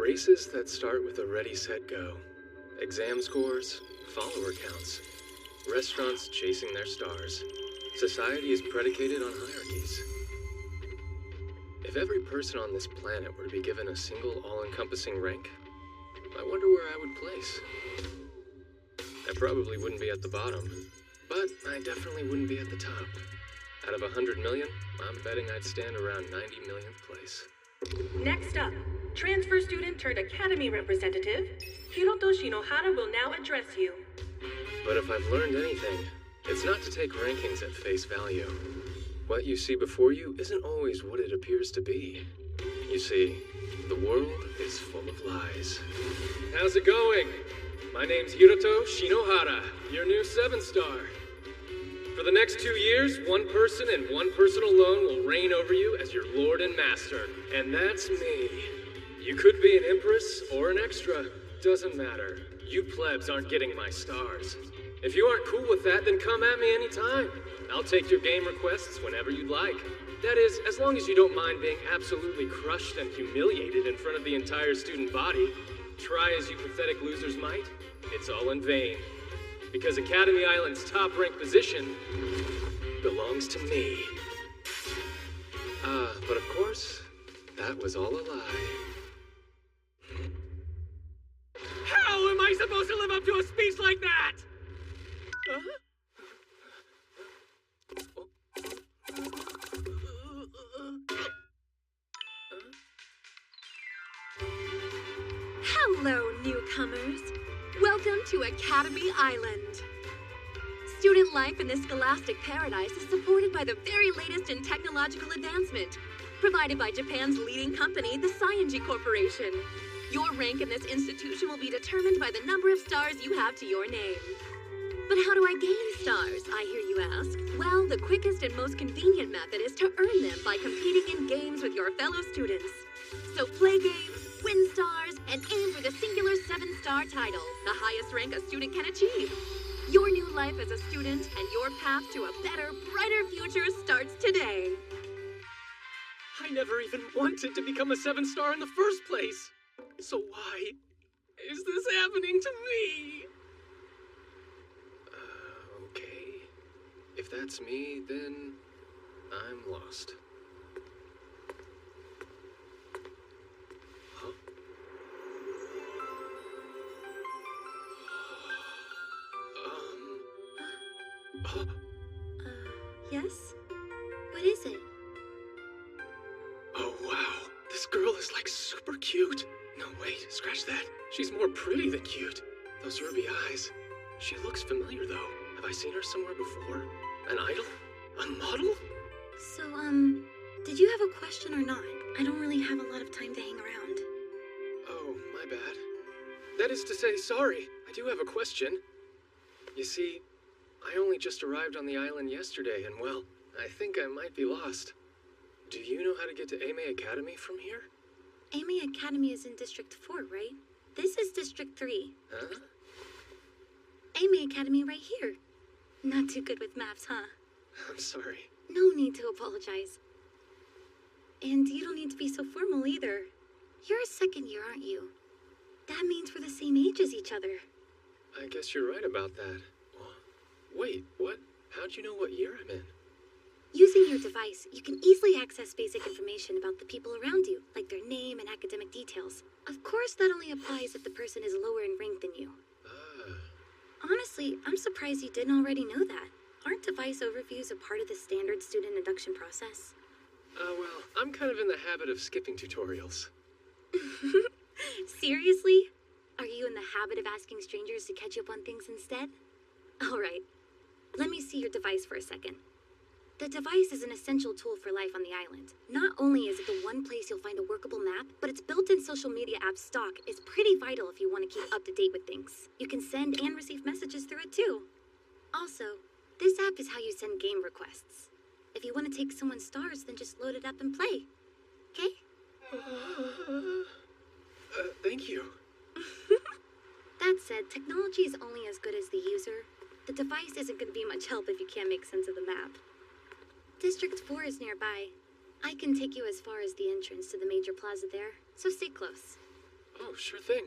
Races that start with a ready, set, go. Exam scores, follower counts. Restaurants chasing their stars. Society is predicated on hierarchies. If every person on this planet were to be given a single all-encompassing rank, I wonder where I would place. I probably wouldn't be at the bottom, but I definitely wouldn't be at the top. Out of 100 million, I'm betting I'd stand around 90 millionth place. Next up, transfer student turned academy representative, Hiroto Shinohara will now address you. But if I've learned anything, it's not to take rankings at face value. What you see before you isn't always what it appears to be. You see, the world is full of lies. How's it going? My name's Hiroto Shinohara, your new 7-star. For the next 2 years, one person and one person alone will reign over you as your lord and master. And that's me. You could be an empress or an extra. Doesn't matter. You plebs aren't getting my stars. If you aren't cool with that, then come at me anytime. I'll take your game requests whenever you'd like. That is, as long as you don't mind being absolutely crushed and humiliated in front of the entire student body. Try as you pathetic losers might, it's all in vain. Because Academy Island's top-ranked position belongs to me. But of course, that was all a lie. How am I supposed to live up to a speech like that? Hello, newcomers. Welcome to Academy Island. Student life in this scholastic paradise is supported by the very latest in technological advancement, provided by Japan's leading company, the Cyenji Corporation. Your rank in this institution will be determined by the number of stars you have to your name. But how do I gain stars, I hear you ask? Well, the quickest and most convenient method is to earn them by competing in games with your fellow students. So play games, win stars, and aim for the singular 7-star title, the highest rank a student can achieve. Your new life as a student and your path to a better, brighter future starts today. I never even wanted to become a 7-star in the first place. So why is this happening to me? Okay. If that's me, then I'm lost. Huh? Yes? What is it? Oh, wow. This girl is like super cute. No, wait, scratch that. She's more pretty than cute. Those ruby eyes. She looks familiar, though. Have I seen her somewhere before? An idol? A model? So, did you have a question or not? I don't really have a lot of time to hang around. Oh, my bad. That is to say, sorry. I do have a question. You see, I only just arrived on the island yesterday, and well, I think I might be lost. Do you know how to get to Ame Academy from here? Ame Academy is in District 4, right? This is District 3. Huh? Ame Academy right here. Not too good with maps, huh? I'm sorry. No need to apologize. And you don't need to be so formal either. You're a second year, aren't you? That means we're the same age as each other. I guess you're right about that. Wait, what? How'd you know what year I'm in? Using your device, you can easily access basic information about the people around you, like their name and academic details. Of course, that only applies if the person is lower in rank than you. Honestly, I'm surprised you didn't already know that. Aren't device overviews a part of the standard student induction process? Well, I'm kind of in the habit of skipping tutorials. Seriously? Are you in the habit of asking strangers to catch you up on things instead? Alright, let me see your device for a second. The device is an essential tool for life on the island. Not only is it the one place you'll find a workable map, but its built-in social media app stock is pretty vital if you want to keep up to date with things. You can send and receive messages through it too. Also, this app is how you send game requests. If you want to take someone's stars, then just load it up and play. Okay? Thank you. That said, technology is only as good as the user. The device isn't going to be much help if you can't make sense of the map. District 4 is nearby. I can take you as far as the entrance to the major plaza there, so stay close. Oh, sure thing.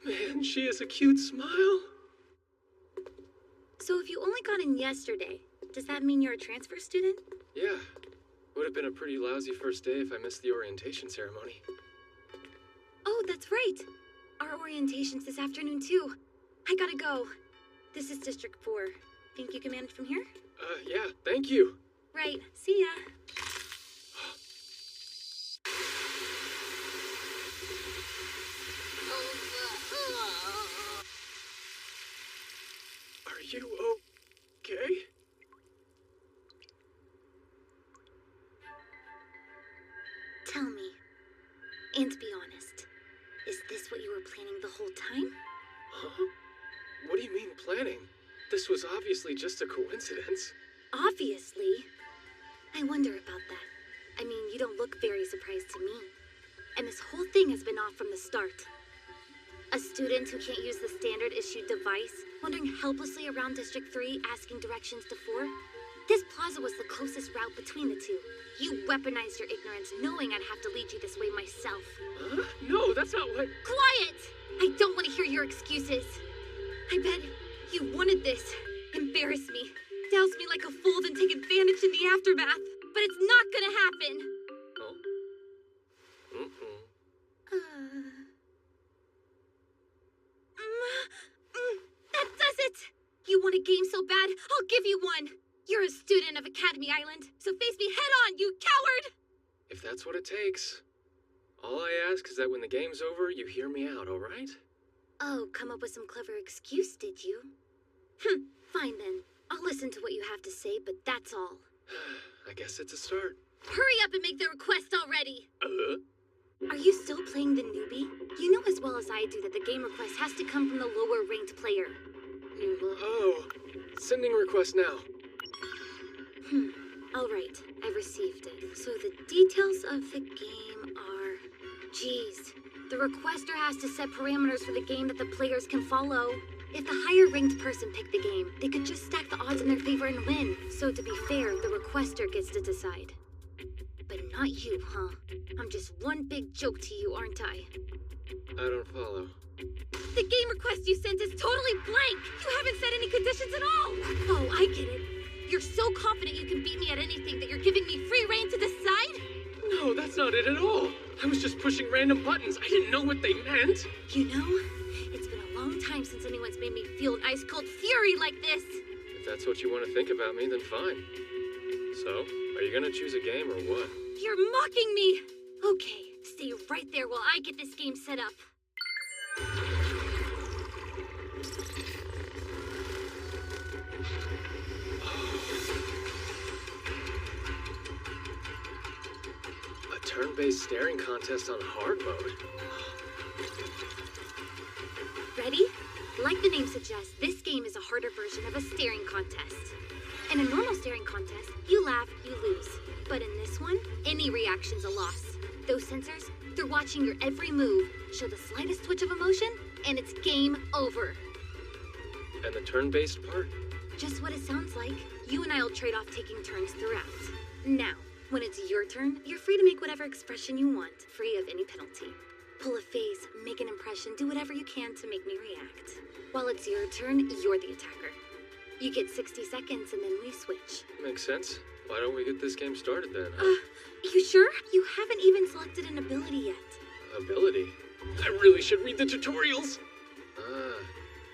Man, she has a cute smile. So if you only got in yesterday, does that mean you're a transfer student? Yeah. Would have been a pretty lousy first day if I missed the orientation ceremony. Oh, that's right. Our orientation's this afternoon, too. I gotta go. This is District 4. Think you can manage from here? Yeah, thank you. Right. See ya. Are you okay? Tell me, and be honest, is this what you were planning the whole time? Huh? What do you mean planning? This was obviously just a coincidence. Obviously. I wonder about that. I mean, you don't look very surprised to me. And this whole thing has been off from the start. A student who can't use the standard-issued device, wandering helplessly around District 3 asking directions to 4. This plaza was the closest route between the two. You weaponized your ignorance knowing I'd have to lead you this way myself. Huh? No, that's not what... Quiet! I don't want to hear your excuses. I bet you wanted this. Embarrass me. Douse me like a fool, then take advantage in the aftermath. But it's not gonna happen. Oh? Mm-mm. That does it! You want a game so bad, I'll give you one. You're a student of Academy Island, so face me head on, you coward! If that's what it takes. All I ask is that when the game's over, you hear me out, all right? Oh, come up with some clever excuse, did you? Fine then. I'll listen to what you have to say, but that's all. I guess it's a start. Hurry up and make the request already! Are you still playing the newbie? You know as well as I do that the game request has to come from the lower ranked player. Oh, sending request now. Alright, I've received it. So the details of the game are... Geez, the requester has to set parameters for the game that the players can follow. If the higher ranked person picked the game, they could just stack the odds in their favor and win. So to be fair, the requester gets to decide. But not you, huh? I'm just one big joke to you, aren't I? I don't follow. The game request you sent is totally blank! You haven't set any conditions at all! Oh, I get it. You're so confident you can beat me at anything that you're giving me free reign to decide? No, that's not it at all. I was just pushing random buttons. I didn't know what they meant. You know, it's been a long time since anyone's made me feel an ice-cold fury like this. If that's what you want to think about me, then fine. So, are you gonna choose a game or what? You're mocking me! Okay, stay right there while I get this game set up. A turn-based staring contest on hard mode. Ready? Like the name suggests, this game is a harder version of a staring contest. In a normal staring contest, you laugh, you lose. But in this one, any reaction's a loss. Those sensors, they're watching your every move. Show the slightest twitch of emotion, and it's game over. And the turn-based part? Just what it sounds like. You and I'll trade off taking turns throughout. Now, when it's your turn, you're free to make whatever expression you want, free of any penalty. Pull a face, make an impression, do whatever you can to make me react. While it's your turn, you're the attacker. You get 60 seconds and then we switch. Makes sense. Why don't we get this game started then? You sure? You haven't even selected an ability yet. Ability? I really should read the tutorials!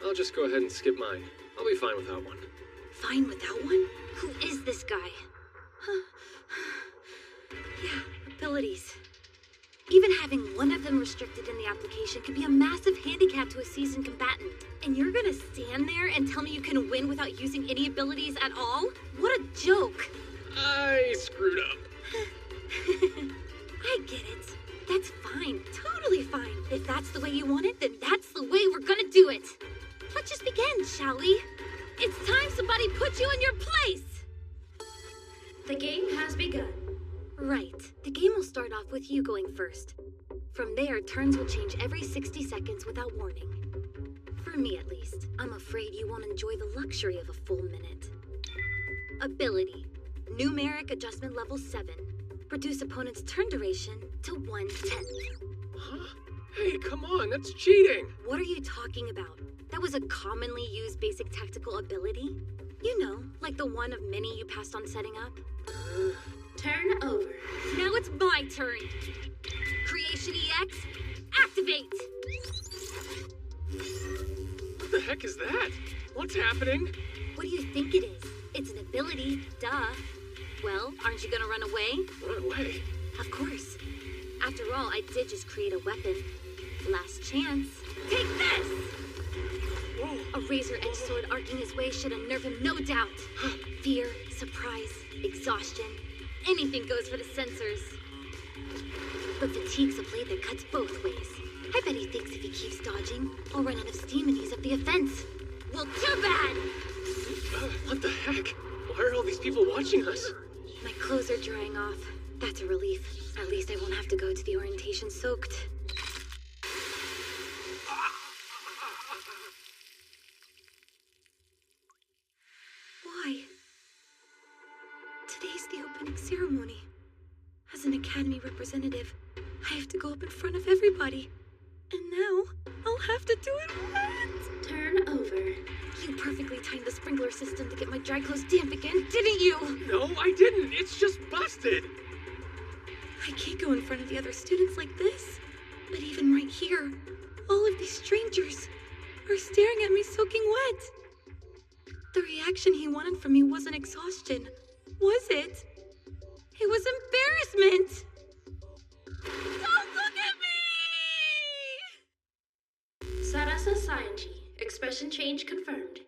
I'll just go ahead and skip mine. I'll be fine without one. Fine without one? Who is this guy? Yeah, abilities. Even having one of them restricted in the application could be a massive handicap to a seasoned combatant. And you're gonna stand there and tell me you can win without using any abilities at all? What a joke! I screwed up. I get it. That's fine. Totally fine. If that's the way you want it, then that's the way we're gonna do it. Let's just begin, shall we? It's time somebody put you in your place! The game has begun. Right. The game will start off with you going first. From there, turns will change every 60 seconds without warning. For me, at least. I'm afraid you won't enjoy the luxury of a full minute. Ability. Numeric adjustment level 7. Reduce opponent's turn duration to 1/10. Huh? Hey, come on, that's cheating! What are you talking about? That was a commonly used basic tactical ability. You know, like the one of many you passed on setting up. Turn over. Now it's my turn. Creation EX, activate! What the heck is that? What's happening? What do you think it is? It's an ability, duh. Well, aren't you gonna run away? Run away. Of course. After all, I did just create a weapon. Last chance. Take this! A razor-edged sword arcing his way should unnerve him, no doubt. Fear, surprise, exhaustion. Anything goes for the sensors. But fatigue's a blade that cuts both ways. I bet he thinks if he keeps dodging, I'll run out of steam and ease up the offense. Well, too bad! What the heck? Why are all these people watching us? My clothes are drying off. That's a relief. At least I won't have to go to the orientation soaked. Why? Today's the opening ceremony. As an Academy representative, I have to go up in front of everybody. And now, I'll have to do it once. Turn over. You perfectly timed the sprinkler system to get my dry clothes damp again, didn't you? No, I didn't. It's just busted. I can't go in front of the other students like this. But even right here, all of these strangers are staring at me soaking wet. The reaction he wanted from me wasn't exhaustion, was it? It was embarrassment. Don't look at me! Sarasa Sayanji. Expression change confirmed.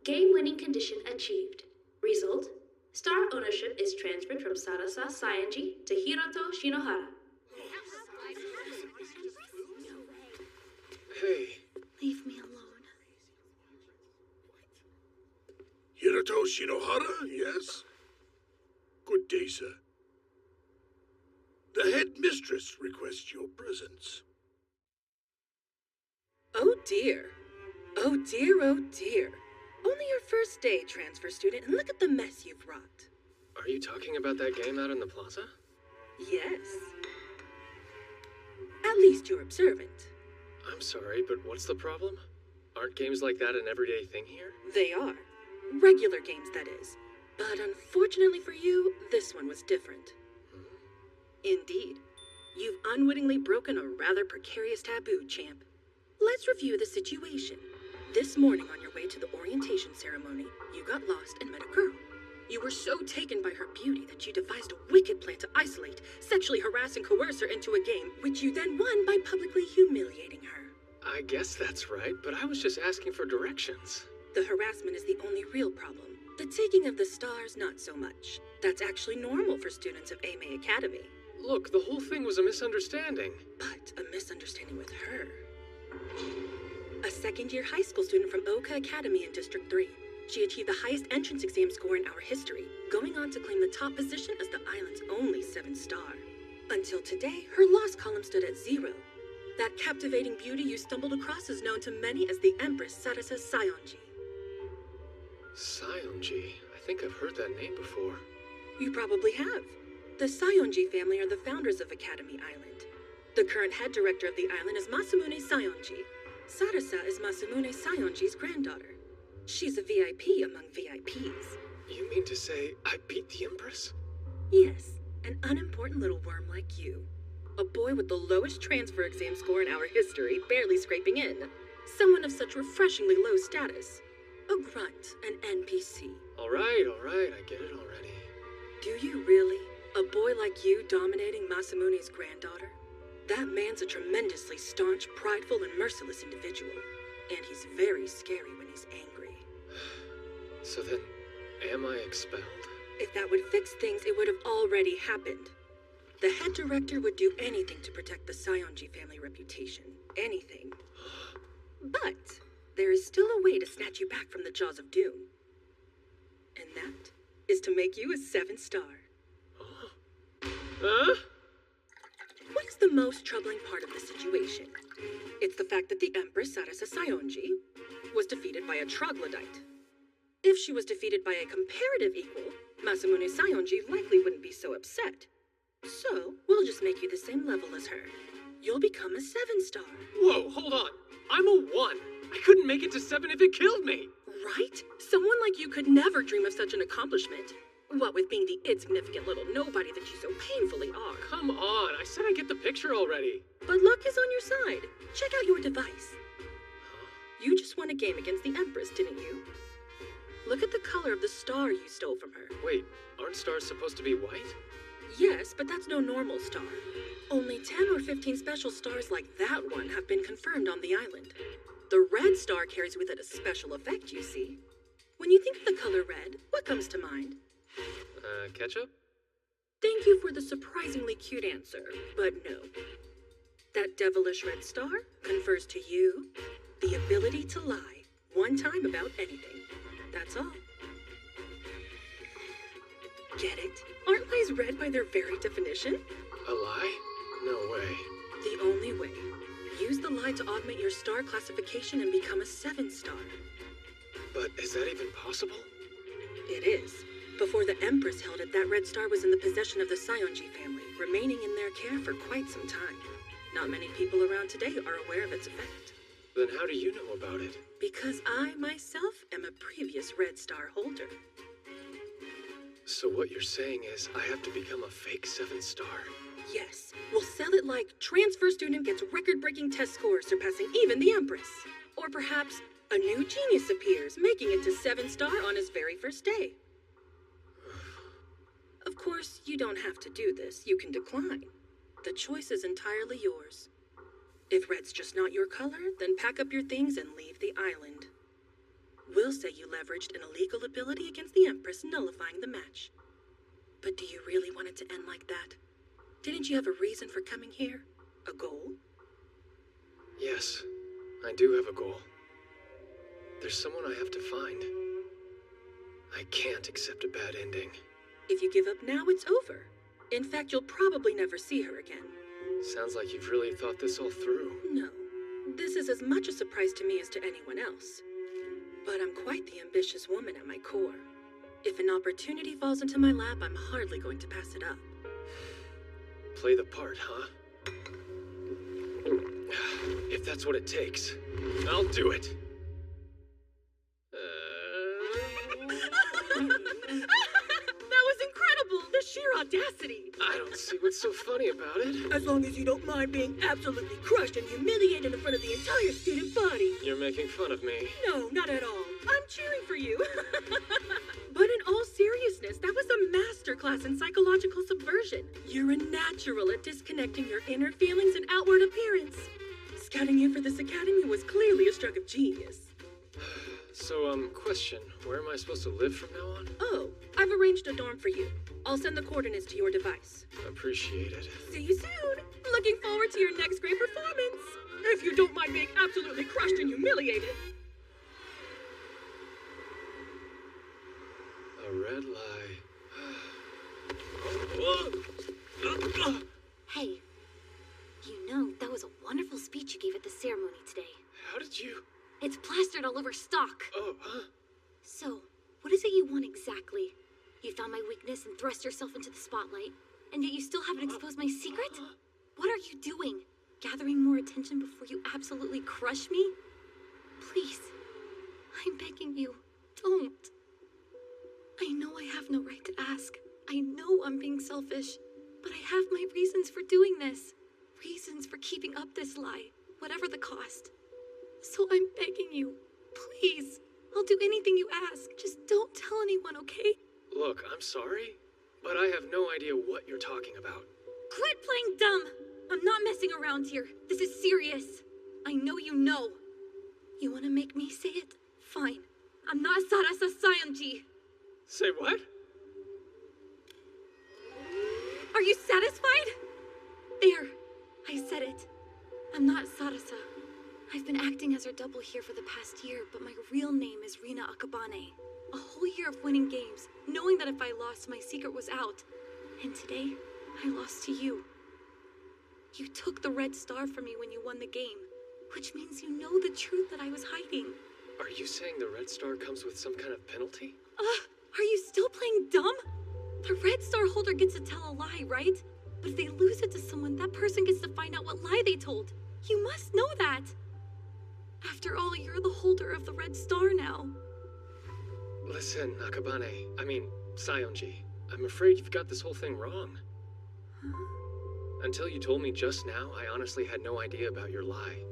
Game-winning condition achieved. Result: star ownership is transferred from Sarasa Sayanji to Hiroto Shinohara. Hey, Leave me alone. Hiroto Shinohara, yes? Good day, sir. The headmistress requests your presence. Oh dear. Oh dear, oh dear. Only your first day, transfer student, and look at the mess you've wrought. are you talking about that game out in the plaza? Yes. At least you're observant. I'm sorry, but what's the problem? Aren't games like that an everyday thing here? They are. Regular games, that is. But unfortunately for you, this one was different. Indeed. You've unwittingly broken a rather precarious taboo, champ. Let's review the situation. This morning on your way to the orientation ceremony, you got lost and met a girl. You were so taken by her beauty that you devised a wicked plan to isolate, sexually harass and coerce her into a game, which you then won by publicly humiliating her. I guess that's right, but I was just asking for directions. The harassment is the only real problem. The taking of the stars, not so much. That's actually normal for students of Ame Academy. Look, the whole thing was a misunderstanding. But a misunderstanding with her. A second-year high school student from Oka Academy in District 3. She achieved the highest entrance exam score in our history, going on to claim the top position as the island's only 7-star. Until today, her loss column stood at 0. That captivating beauty you stumbled across is known to many as the Empress Sarasa Saionji. Saionji. I think I've heard that name before. You probably have. The Saionji family are the founders of Academy Island. The current head director of the island is Masamune Saionji. Sarasa is Masamune Saionji's granddaughter. She's a VIP among VIPs. You mean to say I beat the Empress? Yes, an unimportant little worm like you. A boy with the lowest transfer exam score in our history, barely scraping in. Someone of such refreshingly low status. A grunt, an NPC. All right, I get it already. Do you really? A boy like you dominating Masamune's granddaughter? That man's a tremendously staunch, prideful, and merciless individual. And he's very scary when he's angry. So then, am I expelled? If that would fix things, it would have already happened. The head director would do anything to protect the Saionji family reputation. Anything. But there is still a way to snatch you back from the jaws of doom. And that is to make you a 7-star. Huh? What is the most troubling part of the situation? It's the fact that the Empress Sarasa Saionji was defeated by a troglodyte. If she was defeated by a comparative equal, Masamune Saionji likely wouldn't be so upset. So, we'll just make you the same level as her. You'll become a 7-star. Whoa, hold on. I'm a 1. I couldn't make it to 7 if it killed me. Right? Someone like you could never dream of such an accomplishment. What with being the insignificant little nobody that you so painfully are. Come on, I said I get the picture already. But luck is on your side. Check out your device. You just won a game against the Empress, didn't you? Look at the color of the star you stole from her. Wait, aren't stars supposed to be white? Yes, but that's no normal star. Only 10 or 15 special stars like that one have been confirmed on the island. The red star carries with it a special effect, you see. When you think of the color red, what comes to mind? Ketchup? Thank you for the surprisingly cute answer, but no. That devilish red star confers to you the ability to lie one time about anything. That's all. Get it? Aren't lies red by their very definition? A lie? No way. The only way. Use the lie to augment your star classification and become a 7-star. But is that even possible? It is. Before the Empress held it, that red star was in the possession of the Saionji family, remaining in their care for quite some time. Not many people around today are aware of its effect. Then how do you know about it? Because I, myself, am a previous red star holder. So what you're saying is I have to become a fake 7-star? Yes. We'll sell it like transfer student gets record-breaking test scores surpassing even the Empress. Or perhaps a new genius appears, making it to 7-star on his very first day. Of course, you don't have to do this. You can decline. The choice is entirely yours. If red's just not your color, then pack up your things and leave the island. We'll say you leveraged an illegal ability against the Empress, nullifying the match. But do you really want it to end like that? Didn't you have a reason for coming here? A goal? Yes, I do have a goal. There's someone I have to find. I can't accept a bad ending. If you give up now, it's over. In fact, you'll probably never see her again. Sounds like you've really thought this all through. No. This is as much a surprise to me as to anyone else. But I'm quite the ambitious woman at my core. If an opportunity falls into my lap, I'm hardly going to pass it up. Play the part, huh? If that's what it takes, I'll do it. That was incredible! The sheer audacity! I don't see what's so funny about it. As long as you don't mind being absolutely crushed and humiliated in front of the entire student body. You're making fun of me. No, not at all. I'm cheering for you. But in all seriousness, that was a masterclass in psychological subversion. You're a natural at disconnecting your inner feelings and outward appearance. Scouting you for this academy was clearly a stroke of genius. So, question, where am I supposed to live from now on? Oh, I've arranged a dorm for you. I'll send the coordinates to your device. Appreciate it. See you soon. Looking forward to your next great performance. If you don't mind being absolutely crushed and humiliated. A red lie. Hey, you know, that was a wonderful speech you gave at the ceremony today. How did you... It's plastered all over stock. Oh, huh? So, what is it you want exactly? You found my weakness and thrust yourself into the spotlight, and yet you still haven't exposed my secret? What are you doing? Gathering more attention before you absolutely crush me? Please, I'm begging you, don't. I know I have no right to ask. I know I'm being selfish, but I have my reasons for doing this. Reasons for keeping up this lie, whatever the cost. So I'm begging you, please. I'll do anything you ask. Just don't tell anyone, okay? Look, I'm sorry, but I have no idea what you're talking about. Quit playing dumb! I'm not messing around here. This is serious. I know you know. You want to make me say it? Fine. I'm not Sarasa Saionji. Say what? Are you satisfied? There. I said it. I'm not Sarasa. I've been acting as her double here for the past year, but my real name is Rina Akabane. A whole year of winning games, knowing that if I lost, my secret was out. And today, I lost to you. You took the red star from me when you won the game, which means you know the truth that I was hiding. Are you saying the red star comes with some kind of penalty? Are you still playing dumb? The red star holder gets to tell a lie, right? But if they lose it to someone, that person gets to find out what lie they told. You must know that. After all, you're the holder of the Red Star now. Listen, Nakabane, Saionji, I'm afraid you've got this whole thing wrong. Until you told me just now, I honestly had no idea about your lie.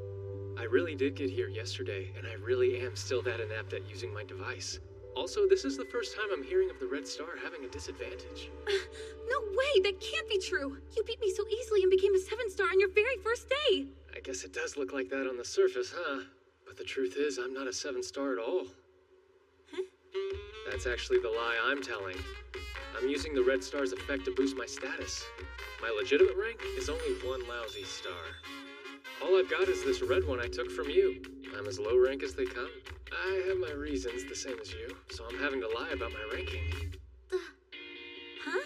I really did get here yesterday, and I really am still that inept at using my device. Also, this is the first time I'm hearing of the Red Star having a disadvantage. No way, that can't be true. You beat me so easily and became a 7-star on your very first day. I guess it does look like that on the surface, huh? But the truth is, I'm not a 7-star at all. Huh? That's actually the lie I'm telling. I'm using the Red Star's effect to boost my status. My legitimate rank is only 1 lousy star. All I've got is this red one I took from you. I'm as low rank as they come. I have my reasons, the same as you, so I'm having to lie about my ranking. Huh?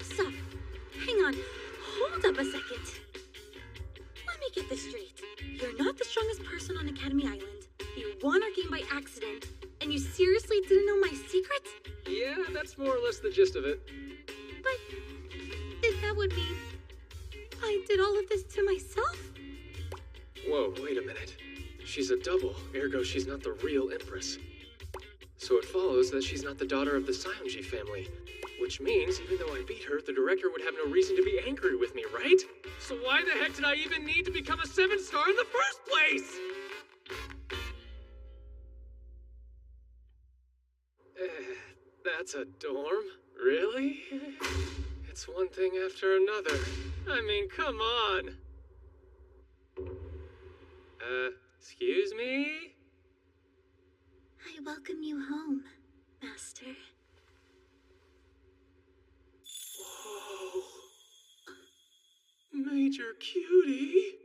Stop. Hang on. Hold up a second. Let me get this straight. You're not the strongest person on Academy Island. You won our game by accident, and you seriously didn't know my secret? Yeah, that's more or less the gist of it. But that would mean I did all of this to myself? Whoa, wait a minute. She's a double, ergo she's not the real Empress. So it follows that she's not the daughter of the Saionji family. Which means, even though I beat her, the director would have no reason to be angry with me, right? So why the heck did I even need to become a 7-star in the first place? That's a dorm? Really? It's one thing after another. Come on. Excuse me? I welcome you home, Master. Whoa. Major Cutie?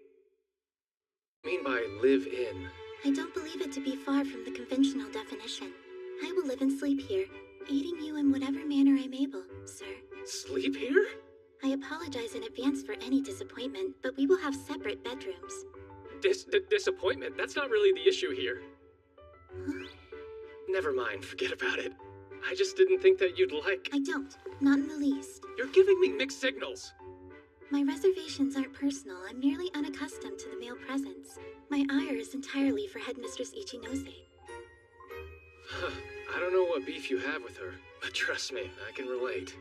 Mean by live in? I don't believe it to be far from the conventional definition. I will live and sleep here, aiding you in whatever manner I'm able, sir. Sleep here? I apologize in advance for any disappointment, but we will have separate bedrooms. Disappointment? That's not really the issue here. Never mind, forget about it. I just didn't think that you'd like... I don't. Not in the least. You're giving me mixed signals. My reservations aren't personal. I'm merely unaccustomed to the male presence. My ire is entirely for Headmistress Ichinose. I don't know what beef you have with her, but trust me, I can relate.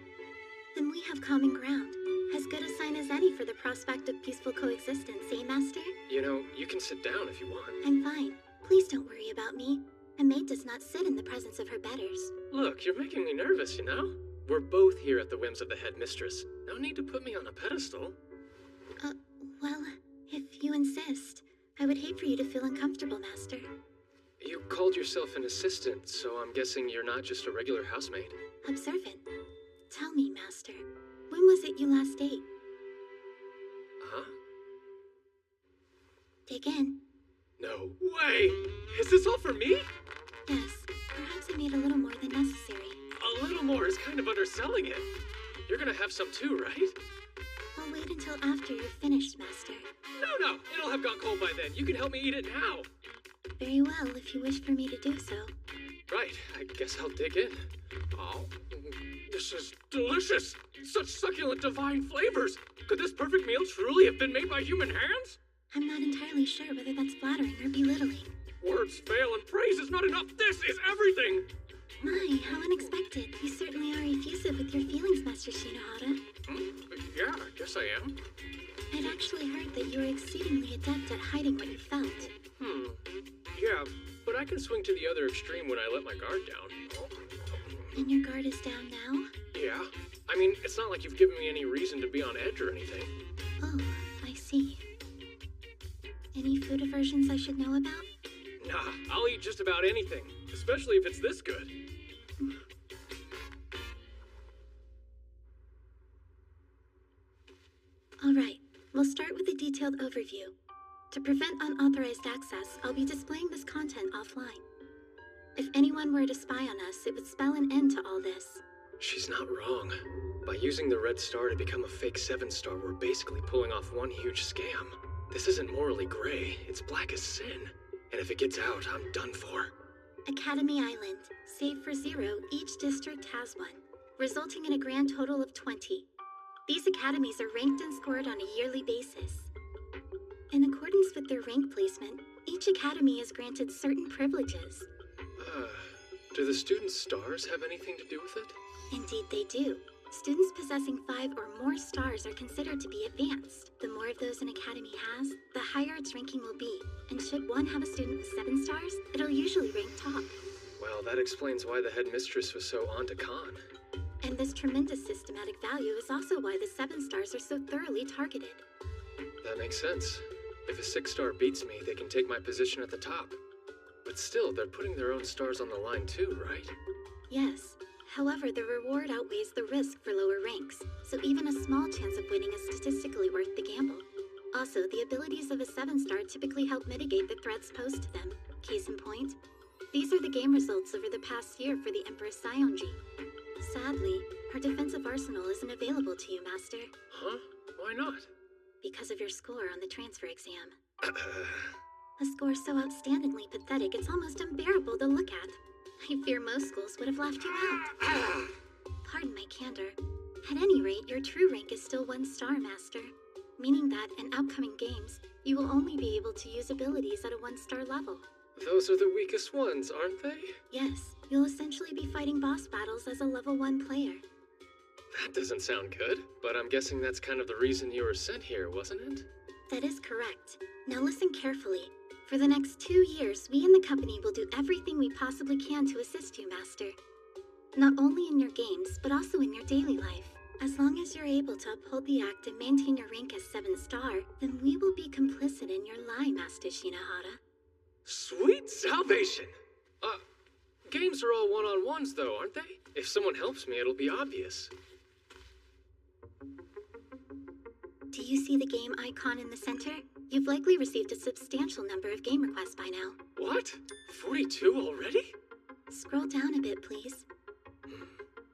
Then we have common ground. As good a sign as any for the prospect of peaceful coexistence, eh, Master? You know, you can sit down if you want. I'm fine. Please don't worry about me. A maid does not sit in the presence of her betters. Look, you're making me nervous, you know? We're both here at the whims of the headmistress. No need to put me on a pedestal. Well, if you insist. I would hate for you to feel uncomfortable, Master. You called yourself an assistant, so I'm guessing you're not just a regular housemaid. Observant. Tell me, Master, when was it you last ate? Huh? Dig in. No. Way! Is this all for me? Yes, perhaps I made a little more than necessary. A little more is kind of underselling it. You're gonna have some too, right? I'll wait until after you're finished, Master. No, it'll have gone cold by then. You can help me eat it now. Very well, if you wish for me to do so. Right, I guess I'll dig in. Oh, this is delicious. Such succulent, divine flavors. Could this perfect meal truly have been made by human hands? I'm not entirely sure whether that's flattering or belittling. Words fail and praise is not enough. This is everything. My, how unexpected. You certainly are effusive with your feelings, Master Shinohara. Yeah, I guess I am. I'd actually heard that you were exceedingly adept at hiding what you felt. Yeah, but I can swing to the other extreme when I let my guard down. And your guard is down now? Yeah. I mean, it's not like you've given me any reason to be on edge or anything. Oh, I see. Any food aversions I should know about? Nah, I'll eat just about anything, especially if it's this good. All right, we'll start with a detailed overview. To prevent unauthorized access, I'll be displaying this content offline. If anyone were to spy on us, it would spell an end to all this. She's not wrong. By using the Red Star to become a fake 7-star, we're basically pulling off one huge scam. This isn't morally gray, it's black as sin. And if it gets out, I'm done for. Academy Island. Save for 0, each district has one, resulting in a grand total of 20. These academies are ranked and scored on a yearly basis. In accordance with their rank placement, each academy is granted certain privileges. Do the students' stars have anything to do with it? Indeed they do. Students possessing 5 or more stars are considered to be advanced. The more of those an academy has, the higher its ranking will be. And should one have a student with 7 stars, it'll usually rank top. Well, that explains why the headmistress was so onto Khan. And this tremendous systematic value is also why the 7 stars are so thoroughly targeted. That makes sense. If a 6-star beats me, they can take my position at the top. But still, they're putting their own stars on the line too, right? Yes. However, the reward outweighs the risk for lower ranks, so even a small chance of winning is statistically worth the gamble. Also, the abilities of a 7-star typically help mitigate the threats posed to them. Case in point, these are the game results over the past year for the Empress Sionji. Sadly, her defensive arsenal isn't available to you, Master. Huh? Why not? Because of your score on the transfer exam. A score so outstandingly pathetic it's almost unbearable to look at. I fear most schools would have left you out. Pardon my candor. At any rate, your true rank is still 1-star, Master. Meaning that in upcoming games, you will only be able to use abilities at a 1-star level. Those are the weakest ones, aren't they? Yes, you'll essentially be fighting boss battles as a level 1 player. That doesn't sound good, but I'm guessing that's kind of the reason you were sent here, wasn't it? That is correct. Now listen carefully. For the next 2 years, we in the company will do everything we possibly can to assist you, Master. Not only in your games, but also in your daily life. As long as you're able to uphold the act and maintain your rank as 7-star, then we will be complicit in your lie, Master Shinohara. Sweet salvation! Games are all one-on-ones though, aren't they? If someone helps me, it'll be obvious. Do you see the game icon in the center? You've likely received a substantial number of game requests by now. What? 42 already? Scroll down a bit, please.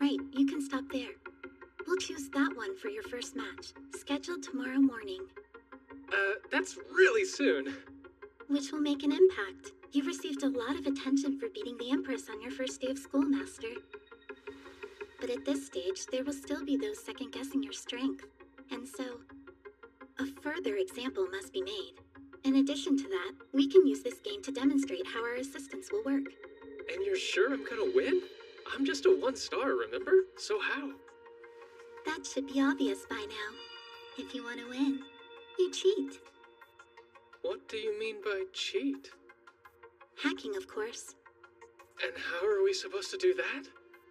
Right, you can stop there. We'll choose that one for your first match, scheduled tomorrow morning. That's really soon. Which will make an impact. You've received a lot of attention for beating the Empress on your first day of school, Master. But at this stage, there will still be those second-guessing your strength. And so, a further example must be made. In addition to that, we can use this game to demonstrate how our assistance will work. And you're sure I'm gonna win? I'm just a 1-star, remember? So how? That should be obvious by now. If you want to win, you cheat. What do you mean by cheat? Hacking, of course. And how are we supposed to do that?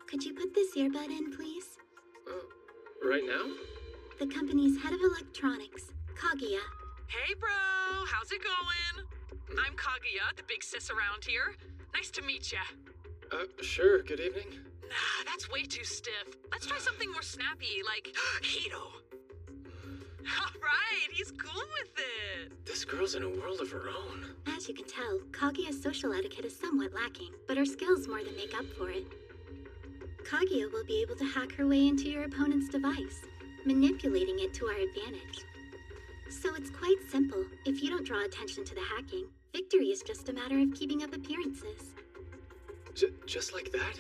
Could you put this earbud in, please? Right now? The company's head of electronics, Kaguya. Hey, bro! How's it going? I'm Kaguya, the big sis around here. Nice to meet ya. Sure, good evening. Nah, that's way too stiff. Let's try something more snappy, like Hito. Alright, he's cool with it. This girl's in a world of her own. As you can tell, Kaguya's social etiquette is somewhat lacking, but her skills more than make up for it. Kaguya will be able to hack her way into your opponent's device, manipulating it to our advantage. So it's quite simple. If you don't draw attention to the hacking, victory is just a matter of keeping up appearances. Just like that?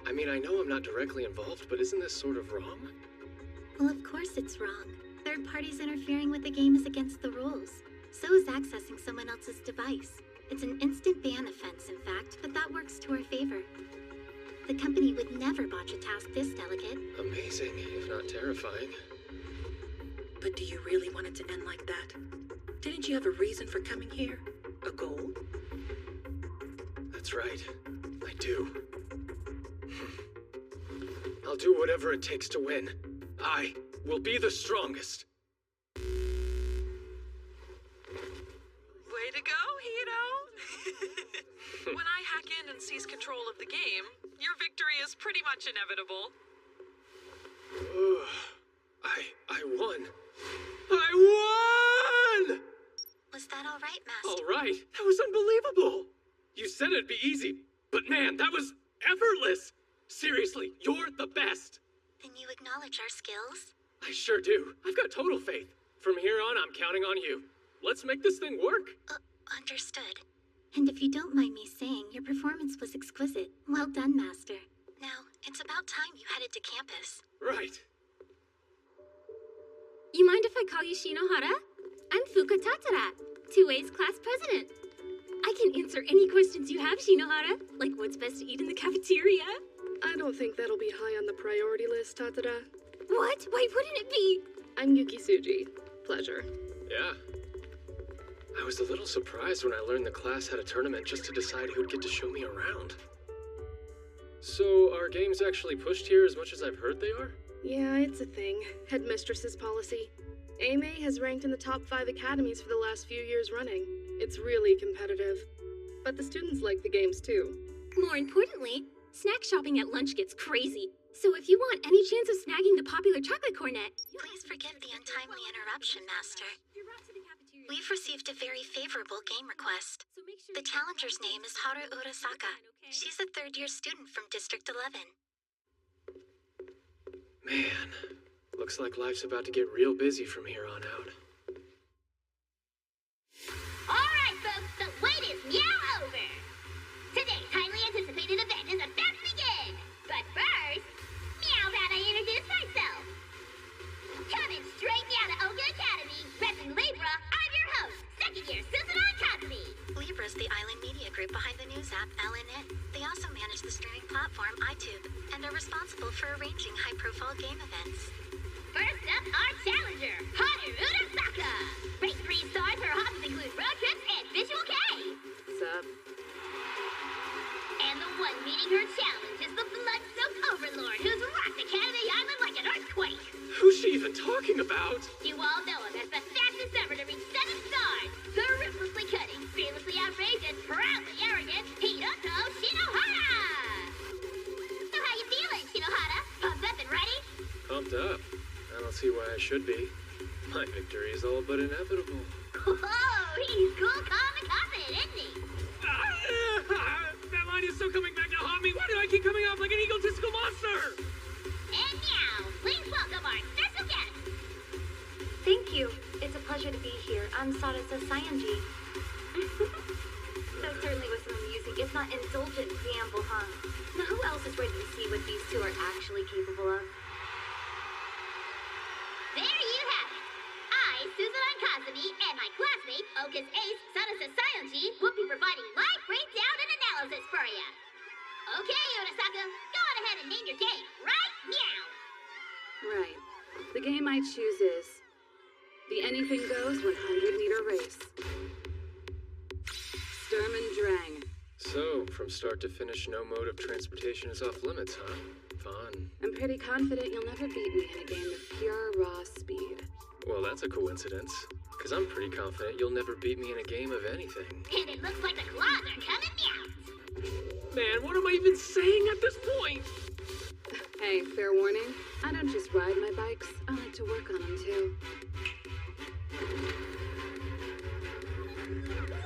I mean, I know I'm not directly involved, but isn't this sort of wrong? Well, of course it's wrong. Third parties interfering with the game is against the rules. So is accessing someone else's device. It's an instant ban offense, in fact, but that works to our favor. The company would never botch a task this delicate. Amazing, if not terrifying. But do you really want it to end like that? Didn't you have a reason for coming here? A goal? That's right. I do. I'll do whatever it takes to win. I will be the strongest. Way to go, Hito! When I hack in and seize control of the game, your victory is pretty much inevitable. I won. I won! Was that all right, Master? All right. That was unbelievable. You said it'd be easy, but man, that was effortless. Seriously, you're the best. Then you acknowledge our skills? I sure do. I've got total faith. From here on, I'm counting on you. Let's make this thing work. Understood. And if you don't mind me saying, your performance was exquisite. Well done, Master. Now, it's about time you headed to campus. Right. You mind if I call you Shinohara? I'm Fuka Tatara, 2A's class president. I can answer any questions you have, Shinohara, like what's best to eat in the cafeteria. I don't think that'll be high on the priority list, Tatara. What? Why wouldn't it be? I'm Yuki Tsuji. Pleasure. Yeah. I was a little surprised when I learned the class had a tournament just to decide who'd get to show me around. So, are games actually pushed here as much as I've heard they are? Yeah, it's a thing. Headmistress's policy. AMA has ranked in the top 5 academies for the last few years running. It's really competitive. But the students like the games too. More importantly, snack shopping at lunch gets crazy. So if you want any chance of snagging the popular chocolate cornet... Please forgive the untimely interruption, Master. We've received a very favorable game request. The challenger's name is Haru Urasaka. She's a third-year student from District 11. Man, looks like life's about to get real busy from here on out. Alright, folks, the wait is now over. Today's highly anticipated event is about to begin. But first, meow that I introduce myself. Coming straight down to Oka Academy, repping Libra, I'm your host, second year Susanoo Kazumi. Libra's the Island Media Group behind the news app LNN. They also manage the streaming platform iTube and are responsible for arranging high-profile game events. First up, our challenger, Haru Urasaka. Race 3 stars, her hobbies include road trips and Visual K. Sup? And the one meeting her challenge is the blood-soaked overlord who's rocked Academy Island like an earthquake. Who's she even talking about? You all know him as the fastest ever to reach 7 stars. The ruthlessly cutting, fearlessly outraged, and proudly arrogant Hiroto Shinohara. So how you feeling, Shinohara? Pumped up and ready? Pumped up. I don't see why I should be. My victory is all but inevitable. Oh, he's cool, calm, and confident, isn't he? That line is so coming back to haunt me. Why do I keep coming off like an egotistical monster? And now, please welcome our special guest. Thank you. It's a pleasure to be here. I'm Sarasa Sayanji. That certainly was some amusing, if not indulgent, preamble, huh? Now who else is ready to see what these two are actually capable of? There you have it. I, Susanoo Kazumi, and my classmate, Oka's ace, Sarasa Sayanji, will be providing live breakdown and analysis for you. Okay, Urasaka, go on ahead and name your game, right meow. Right. The game I choose is the Anything Goes 100-meter race. Sturm and Drang. So, from start to finish, no mode of transportation is off limits, huh? Fun. I'm pretty confident you'll never beat me in a game of pure, raw speed. Well, that's a coincidence. Because I'm pretty confident you'll never beat me in a game of anything. And it looks like the claws are coming down. Man, what am I even saying at this point? Hey, fair warning. I don't just ride my bikes. I like to work on them too.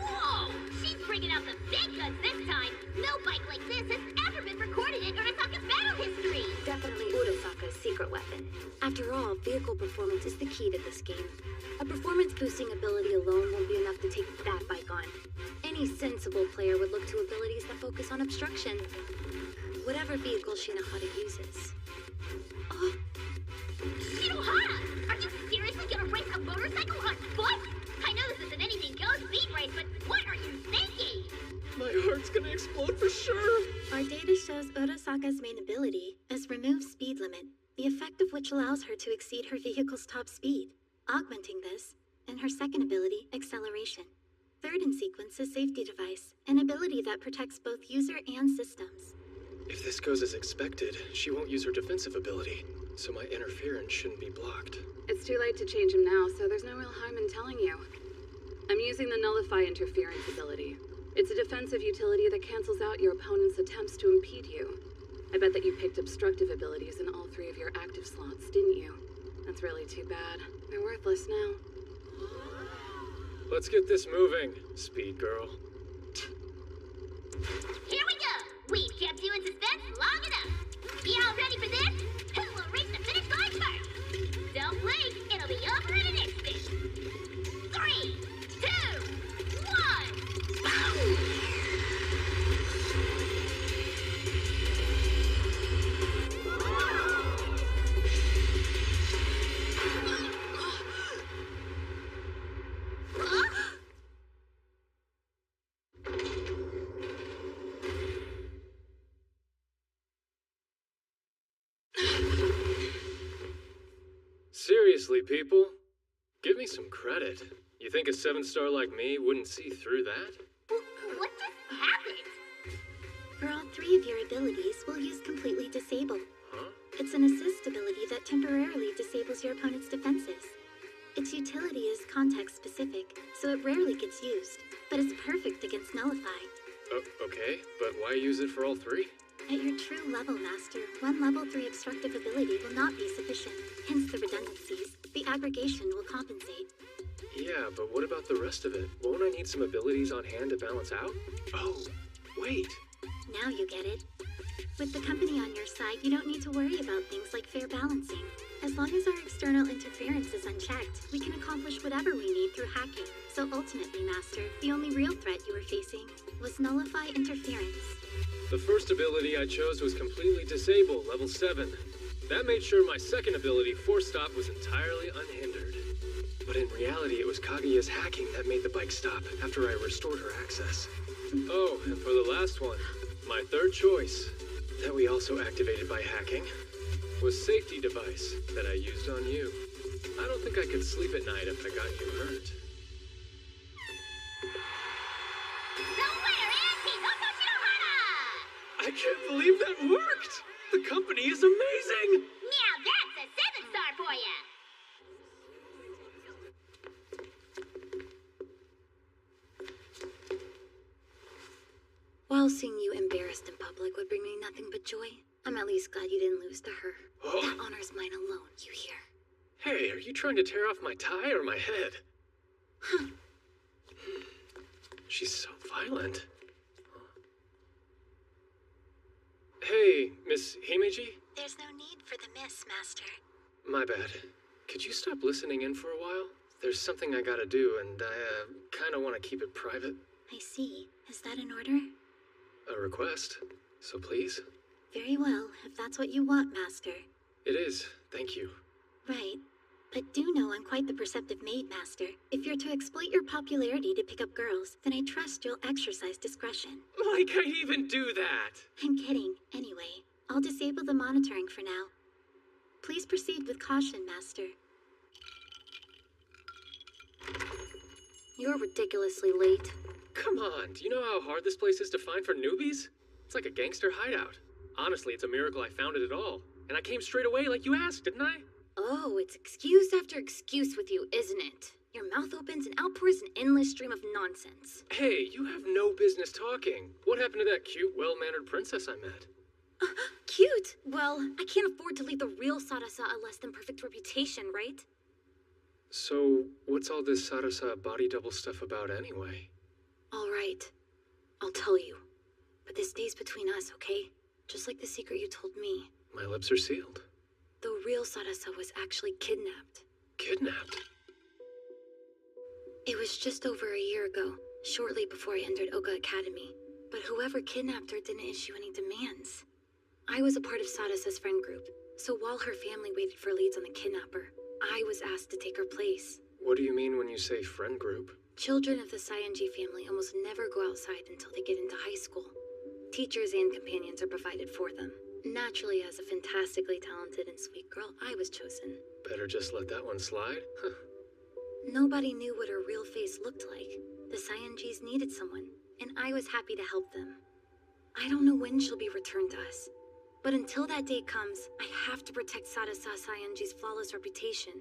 Whoa! She's bringing out the big guns this time. No bike like this has ever been recorded in Urasaka's battle history. Definitely Urasaka's secret weapon. After all, vehicle performance is the key to this game. A performance-boosting ability alone won't be enough to take that bike on. Any sensible player would look to abilities that focus on obstruction. Whatever vehicle Shinohara uses. Oh, Shinohara! Are you seriously gonna race a motorcycle on foot? I know this isn't anything goes speed race, but what are you thinking? My heart's gonna explode for sure. Our data shows Urasaka's main ability is Remove Speed Limit, the effect of which allows her to exceed her vehicle's top speed. Augmenting this, and her second ability, Acceleration. Third in sequence is Safety Device, an ability that protects both user and systems. If this goes as expected, she won't use her defensive ability, so my interference shouldn't be blocked. It's too late to change him now, so there's no real harm in telling you. I'm using the Nullify Interference ability. It's a defensive utility that cancels out your opponent's attempts to impede you. I bet that you picked obstructive abilities in all 3 of your active slots, didn't you? That's really too bad. They're worthless now. Let's get this moving, Speed Girl. Here we go! We've kept you in suspense long enough. You all ready for this? Who will reach the finish line first? Don't blink, it'll be over in an instant. 3, 2, 1, boom! Seriously, people? Give me some credit. You think a 7-star like me wouldn't see through that? What just happened? For all 3 of your abilities, we'll use Completely Disable. Huh? It's an assist ability that temporarily disables your opponent's defenses. Its utility is context-specific, so it rarely gets used, but it's perfect against Nullify. Okay, but why use it for all 3? At your true level, Master, one level 3 obstructive ability will not be sufficient, hence the redundancies. The aggregation will compensate. Yeah, but what about the rest of it? Won't I need some abilities on hand to balance out? Oh, wait. Now you get it. With the company on your side, you don't need to worry about things like fair balancing. As long as our external interference is unchecked, we can accomplish whatever we need through hacking. So ultimately, Master, the only real threat you were facing was Nullify Interference. The first ability I chose was Completely Disable, level 7. That made sure my second ability, Force Stop, was entirely unhindered. But in reality, it was Kaguya's hacking that made the bike stop after I restored her access. Oh, and for the last one, my third choice, that we also activated by hacking, was Safety Device that I used on you. I don't think I could sleep at night if I got you hurt. I can't believe that worked! The company is amazing! Now that's a 7-star for ya! While seeing you embarrassed in public would bring me nothing but joy, I'm at least glad you didn't lose to her. Oh. That honor's mine alone, you hear? Hey, are you trying to tear off my tie or my head? Huh. She's so violent. Hey, Miss Himeji? There's no need for the miss, Master. My bad. Could you stop listening in for a while? There's something I gotta do, and I, kinda wanna keep it private. I see. Is that an order? A request. So please? Very well, if that's what you want, Master. It is. Thank you. Right. But do know I'm quite the perceptive maid, Master. If you're to exploit your popularity to pick up girls, then I trust you'll exercise discretion. Like I even do that! I'm kidding. Anyway, I'll disable the monitoring for now. Please proceed with caution, Master. You're ridiculously late. Come on, do you know how hard this place is to find for newbies? It's like a gangster hideout. Honestly, it's a miracle I found it at all. And I came straight away like you asked, didn't I? Oh, it's excuse after excuse with you, isn't it? Your mouth opens and out pours an endless stream of nonsense. Hey, you have no business talking. What happened to that cute, well-mannered princess I met? Cute? Well, I can't afford to leave the real Sarasa a less than perfect reputation, right? So, what's all this Sarasa body double stuff about anyway? All right. I'll tell you. But this stays between us, okay? Just like the secret you told me. My lips are sealed. The real Sarasa was actually kidnapped. Kidnapped? It was just over a year ago, shortly before I entered Oka Academy. But whoever kidnapped her didn't issue any demands. I was a part of Sadasa's friend group, so while her family waited for leads on the kidnapper, I was asked to take her place. What do you mean when you say friend group? Children of the Saionji family almost never go outside until they get into high school. Teachers and companions are provided for them. Naturally, as a fantastically talented and sweet girl, I was chosen. Better just let that one slide? Nobody knew what her real face looked like. The Saionjis needed someone, and I was happy to help them. I don't know when she'll be returned to us, but until that day comes, I have to protect Sadasa Saionji's flawless reputation.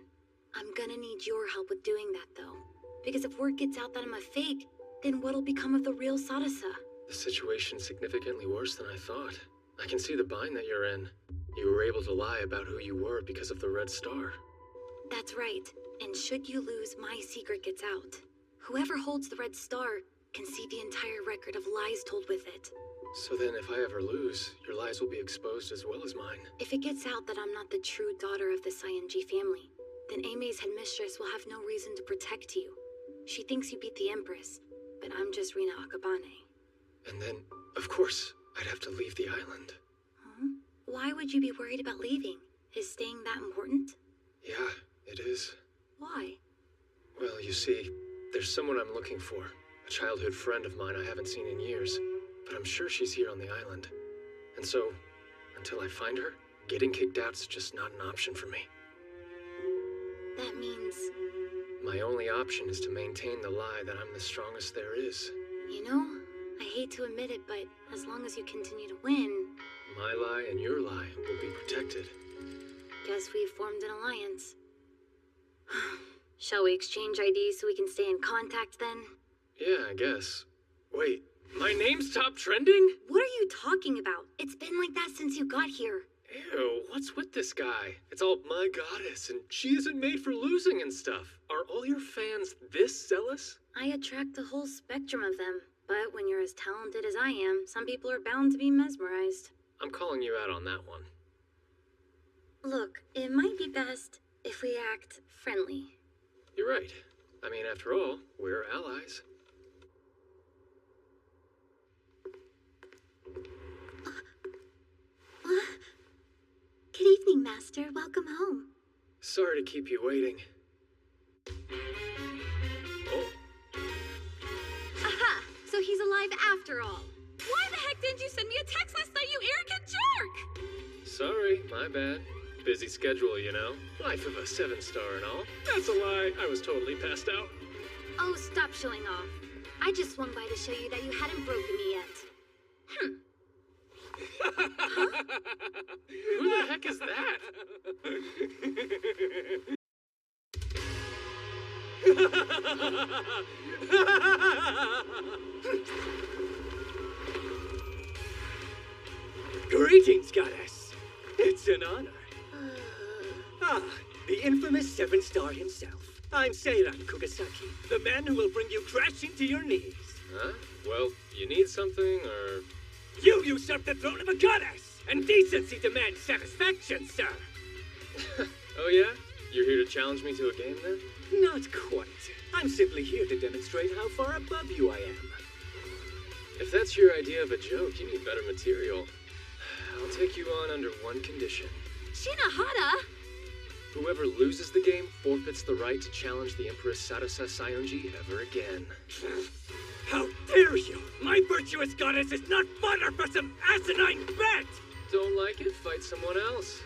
I'm gonna need your help with doing that, though. Because if word gets out that I'm a fake, then what'll become of the real Sadasa? The situation's significantly worse than I thought. I can see the bind that you're in. You were able to lie about who you were because of the Red Star. That's right, and should you lose, my secret gets out. Whoever holds the Red Star can see the entire record of lies told with it. So then if I ever lose, your lies will be exposed as well as mine. If it gets out that I'm not the true daughter of the Saionji family, then Aime's headmistress will have no reason to protect you. She thinks you beat the Empress, but I'm just Rina Akabane. And then, of course, I'd have to leave the island. Huh? Why would you be worried about leaving? Is staying that important? Yeah, it is. Why? Well, you see, there's someone I'm looking for. A childhood friend of mine I haven't seen in years. But I'm sure she's here on the island. And so, until I find her, getting kicked out's just not an option for me. That means... My only option is to maintain the lie that I'm the strongest there is. You know, I hate to admit it, but as long as you continue to win... My lie and your lie will be protected. Guess we've formed an alliance. Shall we exchange IDs so we can stay in contact then? Yeah, I guess. Wait, my name's top trending? What are you talking about? It's been like that since you got here. Ew, what's with this guy? It's all my goddess, and she isn't made for losing and stuff. Are all your fans this zealous? I attract a whole spectrum of them, but when you're as talented as I am, some people are bound to be mesmerized. I'm calling you out on that one. Look, it might be best if we act friendly. You're right. I mean, after all, we're allies. Good evening, Master. Welcome home. Sorry to keep you waiting. Oh, Aha! So he's alive after all. Why the heck didn't you send me a text last night, you arrogant jerk? sorry, my bad. Busy schedule, you know. Life of a 7-star and all. That's a lie. I was totally passed out. Oh, stop showing off. I just swung by to show you that you hadn't broken me yet. Who the heck is that? Greetings, goddess. It's an honor. The infamous 7-star himself. I'm Seiran Kugasaki, the man who will bring you crashing to your knees. Huh? Well, you need something, or... You usurp the throne of a goddess, and decency demands satisfaction, sir. Oh yeah? You're here to challenge me to a game, then? Not quite. I'm simply here to demonstrate how far above you I am. If that's your idea of a joke, you need better material. I'll take you on under one condition. Shinohara! Whoever loses the game forfeits the right to challenge the Empress Sarasa Sayonji ever again. How dare you! My virtuous goddess is not fodder for some asinine bet! Don't like it? Fight someone else.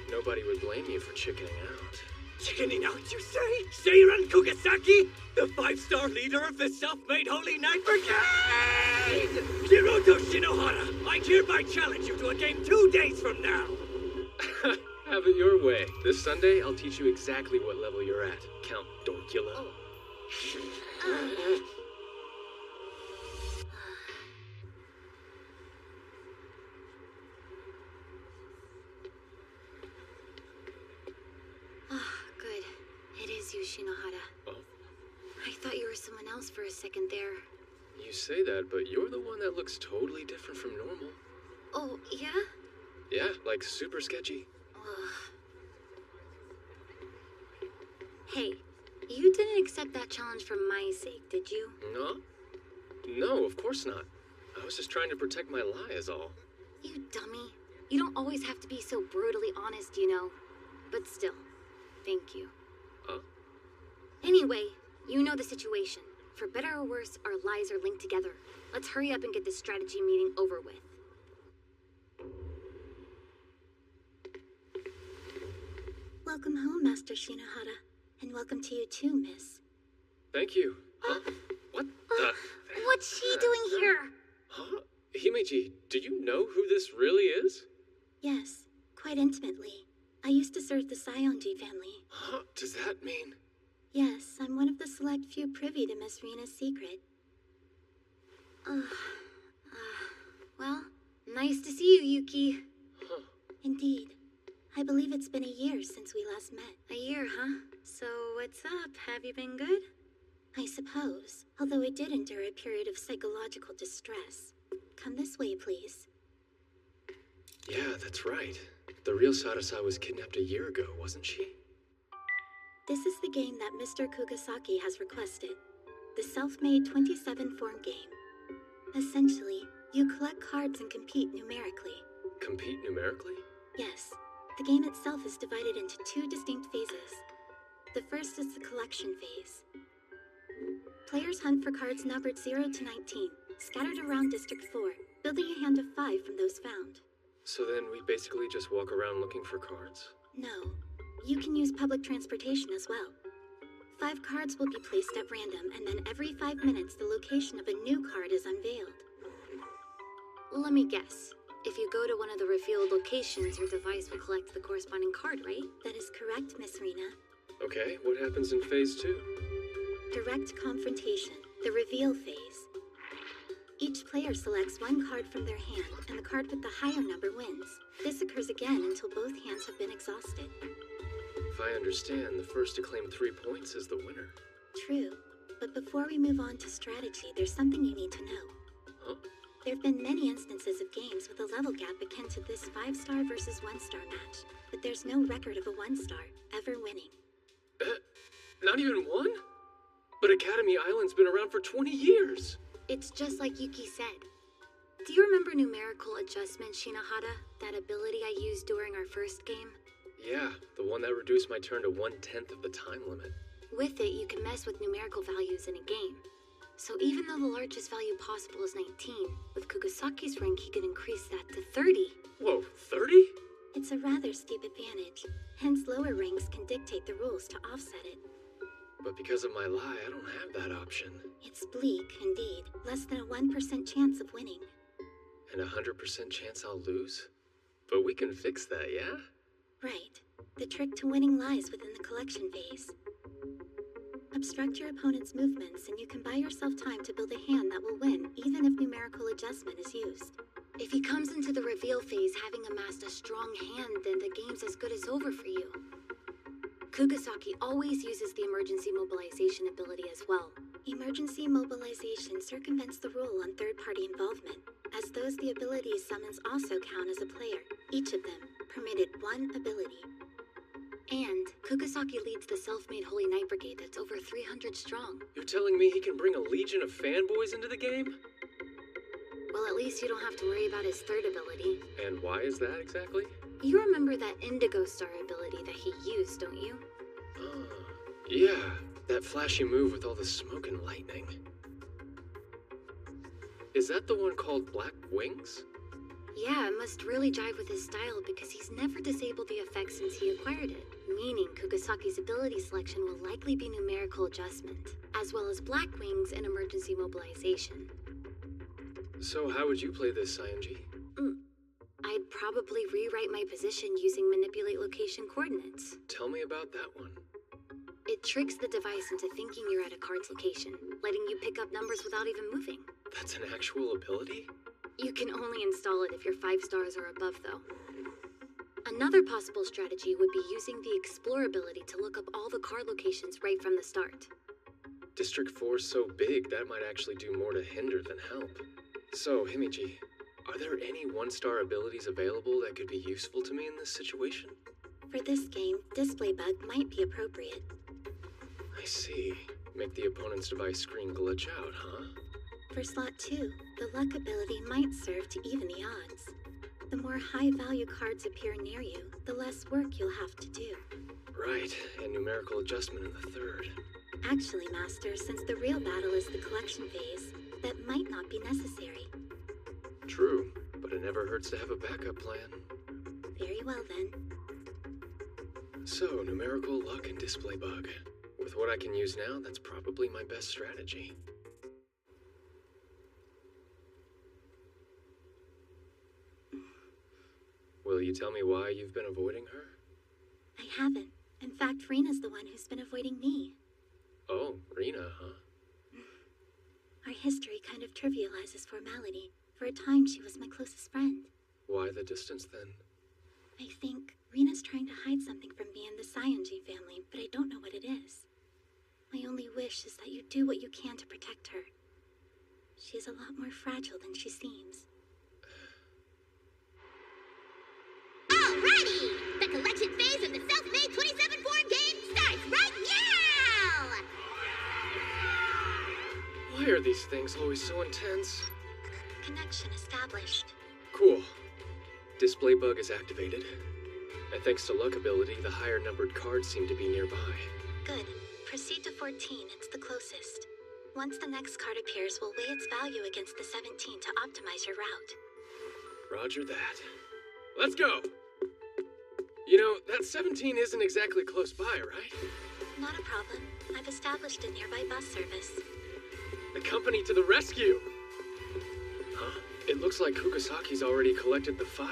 Nobody would blame you for chickening out. Chickening out, you say? Seiran Kugasaki? The 5-star leader of the self-made Holy Knight Brigade! Hiroto Shinohara, I hereby challenge you to a game 2 days from now! Have it your way. This Sunday, I'll teach you exactly what level you're at, Count Dorkula. Good. It is you, Shinohara. Oh, I thought you were someone else for a second there. you say that, but you're the one that looks totally different from normal. Oh, yeah? Yeah, like super sketchy. Ugh. Hey, you didn't accept that challenge for my sake, did you? No? No, of course not. I was just trying to protect my lie is all. You dummy. You don't always have to be so brutally honest, you know. But still, thank you. Huh? Anyway, you know the situation. For better or worse, our lies are linked together. Let's hurry up and get this strategy meeting over with. Welcome home, Master Shinohara. And welcome to you too, miss. Thank you. Huh? What the... What's she doing here? Huh? Himeji, do you know who this really is? Yes, quite intimately. I used to serve the Sayonji family. Huh? Does that mean... Yes, I'm one of the select few privy to Miss Rina's secret. Well, nice to see you, Yuki. Huh. Indeed. I believe it's been a year since we last met. A year, huh? So what's up? Have you been good? I suppose, although I did endure a period of psychological distress. Come this way, please. Yeah, that's right. The real Sarasa was kidnapped a year ago, wasn't she? This is the game that Mr. Kugasaki has requested. The self-made 27-form game. Essentially, you collect cards and compete numerically. Compete numerically? Yes. The game itself is divided into 2 distinct phases. The first is the collection phase. Players hunt for cards numbered 0 to 19, scattered around District 4, building a hand of 5 from those found. So then we basically just walk around looking for cards? No. You can use public transportation as well. 5 cards will be placed at random, and then every 5 minutes the location of a new card is unveiled. Let me guess. If you go to one of the revealed locations, your device will collect the corresponding card, right? That is correct, Miss Rena. Okay, what happens in Phase 2? Direct confrontation, the reveal phase. Each player selects one card from their hand, and the card with the higher number wins. This occurs again until both hands have been exhausted. If I understand, the first to claim 3 points is the winner. True, but before we move on to strategy, there's something you need to know. Huh? There have been many instances of games with a level gap akin to this 5-star versus 1-star match, but there's no record of a 1-star ever winning. Not even one? But Academy Island's been around for 20 years! It's just like Yuki said. Do you remember numerical adjustment, Shinohara? That ability I used during our first game? Yeah, the one that reduced my turn to 1/10 of the time limit. With it, you can mess with numerical values in a game. So even though the largest value possible is 19, with Kugasaki's rank he could increase that to 30. Whoa, 30? It's a rather steep advantage, hence lower ranks can dictate the rules to offset it. But because of my lie, I don't have that option. It's bleak, indeed. Less than a 1% chance of winning. And 100% chance I'll lose? But we can fix that, yeah? Right. The trick to winning lies within the collection phase. Obstruct your opponent's movements, and you can buy yourself time to build a hand that will win, even if numerical adjustment is used. If he comes into the reveal phase having amassed a strong hand, then the game's as good as over for you. Kugasaki always uses the emergency mobilization ability as well. Emergency mobilization circumvents the rule on third-party involvement, as those the ability summons also count as a player, each of them permitted 1 ability. And Kugasaki leads the self-made Holy Knight Brigade that's over 300 strong. You're telling me he can bring a legion of fanboys into the game? Well, at least you don't have to worry about his third ability. And why is that exactly? You remember that Indigo Star ability that he used, don't you? Yeah, that flashy move with all the smoke and lightning. Is that the one called Black Wings? Yeah, it must really jive with his style because he's never disabled the effect since he acquired it. Meaning Kugasaki's ability selection will likely be numerical adjustment, as well as Black Wings and emergency mobilization. So how would you play this, Saionji? I'd probably rewrite my position using manipulate location coordinates. Tell me about that one. It tricks the device into thinking you're at a card's location, letting you pick up numbers without even moving. That's an actual ability? You can only install it if you're 5 stars or above, though. Another possible strategy would be using the Explore ability to look up all the card locations right from the start. District 4's so big, that might actually do more to hinder than help. So, Himiji, are there any 1-star abilities available that could be useful to me in this situation? For this game, Display Bug might be appropriate. I see. Make the opponent's device screen glitch out, huh? For slot 2, the Luck ability might serve to even the odds. The more high-value cards appear near you, the less work you'll have to do. Right, and numerical adjustment in the 3rd. Actually, Master, since the real battle is the collection phase, that might not be necessary. True, but it never hurts to have a backup plan. Very well, then. So, numerical luck and display bug. With what I can use now, that's probably my best strategy. Will you tell me why you've been avoiding her? I haven't. In fact, Rena's the one who's been avoiding me. Oh, Rena, huh? Our history kind of trivializes formality. For a time, she was my closest friend. Why the distance, then? I think Rena's trying to hide something from me and the Saionji family, but I don't know what it is. My only wish is that you do what you can to protect her. She is a lot more fragile than she seems. Alrighty! The collection phase of the self-made 27 form game starts right now! Why are these things always so intense? Connection established. Cool. Display bug is activated. And thanks to luck ability, the higher numbered cards seem to be nearby. Good. Proceed to 14, it's the closest. Once the next card appears, we'll weigh its value against the 17 to optimize your route. Roger that. Let's go! You know, that 17 isn't exactly close by, right? Not a problem. I've established a nearby bus service. The company to the rescue! Huh? It looks like Kukasaki's already collected the 5.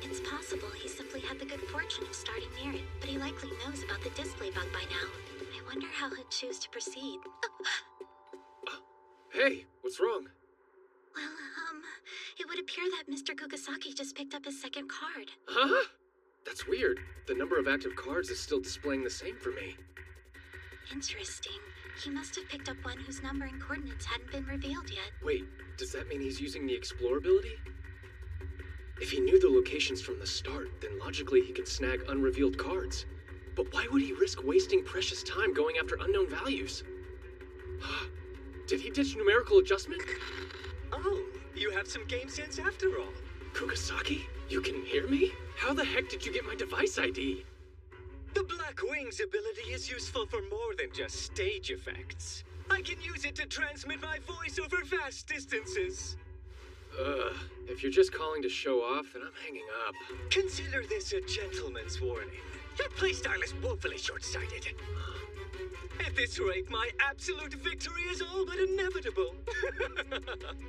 It's possible he simply had the good fortune of starting near it, but he likely knows about the display bug by now. I wonder how he'd choose to proceed. Hey, what's wrong? Well, it would appear that Mr. Kukasaki just picked up his second card. Huh? That's weird. The number of active cards is still displaying the same for me. Interesting. He must have picked up one whose number and coordinates hadn't been revealed yet. Wait, does that mean he's using the Explore ability? If he knew the locations from the start, then logically he could snag unrevealed cards. But why would he risk wasting precious time going after unknown values? Did he ditch numerical adjustment? Oh, you have some game sense after all. Kukasaki, you can hear me? How the heck did you get my device ID? The Black Wings ability is useful for more than just stage effects. I can use it to transmit my voice over vast distances. If you're just calling to show off, then I'm hanging up. Consider this a gentleman's warning. Your playstyle is woefully short-sighted. At this rate, my absolute victory is all but inevitable.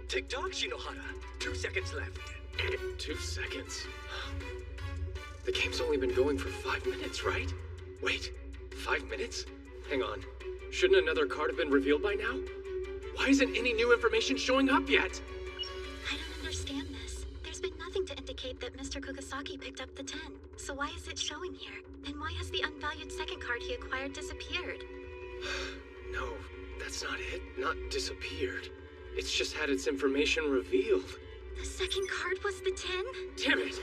Tick-tock, Shinohara. 2 seconds left. 2 seconds? The game's only been going for 5 minutes, right? Wait, 5 minutes? Hang on. Shouldn't another card have been revealed by now? Why isn't any new information showing up yet? I don't understand this. There's been nothing to indicate that Mr. Kukasaki picked up the 10. So why is it showing here? And why has the unvalued second card he acquired disappeared? No, that's not it. Not disappeared. It's just had its information revealed. The second card was the 10? Damn it!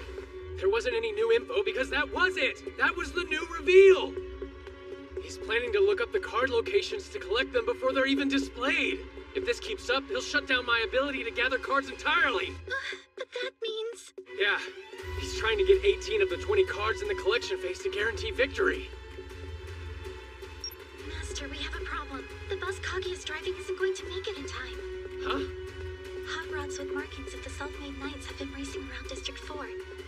There wasn't any new info because that was it! That was the new reveal! He's planning to look up the card locations to collect them before they're even displayed. If this keeps up, he'll shut down my ability to gather cards entirely. But that means... Yeah, he's trying to get 18 of the 20 cards in the collection phase to guarantee victory. Master, we have a problem. The bus Kagi is driving isn't going to make it in time. Huh? Hot rods with markings of the Self-Made Knights have been racing around District 4.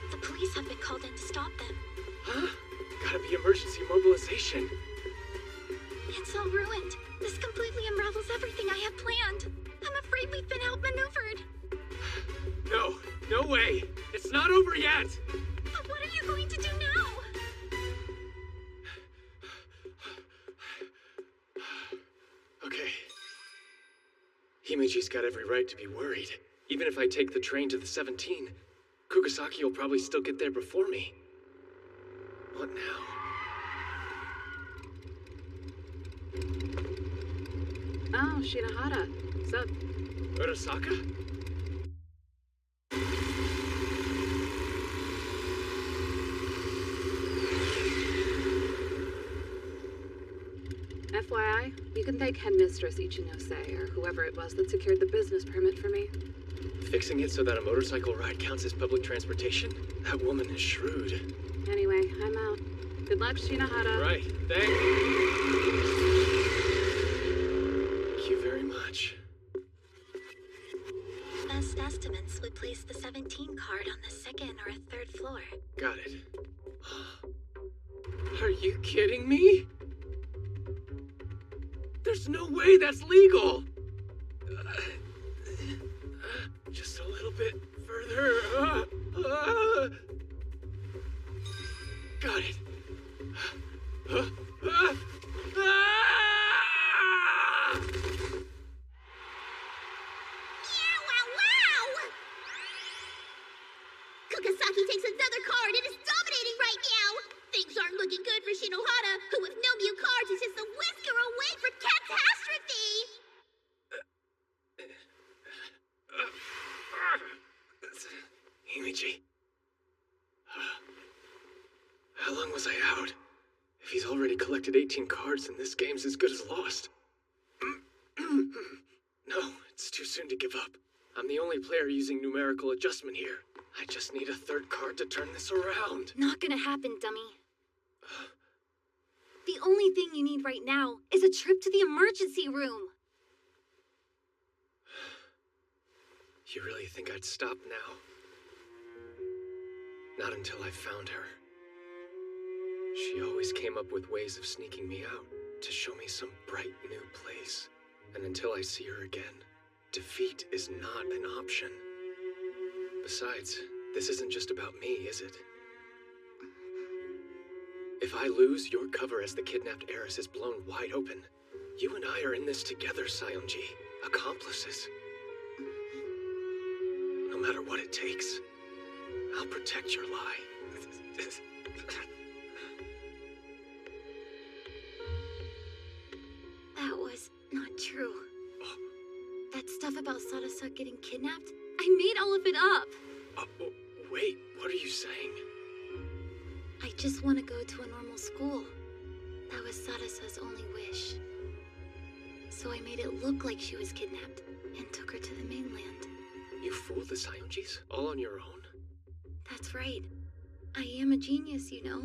The police have been called in to stop them. Huh? Gotta be emergency mobilization. It's all ruined. This completely unravels everything I have planned. I'm afraid we've been outmaneuvered. No way. It's not over yet. But what are you going to do now? Okay. Himeji's got every right to be worried. Even if I take the train to the 17, Kukasaki will probably still get there before me. What now? Oh, Shinohara. What's up? Urasaka? FYI, you can thank Headmistress Ichinose or whoever it was that secured the business permit for me. Fixing it so that a motorcycle ride counts as public transportation? That woman is shrewd. Anyway, I'm out. Good luck, Shinohara. Right, thank you very much. Best estimates would place the 17 card on the second or third floor. Got it. Are you kidding me? There's no way that's legal! Just a little bit further. Got it. Kukasaki takes another card and is dominating right now! Things aren't looking good for Shinohara, who with no new cards is just a whisker away from catastrophe! Himiji. How long was I out? If he's already collected 18 cards, then this game's as good as lost. No, it's too soon to give up. I'm the only player using numerical adjustment here. I just need a third card to turn this around. Not gonna happen, dummy. The only thing you need right now is a trip to the emergency room. You really think I'd stop now? Not until I found her. She always came up with ways of sneaking me out to show me some bright new place. And until I see her again, defeat is not an option. Besides, this isn't just about me, is it? If I lose, your cover as the kidnapped heiress is blown wide open. You and I are in this together, Sayonji. Accomplices. No matter what it takes, I'll protect your lie. That was not true. That stuff about Sadasa getting kidnapped? I made all of it up. Wait, what are you saying? I just want to go to a normal school. That was Sadasa's only wish. So I made it look like she was kidnapped and took her to the mainland. You fooled the Sayonjis? All on your own? That's right. I am a genius, you know.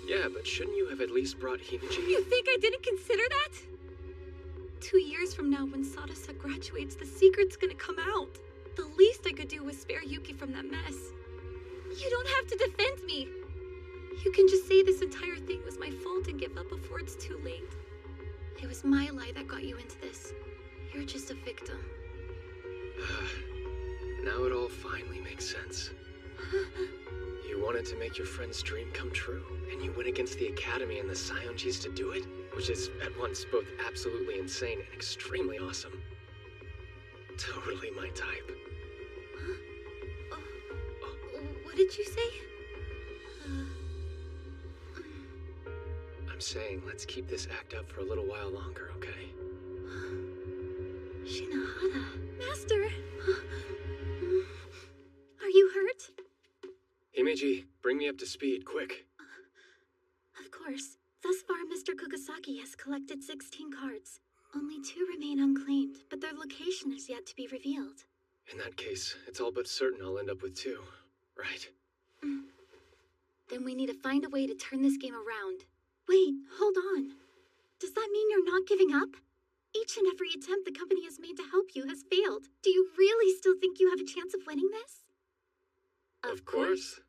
Yeah, but shouldn't you have at least brought Himeji? You think I didn't consider that? 2 years from now, when Sadasa graduates, the secret's gonna come out. The least I could do was spare Yuki from that mess. You don't have to defend me. You can just say this entire thing was my fault and give up before it's too late. It was my lie that got you into this. You're just a victim. Now it all finally makes sense. You wanted to make your friend's dream come true, and you went against the Academy and the Sayonjis to do it? Which is at once both absolutely insane and extremely awesome. Totally my type. What did you say? I'm saying let's keep this act up for a little while longer, okay? Shinohara. Master! Are you hurt? Himeji, bring me up to speed, quick. Of course. Thus far, Mr. Kugasaki has collected 16 cards. Only 2 remain unclaimed, but their location is yet to be revealed. In that case, it's all but certain I'll end up with 2, right? Then we need to find a way to turn this game around. Wait, hold on. Does that mean you're not giving up? Each and every attempt the company has made to help you has failed. Do you really still think you have a chance of winning this? Of course.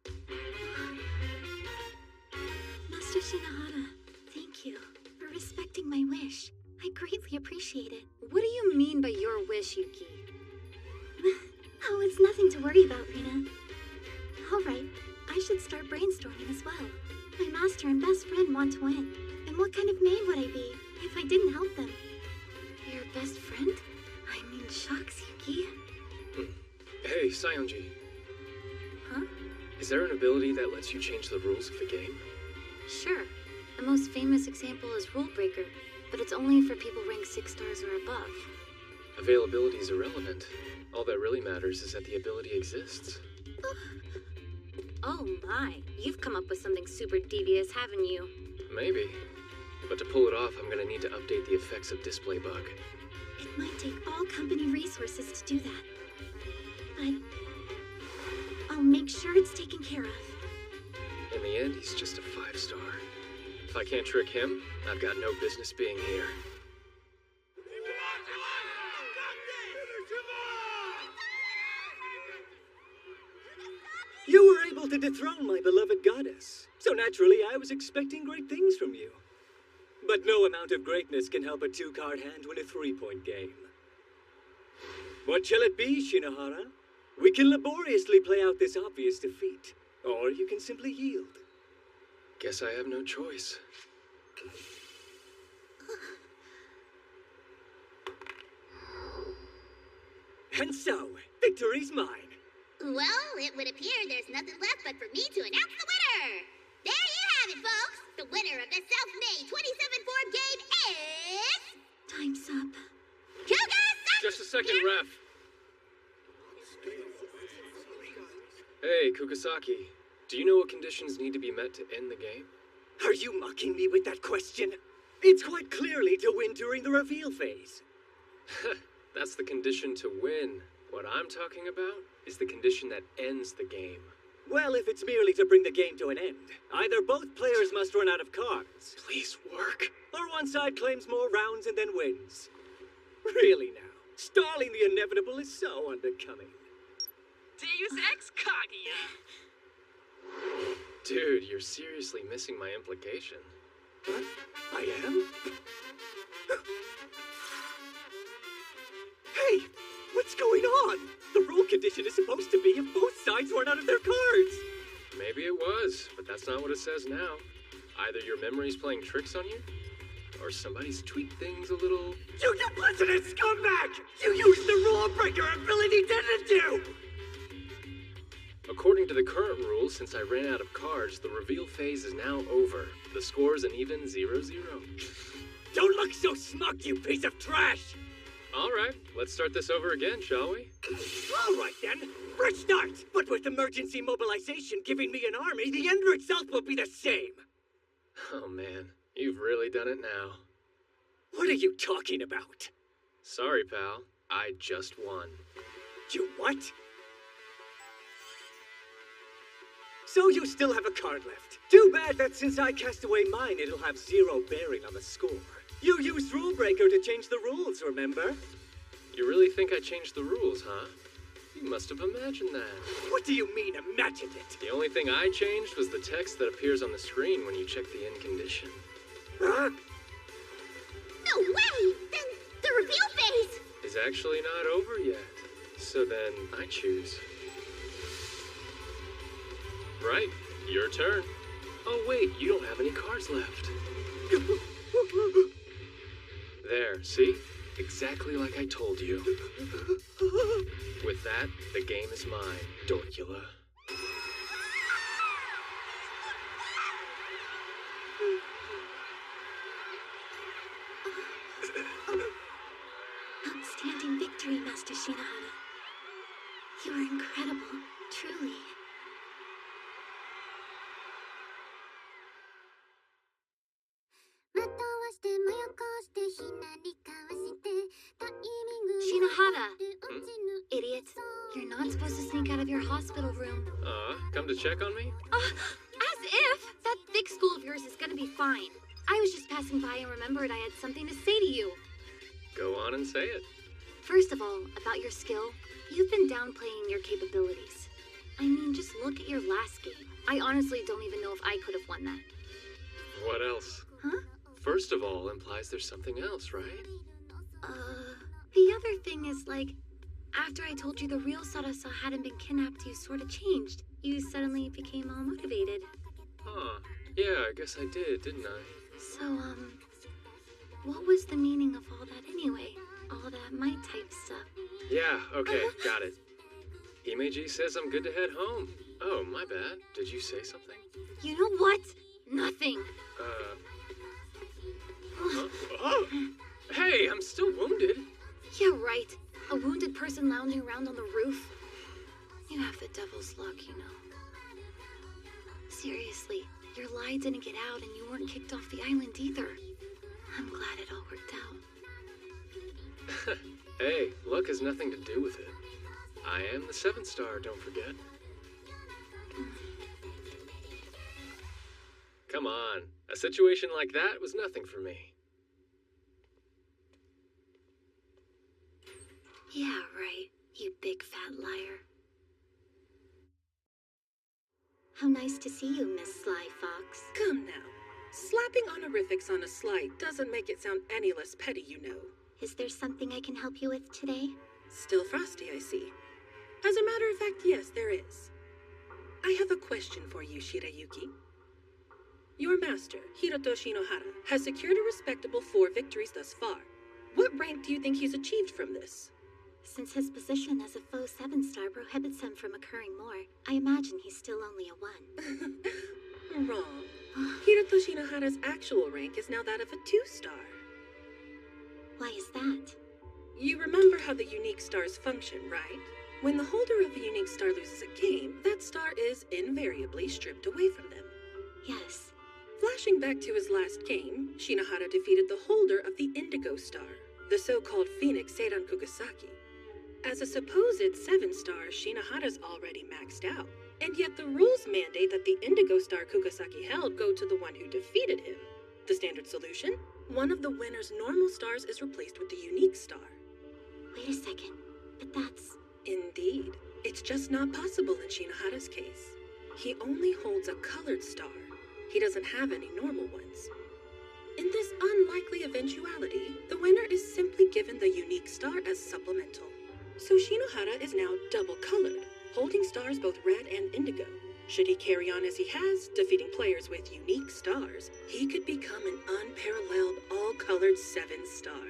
Master Shinohara, thank you for respecting my wish. I greatly appreciate it. What do you mean by your wish, Yuki? Oh, it's nothing to worry about, Rina. All right, I should start brainstorming as well. My master and best friend want to win. And what kind of maid would I be if I didn't help them? Your best friend? I mean, shucks, Yuki. Hey, Sayonji. Huh? Is there an ability that lets you change the rules of the game? Sure. The most famous example is Rule Breaker, but it's only for people ranked 6 stars or above. Availability is irrelevant. All that really matters is that the ability exists. Oh my, you've come up with something super devious, haven't you? Maybe. But to pull it off, I'm gonna need to update the effects of Display Bug. It might take all company resources to do that. But I'll make sure it's taken care of. In the end, he's just a 5-star. If I can't trick him, I've got no business being here. You were able to dethrone my beloved goddess, so naturally I was expecting great things from you. But no amount of greatness can help a 2-card hand win a 3-point game. What shall it be, Shinohara? We can laboriously play out this obvious defeat, or you can simply yield. Guess I have no choice. And so, victory's mine. Well, it would appear there's nothing left but for me to announce the winner! There you have it, folks! The winner of the self-made 27-form game is... Time's up. Kugasaki! Just a second, ref. Hey, Kugasaki. Do you know what conditions need to be met to end the game? Are you mocking me with that question? It's quite clearly to win during the reveal phase. That's the condition to win. What I'm talking about is the condition that ends the game. Well, if it's merely to bring the game to an end, either both players must run out of cards. Please work. Or one side claims more rounds and then wins. Really now, stalling the inevitable is so unbecoming. Deus Ex Kaguya. Dude, you're seriously missing my implication. What? I am? Hey, what's going on? The rule condition is supposed to be if both sides run out of their cards. Maybe it was, but that's not what it says now. Either your memory's playing tricks on you, or somebody's tweaked things a little. You duplicitous scumbag! You used the rule breaker ability, didn't you? According to the current rules, since I ran out of cards, the reveal phase is now over. The score's an even 0-0. Don't look so smug, you piece of trash! All right, let's start this over again, shall we? All right then, fresh start! But with emergency mobilization giving me an army, the end result will be the same. Oh man, you've really done it now. What are you talking about? Sorry, pal. I just won. You what? So you still have a card left. Too bad that since I cast away mine, it'll have 0 bearing on the score. You used Rule Breaker to change the rules, remember? You really think I changed the rules, huh? You must have imagined that. What do you mean, imagined it? The only thing I changed was the text that appears on the screen when you check the end condition. Huh? No way! Then the reveal phase! Is actually not over yet. So then, I choose. Right, your turn. Oh wait, you don't have any cards left. There, see? Exactly like I told you. With that, the game is mine, Dorkula. Outstanding victory, Master Shinohara. You were incredible, truly. Shinohara! Idiot. You're not supposed to sneak out of your hospital room. Come to check on me? As if! That thick skull of yours is gonna be fine. I was just passing by and remembered I had something to say to you. Go on and say it. First of all, about your skill, you've been downplaying your capabilities. I mean, just look at your last game. I honestly don't even know if I could have won that. What else? Huh? First of all implies there's something else, right? The other thing is, like, after I told you the real Sarasa hadn't been kidnapped, you sort of changed. You suddenly became all motivated. Huh. Yeah, I guess I did, didn't I? So, what was the meaning of all that anyway? All that might type stuff. Yeah, okay, got it. Himeji says I'm good to head home. Oh, my bad. Did you say something? You know what? Nothing. Hey, I'm still wounded. Yeah, right. A wounded person lounging around on the roof. You have the devil's luck, you know. Seriously, your lie didn't get out and you weren't kicked off the island either. I'm glad it all worked out. Hey, luck has nothing to do with it. I am the 7th star, don't forget. Come on, a situation like that was nothing for me. Yeah, right. You big fat liar. How nice to see you, Miss Sly Fox. Come now. Slapping honorifics on a slight doesn't make it sound any less petty, you know. Is there something I can help you with today? Still frosty, I see. As a matter of fact, yes, there is. I have a question for you, Shirayuki. Your master, Hiroto Shinohara, has secured a respectable 4 victories thus far. What rank do you think he's achieved from this? Since his position as a faux 7-star prohibits him from occurring more, I imagine he's still only a 1. Wrong. Hiroto Shinohara's actual rank is now that of a 2-star. Why is that? You remember how the unique stars function, right? When the holder of a unique star loses a game, that star is invariably stripped away from them. Yes. Flashing back to his last game, Shinohara defeated the holder of the Indigo Star, the so-called Phoenix Seiran Kugasaki. As a supposed 7-star, Shinohara's already maxed out, and yet the rules mandate that the Indigo Star Kugasaki held go to the one who defeated him. The standard solution? One of the winner's normal stars is replaced with the unique star. Wait a second, but that's... Indeed. It's just not possible in Shinohara's case. he only holds a colored star. He doesn't have any normal ones. In this unlikely eventuality, the winner is simply given the unique star as supplemental. So Shinohara is now double-colored, holding stars both red and indigo. Should he carry on as he has, defeating players with unique stars, he could become an unparalleled all-colored 7-star.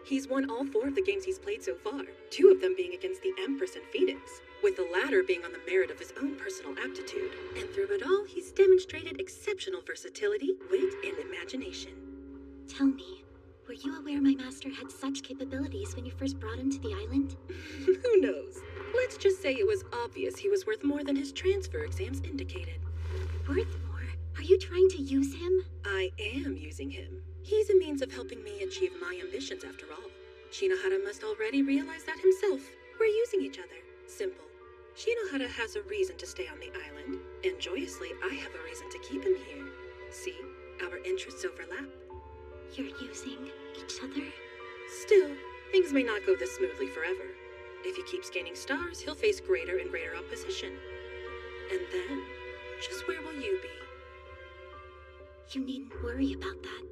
He's won all 4 of the games he's played so far, 2 of them being against the Empress and Phoenix, with the latter being on the merit of his own personal aptitude. And through it all, he's demonstrated exceptional versatility, wit, and imagination. Tell me, were you aware my master had such capabilities when you first brought him to the island? Who knows? Let's just say it was obvious he was worth more than his transfer exams indicated. Worth more? Are you trying to use him? I am using him. He's a means of helping me achieve my ambitions after all. Shinohara must already realize that himself. We're using each other. Simple. Shinohara has a reason to stay on the island, and joyously I have a reason to keep him here. See, our interests overlap. You're using each other? Still, things may not go this smoothly forever. If he keeps gaining stars, he'll face greater and greater opposition. And then, just where will you be? You needn't worry about that.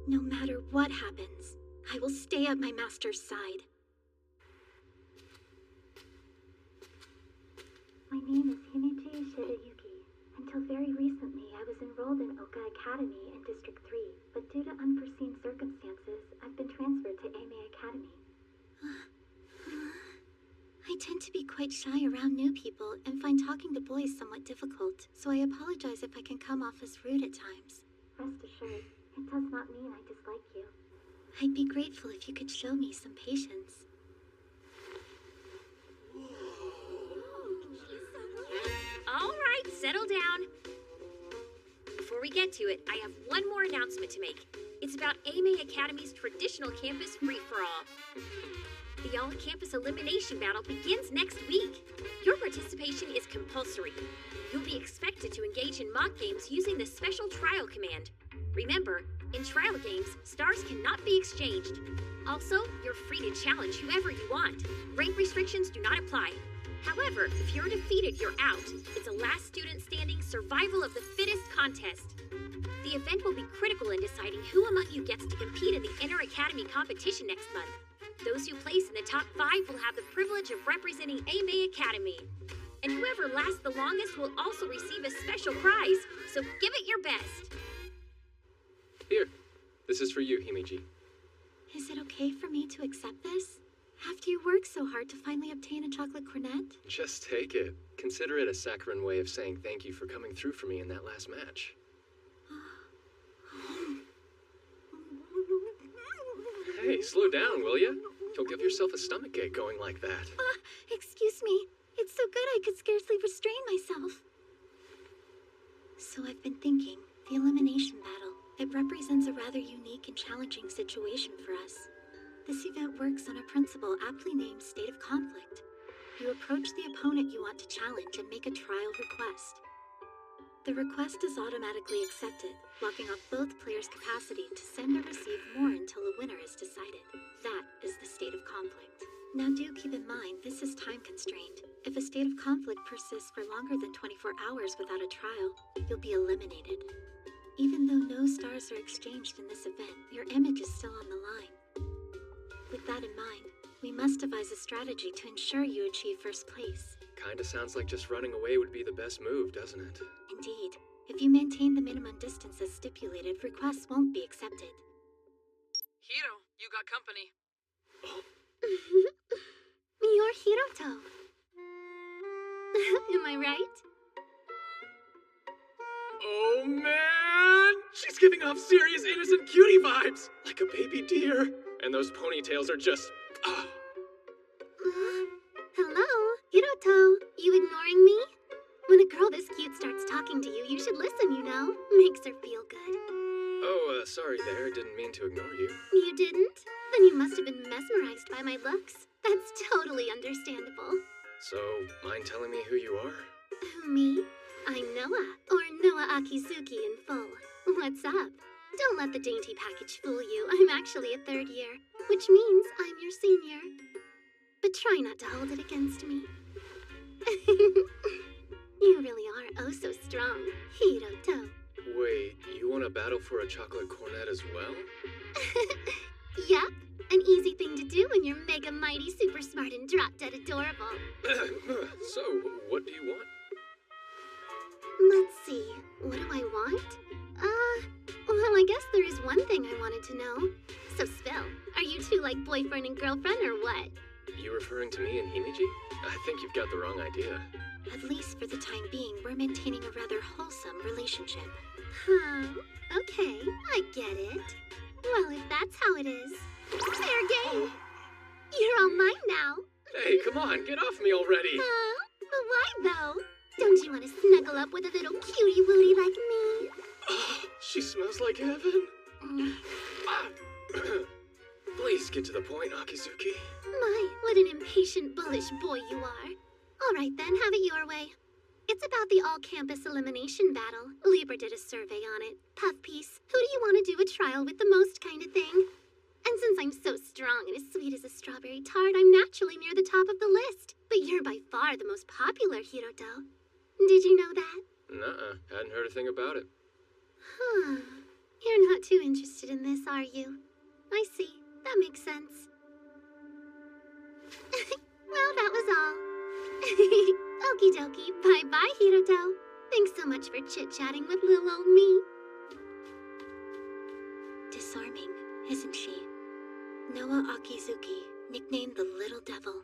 No matter what happens, I will stay at my master's side. My name is Himichi Shirayuki. Until very recently, I was enrolled in Oka Academy in District 3, but due to unforeseen circumstances, I've been transferred to Eimei Academy. I tend to be quite shy around new people and find talking to boys somewhat difficult, so I apologize if I can come off as rude at times. Rest assured, it does not mean I dislike you. I'd be grateful if you could show me some patience. All right, settle down. Before we get to it, I have one more announcement to make. It's about Eimei Academy's traditional campus free-for-all. The all-campus elimination battle begins next week. Your participation is compulsory. You'll be expected to engage in mock games using the special trial command. Remember, in trial games, stars cannot be exchanged. Also, you're free to challenge whoever you want. Rank restrictions do not apply. However, if you're defeated, you're out. It's a last student standing survival of the fittest contest. The event will be critical in deciding who among you gets to compete in the inter-academy competition next month. Those who place in the top 5 will have the privilege of representing Eimei Academy. And whoever lasts the longest will also receive a special prize, so give it your best. Here, this is for you, Himichi. Is it okay for me to accept this? After you worked so hard to finally obtain a chocolate cornet? Just take it. Consider it a saccharine way of saying thank you for coming through for me in that last match. Hey, slow down, will ya? You'll give yourself a stomachache going like that. Excuse me. It's so good I could scarcely restrain myself. So I've been thinking, the elimination battle, it represents a rather unique and challenging situation for us. This event works on a principle aptly named state of conflict. You approach the opponent you want to challenge and make a trial request. The request is automatically accepted, blocking off both players' capacity to send or receive more until a winner is decided. That is the state of conflict. Now do keep in mind, this is time constrained. If a state of conflict persists for longer than 24 hours without a trial, you'll be eliminated. Even though no stars are exchanged in this event, your image is still on the line. With that in mind, we must devise a strategy to ensure you achieve first place. Kinda sounds like just running away would be the best move, doesn't it? Indeed. If you maintain the minimum distance as stipulated, requests won't be accepted. Hiro, you got company. You're Hiroto. Am I right? Oh man! She's giving off serious innocent cutie vibes! Like a baby deer. And those ponytails are just... Hello, Hiroto. You ignoring me? When a girl this cute starts talking to you, you should listen, you know. Makes her feel good. Oh, sorry there. Didn't mean to ignore you. You didn't? Then you must have been mesmerized by my looks. That's totally understandable. So, mind telling me who you are? Me? I'm Noah, or Noah Akizuki in full. What's up? Don't let the dainty package fool you. I'm actually a 3rd year, which means I'm your senior. But try not to hold it against me. You really are oh so strong, Hiroto. Wait, you want to battle for a chocolate cornet as well? Yep, an easy thing to do when you're mega mighty, super smart, and drop-dead adorable. So, what do you want? Let's see, what do I want? Well, I guess there is one thing I wanted to know. So spill, are you two like boyfriend and girlfriend or what? You referring to me and Himeji? I think you've got the wrong idea. At least for the time being, we're maintaining a rather wholesome relationship. Okay, I get it. Well, if that's how it is, fair game. You're all mine now. Hey, come on, get off me already! But why though? Don't you want to snuggle up with a little cutie wootie like me? Oh, she smells like heaven. Please get to the point, Akizuki. My, what an impatient, bullish boy you are. All right then, have it your way. It's about the all-campus elimination battle. Libra did a survey on it. Puff piece, who do you want to do a trial with the most kind of thing? And since I'm so strong and as sweet as a strawberry tart, I'm naturally near the top of the list. But you're by far the most popular, Hiroto. Did you know that? Nuh-uh, hadn't heard a thing about it. Huh. You're not too interested in this, are you? I see. That makes sense. Well, that was all. Okie dokie. Bye-bye, Hiroto. Thanks so much for chit-chatting with little old me. Disarming, isn't she? Noa Akizuki, nicknamed the Little Devil.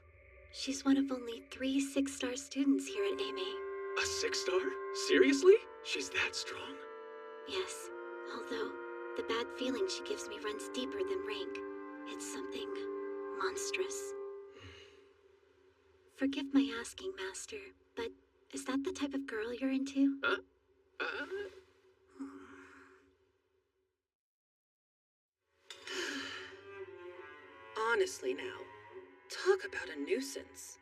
She's one of only 3 6-star students here at Aimei. A 6-star? Seriously? She's that strong? Yes, although the bad feeling she gives me runs deeper than rank. It's something monstrous. Forgive my asking, Master, but is that the type of girl you're into? Honestly now, talk about a nuisance.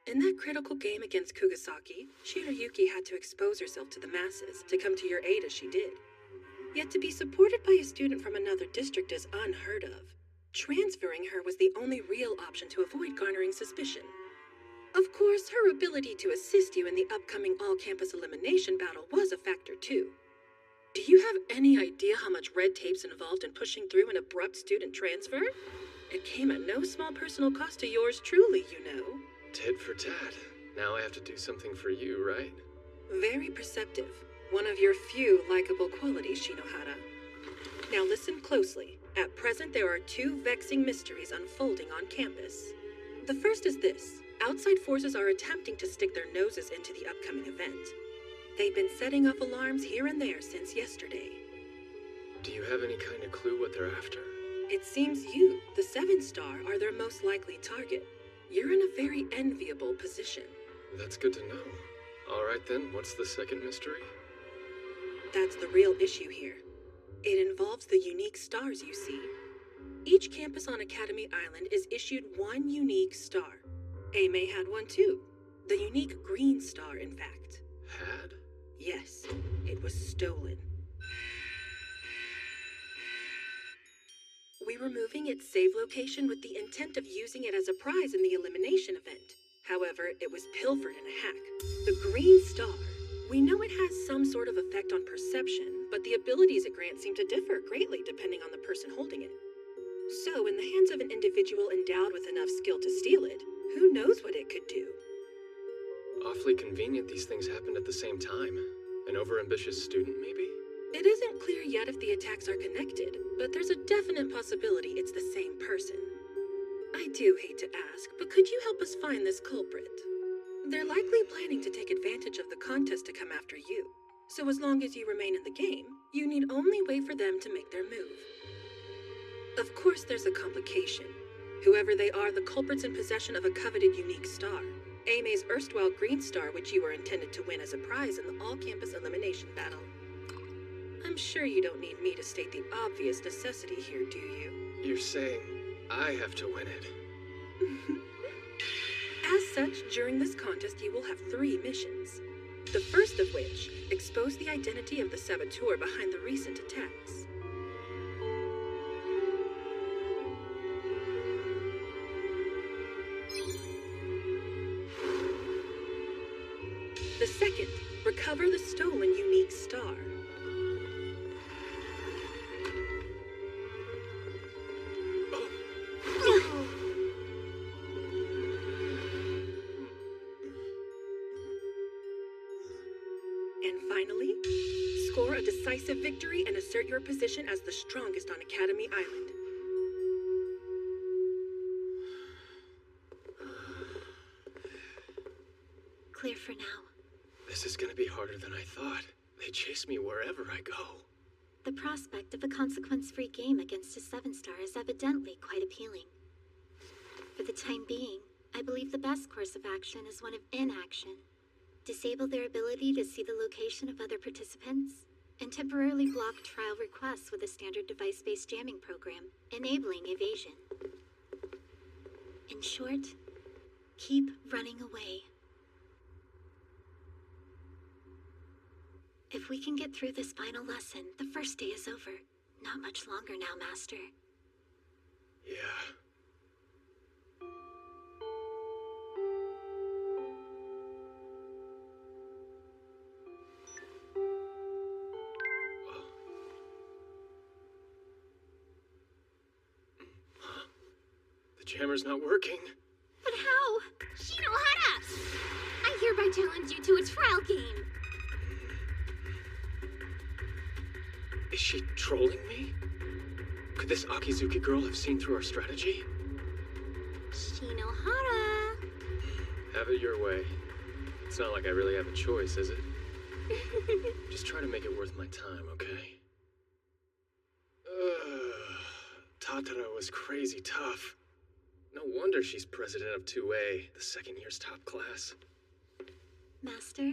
In that critical game against Kugasaki, Shirayuki had to expose herself to the masses to come to your aid as she did. Yet to be supported by a student from another district is unheard of. Transferring her was the only real option to avoid garnering suspicion. Of course, her ability to assist you in the upcoming all-campus elimination battle was a factor too. Do you have any idea how much red tape's involved in pushing through an abrupt student transfer? It came at no small personal cost to yours truly, you know. Tit for tat. Now I have to do something for you, right? Very perceptive. One of your few likable qualities, Shinohara. Now listen closely. At present, there are 2 vexing mysteries unfolding on campus. The first is this. Outside forces are attempting to stick their noses into the upcoming event. They've been setting off alarms here and there since yesterday. Do you have any kind of clue what they're after? It seems you, the 7-star, are their most likely target. You're in a very enviable position. That's good to know. All right then, what's the second mystery? That's the real issue here. It involves the unique stars you see. Each campus on Academy Island is issued 1 unique star. Aimei had one too. The unique green star, in fact. Had? Yes, it was stolen. We were moving its save location with the intent of using it as a prize in the elimination event. However, it was pilfered in a hack. The green star. We know it has some sort of effect on perception, but the abilities it grants seem to differ greatly depending on the person holding it. So, in the hands of an individual endowed with enough skill to steal it, who knows what it could do? Awfully convenient these things happened at the same time. An overambitious student, maybe? It isn't clear yet if the attacks are connected, but there's a definite possibility it's the same person. I do hate to ask, but could you help us find this culprit? They're likely planning to take advantage of the contest to come after you. So as long as you remain in the game, you need only wait for them to make their move. Of course there's a complication. Whoever they are, the culprit's in possession of a coveted unique star. Aimei's erstwhile green star, which you were intended to win as a prize in the all-campus elimination battle. I'm sure you don't need me to state the obvious necessity here, do you? You're saying I have to win it. As such, during this contest you will have 3 missions. The first of which, expose the identity of the saboteur behind the recent attacks. The second, recover the stolen unique star. And finally, score a decisive victory and assert your position as the strongest on Academy Island. Clear for now. This is gonna be harder than I thought. They chase me wherever I go. The prospect of a consequence-free game against a 7-star is evidently quite appealing. For the time being, I believe the best course of action is one of inaction. Disable their ability to see the location of other participants, and temporarily block trial requests with a standard device-based jamming program, enabling evasion. In short, keep running away. If we can get through this final lesson, the first day is over. Not much longer now, Master. Yeah. The jammer's not working. But how? Shinohara! I hereby challenge you to a trial game. Is she trolling me? Could this Akizuki girl have seen through our strategy? Shinohara! Have it your way. It's not like I really have a choice, is it? Just try to make it worth my time, okay? Tatara was crazy tough. No wonder she's president of 2A, the second year's top class. Master,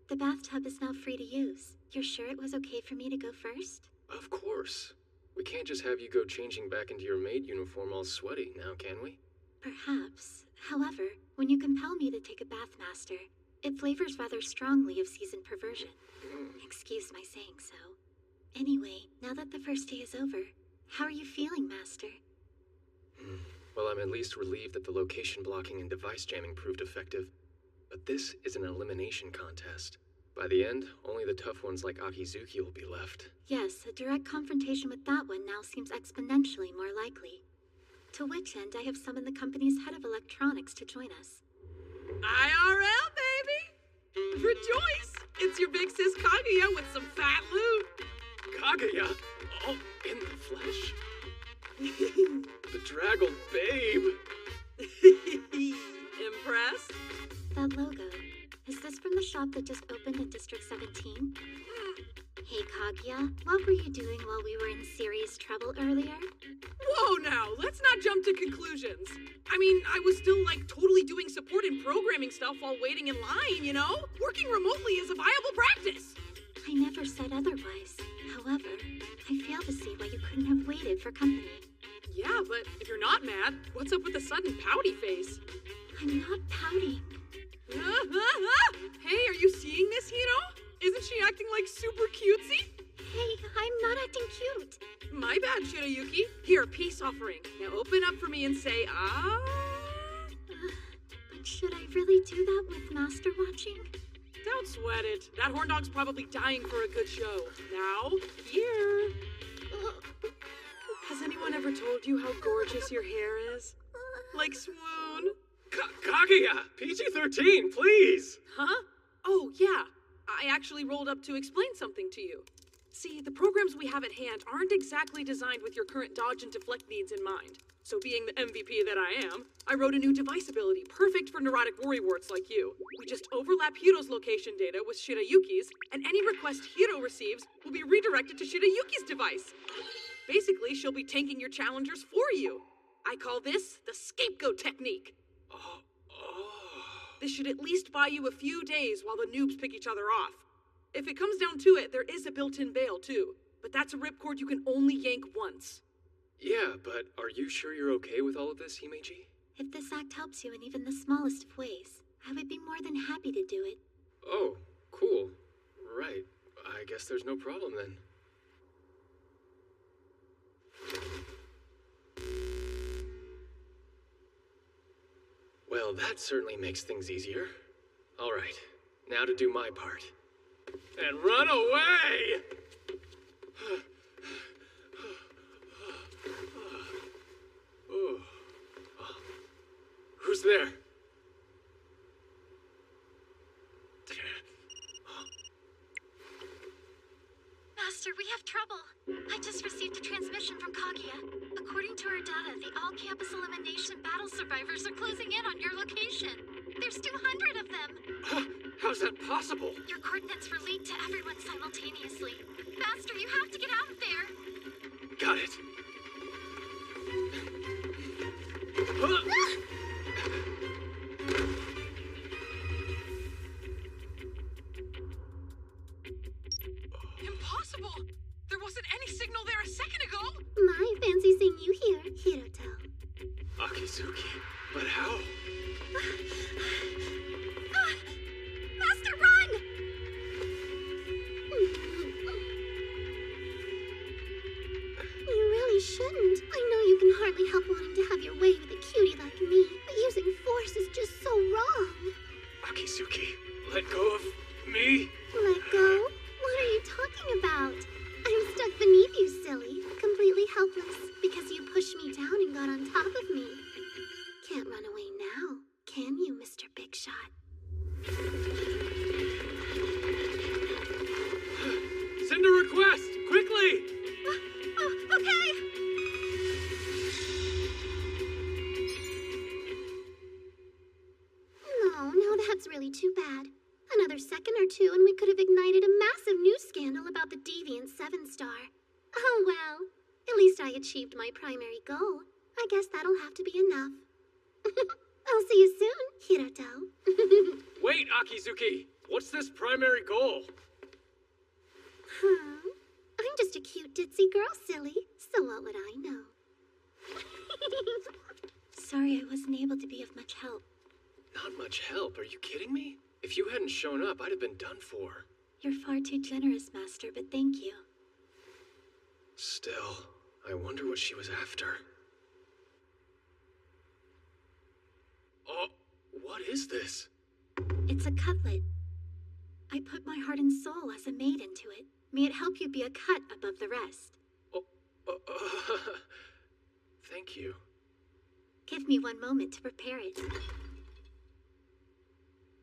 the bathtub is now free to use. You're sure it was okay for me to go first? Of course. We can't just have you go changing back into your maid uniform all sweaty, now can we? Perhaps. However, when you compel me to take a bath, Master, it flavors rather strongly of seasoned perversion. Excuse my saying so. Anyway, now that the first day is over, how are you feeling, Master? Well, I'm at least relieved that the location blocking and device jamming proved effective. But this is an elimination contest. By the end, only the tough ones like Akizuki will be left. Yes, a direct confrontation with that one now seems exponentially more likely. To which end, I have summoned the company's head of electronics to join us. IRL, baby! Rejoice! It's your big sis Kaguya with some fat loot! Kaguya? Oh, in the flesh? The draggled babe! Impressed? That logo, is this from the shop that just opened in District 17? Hey Kaguya, what were you doing while we were in serious trouble earlier? Whoa now, let's not jump to conclusions. I mean, I was still totally doing support and programming stuff while waiting in line, you know? Working remotely is a viable practice. I never said otherwise. However, I fail to see why you couldn't have waited for company. Yeah, but if you're not mad, what's up with the sudden pouty face? I'm not pouting. Hey, are you seeing this, Hiro? Isn't she acting super cutesy? Hey, I'm not acting cute. My bad, Shirayuki. Here, peace offering. Now open up for me and say, ah. But should I really do that with Master watching? Don't sweat it. That horn dog's probably dying for a good show. Now, here. Has anyone ever told you how gorgeous your hair is? Like swoon? Kaguya! PG-13, please! Huh? Oh, yeah. I actually rolled up to explain something to you. See, the programs we have at hand aren't exactly designed with your current dodge and deflect needs in mind. So being the MVP that I am, I wrote a new device ability perfect for neurotic worrywarts like you. We just overlap Hiro's location data with Shirayuki's, and any request Hiro receives will be redirected to Shirayuki's device. Basically, she'll be tanking your challengers for you. I call this the scapegoat technique. This should at least buy you a few days while the noobs pick each other off. If it comes down to it, there is a built-in bail too, but that's a ripcord you can only yank once. Yeah, but are you sure you're okay with all of this, Himeji? If this act helps you in even the smallest of ways, I would be more than happy to do it. Oh, cool. Right. I guess there's no problem then. Well, that certainly makes things easier. All right. Now to do my part. And run away! Who's there? Master, we have trouble. I just received a transmission from Kaguya. According to our data, the all-campus elimination battle survivors are closing in on your location. There's 200 of them. How's that possible? Your coordinates were leaked to everyone simultaneously. Master, you have to get out of there. Got it. Impossible! There wasn't any signal there a second ago! My fancy seeing you here, Hiroto. Akizuki, but how? Master, run! You really shouldn't. I know you can hardly help wanting to have your way with a cutie like me, but using force is just so wrong. Akizuki, let go of me. Let go? What are you talking about? I'm stuck beneath you, silly. Completely helpless because you pushed me down and got on top of me. Can't run away now, can you, Mr. Big Shot? Send a request, quickly! Okay! No, that's really too bad. Another second or two and we could have ignited a massive news scandal about the deviant 7-star. Oh well, at least I achieved my primary goal. I guess that'll have to be enough. I'll see you soon, Hiroto. Wait, Akizuki! What's this primary goal? Huh? I'm just a cute ditzy girl, silly. So what would I know? Sorry I wasn't able to be of much help. Not much help, are you kidding me? If you hadn't shown up, I'd have been done for. You're far too generous, Master, but thank you. Still, I wonder what she was after. Oh, what is this? It's a cutlet. I put my heart and soul as a maid into it. May it help you be a cut above the rest. Thank you. Give me one moment to prepare it.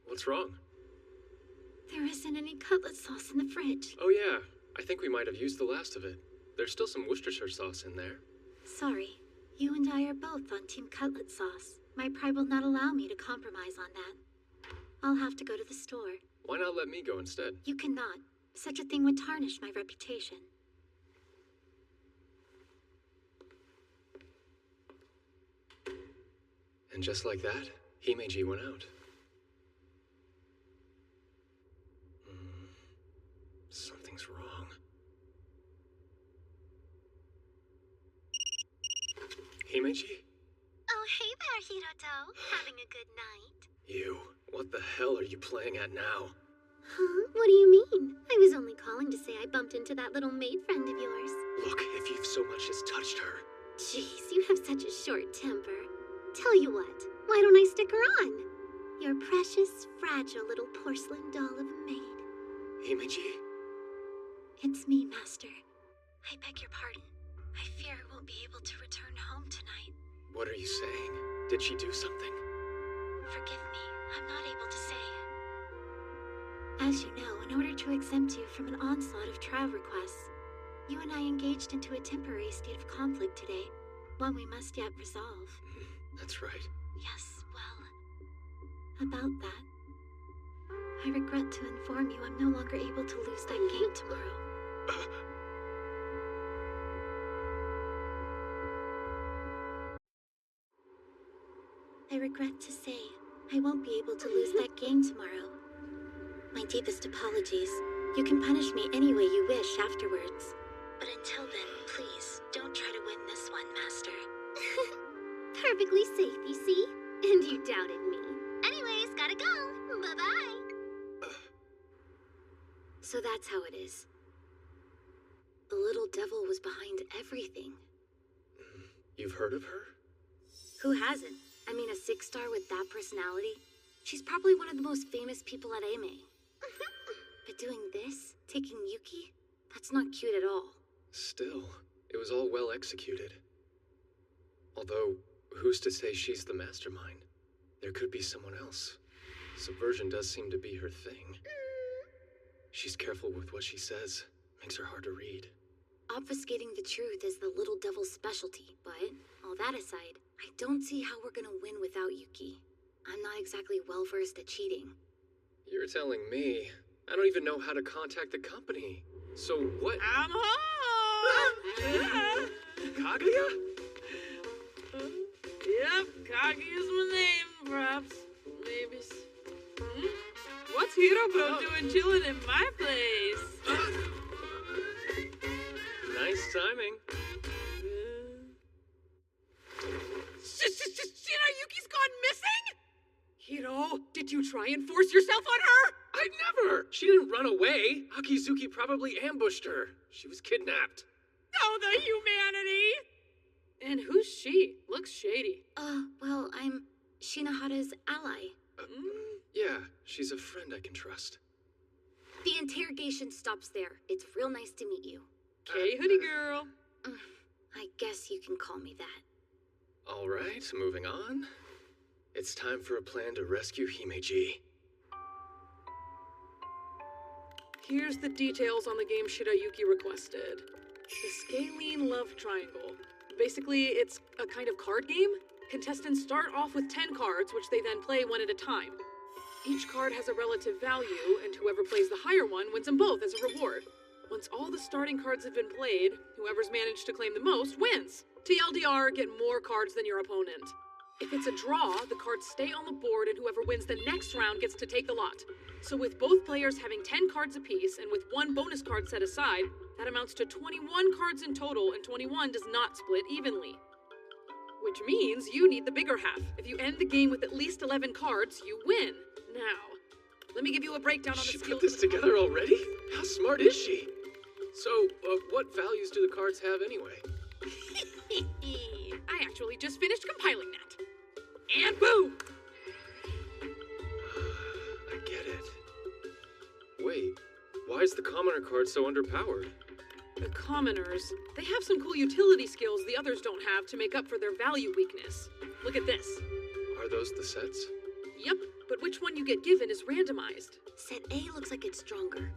What's wrong? There isn't any cutlet sauce in the fridge. Oh yeah, I think we might have used the last of it. There's still some Worcestershire sauce in there. Sorry, you and I are both on Team Cutlet Sauce. My pride will not allow me to compromise on that. I'll have to go to the store. Why not let me go instead? You cannot. Such a thing would tarnish my reputation. And just like that, Himeji went out. Something's wrong. Himeji? Oh, hey there, Hiroto. Having a good night? You. What the hell are you playing at now? Huh? What do you mean? I was only calling to say I bumped into that little maid friend of yours. Look, if you've so much as touched her. Jeez, you have such a short temper. Tell you what, why don't I stick her on? Your precious, fragile little porcelain doll of a maid. Himeji? It's me, Master. I beg your pardon. I fear I won't be able to return home tonight. What are you saying? Did she do something? Forgive me, I'm not able to say. As you know, in order to exempt you from an onslaught of trial requests, you and I engaged into a temporary state of conflict today, one we must yet resolve. That's right. Yes, well, about that. I regret to inform you I'm no longer able to lose that game tomorrow. I regret to say, I won't be able to lose that game tomorrow. My deepest apologies. You can punish me any way you wish afterwards. But until then, please, don't try to win this one, Master. Perfectly safe, you see? And you doubted me. Anyways, gotta go. Bye-bye. So that's how it is. The little devil was behind everything. You've heard of her? Who hasn't? I mean, a 6-star with that personality? She's probably one of the most famous people at AME. But doing this, taking Yuki, that's not cute at all. Still, it was all well executed. Although, who's to say she's the mastermind? There could be someone else. Subversion does seem to be her thing. She's careful with what she says. Makes her hard to read. Obfuscating the truth is the little devil's specialty, but all that aside, I don't see how we're gonna win without Yuki. I'm not exactly well-versed at cheating. You're telling me. I don't even know how to contact the company. So what? I'm home! Kaguya? Yep, Kaguya's my name, perhaps. Maybe. What's Hiroko doing chilling in my place? Nice timing. Shirayuki's gone missing? Hiro, did you try and force yourself on her? I'd never! She didn't run away. Akizuki probably ambushed her. She was kidnapped. Oh, the humanity! And who's she? Looks shady. Well, I'm Shinohara's ally. Yeah, she's a friend I can trust. The interrogation stops there. It's real nice to meet you. Okay, hoodie girl. I guess you can call me that. All right, moving on. It's time for a plan to rescue Himeji. Here's the details on the game Shirayuki requested. The Scalene Love Triangle. Basically, it's a kind of card game. Contestants start off with 10 cards, which they then play one at a time. Each card has a relative value, and whoever plays the higher one wins them both as a reward. Once all the starting cards have been played, whoever's managed to claim the most wins. TLDR, get more cards than your opponent. If it's a draw, the cards stay on the board and whoever wins the next round gets to take the lot. So with both players having 10 cards apiece and with one bonus card set aside, that amounts to 21 cards in total, and 21 does not split evenly. Which means you need the bigger half. If you end the game with at least 11 cards, you win. Now, let me give you a breakdown on the skills. She put this together already? How smart is she? So, what values do the cards have anyway? I actually just finished compiling that. And boom! I get it. Wait, why is the commoner card so underpowered? The commoners, they have some cool utility skills the others don't have to make up for their value weakness. Look at this. Are those the sets? Yep, but which one you get given is randomized. Set A looks like it's stronger.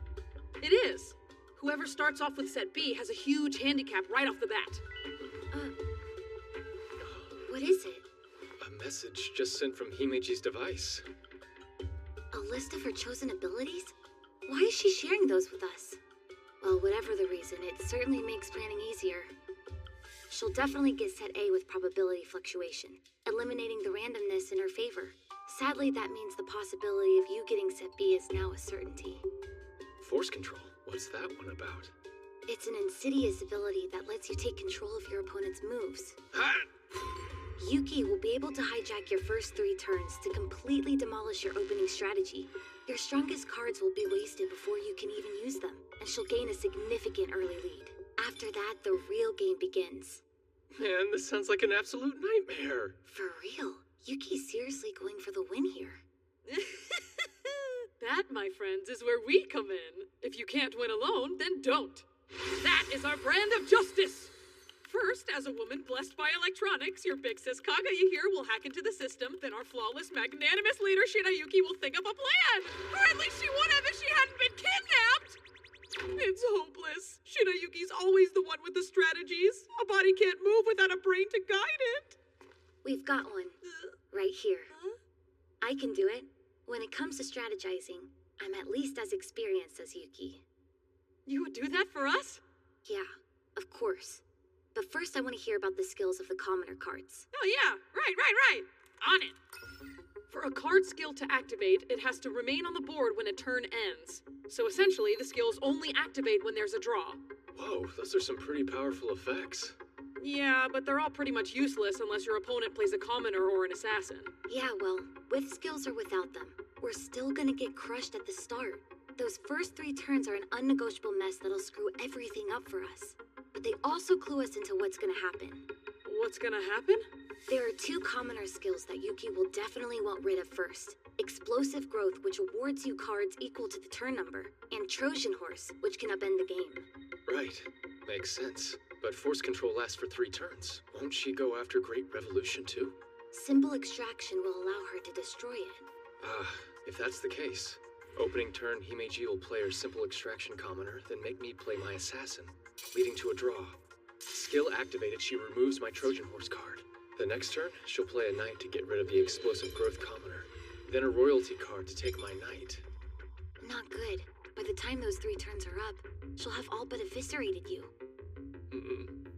It is. Whoever starts off with set B has a huge handicap right off the bat. What is it? A message just sent from Himeji's device. A list of her chosen abilities? Why is she sharing those with us? Well, whatever the reason, it certainly makes planning easier. She'll definitely get set A with probability fluctuation, eliminating the randomness in her favor. Sadly, that means the possibility of you getting set B is now a certainty. Force control? What's that one about? It's an insidious ability that lets you take control of your opponent's moves. Yuki will be able to hijack your first 3 turns to completely demolish your opening strategy. Your strongest cards will be wasted before you can even use them, and she'll gain a significant early lead. After that, the real game begins. Man, this sounds like an absolute nightmare. For real, Yuki's seriously going for the win here. That, my friends, is where we come in. If you can't win alone, then don't. That is our brand of justice! First, as a woman blessed by electronics, your big sis Kaguya here will hack into the system, then our flawless, magnanimous leader Shirayuki will think up a plan! Or at least she would have if she hadn't been kidnapped! It's hopeless. Shirayuki's always the one with the strategies. A body can't move without a brain to guide it. We've got one. Right here. I can do it. When it comes to strategizing, I'm at least as experienced as Yuki. You would do that for us? Yeah, of course. But first I want to hear about the skills of the commoner cards. Oh yeah, right. On it. For a card skill to activate, it has to remain on the board when a turn ends. So essentially, the skills only activate when there's a draw. Whoa, those are some pretty powerful effects. Yeah, but they're all pretty much useless unless your opponent plays a commoner or an assassin. Yeah, well, with skills or without them, we're still gonna get crushed at the start. Those first 3 turns are an unnegotiable mess that'll screw everything up for us. But they also clue us into what's gonna happen. What's gonna happen? There are two commoner skills that Yuki will definitely want rid of first. Explosive Growth, which awards you cards equal to the turn number, and Trojan Horse, which can upend the game. Right. Makes sense. But Force Control lasts for 3 turns. Won't she go after Great Revolution too? Simple Extraction will allow her to destroy it. If that's the case. Opening turn, Himeji will play her Simple Extraction commoner, then make me play my Assassin, leading to a draw. Skill activated, she removes my Trojan Horse card. The next turn, she'll play a Knight to get rid of the Explosive Growth commoner, then a Royalty card to take my Knight. Not good. By the time those 3 turns are up, she'll have all but eviscerated you.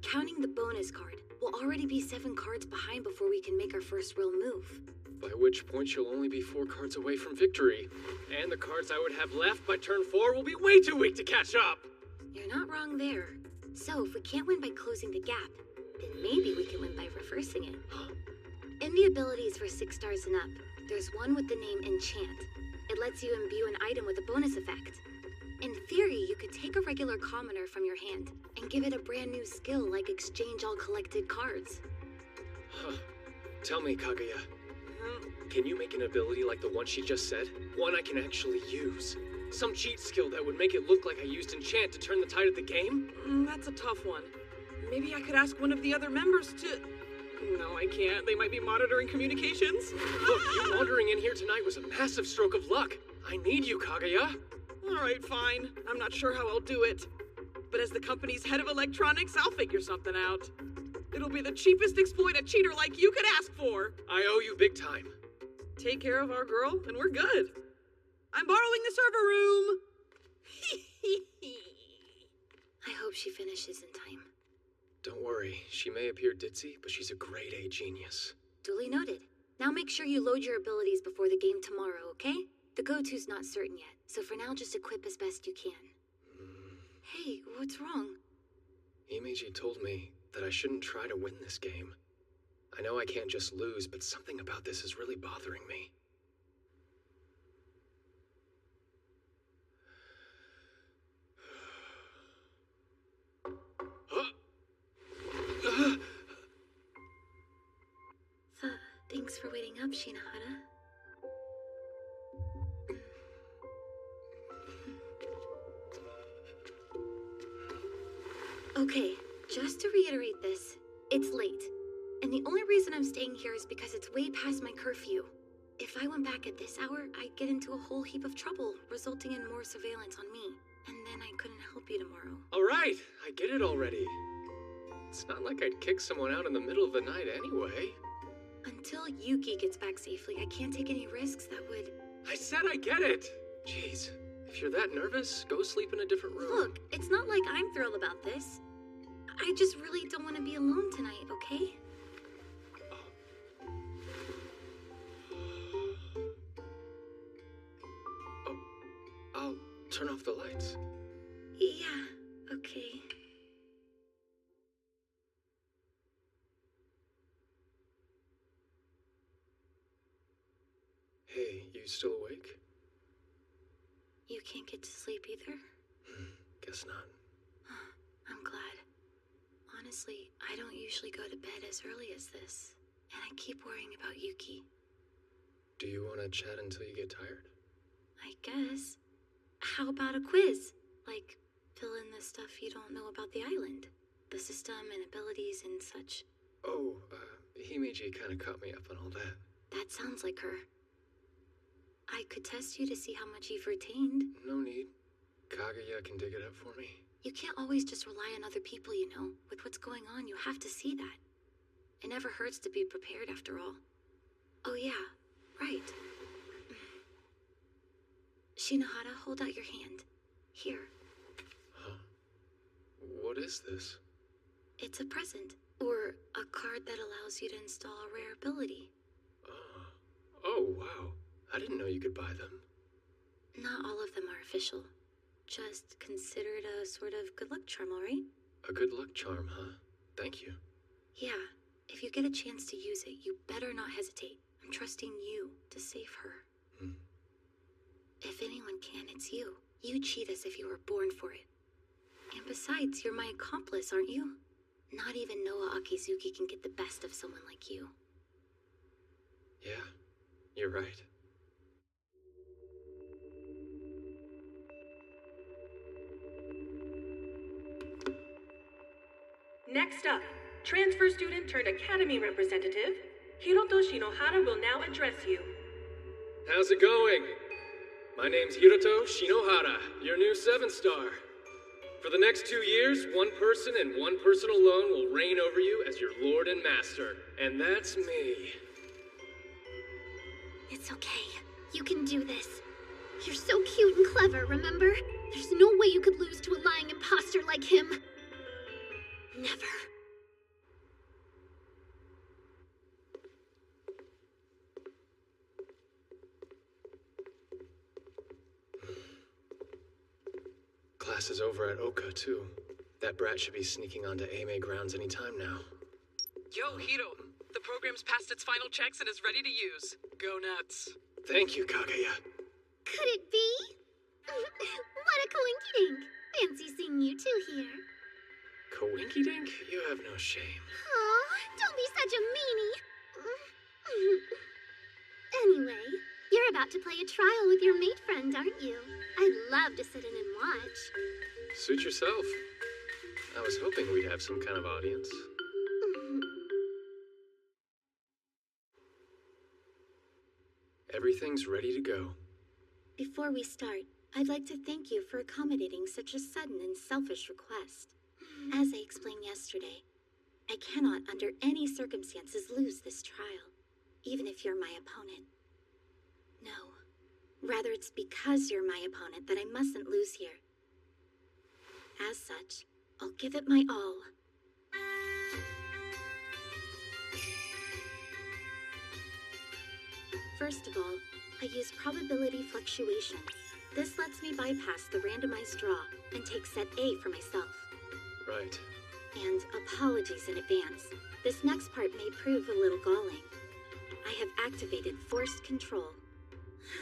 Counting the bonus card, we'll already be 7 cards behind before we can make our first real move. By which point she'll only be 4 cards away from victory. And the cards I would have left by turn 4 will be way too weak to catch up! You're not wrong there. So if we can't win by closing the gap, then maybe we can win by reversing it. In the abilities for 6 stars and up, there's one with the name Enchant. It lets you imbue an item with a bonus effect. In theory, you could take a regular commoner from your hand and give it a brand new skill like exchange all collected cards. Tell me, Kaguya. Can you make an ability like the one she just said? One I can actually use? Some cheat skill that would make it look like I used Enchant to turn the tide of the game? That's a tough one. Maybe I could ask one of the other members to... No, I can't. They might be monitoring communications. Look, you wandering in here tonight was a massive stroke of luck. I need you, Kaguya. Alright, fine. I'm not sure how I'll do it. But as the company's head of electronics, I'll figure something out. It'll be the cheapest exploit a cheater like you could ask for. I owe you big time. Take care of our girl, and we're good. I'm borrowing the server room. I hope she finishes in time. Don't worry, she may appear ditzy, but she's a grade A genius. Duly noted. Now make sure you load your abilities before the game tomorrow, okay? The go-to's not certain yet, so for now just equip as best you can. Hey, what's wrong? Himeji told me that I shouldn't try to win this game. I know I can't just lose, but something about this is really bothering me. Thanks for waiting up, Shinohara. Okay, just to reiterate this, it's late. And the only reason I'm staying here is because it's way past my curfew. If I went back at this hour, I'd get into a whole heap of trouble, resulting in more surveillance on me. And then I couldn't help you tomorrow. Alright, I get it already. It's not like I'd kick someone out in the middle of the night anyway. Until Yuki gets back safely, I can't take any risks that would... I said I get it! Jeez, if you're that nervous, go sleep in a different room. Look, it's not like I'm thrilled about this. I just really don't want to be alone tonight, okay? I'll turn off the lights. Yeah, okay. Hey, you still awake? You can't get to sleep either? Guess not. I'm glad. Honestly, I don't usually go to bed as early as this, and I keep worrying about Yuki. Do you want to chat until you get tired? I guess. How about a quiz? Like, fill in the stuff you don't know about the island. The system and abilities and such. Oh, Himeji kind of caught me up on all that. That sounds like her. I could test you to see how much you've retained. No need. Kaguya can dig it up for me. You can't always just rely on other people, you know. With what's going on, you have to see that. It never hurts to be prepared, after all. Oh yeah, right. Shinohara, hold out your hand. Here. Huh? What is this? It's a present, or a card that allows you to install a rare ability. Oh, wow. I didn't know you could buy them. Not all of them are official. Just consider it a sort of good luck charm, alright? A good luck charm, huh? Thank you. Yeah, if you get a chance to use it, you better not hesitate. I'm trusting you to save her. If anyone can, it's you. You cheat as if you were born for it. And besides, you're my accomplice, aren't you? Not even Noah Akizuki can get the best of someone like you. Yeah, you're right. Next up, transfer student turned academy representative, Hiroto Shinohara will now address you. How's it going? My name's Hiroto Shinohara, your new 7-star. For the next 2 years, one person and one person alone will reign over you as your lord and master. And that's me. It's okay. You can do this. You're so cute and clever, remember? There's no way you could lose to a lying imposter like him. Never. Class is over at Oka, too. That brat should be sneaking onto AMA grounds any time now. Yo, Hiro, the program's passed its final checks and is ready to use. Go nuts. Thank you, Kaguya. Could it be? What a coinkydink. Fancy seeing you two here. Coinky-dink? You have no shame. Aw, don't be such a meanie. Anyway, you're about to play a trial with your mate friend, aren't you? I'd love to sit in and watch. Suit yourself. I was hoping we'd have some kind of audience. Everything's ready to go. Before we start, I'd like to thank you for accommodating such a sudden and selfish request. As I explained yesterday, I cannot under any circumstances lose this trial, even if you're my opponent. No, rather it's because you're my opponent that I mustn't lose here. As such, I'll give it my all. First of all, I use probability fluctuation. This lets me bypass the randomized draw and take set A for myself. Right. And apologies in advance. This next part may prove a little galling. I have activated forced control.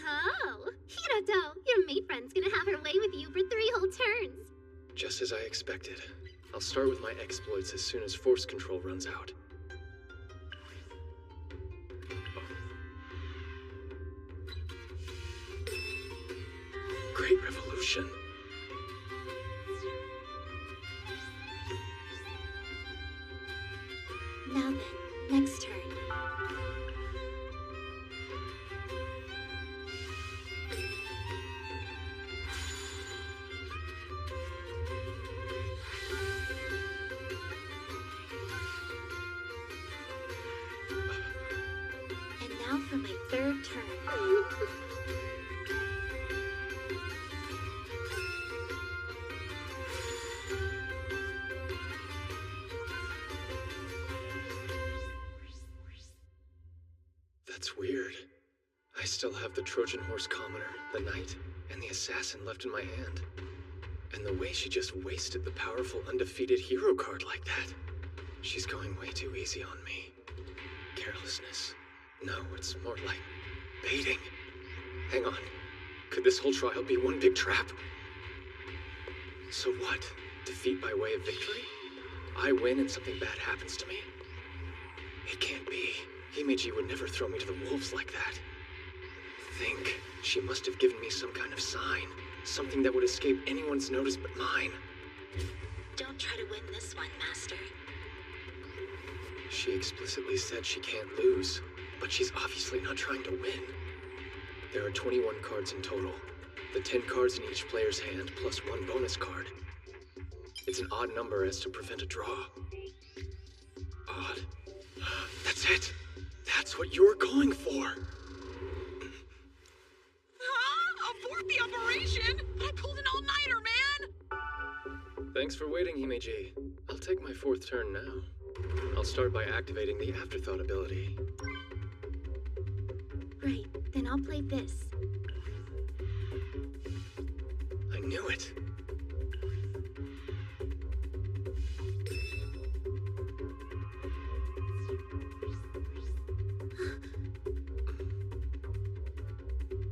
Oh, Hiroto, your mate friend's gonna have her way with you for 3 whole turns. Just as I expected. I'll start with my exploits as soon as force control runs out. Great revolution. Now then, next turn. And now for my third turn. That's weird. I still have the Trojan Horse Commoner, the Knight, and the Assassin left in my hand. And the way she just wasted the powerful undefeated hero card like that. She's going way too easy on me. Carelessness. No, it's more like baiting. Hang on. Could this whole trial be one big trap? So what? Defeat by way of victory? I win and something bad happens to me? It can't be. Himeji would never throw me to the wolves like that. Think. She must have given me some kind of sign. Something that would escape anyone's notice but mine. Don't try to win this one, Master. She explicitly said she can't lose, but she's obviously not trying to win. There are 21 cards in total. The 10 cards in each player's hand plus 1 bonus card. It's an odd number as to prevent a draw. Odd. That's it! That's what you're going for! Abort the operation! I pulled an all-nighter, man! Thanks for waiting, Himeji. I'll take my 4th turn now. I'll start by activating the Afterthought ability. Right, then I'll play this. I knew it!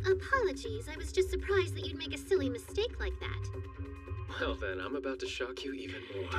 Apologies, I was just surprised that you'd make a silly mistake like that. Well then, I'm about to shock you even more.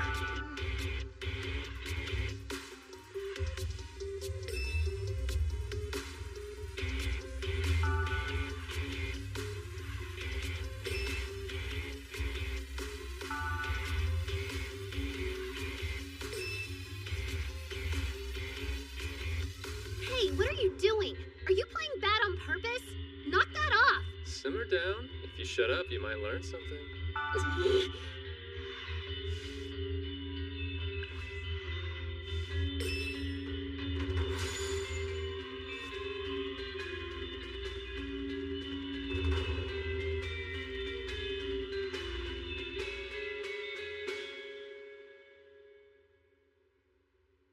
what are you doing? Are you playing bad on purpose? Knock that off! Simmer down. If you shut up, you might learn something.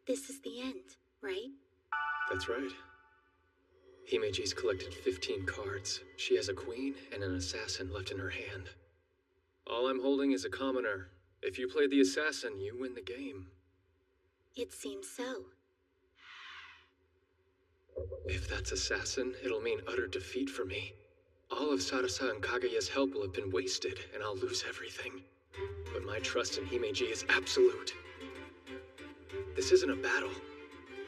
This is the end, right? That's right. Himeji's collected 15 cards. She has a queen and an assassin left in her hand. All I'm holding is a commoner. If you play the assassin, you win the game. It seems so. If that's assassin, it'll mean utter defeat for me. All of Sarasa and Kaguya's help will have been wasted, and I'll lose everything. But my trust in Himeji is absolute. This isn't a battle.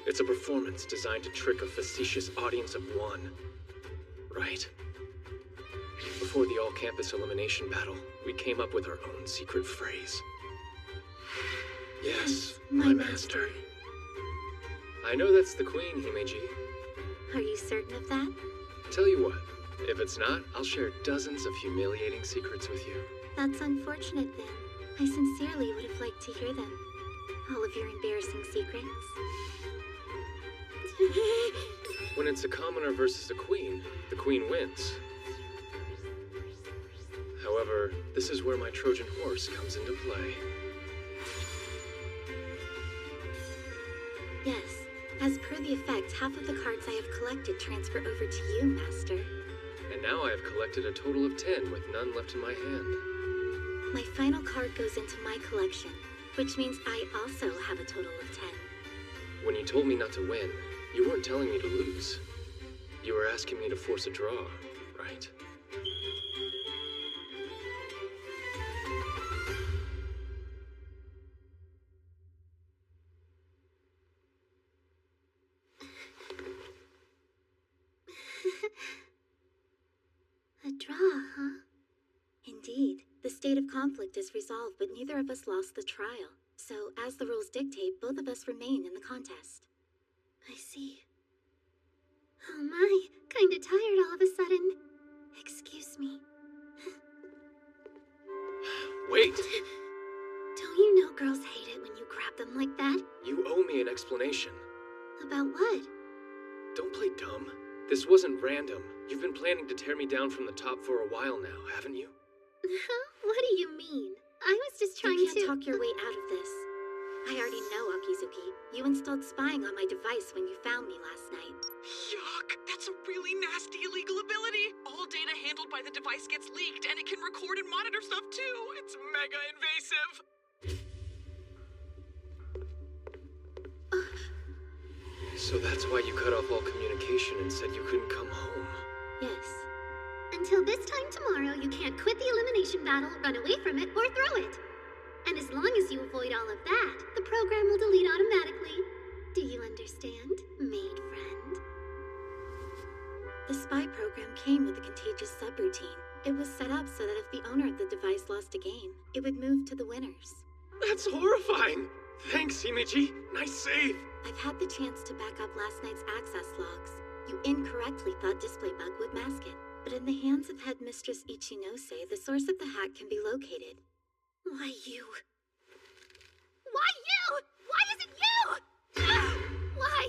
It's a performance designed to trick a facetious audience of one. Right? Before the all-campus elimination battle, we came up with our own secret phrase. Yes, my master. I know that's the queen, Himeji. Are you certain of that? Tell you what, if it's not, I'll share dozens of humiliating secrets with you. That's unfortunate then. I sincerely would have liked to hear them. All of your embarrassing secrets. When it's a commoner versus a queen, the queen wins. However, this is where my Trojan horse comes into play. Yes. As per the effect, half of the cards I have collected transfer over to you, Master. And now I have collected a total of 10 with none left in my hand. My final card goes into my collection, which means I also have a total of 10. When you told me not to win, you weren't telling me to lose. You were asking me to force a draw, right? A draw, huh? Indeed. The state of conflict is resolved, but neither of us lost the trial. So, as the rules dictate, both of us remain in the contest. I see. Oh my, kinda tired all of a sudden. Excuse me. Wait! Don't you know girls hate it when you grab them like that? You owe me an explanation. About what? Don't play dumb. This wasn't random. You've been planning to tear me down from the top for a while now, haven't you? What do you mean? I was just trying to— You can't talk your way out of this. I already know, Akizuki. You installed spying on my device when you found me last night. Yuck! That's a really nasty illegal ability! All data handled by the device gets leaked, and it can record and monitor stuff too! It's mega invasive! So that's why you cut off all communication and said you couldn't come home. Yes. Until this time tomorrow, you can't quit the elimination battle, run away from it, or throw it. And as long as you avoid all of that, the program will delete automatically. Do you understand, maid friend? The spy program came with a contagious subroutine. It was set up so that if the owner of the device lost a game, it would move to the winners. That's horrifying! Thanks, Himeji. Nice save! I've had the chance to back up last night's access logs. You incorrectly thought Displaybug would mask it. But in the hands of Headmistress Ichinose, the source of the hack can be located. Why you? Why you? Why is it you? Why?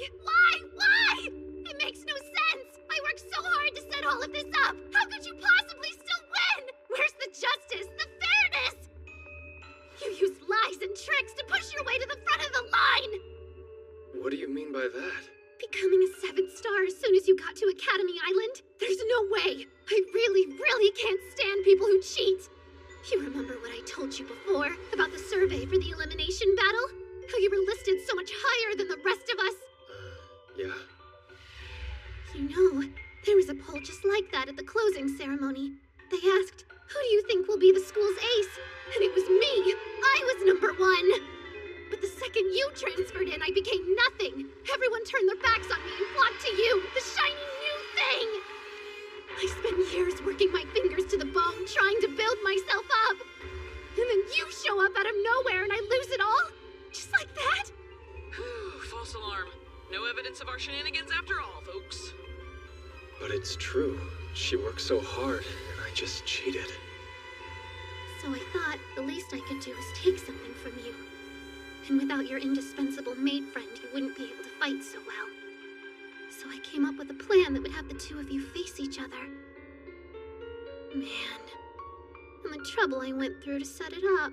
It makes no sense! I worked so hard to set all of this up! How could you possibly still win? Where's the justice, the fairness? You used lies and tricks to push your way to the front of the line! What do you mean by that? Becoming a 7 star as soon as you got to Academy Island? There's no way! I really can't stand people who cheat! You remember what I told you before about the survey for the elimination battle? How you were listed so much higher than the rest of us? Yeah. You know, there was a poll just like that at the closing ceremony. They asked, who do you think will be the school's ace? And it was me! I was number 1! But the second you transferred in, I became nothing. Everyone turned their backs on me and flocked to you, the shiny new thing! I spent years working my fingers to the bone, trying to build myself up. And then you show up out of nowhere and I lose it all? Just like that? False alarm. No evidence of our shenanigans after all, folks. But it's true. She worked so hard, and I just cheated. So I thought the least I could do is take something from you. And without your indispensable maid friend, you wouldn't be able to fight so well. So I came up with a plan that would have the two of you face each other. Man. And the trouble I went through to set it up.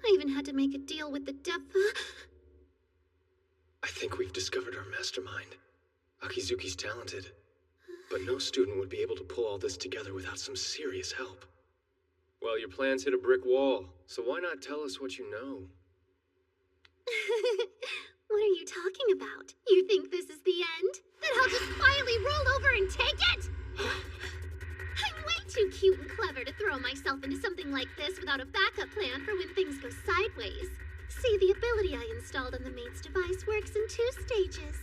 I even had to make a deal with the devil. I think we've discovered our mastermind. Akizuki's talented, but no student would be able to pull all this together without some serious help. Well, your plans hit a brick wall, so why not tell us what you know? What are you talking about? You think this is the end? Then I'll just quietly roll over and take it? I'm way too cute and clever to throw myself into something like this without a backup plan for when things go sideways. See, the ability I installed on the maid's device works in 2 stages.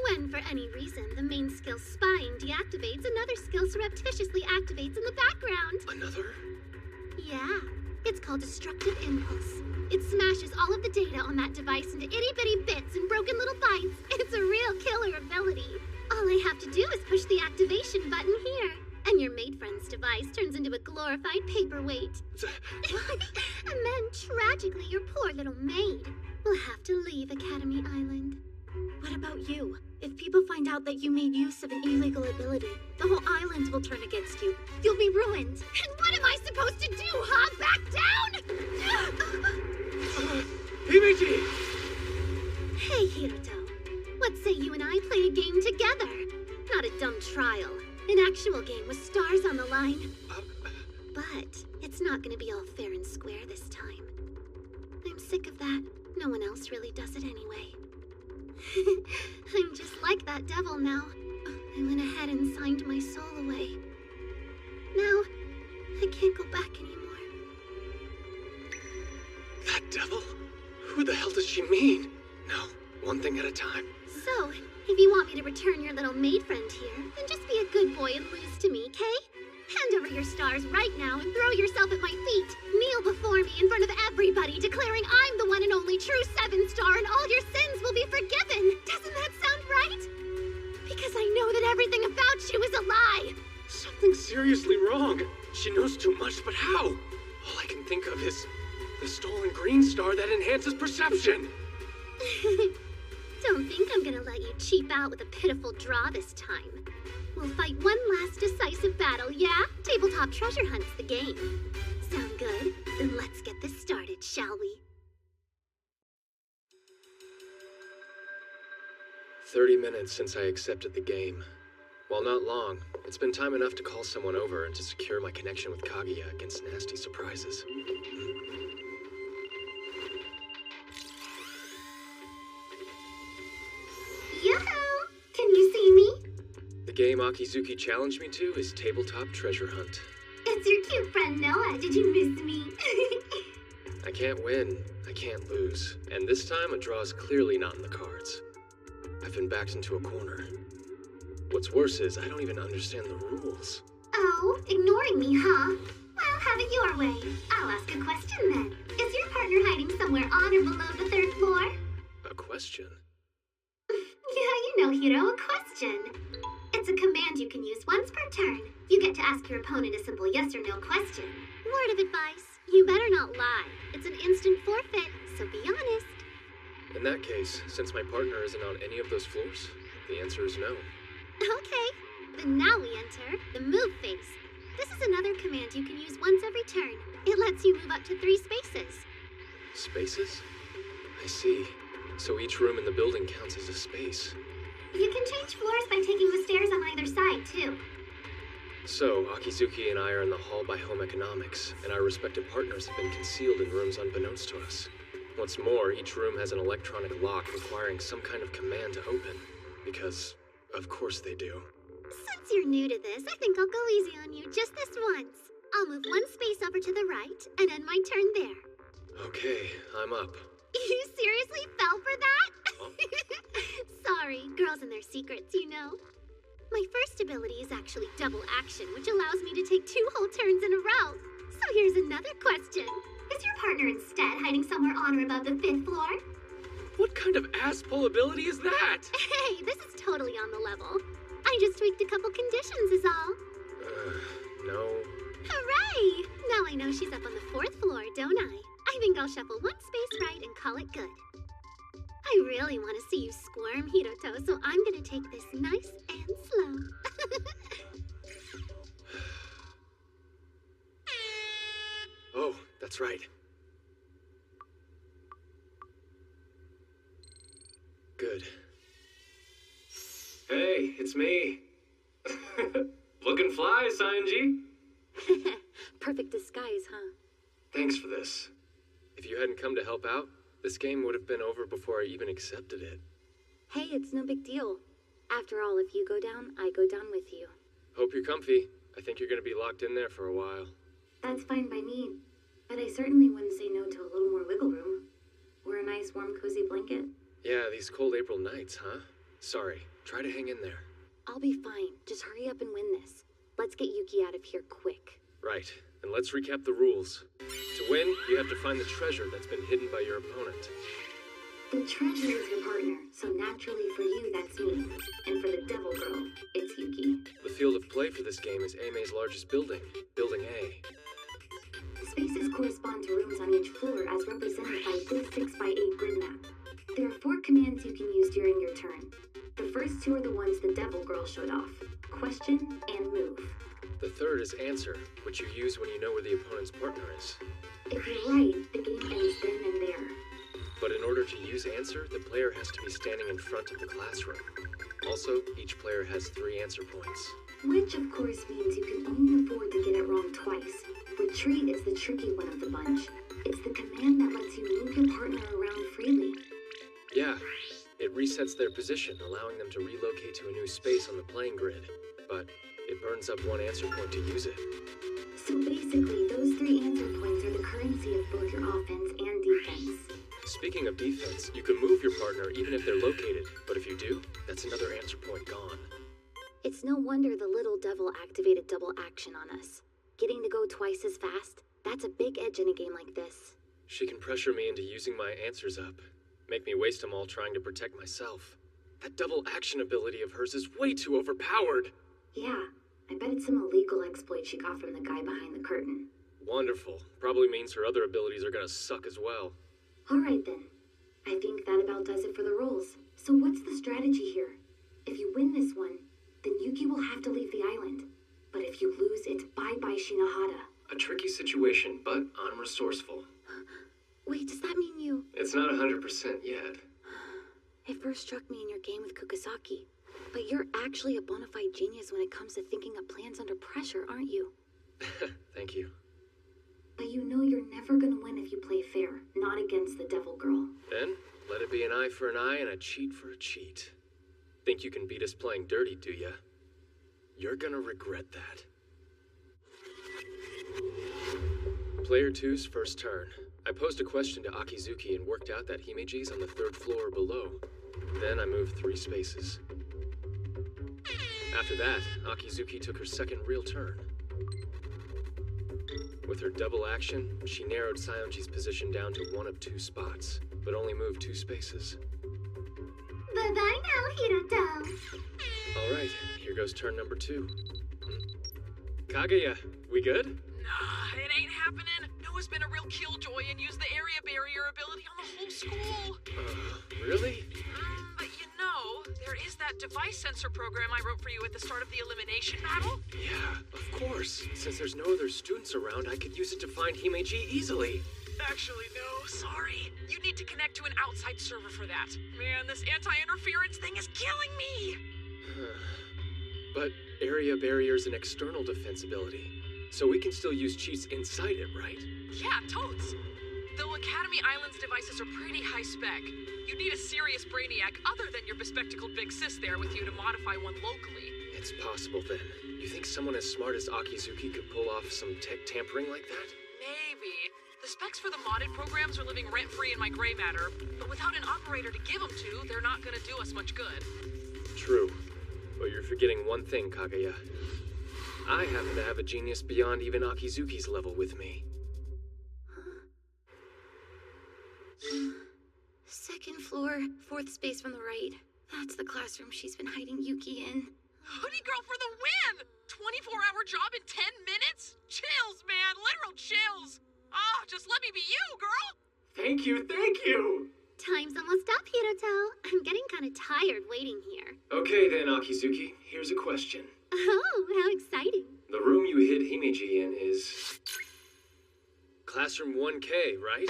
When, for any reason, the main skill spying deactivates, another skill surreptitiously activates in the background. Another? Yeah, it's called Destructive Impulse. It smashes all of the data on that device into itty-bitty bits and broken little bites. It's a real killer ability. All I have to do is push the activation button here, and your maid friend's device turns into a glorified paperweight. And then, tragically, your poor little maid will have to leave Academy Island. What about you? If people find out that you made use of an illegal ability, the whole island will turn against you. You'll be ruined. And what am I supposed to do, huh? Back down? PBG! Hey, Hiruto. What say you and I play a game together? Not a dumb trial. An actual game with stars on the line. But it's not gonna be all fair and square this time. I'm sick of that. No one else really does it anyway. I'm just like that devil now. I went ahead and signed my soul away. Now, I can't go back anymore. That devil? Who the hell does she mean? No, one thing at a time. So, if you want me to return your little maid friend here, then just be a good boy and lose to me, Kay? Hand over your stars right now and throw yourself at my feet. Kneel before me in front of everybody, declaring I'm the one and only true 7-star and all your sins will be forgiven. Doesn't that sound right? Because I know that everything about you is a lie. Something's seriously wrong. She knows too much, but how? All I can think of is the stolen green star that enhances perception. Don't think I'm gonna let you cheap out with a pitiful draw this time. We'll fight one last decisive battle, yeah? Tabletop Treasure Hunt's the game. Sound good? Then let's get this started, shall we? 30 minutes since I accepted the game. While not long, it's been time enough to call someone over and to secure my connection with Kaguya against nasty surprises. Yoo-hoo! Can you see me? The game Akizuki challenged me to is Tabletop Treasure Hunt. It's your cute friend Noah. Did you miss me? I can't win, I can't lose, and this time a draw is clearly not in the cards. I've been backed into a corner. What's worse is I don't even understand the rules. Oh, ignoring me, huh? Well, have it your way. I'll ask a question then. Is your partner hiding somewhere on or below the 3rd floor? A question? Yeah, you know, Hiro, a question. It's a command you can use once per turn. You get to ask your opponent a simple yes or no question. Word of advice, you better not lie. It's an instant forfeit, so be honest. In that case, since my partner isn't on any of those floors, the answer is no. Okay, then now we enter the move phase. This is another command you can use once every turn. It lets you move up to 3 spaces. Spaces? I see. So each room in the building counts as a space. You can change floors by taking the stairs on either side, too. So, Akizuki and I are in the hall by Home Economics, and our respective partners have been concealed in rooms unbeknownst to us. What's more, each room has an electronic lock requiring some kind of command to open. Because, of course they do. Since you're new to this, I think I'll go easy on you just this once. I'll move 1 space over to the right, and end my turn there. Okay, I'm up. You seriously fell for that? Huh? Sorry, girls and their secrets, you know. My first ability is actually double action, which allows me to take 2 whole turns in a row. So here's another question. Is your partner instead hiding somewhere on or above the 5th floor? What kind of ass-pull ability is that? Hey, this is totally on the level. I just tweaked a couple conditions is all. No. Hooray! Now I know she's up on the 4th floor, don't I? I think I'll shuffle one space right and call it good. I really want to see you squirm, Hiroto, so I'm gonna take this nice and slow. Oh, that's right. Good. Hey, it's me. Looking fly, Sanji. Perfect disguise, huh? Thanks for this. If you hadn't come to help out, this game would have been over before I even accepted it. Hey, it's no big deal. After all, if you go down, I go down with you. Hope you're comfy. I think you're gonna be locked in there for a while. That's fine by me. But I certainly wouldn't say no to a little more wiggle room. Or a nice, warm, cozy blanket. Yeah, these cold April nights, huh? Sorry. Try to hang in there. I'll be fine. Just hurry up and win this. Let's get Yuki out of here quick. Right. And let's recap the rules. To win, you have to find the treasure that's been hidden by your opponent. The treasure is your partner, so naturally for you, that's me. And for the devil girl, it's Yuki. The field of play for this game is AME's largest building, Building A. Spaces correspond to rooms on each floor as represented by this 6x8 grid map. There are 4 commands you can use during your turn. The first 2 are the ones the devil girl showed off. Question and move. The third is answer, which you use when you know where the opponent's partner is. If you're right, the game ends then and there. But in order to use answer, the player has to be standing in front of the classroom. Also, each player has 3 answer points. Which of course means you can only afford to get it wrong twice. Retreat is the tricky one of the bunch. It's the command that lets you move your partner around freely. Yeah, it resets their position, allowing them to relocate to a new space on the playing grid. But it burns up 1 answer point to use it. So basically, those 3 answer points are the currency of both your offense and defense. Speaking of defense, you can move your partner even if they're located, but if you do, that's another answer point gone. It's no wonder the little devil activated double action on us. Getting to go twice as fast, that's a big edge in a game like this. She can pressure me into using my answers up, make me waste them all trying to protect myself. That double action ability of hers is way too overpowered. Yeah, I bet it's some illegal exploit she got from the guy behind the curtain. Wonderful. Probably means her other abilities are gonna suck as well. Alright then. I think that about does it for the rules. So what's the strategy here? If you win this one, then Yuki will have to leave the island. But if you lose, it's bye-bye Shinohara. A tricky situation, but I'm resourceful. Wait, does that mean you... It's not 100% yet. It first struck me in your game with Kukusaki. But you're actually a bona fide genius when it comes to thinking up plans under pressure, aren't you? Thank you. But you know you're never gonna win if you play fair, not against the devil girl. Then, let it be an eye for an eye and a cheat for a cheat. Think you can beat us playing dirty, do ya? You're gonna regret that. Player 2's first turn. I posed a question to Akizuki and worked out that Himeji's on the 3rd floor or below. Then I moved 3 spaces. After that, Akizuki took her second real turn. With her double action, she narrowed Sayonji's position down to 1 of 2 spots, but only moved 2 spaces. Bye-bye now, Hiroto. Alright, here goes turn number 2. Kaguya, we good? Nah, it ain't happening. Noah's been a real killjoy and used the area barrier ability on the whole school. Really? But you know, there is that device sensor program I wrote for you at the start of the elimination battle. Yeah, of course. Since there's no other students around, I could use it to find Himeji easily. Actually, no, sorry. You need to connect to an outside server for that. Man, this anti-interference thing is killing me! But area barrier's an external defense ability, so we can still use cheats inside it, right? Yeah, totes. Though Academy Island's devices are pretty high spec, you need a serious brainiac other than your bespectacled big sis there with you to modify one locally. It's possible then. You think someone as smart as Akizuki could pull off some tech tampering like that? Maybe. The specs for the modded programs are living rent-free in my gray matter, but without an operator to give them to, they're not gonna do us much good. True. But you're forgetting one thing, Kaguya. I happen to have a genius beyond even Akizuki's level with me. Second floor. floor, fourth space from the right. That's the classroom she's been hiding Yuki in. Hoodie girl for the win! 24-hour job in 10 minutes? Chills, man, literal chills. Ah, just let me be you, girl. Thank you, thank you! Time's almost up, Hiroto. I'm getting kind of tired waiting here. Okay then, Akizuki, here's a question. Oh, how exciting. The room you hid Himeji in is... Classroom 1K, right?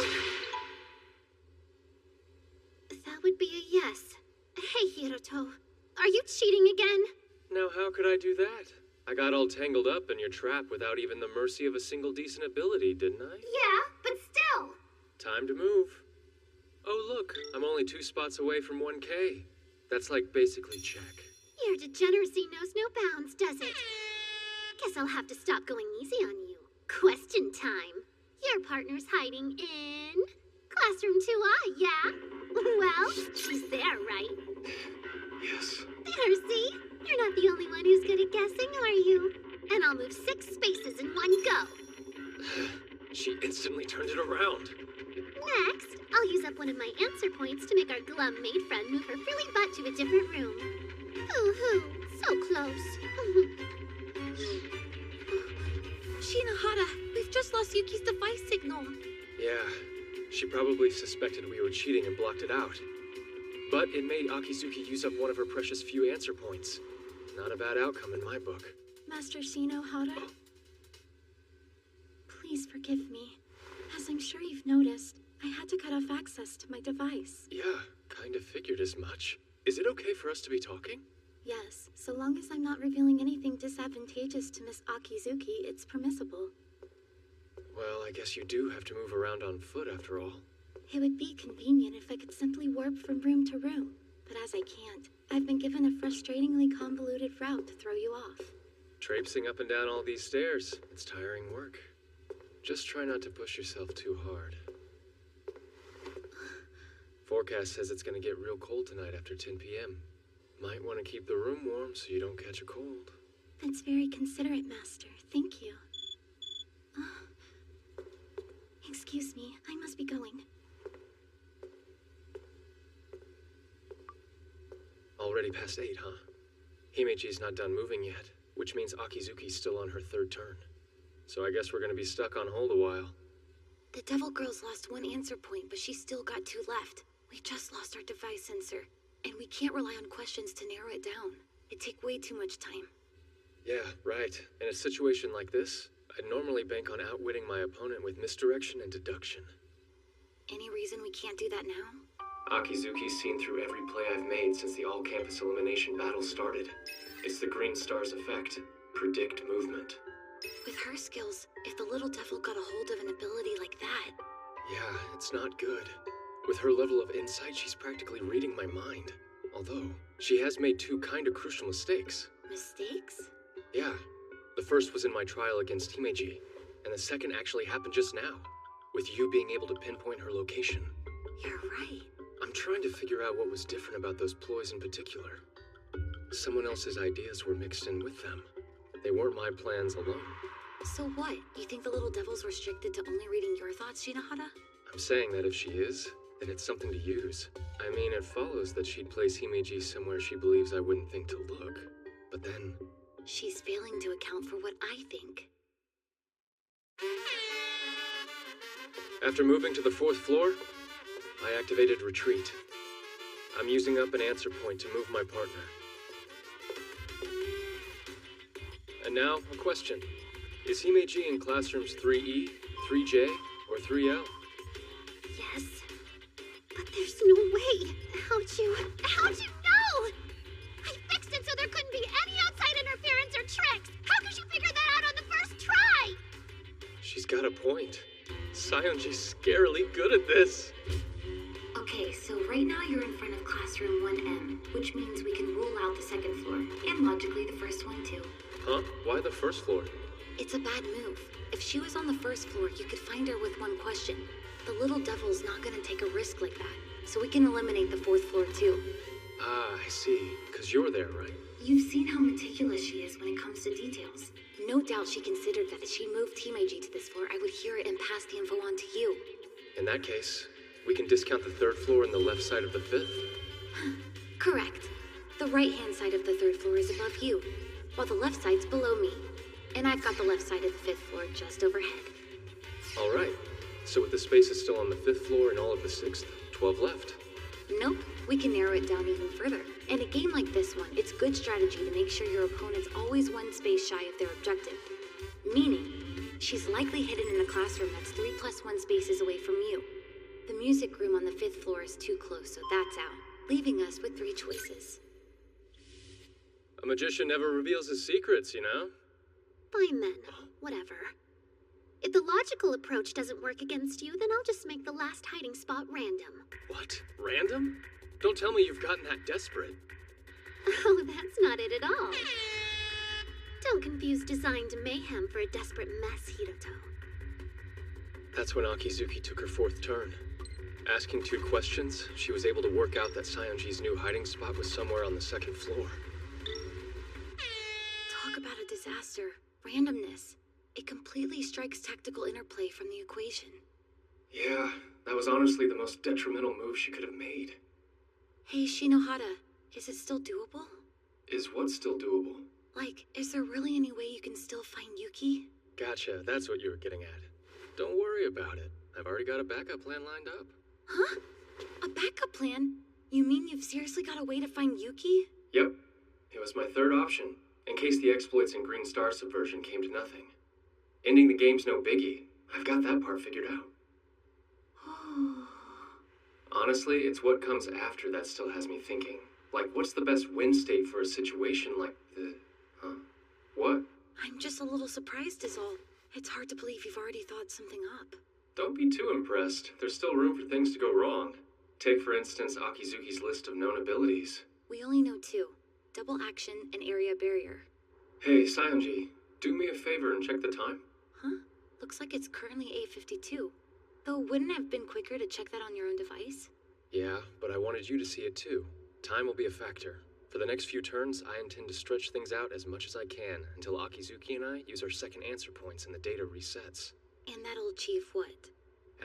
That would be a yes. Hey, Hiroto. Are you cheating again? Now how could I do that? I got all tangled up in your trap without even the mercy of a single decent ability, didn't I? Yeah, but still. Time to move. Oh look, I'm only 2 spots away from 1K. That's like basically check. Your degeneracy knows no bounds, does it? Guess I'll have to stop going easy on you. Question time. Your partner's hiding in... Classroom 2A, yeah? Well, she's there, right? Yes. There, see? You're not the only one who's good at guessing, are you? And I'll move 6 spaces in one go. She instantly turned it around. Next, I'll use up one of my answer points to make our glum maid friend move her frilly butt to a different room. Hoo-hoo, so close. Shinohara, we've just lost Yuki's device signal. Yeah, she probably suspected we were cheating and blocked it out. But it made Akizuki use up one of her precious few answer points. Not a bad outcome in my book. Master Shinohara, please forgive me. As I'm sure you've noticed, I had to cut off access to my device. Yeah, kind of figured as much. Is it okay for us to be talking? Yes, so long as I'm not revealing anything disadvantageous to Miss Akizuki, it's permissible. Well, I guess you do have to move around on foot after all. It would be convenient if I could simply warp from room to room, but as I can't, I've been given a frustratingly convoluted route to throw you off. Traipsing up and down all these stairs, it's tiring work. Just try not to push yourself too hard. Forecast says it's gonna get real cold tonight after 10 p.m. Might want to keep the room warm so you don't catch a cold. That's very considerate, Master. Thank you. Excuse me, I must be going. Already past 8, huh? Himeji's not done moving yet, which means Akizuki's still on her 3rd turn. So I guess we're gonna be stuck on hold a while. The Devil Girl's lost 1 answer point, but she's still got 2 left. We just lost our device sensor, and we can't rely on questions to narrow it down. It'd take way too much time. Yeah, right. In a situation like this, I'd normally bank on outwitting my opponent with misdirection and deduction. Any reason we can't do that now? Akizuki's seen through every play I've made since the all-campus elimination battle started. It's the Green Star's effect. Predict movement. With her skills, if the little devil got a hold of an ability like that... Yeah, it's not good. With her level of insight, she's practically reading my mind. Although, she has made 2 kinda crucial mistakes. Mistakes? Yeah. The first was in my trial against Himeji, and the second actually happened just now, with you being able to pinpoint her location. You're right. I'm trying to figure out what was different about those ploys in particular. Someone else's ideas were mixed in with them. They weren't my plans alone. So what? You think the little devil's restricted to only reading your thoughts, Shinohara? I'm saying that if she is, then it's something to use. I mean, it follows that she'd place Himeji somewhere she believes I wouldn't think to look. But then... She's failing to account for what I think. After moving to the 4th floor, I activated Retreat. I'm using up an answer point to move my partner. And now, a question. Is Himeji in classrooms 3E, 3J, or 3L? Yes. But there's no way. How'd you know? I fixed it so there couldn't be any outside interference or tricks. How could you figure that out on the first try? She's got a point. Sayonji's scarily good at this. Okay, so right now you're in front of classroom 1M, which means we can rule out the 2nd floor, and logically the 1st one too. Huh? Why the 1st floor? It's a bad move. If she was on the 1st floor, you could find her with 1 question. The little devil's not gonna take a risk like that, so we can eliminate the 4th floor too. Ah, I see. 'Cause you're there, right? You've seen how meticulous she is when it comes to details. No doubt she considered that if she moved Himeji to this floor, I would hear it and pass the info on to you. In that case, We can discount the 3rd floor and the left side of the 5th? Correct. The right-hand side of the 3rd floor is above you, while the left side's below me. And I've got the left side of the 5th floor just overhead. All right. So with the spaces still on the 5th floor and all of the 6th, 12 left. Nope, we can narrow it down even further. In a game like this one, it's good strategy to make sure your opponent's always one space shy of their objective. Meaning, she's likely hidden in a classroom that's 3 + 1 spaces away from you. The music room on the 5th floor is too close, so that's out, leaving us with 3 choices. A magician never reveals his secrets, you know? Fine then, whatever. If the logical approach doesn't work against you, then I'll just make the last hiding spot random. What? Random? Don't tell me you've gotten that desperate. Oh, that's not it at all. Don't confuse designed mayhem for a desperate mess, Hiroto. That's when Akizuki took her 4th turn. Asking 2 questions, she was able to work out that Sayonji's new hiding spot was somewhere on the 2nd floor. Talk about a disaster. Randomness. It completely strikes tactical interplay from the equation. Yeah, that was honestly the most detrimental move she could have made. Hey, Shinohara, is it still doable? Is what still doable? Like, is there really any way you can still find Yuki? Gotcha, that's what you were getting at. Don't worry about it. I've already got a backup plan lined up. Huh? A backup plan? You mean you've seriously got a way to find Yuki? Yep. It was my 3rd option, in case the exploits in Green Star Subversion came to nothing. Ending the game's no biggie. I've got that part figured out. Honestly, it's what comes after that still has me thinking. Like, what's the best win state for a situation like the... Huh? What? I'm just a little surprised is all. It's hard to believe you've already thought something up. Don't be too impressed. There's still room for things to go wrong. Take, for instance, Akizuki's list of known abilities. We only know 2. Double action and area barrier. Hey, Sayonji, do me a favor and check the time. Huh? Looks like it's currently 8:52. Though wouldn't it have been quicker to check that on your own device? Yeah, but I wanted you to see it too. Time will be a factor. For the next few turns, I intend to stretch things out as much as I can until Akizuki and I use our 2nd answer points and the data resets. And that'll achieve what?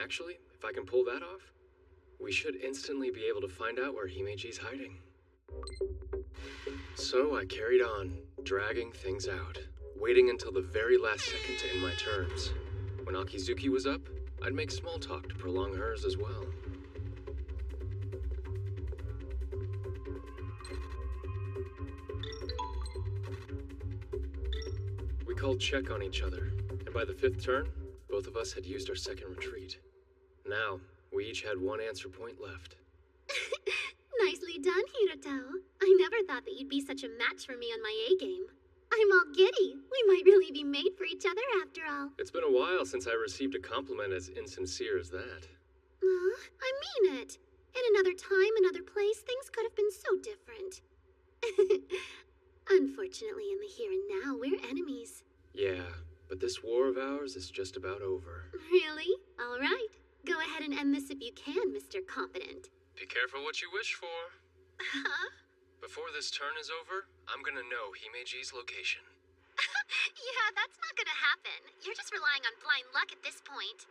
Actually, if I can pull that off, we should instantly be able to find out where Himeji's hiding. So I carried on, dragging things out, waiting until the very last second to end my turns. When Akizuki was up, I'd make small talk to prolong hers as well. We called check on each other, and by the 5th turn, both of us had used our 2nd retreat. Now, we each had 1 answer point left. Nicely done, Hiroto. I never thought that you'd be such a match for me on my A-game. I'm all giddy. We might really be made for each other after all. It's been a while since I received a compliment as insincere as that. I mean it. In another time, another place, things could have been so different. Unfortunately, in the here and now, we're enemies. Yeah, but this war of ours is just about over. Really? All right. Go ahead and end this if you can, Mr. Competent. Be careful what you wish for. Huh? Before this turn is over, I'm gonna know Himeji's location. Yeah, that's not gonna happen. You're just relying on blind luck at this point.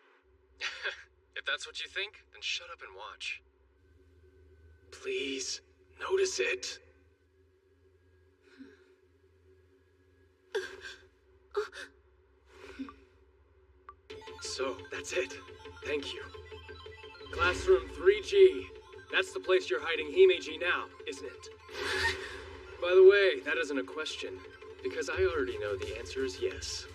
If that's what you think, then shut up and watch. Please, notice it. So, that's it. Thank you. Classroom 3G. That's the place you're hiding Himeji now, isn't it? By the way, that isn't a question, because I already know the answer is yes.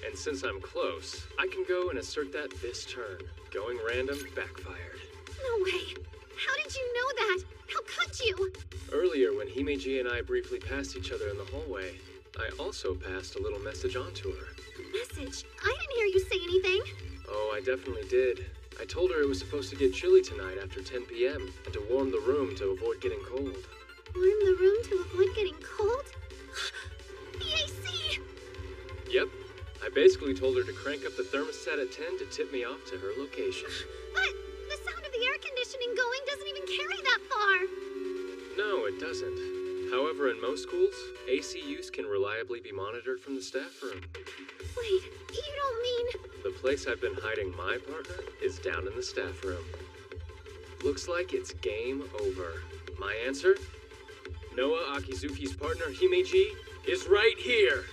And since I'm close, I can go and assert that this turn. Going random backfired. No way. How did you know that? How could you? Earlier, when Himeji and I briefly passed each other in the hallway, I also passed a little message on to her. Message? I didn't hear you say anything. Oh, I definitely did. I told her it was supposed to get chilly tonight after 10 p.m. and to warm the room to avoid getting cold. Warm the room to avoid getting cold? The AC! Yep. I basically told her to crank up the thermostat at 10 to tip me off to her location. But the sound of the air conditioning going doesn't even carry that far. No, it doesn't. However, in most schools, AC use can reliably be monitored from the staff room. Wait, you don't mean... The place I've been hiding my partner is down in the staff room. Looks like it's game over. My answer? Noah Akizuki's partner, Himeji, is right here.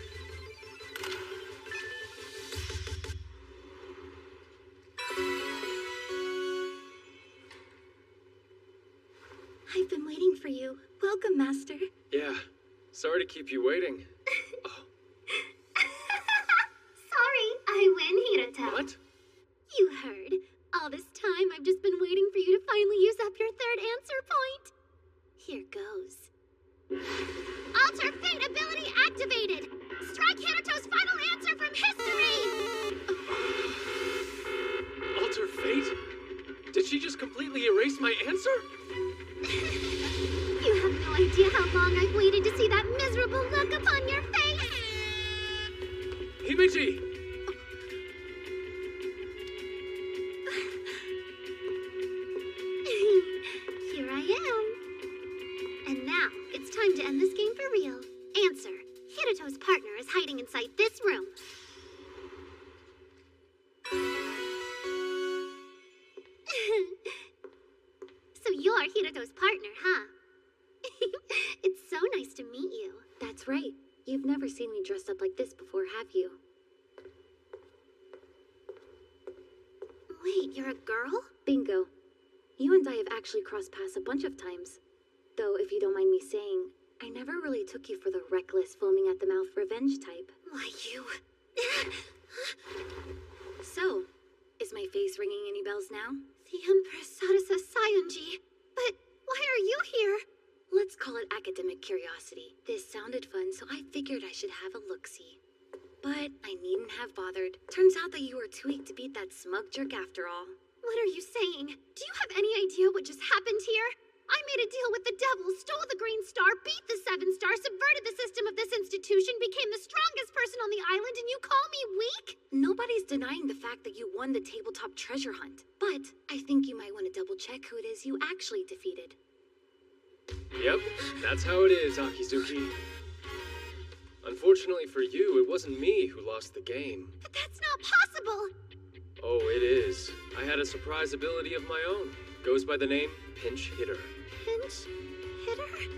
I've been waiting for you. Welcome, Master. Yeah, sorry to keep you waiting. Sorry, I win, Hiruto. What? You heard. All this time, I've just been waiting for you to finally use up your third answer point. Here goes. Alter Fate ability activated! Strike Hiruto's final answer from history! Alter Fate? Did she just completely erase my answer? You have no idea how long I've waited to see that miserable look upon your face! Himeji! Here I am. And now, it's time to end this game for real. Answer. Hiruto's partner is hiding inside this room. So you're Hiruto's partner, huh? It's so nice to meet you. That's right. You've never seen me dressed up like this before, have you? Wait, you're a girl? Bingo. You and I have actually crossed paths a bunch of times. Though, if you don't mind me saying, I never really took you for the reckless, foaming at the mouth revenge type. Why, you... So, is my face ringing any bells now? The Empress Sarasa Sayonji. But why are you here? Let's call it academic curiosity. This sounded fun, so I figured I should have a look-see. But I needn't have bothered. Turns out that you were too weak to beat that smug jerk after all. What are you saying? Do you have any idea what just happened here? I made a deal with the devil, stole the Green Star, beat the Seven Star, subverted the system of this institution, became the strongest person on the island, and you call me weak? Nobody's denying the fact that you won the tabletop treasure hunt. But I think you might want to double-check who it is you actually defeated. Yep, that's how it is, Akizuki. Unfortunately for you, it wasn't me who lost the game. But that's not possible! Oh, it is. I had a surprise ability of my own. Goes by the name Pinch Hitter. Pinch Hitter?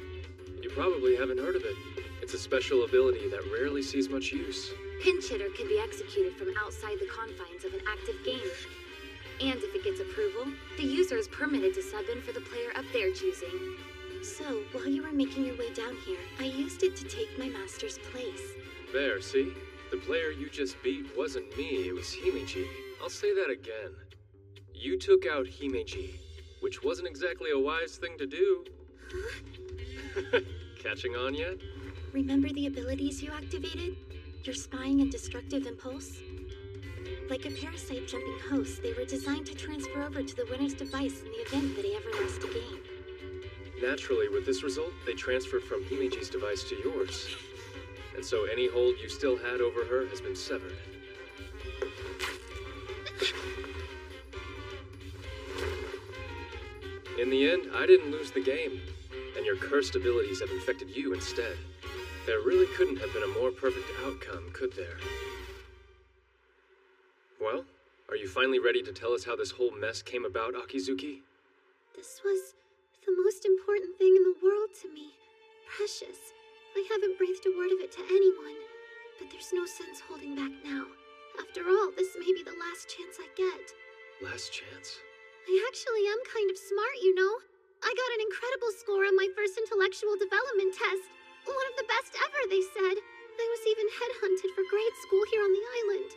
You probably haven't heard of it. It's a special ability that rarely sees much use. Pinch Hitter can be executed from outside the confines of an active game. And if it gets approval, the user is permitted to sub in for the player of their choosing. So, while you were making your way down here, I used it to take my master's place. There, see? The player you just beat wasn't me, it was Himeji. I'll say that again. You took out Himeji, which wasn't exactly a wise thing to do. Huh? Catching on yet? Remember the abilities you activated? Your spying and destructive impulse? Like a parasite jumping host, they were designed to transfer over to the winner's device in the event that he ever lost a game. Naturally, with this result, they transferred from Himeji's device to yours. And so any hold you still had over her has been severed. In the end, I didn't lose the game, and your cursed abilities have infected you instead. There really couldn't have been a more perfect outcome, could there? Well, are you finally ready to tell us how this whole mess came about, Akizuki? This was the most important thing in the world to me. Precious. I haven't breathed a word of it to anyone. But there's no sense holding back now. After all, this may be the last chance I get. Last chance? I actually am kind of smart, you know. I got an incredible score on my first intellectual development test. One of the best ever, they said. I was even headhunted for grade school here on the island.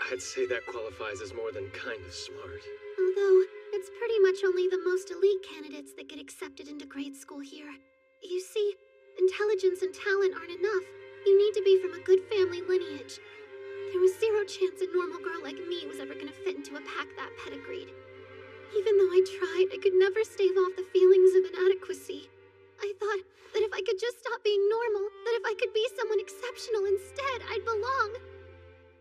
I'd say that qualifies as more than kind of smart. Although, it's pretty much only the most elite candidates that get accepted into grade school here. You see, intelligence and talent aren't enough. You need to be from a good family lineage. There was zero chance a normal girl like me was ever gonna fit into a pack that pedigreed. Even though I tried, I could never stave off the feelings of inadequacy. I thought that if I could just stop being normal, that if I could be someone exceptional instead, I'd belong.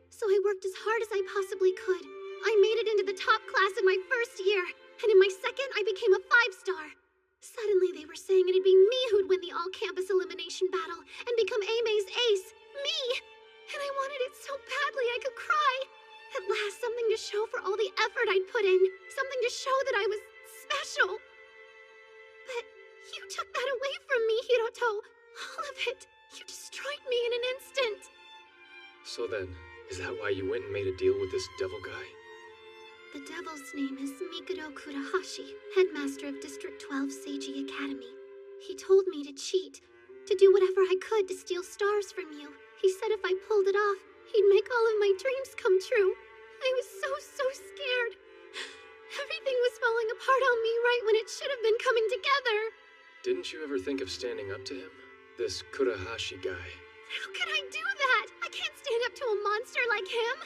So I worked as hard as I possibly could. I made it into the top class in my first year, and in my second, I became a 5-star. Suddenly, they were saying it'd be me who'd win the all-campus elimination battle and become A-May's ace. Me! And I wanted it so badly I could cry. At last, something to show for all the effort I'd put in. Something to show that I was special. special. But you took that away from me, Hiroto. All of it. You destroyed me in an instant. So then, is that why you went and made a deal with this devil guy? The devil's name is Mikado Kurahashi, headmaster of District 12 Seiji Academy. He told me to cheat, to do whatever I could to steal stars from you. He said if I pulled it off, he'd make all of my dreams come true. I was so scared. Everything was falling apart on me right when it should have been coming together. Didn't you ever think of standing up to him? This Kurahashi guy. How could I do that? I can't stand up to a monster like him.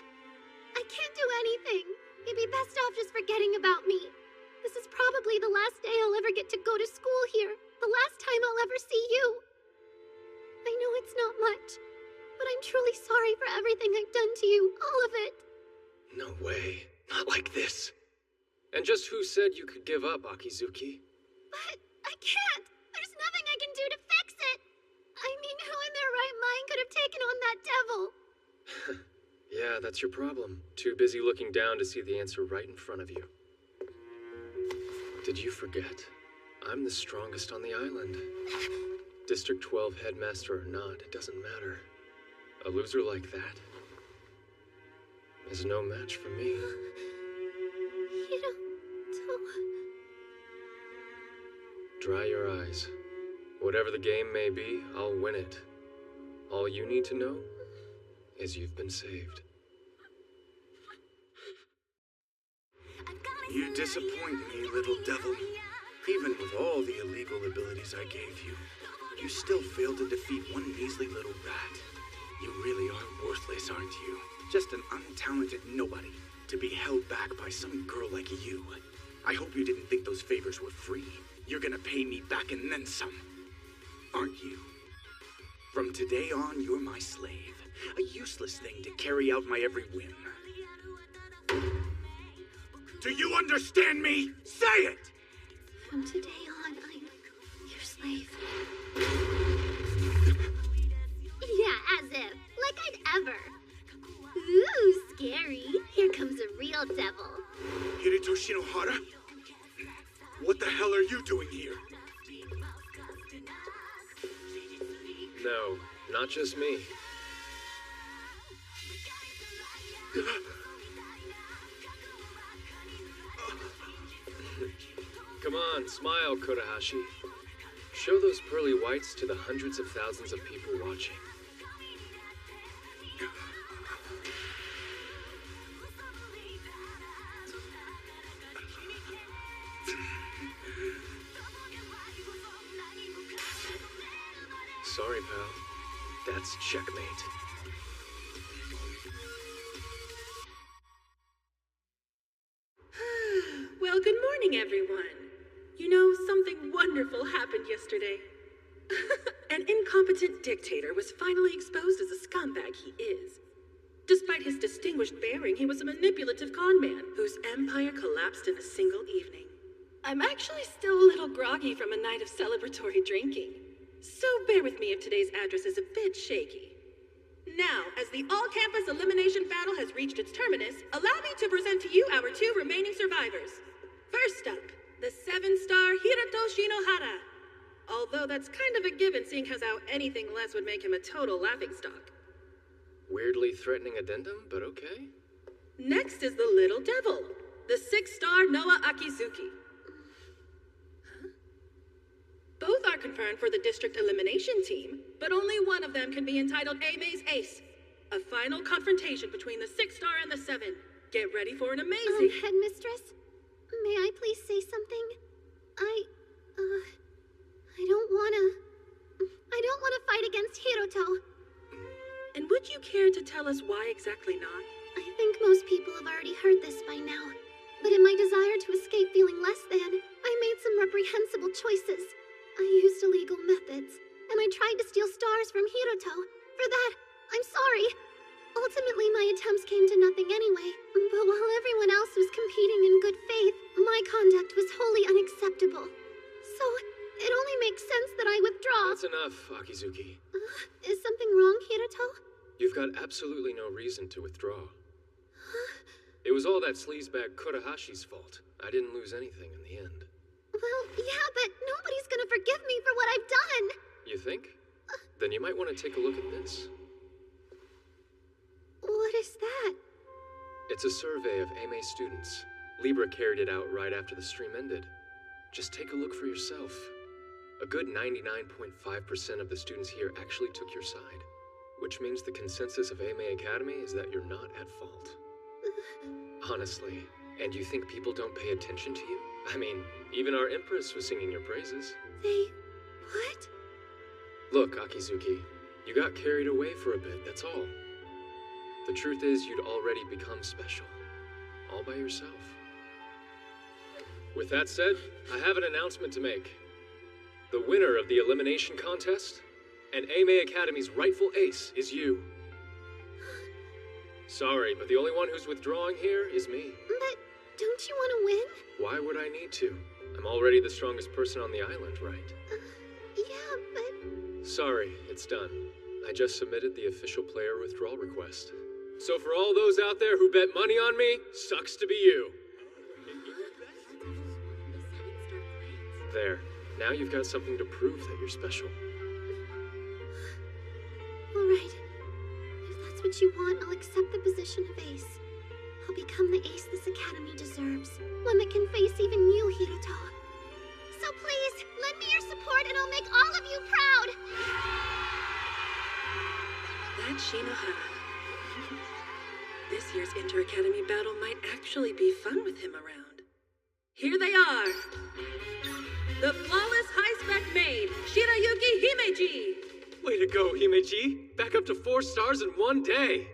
I can't do anything. You'd be best off just forgetting about me. This is probably the last day I'll ever get to go to school here. The last time I'll ever see you. I know it's not much, but I'm truly sorry for everything I've done to you. All of it. No way. Not like this. And just who said you could give up, Akizuki? But I can't. There's nothing I can do to fix it. I mean, who in their right mind could have taken on that devil? Yeah, that's your problem. Too busy looking down to see the answer right in front of you. Did you forget? I'm the strongest on the island. District 12 headmaster or not, it doesn't matter. A loser like that is no match for me. Dry your eyes. Whatever the game may be, I'll win it. All you need to know is you've been saved. You disappoint me, little devil. Even with all the illegal abilities I gave you, you still failed to defeat one measly little rat. You really are worthless, aren't you? Just an untalented nobody to be held back by some girl like you. I hope you didn't think those favors were free. You're gonna pay me back and then some, aren't you? From today on, you're my slave. A useless thing to carry out my every whim. Do you understand me? Say it! From today on, I'm your slave. Yeah, as if. Like I'd ever. Ooh, scary. Here comes a real devil. Kirito Shinohara? What the hell are you doing here? No, not just me. Come on, smile, Kurahashi. Show those pearly whites to the hundreds of thousands of people watching. Sorry, pal. That's checkmate. Well, good morning, everyone. You know, something wonderful happened yesterday. An incompetent dictator was finally exposed as a scumbag he is. Despite his distinguished bearing, he was a manipulative con man whose empire collapsed in a single evening. I'm actually still a little groggy from a night of celebratory drinking, so bear with me if today's address is a bit shaky. Now, as the all-campus elimination battle has reached its terminus, allow me to present to you our two remaining survivors. First up, the 7-star Hiroto Shinohara. Although that's kind of a given, seeing as how anything less would make him a total laughingstock. Weirdly threatening addendum, but okay. Next is the little devil, the 6-star Noah Akizuki. Both are confirmed for the district elimination team, but only one of them can be entitled Aime's Ace. A final confrontation between the 6-star and the 7. Get ready for an amazing... Headmistress? May I please say something? I don't wanna fight against Hiroto. And would you care to tell us why exactly not? I think most people have already heard this by now. But in my desire to escape feeling less than, I made some reprehensible choices. I used illegal methods, and I tried to steal stars from Hiroto. For that, I'm sorry. Ultimately, my attempts came to nothing anyway. But while everyone else was competing in good faith, my conduct was wholly unacceptable. So, it only makes sense that I withdraw. That's enough, Akizuki. Is something wrong, Hiroto? You've got absolutely no reason to withdraw. It was all that sleazebag Kurahashi's fault. I didn't lose anything in the end. Well, yeah, but nobody's gonna forgive me for what I've done. You think? Then you might want to take a look at this. What is that? It's a survey of AMA students. Libra carried it out right after the stream ended. Just take a look for yourself. A good 99.5% of the students here actually took your side, which means the consensus of AMA Academy is that you're not at fault. Honestly, and you think people don't pay attention to you? I mean, even our Empress was singing your praises. They... what? Look, Akizuki, you got carried away for a bit, that's all. The truth is, you'd already become special. All by yourself. With that said, I have an announcement to make. The winner of the elimination contest and AMA Academy's rightful ace is you. Sorry, but the only one who's withdrawing here is me. But don't you want to win? Why would I need to? I'm already the strongest person on the island, right? Yeah, but... Sorry, it's done. I just submitted the official player withdrawal request. So for all those out there who bet money on me, sucks to be you. There. Now you've got something to prove that you're special. All right. If that's what you want, I'll accept the position of ace. I'll become the ace this academy deserves. One that can face even you, Hiruto. So please, lend me your support and I'll make all of you proud! That's Shinohara. This year's Inter-Academy battle might actually be fun with him around. Here they are! The flawless high-spec maid, Shirayuki Himeji! Way to go, Himeji! Back up to 4 stars in one day!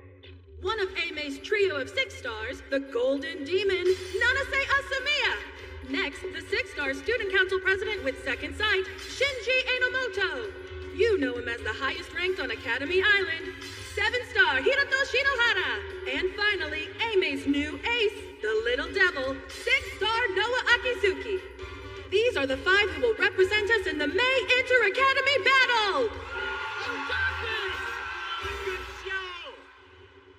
One of AMA's trio of 6 stars, the Golden Demon, Nanase Asamiya! Next, the 6-star Student Council President with Second Sight, Shinji Enomoto! You know him as the highest ranked on Academy Island, 7-star Hiruto Shinohara! And finally, AMA's new ace, the Little Devil, 6-star Noah Akizuki! These are the 5 who will represent us in the May Inter-Academy battle!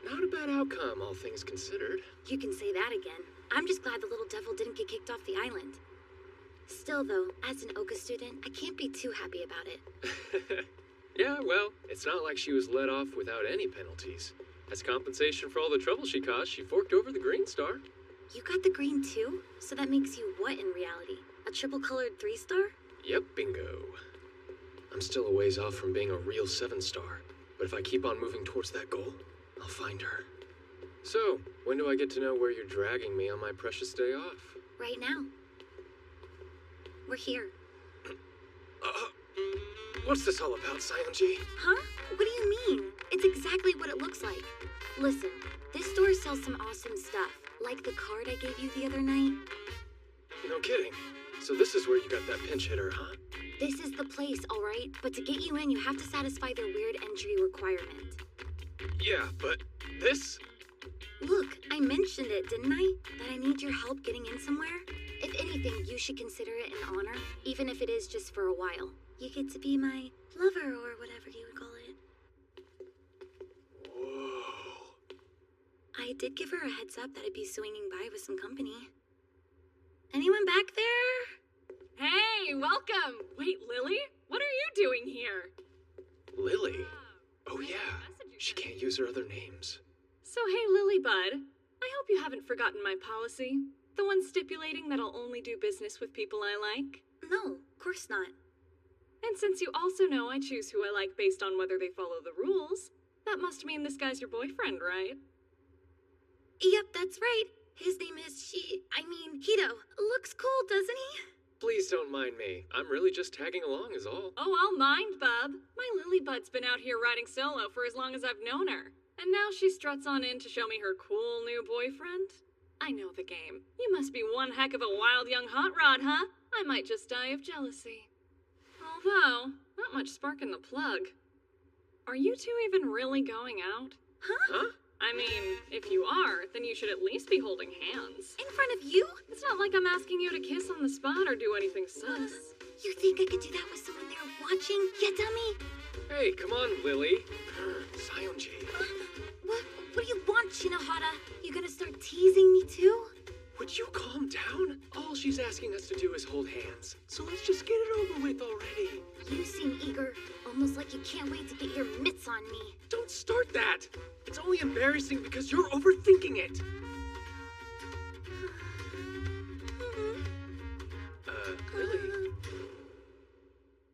Not a bad outcome, all things considered. You can say that again. I'm just glad the little devil didn't get kicked off the island. Still, though, as an Oka student, I can't be too happy about it. Yeah, well, it's not like she was let off without any penalties. As compensation for all the trouble she caused, she forked over the green star. You got the green too? So that makes you what in reality? A triple-colored 3-star? Yep, bingo. I'm still a ways off from being a real 7-star, but if I keep on moving towards that goal, I'll find her. So, when do I get to know where you're dragging me on my precious day off? Right now. We're here. What's this all about, Sayonji? Huh? What do you mean? It's exactly what it looks like. Listen, this store sells some awesome stuff, like the card I gave you the other night. No kidding. So this is where you got that pinch hitter, huh? This is the place, all right? But to get you in, you have to satisfy their weird entry requirement. Yeah, but this? Look, I mentioned it, didn't I? That I need your help getting in somewhere? If anything, you should consider it an honor, even if it is just for a while. You get to be my lover or whatever you would call it. Whoa. I did give her a heads up that I'd be swinging by with some company. Anyone back there? Hey, welcome! Wait, Lily? What are you doing here? Lily? Oh yeah, she can't use her other names. So hey, Lilybud, I hope you haven't forgotten my policy. The one stipulating that I'll only do business with people I like. No, of course not. And since you also know I choose who I like based on whether they follow the rules, that must mean this guy's your boyfriend, right? Yep, that's right. His name is Hito. Looks cool, doesn't he? Please don't mind me. I'm really just tagging along is all. Oh, I'll mind, bub. My Lilybud's been out here riding solo for as long as I've known her. And now she struts on in to show me her cool new boyfriend. I know the game. You must be one heck of a wild young hot rod, huh? I might just die of jealousy. Although, not much spark in the plug. Are you two even really going out? Huh? I mean, if you are, then you should at least be holding hands. In front of you? It's not like I'm asking you to kiss on the spot or do anything sus. You think I could do that with someone there watching, you dummy? Hey, come on, Lily. Sayonji. What do you want, Shinohara? You gonna start teasing me too? Would Would you calm down? All she's asking us to do is hold hands. So let's just get it over with already. You seem eager, almost like you can't wait to get your mitts on me. Don't start that. It's only embarrassing because you're overthinking it. Lily.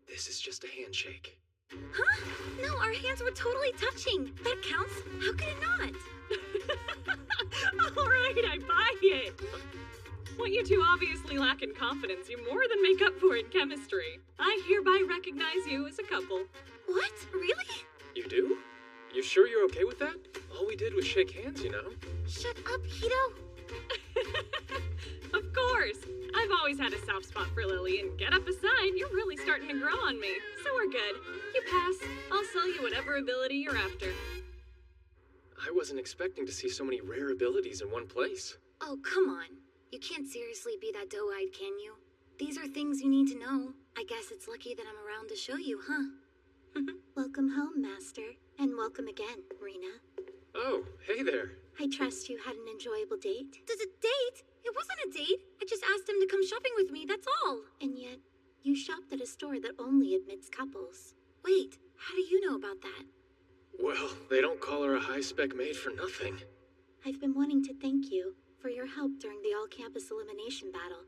This is just a handshake. Huh? No, our hands were totally touching. That counts. How could it not? All right, I buy it. What you two obviously lack in confidence, you more than make up for in chemistry. I hereby recognize you as a couple. What? Really? You do? You sure you're okay with that? All we did was shake hands, you know? Shut up, Hito. Of course. I've always had a soft spot for Lily, and get up aside, you're really starting to grow on me. So we're good. You pass. I'll sell you whatever ability you're after. I wasn't expecting to see so many rare abilities in one place. Oh, come on. You can't seriously be that doe-eyed, can you? These are things you need to know. I guess it's lucky that I'm around to show you, huh? Welcome home, Master. And welcome again, Rena. Oh, hey there. I trust you had an enjoyable date. Does a date? It wasn't a date. I just asked him to come shopping with me, that's all. And yet, you shopped at a store that only admits couples. Wait, how do you know about that? Well, they don't call her a high-spec maid for nothing. I've been wanting to thank you for your help during the all-campus elimination battle.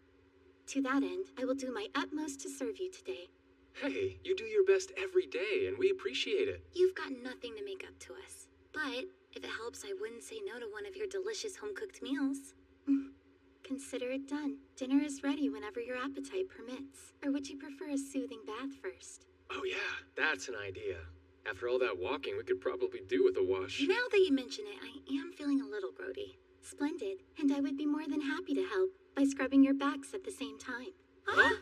To that end, I will do my utmost to serve you today. Hey, you do your best every day, and we appreciate it. You've got nothing to make up to us. But if it helps, I wouldn't say no to one of your delicious home-cooked meals. Consider it done. Dinner is ready whenever your appetite permits. Or would you prefer a soothing bath first? Oh yeah, that's an idea. After all that walking, we could probably do with a wash. Now that you mention it, I am feeling a little grody. Splendid. And I would be more than happy to help by scrubbing your backs at the same time. Huh?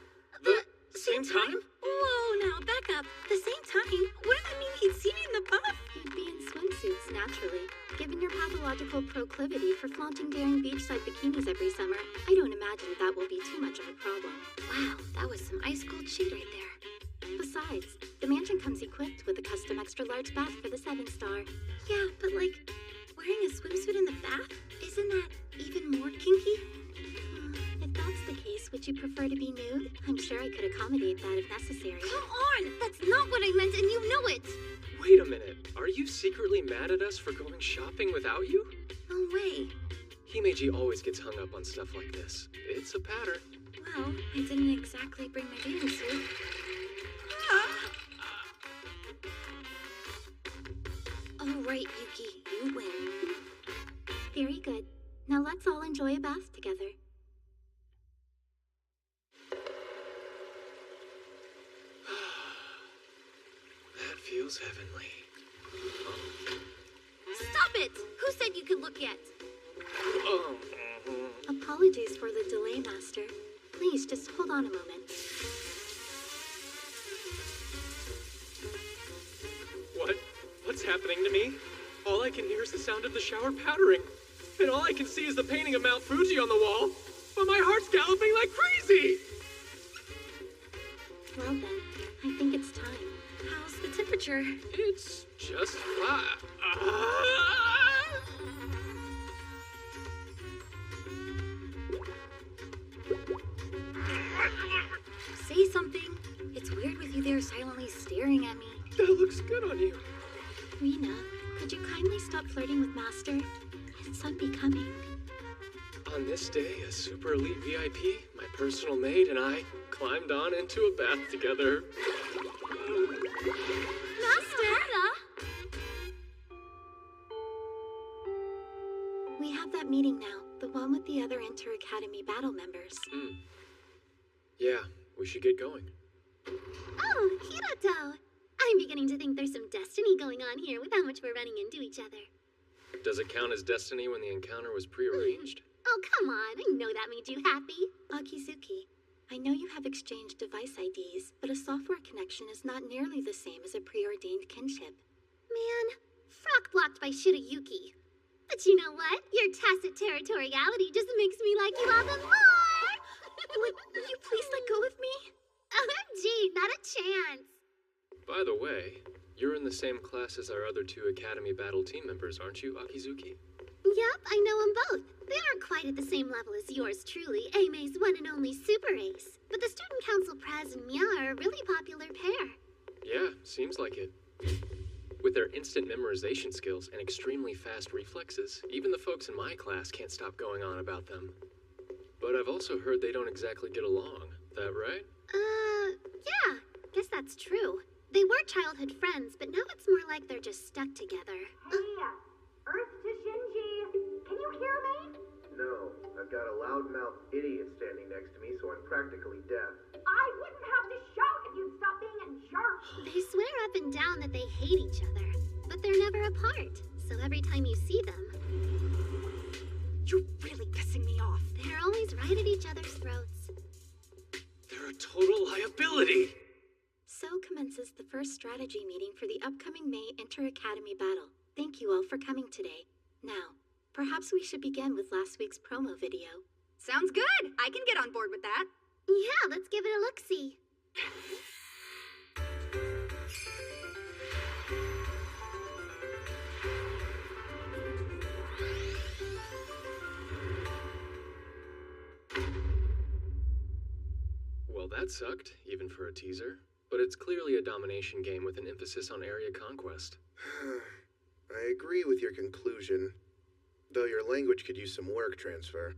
The same time? Whoa, now, back up. The same time? Wouldn't that mean he'd see me in the buff? You'd be in swimsuits, naturally. Given your pathological proclivity for flaunting daring beachside bikinis every summer, I don't imagine that will be too much of a problem. Wow, that was some ice-cold shade right there. Besides, the mansion comes equipped with a custom extra-large bath for the 7-star. Yeah, but wearing a swimsuit in the bath? Isn't that even more kinky? If that's the case, would you prefer to be nude? I'm sure I could accommodate that if necessary. Come on! That's not what I meant, and you know it! Wait a minute. Are you secretly mad at us for going shopping without you? No way. Himeji always gets hung up on stuff like this. It's a pattern. Well, I didn't exactly bring my bathing suit. All right, Yuki, you win. Very good. Now let's all enjoy a bath together. That feels heavenly. Stop it! Who said you could look yet? Oh. Apologies for the delay, Master. Please, just hold on a moment. What's happening to me? All I can hear is the sound of the shower pattering. And all I can see is the painting of Mount Fuji on the wall. But my heart's galloping like crazy! Well then, I think it's time. How's the temperature? It's just fine. Say something. It's weird with you there silently staring at me. That looks good on you. Rena, could you kindly stop flirting with Master? It's unbecoming. On this day, a super elite VIP, my personal maid, and I climbed on into a bath together. Master! We have that meeting now, the one with the other Inter-Academy battle members. Yeah, we should get going. Oh, Hiroto! I'm beginning to think there's some destiny going on here with how much we're running into each other. Does it count as destiny when the encounter was prearranged? Oh, come on. I know that made you happy. Akizuki, I know you have exchanged device IDs, but a software connection is not nearly the same as a preordained kinship. Man, frock blocked by Shirayuki. But you know what? Your tacit territoriality just makes me like you all the more! Would you please let go of me? OMG, not a chance. By the way, you're in the same class as our other two Academy Battle team members, aren't you, Akizuki? Yep, I know them both. They aren't quite at the same level as yours truly, Aime's one and only Super Ace. But the Student Council Praz and Mia are a really popular pair. Yeah, seems like it. With their instant memorization skills and extremely fast reflexes, even the folks in my class can't stop going on about them. But I've also heard they don't exactly get along. That right? Yeah. Guess that's true. They were childhood friends, but now it's more like they're just stuck together. Hey, Earth to Shinji. Can you hear me? No, I've got a loudmouth idiot standing next to me, so I'm practically deaf. I wouldn't have to shout if you'd stop being a jerk. They swear up and down that they hate each other, but they're never apart. So every time you see them... You're really pissing me off. They're always right at each other's throats. They're a total liability. So commences the first strategy meeting for the upcoming May Inter-Academy battle. Thank you all for coming today. Now, perhaps we should begin with last week's promo video. Sounds good. I can get on board with that. Yeah, let's give it a look-see. Well, that sucked, even for a teaser. But it's clearly a domination game with an emphasis on area conquest. I agree with your conclusion, though your language could use some work transfer.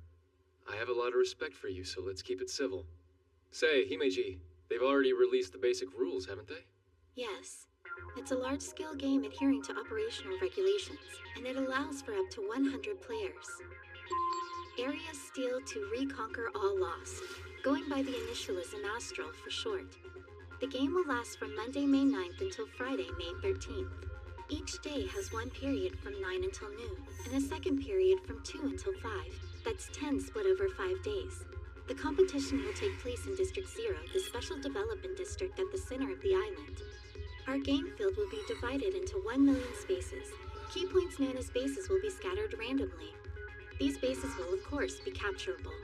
I have a lot of respect for you, so let's keep it civil. Say, Himeji, they've already released the basic rules, haven't they? Yes. It's a large-scale game adhering to operational regulations, and it allows for up to 100 players. Areas steal to reconquer all lost, going by the initialism Astral for short. The game will last from Monday, May 9th until Friday, May 13th. Each day has one period from 9 until noon, and a second period from 2 until 5. That's 10 split over 5 days. The competition will take place in District 0, the special development district at the center of the island. Our game field will be divided into 1 million spaces. Key points known as bases will be scattered randomly. These bases will, of course, be capturable.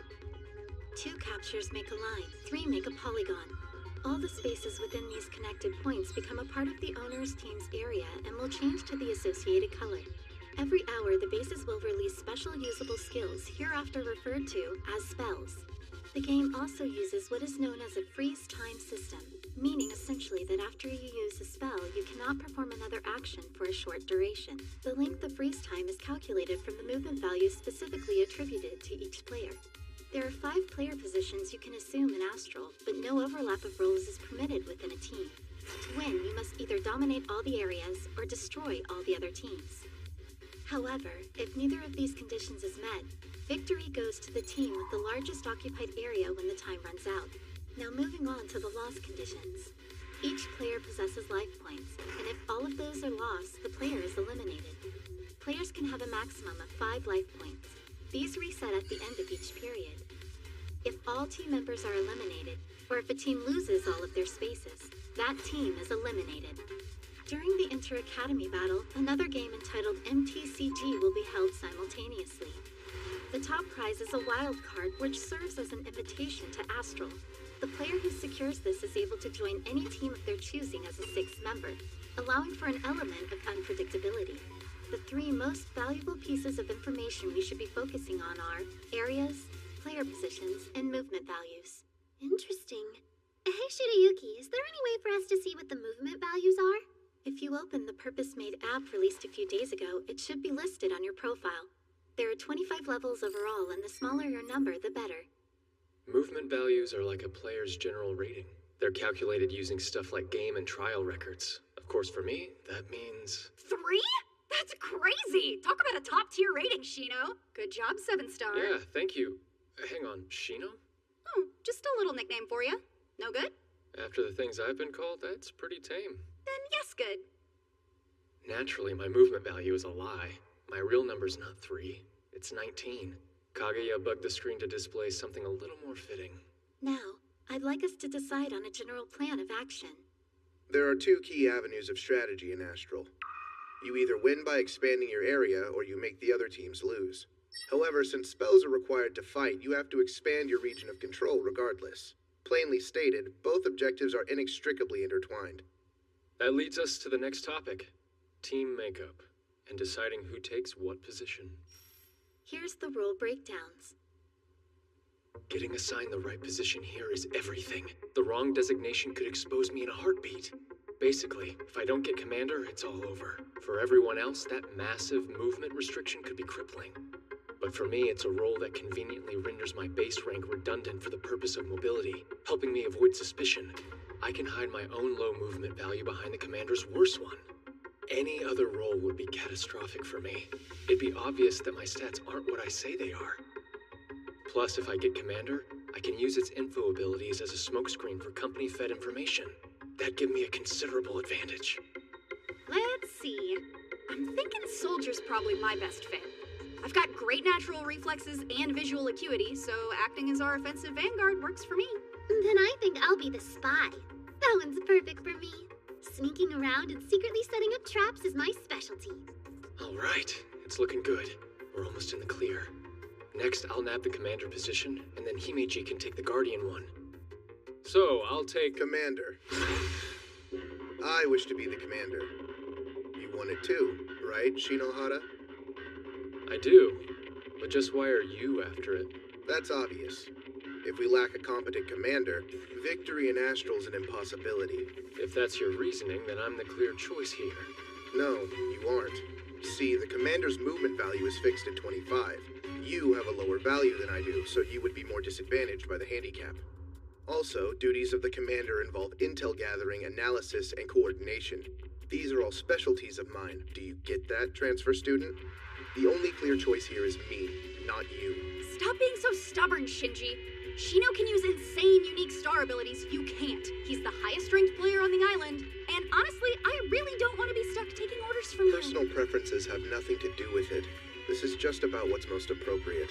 2 captures make a line, 3 make a polygon. All the spaces within these connected points become a part of the owner's team's area and will change to the associated color. Every hour, the bases will release special usable skills, hereafter referred to as spells. The game also uses what is known as a freeze time system, meaning essentially that after you use a spell, you cannot perform another action for a short duration. The length of freeze time is calculated from the movement values specifically attributed to each player. There are 5 player positions you can assume in Astral, but no overlap of roles is permitted within a team. To win, you must either dominate all the areas or destroy all the other teams. However, if neither of these conditions is met, victory goes to the team with the largest occupied area when the time runs out. Now moving on to the loss conditions. Each player possesses life points, and if all of those are lost, the player is eliminated. Players can have a maximum of 5 life points. These reset at the end of each period. If all team members are eliminated, or if a team loses all of their spaces, that team is eliminated. During the Inter-Academy battle, another game entitled MTCG will be held simultaneously. The top prize is a wild card which serves as an invitation to Astral. The player who secures this is able to join any team of their choosing as a 6th member, allowing for an element of unpredictability. The 3 most valuable pieces of information we should be focusing on are areas, player positions, and movement values. Interesting. Hey, Shirayuki, is there any way for us to see what the movement values are? If you open the purpose-made app released a few days ago, it should be listed on your profile. There are 25 levels overall, and the smaller your number, the better. Movement values are like a player's general rating. They're calculated using stuff like game and trial records. Of course, for me, that means... 3? That's crazy! Talk about a top-tier rating, Shino. Good job, 7-star. Yeah, thank you. Hang on, Shino? Oh, just a little nickname for you. No good? After the things I've been called, that's pretty tame. Then yes, good. Naturally, my movement value is a lie. My real number's not 3. It's 19. Kaguya bugged the screen to display something a little more fitting. Now, I'd like us to decide on a general plan of action. There are 2 key avenues of strategy in Astral. You either win by expanding your area, or you make the other teams lose. However, since spells are required to fight, you have to expand your region of control regardless. Plainly stated, both objectives are inextricably intertwined. That leads us to the next topic, team makeup, and deciding who takes what position. Here's the role breakdowns. Getting assigned the right position here is everything. The wrong designation could expose me in a heartbeat. Basically, if I don't get commander, it's all over. For everyone else, that massive movement restriction could be crippling. But for me, it's a role that conveniently renders my base rank redundant for the purpose of mobility, helping me avoid suspicion. I can hide my own low movement value behind the commander's worse one. Any other role would be catastrophic for me. It'd be obvious that my stats aren't what I say they are. Plus, if I get commander, I can use its info abilities as a smokescreen for company-fed information. That'd give me a considerable advantage. Let's see. I'm thinking soldier's probably my best fit. I've got great natural reflexes and visual acuity, so acting as our offensive vanguard works for me. Then I think I'll be the spy. That one's perfect for me. Sneaking around and secretly setting up traps is my specialty. All right, it's looking good. We're almost in the clear. Next, I'll nab the commander position, and then Himeji can take the guardian one. So, I'll take... Commander. I wish to be the commander. You want it too, right, Shinohara? I do, but just why are you after it? That's obvious. If we lack a competent commander, victory in Astral's an impossibility. If that's your reasoning, then I'm the clear choice here. No, you aren't. See, the commander's movement value is fixed at 25. You have a lower value than I do, so you would be more disadvantaged by the handicap. Also, duties of the commander involve intel gathering, analysis, and coordination. These are all specialties of mine. Do you get that, transfer student? The only clear choice here is me, not you. Stop being so stubborn, Shinji. Shino can use insane, unique star abilities you can't. He's the highest-ranked player on the island, and honestly, I really don't want to be stuck taking orders from you. Personal preferences have nothing to do with it. This is just about what's most appropriate.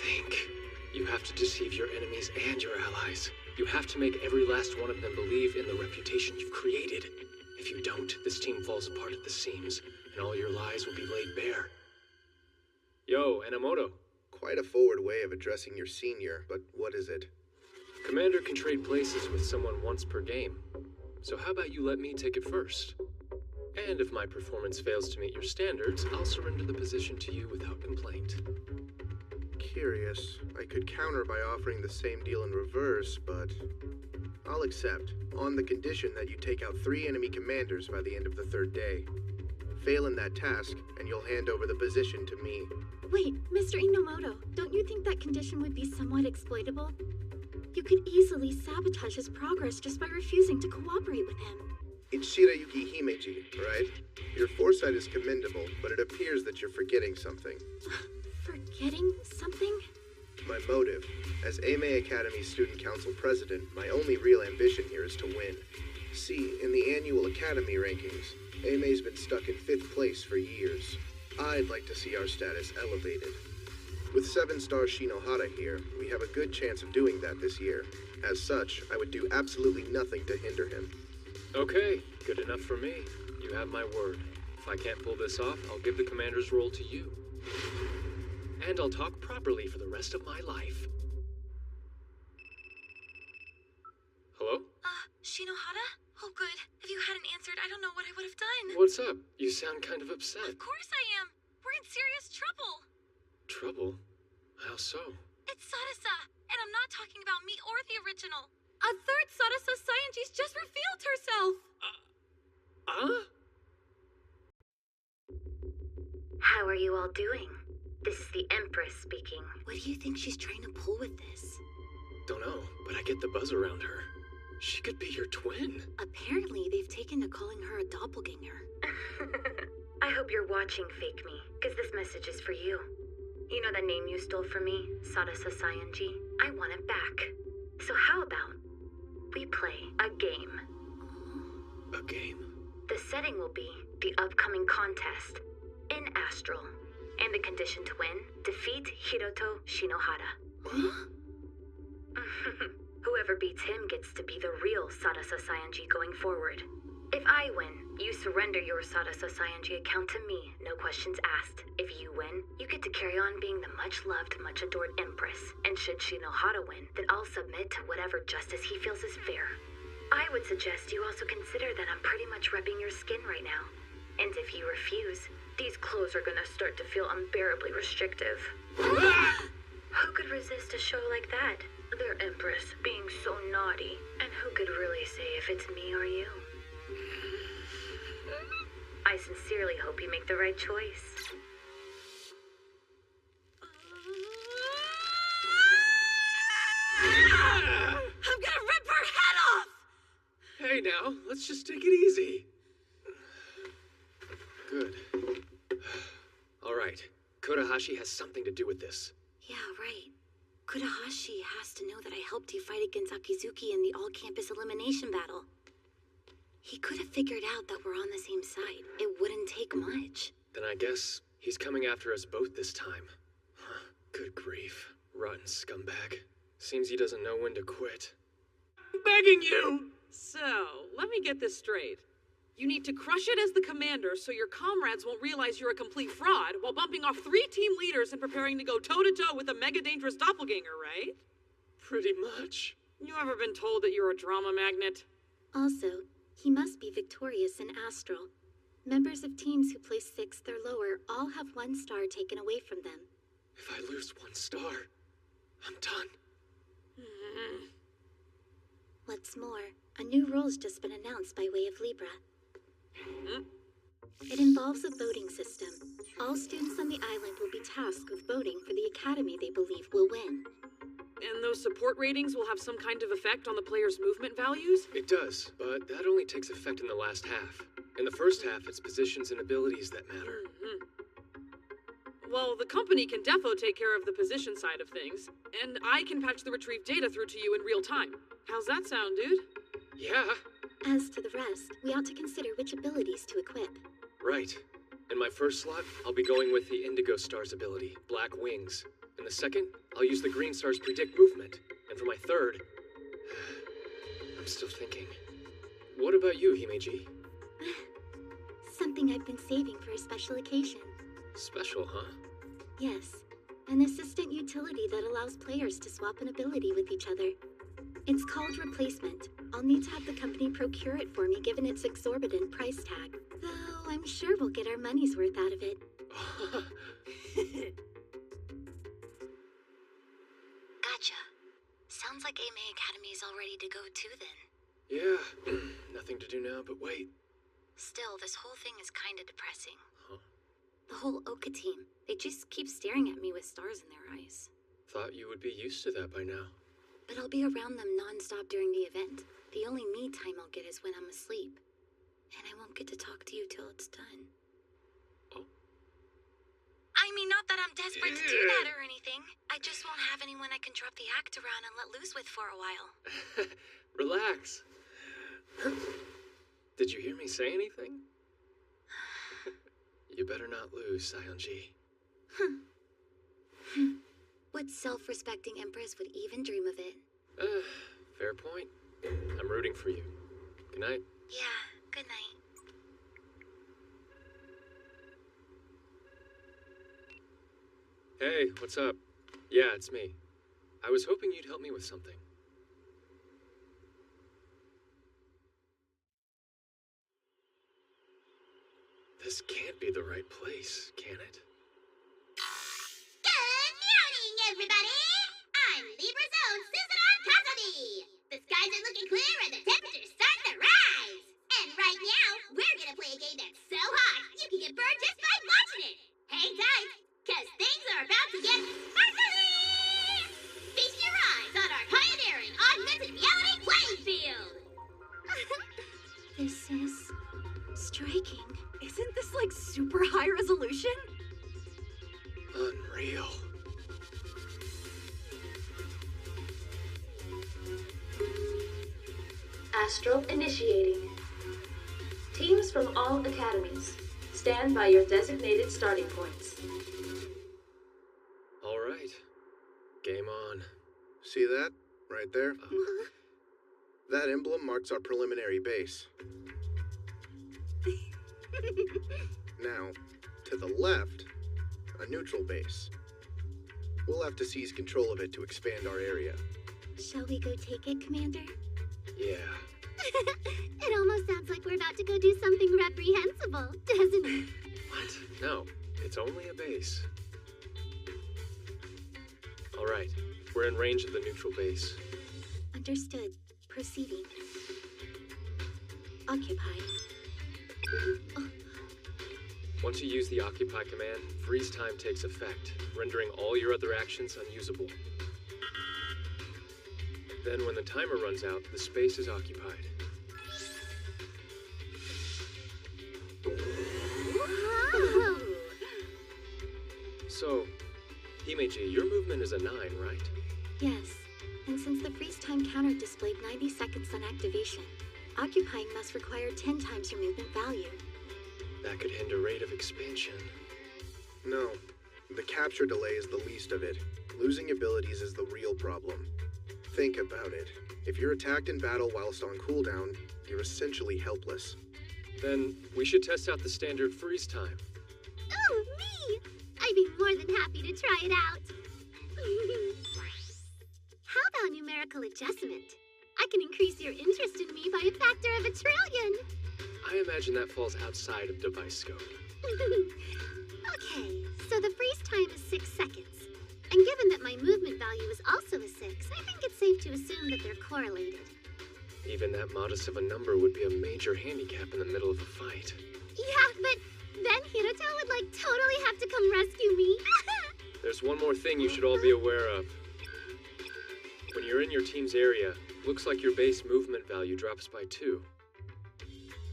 Think. You have to deceive your enemies and your allies. You have to make every last one of them believe in the reputation you've created. If you don't, this team falls apart at the seams, and all your lies will be laid bare. Yo, Enomoto. Quite a forward way of addressing your senior, but what is it? Commander can trade places with someone once per game. So how about you let me take it first? And if my performance fails to meet your standards, I'll surrender the position to you without complaint. Curious. I could counter by offering the same deal in reverse, but I'll accept, on the condition that you take out 3 enemy commanders by the end of the 3rd day. Fail in that task, and you'll hand over the position to me. Wait, Mr. Enomoto, don't you think that condition would be somewhat exploitable? You could easily sabotage his progress just by refusing to cooperate with him. It's Shirayuki Himeji, right? Your foresight is commendable, but it appears that you're forgetting something. Forgetting something? My motive. As Eimei Academy Student Council President, my only real ambition here is to win. See, in the annual Academy rankings, Eimei's been stuck in 5th place for years. I'd like to see our status elevated. With 7-star Shinohara here, we have a good chance of doing that this year. As such, I would do absolutely nothing to hinder him. Okay, good enough for me. You have my word. If I can't pull this off, I'll give the commander's role to you. And I'll talk properly for the rest of my life. Hello? Shinohara? Oh, good. If you hadn't answered, I don't know what I would have done. What's up? You sound kind of upset. Of course I am. We're in serious trouble. Trouble? How so? It's Sadasa, and I'm not talking about me or the original. A 3rd Sadasa Scientist just revealed herself! How are you all doing? This is the Empress speaking. What do you think she's trying to pull with this? Don't know, but I get the buzz around her. She could be your twin. Apparently, they've taken to calling her a doppelganger. I hope you're watching, Fake Me, because this message is for you. You know that name you stole from me, Sadasa Saionji? I want it back. So how about we play a game? A game? The setting will be the upcoming contest in Astral. And the condition to win, defeat Hiroto Shinohara. Whoever beats him gets to be the real Sadasa Saionji going forward. If I win, you surrender your Sadasa Saionji account to me, no questions asked. If you win, you get to carry on being the much-loved, much-adored Empress. And should Shinohara win, then I'll submit to whatever justice he feels is fair. I would suggest you also consider that I'm pretty much repping your skin right now. And if you refuse, these clothes are gonna start to feel unbearably restrictive. Who could resist a show like that? Their Empress being so naughty. And who could really say if it's me or you? I sincerely hope you make the right choice. I'm gonna rip her head off! Hey now, let's just take it easy. Good. All right. Kodahashi has something to do with this. Yeah, right. Kodahashi has to know that I helped you fight against Akizuki in the all-campus elimination battle. He could have figured out that we're on the same side. It wouldn't take much. Then I guess he's coming after us both this time. Huh, good grief. Rotten scumbag. Seems he doesn't know when to quit. I'm begging you! So, let me get this straight. You need to crush it as the commander so your comrades won't realize you're a complete fraud while bumping off 3 team leaders and preparing to go toe-to-toe with a mega-dangerous doppelganger, right? Pretty much. You ever been told that you're a drama magnet? Also, he must be victorious in Astral. Members of teams who place 6th or lower all have 1 star taken away from them. If I lose 1 star, I'm done. What's more, a new rule's just been announced by way of Libra. It involves a voting system. All students on the island will be tasked with voting for the academy they believe will win. And those support ratings will have some kind of effect on the players' movement values? It does, but that only takes effect in the last half. In the first half, it's positions and abilities that matter. Well, the company can defo take care of the position side of things, and I can patch the retrieved data through to you in real time. How's that sound, dude? Yeah. As to the rest, we ought to consider which abilities to equip. Right. In my first slot, I'll be going with the Indigo Star's ability, Black Wings. In the second, I'll use the Green Star's Predict Movement. And for my third, I'm still thinking. What about you, Himeji? Something I've been saving for a special occasion. Special, huh? Yes. An assistant utility that allows players to swap an ability with each other. It's called Replacement. I'll need to have the company procure it for me given its exorbitant price tag. Though I'm sure we'll get our money's worth out of it. Gotcha. Sounds like AMA Academy is all ready to go too then. Yeah, nothing to do now but wait. Still, this whole thing is kinda depressing. Huh? The whole Oka team, they just keep staring at me with stars in their eyes. Thought you would be used to that by now. But I'll be around them non-stop during the event. The only me time I'll get is when I'm asleep. And I won't get to talk to you till it's done. Oh? I mean, not that I'm desperate to do that or anything. I just won't have anyone I can drop the act around and let loose with for a while. Relax. Did you hear me say anything? You better not lose, Sion-ji. What self-respecting empress would even dream of it? Fair point. I'm rooting for you. Good night. Yeah, good night. Hey, what's up? Yeah, it's me. I was hoping you'd help me with something. This can't be the right place, can it? Good morning, everybody! I'm Libra's own Susan Cassidy! The skies are looking clear and the temperature's starting to rise! And right now, we're gonna play a game that's so hot, you can get burned just by watching it! Hang tight, cause things are about to get sparkly! Feast your eyes on our pioneering augmented reality playing field! This is striking. Isn't this like super high resolution? Unreal. Astral initiating. Teams from all academies, stand by your designated starting points. All right. Game on. See that? Right there? That emblem marks our preliminary base. Now, to the left, a neutral base. We'll have to seize control of it to expand our area. Shall we go take it, Commander? Yeah. It almost sounds like we're about to go do something reprehensible, doesn't isn't it? What? No, it's only a base. All right, we're in range of the neutral base. Understood. Proceeding. Occupy. Once you use the Occupy command, freeze time takes effect, rendering all your other actions unusable. Then when the timer runs out, the space is occupied. Whoa! So, Himeji, your movement is a 9, right? Yes. And since the freeze time counter displayed 90 seconds on activation, occupying must require 10 times your movement value. That could hinder rate of expansion. No, the capture delay is the least of it. Losing abilities is the real problem. Think about it. If you're attacked in battle whilst on cooldown, you're essentially helpless. Then we should test out the standard freeze time. Oh, me! I'd be more than happy to try it out. How about numerical adjustment? I can increase your interest in me by a factor of 1 trillion. I imagine that falls outside of device scope. Okay, so the freeze time is 6 seconds. And given that my movement value is also a 6, I think it's safe to assume that they're correlated. Even that modest of a number would be a major handicap in the middle of a fight. Yeah, but then Hiruto would totally have to come rescue me. There's one more thing you should all be aware of. When you're in your team's area, looks like your base movement value drops by 2.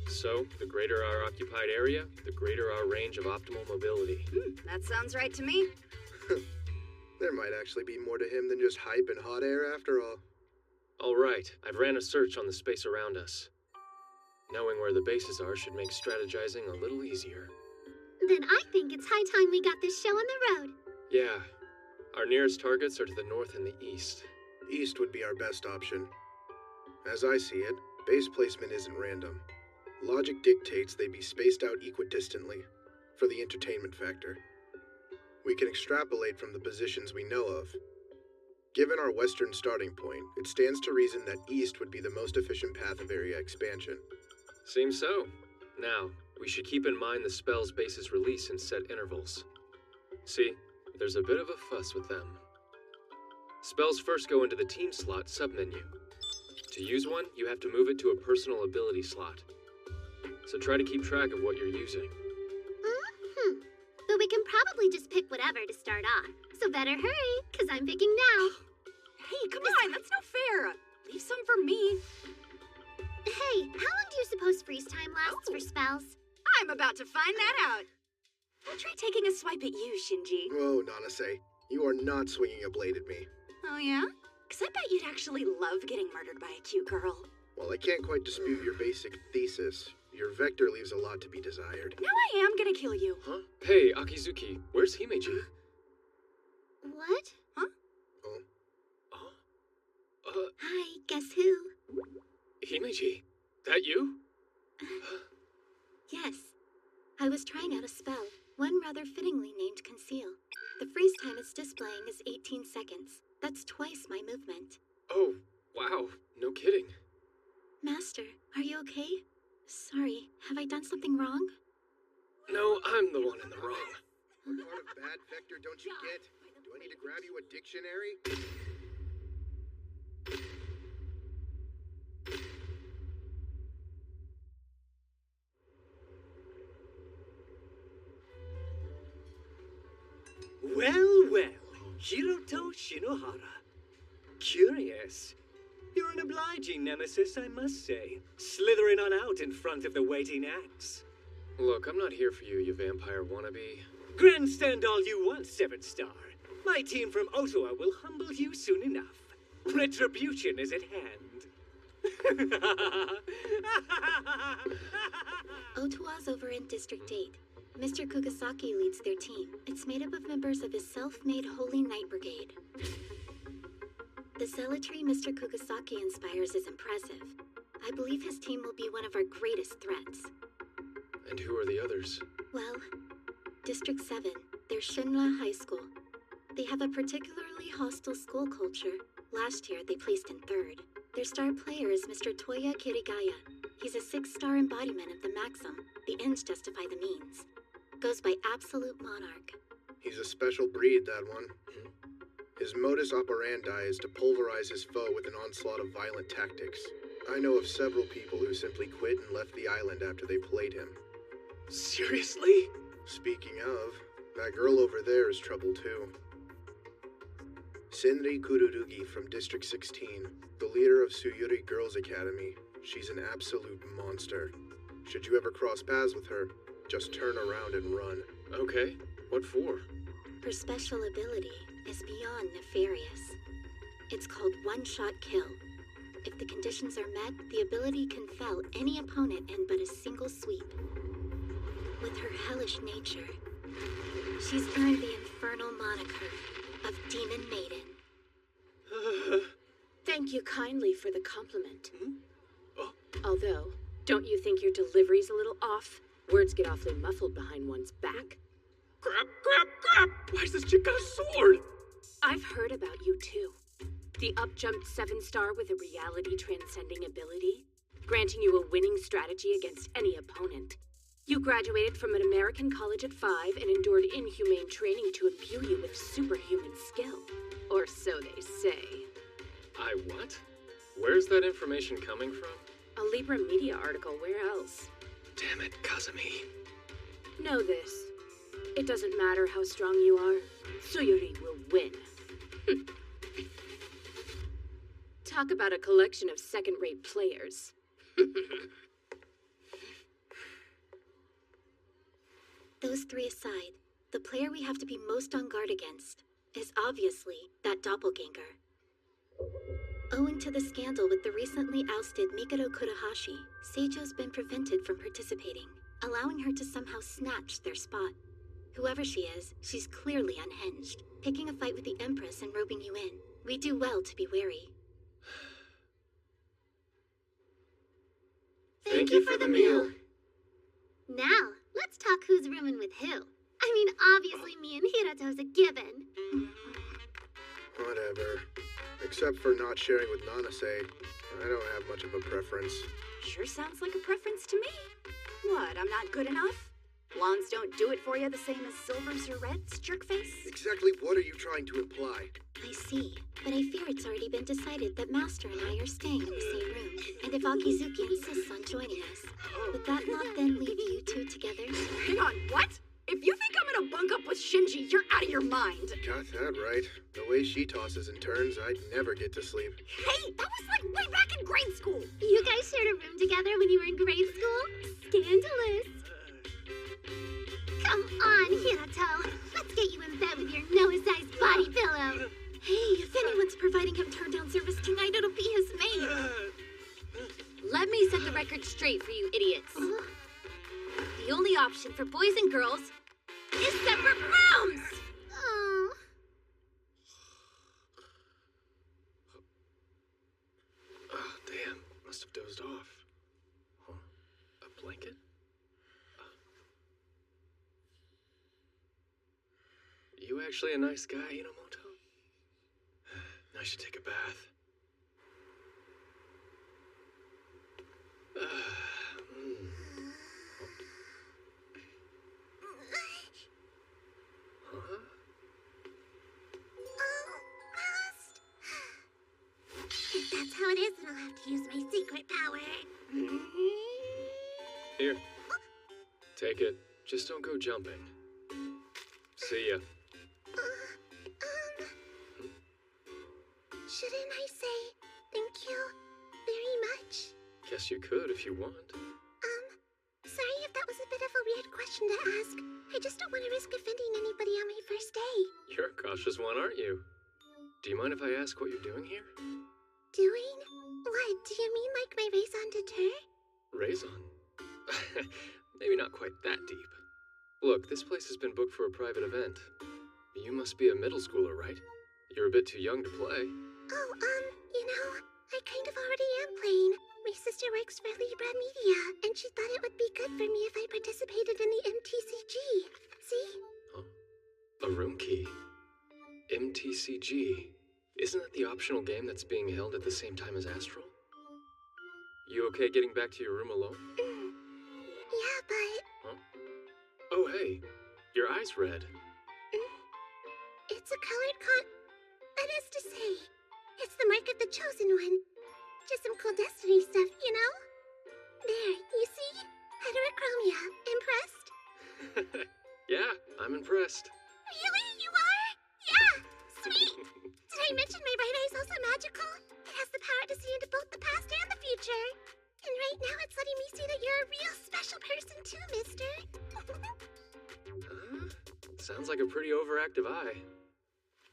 So, the greater our occupied area, the greater our range of optimal mobility. That sounds right to me. There might actually be more to him than just hype and hot air after all. All right, I've ran a search on the space around us. Knowing where the bases are should make strategizing a little easier. Then I think it's high time we got this show on the road. Yeah, our nearest targets are to the north and the east. East would be our best option. As I see it, base placement isn't random. Logic dictates they be spaced out equidistantly, for the entertainment factor. We can extrapolate from the positions we know of. Given our western starting point, it stands to reason that east would be the most efficient path of area expansion. Seems so. Now, we should keep in mind the spell's base's release in set intervals. See, there's a bit of a fuss with them. Spells first go into the team slot submenu. To use one, you have to move it to a personal ability slot. So try to keep track of what you're using. But we can probably just pick whatever to start off. So better hurry, because I'm picking now. Hey, come on, that's not fair. Leave some for me. Hey, how long do you suppose freeze time lasts for spells? I'm about to find that out. I'll try taking a swipe at you, Shinji. Oh, Nanase, you are not swinging a blade at me. Oh, yeah? Because I bet you'd actually love getting murdered by a cute girl. While I can't quite dispute your basic thesis, your vector leaves a lot to be desired. Now I am gonna kill you. Huh? Hey, Akizuki, where's Himeji? What? Huh? Hi, guess who? Himeji, that you? Yes. I was trying out a spell, one rather fittingly named Conceal. The freeze time it's displaying is 18 seconds. That's twice my movement. Oh, wow, no kidding. Master, are you okay? Sorry, have I done something wrong? No, I'm the one in the wrong. What part of bad vector don't you get? Do I need to grab you a dictionary? Well, well, Hiruto Shinohara. Curious. You're an obliging nemesis, I must say. Slithering on out in front of the waiting axe. Look, I'm not here for you, you vampire wannabe. Grandstand all you want, 7-star. My team from Ottawa will humble you soon enough. Retribution is at hand. Ottawa's over in District 8. Mr. Kugasaki leads their team. It's made up of members of his self-made Holy Knight Brigade. The zealotry Mr. Kugasaki inspires is impressive. I believe his team will be one of our greatest threats. And who are the others? Well, District 7, they're Shinra High School. They have a particularly hostile school culture. Last year, they placed in 3rd. Their star player is Mr. Toya Kirigaya. He's a 6-star embodiment of the Maxim. The ends justify the means. Goes by Absolute Monarch. He's a special breed, that one. His modus operandi is to pulverize his foe with an onslaught of violent tactics. I know of several people who simply quit and left the island after they played him. Seriously? Speaking of, that girl over there is trouble too. Senri Kururugi from District 16, the leader of Suyuri Girls Academy. She's an absolute monster. Should you ever cross paths with her, just turn around and run. Okay, what for? Her special ability is beyond nefarious. It's called One-Shot Kill. If the conditions are met, the ability can fell any opponent in but a single sweep. With her hellish nature, she's earned the infernal moniker of Demon Maiden. Thank you kindly for the compliment. Although, don't you think your delivery's a little off? Words get awfully muffled behind one's back. Crap, crap, crap! Why's this chick got a sword? I've heard about you too. The up-jumped 7-star with a reality-transcending ability, granting you a winning strategy against any opponent. You graduated from an American college at 5 and endured inhumane training to imbue you with superhuman skill. Or so they say. I what? Where's that information coming from? A Libra Media article, where else? Damn it, Kazumi. Know this. It doesn't matter how strong you are, Suyuri will win. Talk about a collection of second-rate players. Those three aside, the player we have to be most on guard against is obviously that doppelganger. Owing to the scandal with the recently ousted Mikado Kurahashi, Seijo's been prevented from participating, allowing her to somehow snatch their spot. Whoever she is, she's clearly unhinged, picking a fight with the Empress and roping you in. We do well to be wary. Thank you for the meal. Now, let's talk who's rooming with who. I mean, obviously me and Hirato's a given. Whatever. Except for not sharing with Nanase, I don't have much of a preference. Sure sounds like a preference to me. What, I'm not good enough? Blondes don't do it for you the same as silvers or reds, jerkface? Exactly what are you trying to imply? I see, but I fear it's already been decided that Master and I are staying in the same room. And if Akizuki insists on joining us, would that not then leave you two together? Hang on, what? If you think I'm gonna bunk up with Shinji, you're out of your mind. Got that right. The way she tosses and turns, I'd never get to sleep. Hey, that was like way back in grade school. You guys shared a room together when you were in grade school? Scandalous. Come on, Hirato. Let's get you in bed with your Noah-sized body pillow. Hey, if anyone's providing him turn-down service tonight, it'll be his maid. Let me set the record straight for you idiots. The only option for boys and girls is separate rooms! Oh. Oh, damn. Must have dozed off. Huh? A blanket? You actually a nice guy, Inomoto? I should take a bath. Huh? If that's how it is, then I'll have to use my secret power. Here. Take it. Just don't go jumping. See ya. Shouldn't I say thank you very much? Guess you could if you want. Sorry if that was a bit of a weird question to ask. I just don't want to risk offending anybody on my first day. You're a cautious one, aren't you? Do you mind if I ask what you're doing here? Doing? What, do you mean like my raison d'etre? Raison? Maybe not quite that deep. Look, this place has been booked for a private event. You must be a middle schooler, right? You're a bit too young to play. Oh, you know, I kind of already am playing. My sister works for Libra Media, and she thought it would be good for me if I participated in the MTCG. See? Huh? A room key? MTCG? Isn't that the optional game that's being held at the same time as Astral? You okay getting back to your room alone? Yeah, but Hey, your eye's red. It's a colored that is to say, it's the mark of the chosen one. Just some cool destiny stuff, you know? There, you see? Heterochromia. Impressed? Yeah, I'm impressed. Really? You are? Yeah! Sweet! Did I mention my right eye's also magical? It has the power to see into both the past and the future. And right now it's letting me see that you're a real special person too, mister. Sounds like a pretty overactive eye.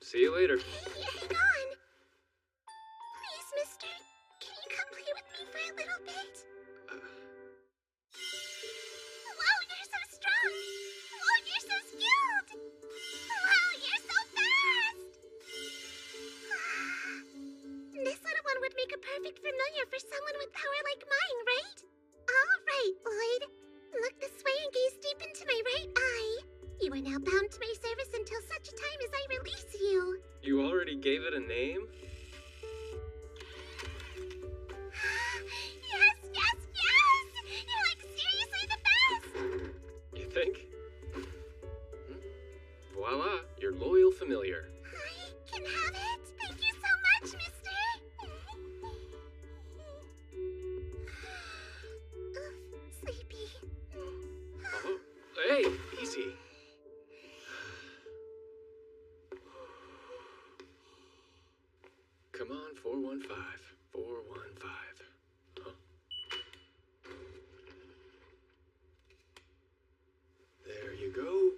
See you later. Hey, hang on. Please, mister, can you come play with me for a little bit? Whoa, you're so strong! Whoa, you're so skilled! Wow, you're so fast! This little one would make a perfect familiar for someone with power like mine, right? All right, Lloyd. Look this way and gaze deep into my right eye. You are now bound to my service until such a time as I release you. You already gave it a name? Yes, yes, yes! You're like seriously the best! You think? Voila, your loyal familiar. I can have it. Thank you so much, mister. Sleepy. Oh, hey, easy. Come on, 415. 415. Huh? There you go.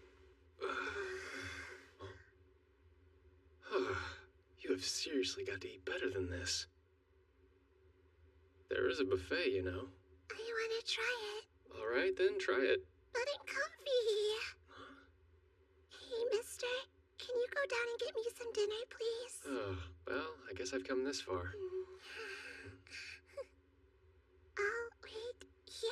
You have seriously got to eat better than this. There is a buffet, you know. I want to try it. All right, then try it. But I'm comfy. Hey, mister. Can you go down and get me some dinner, please? Oh, well, I guess I've come this far. I'll wait here.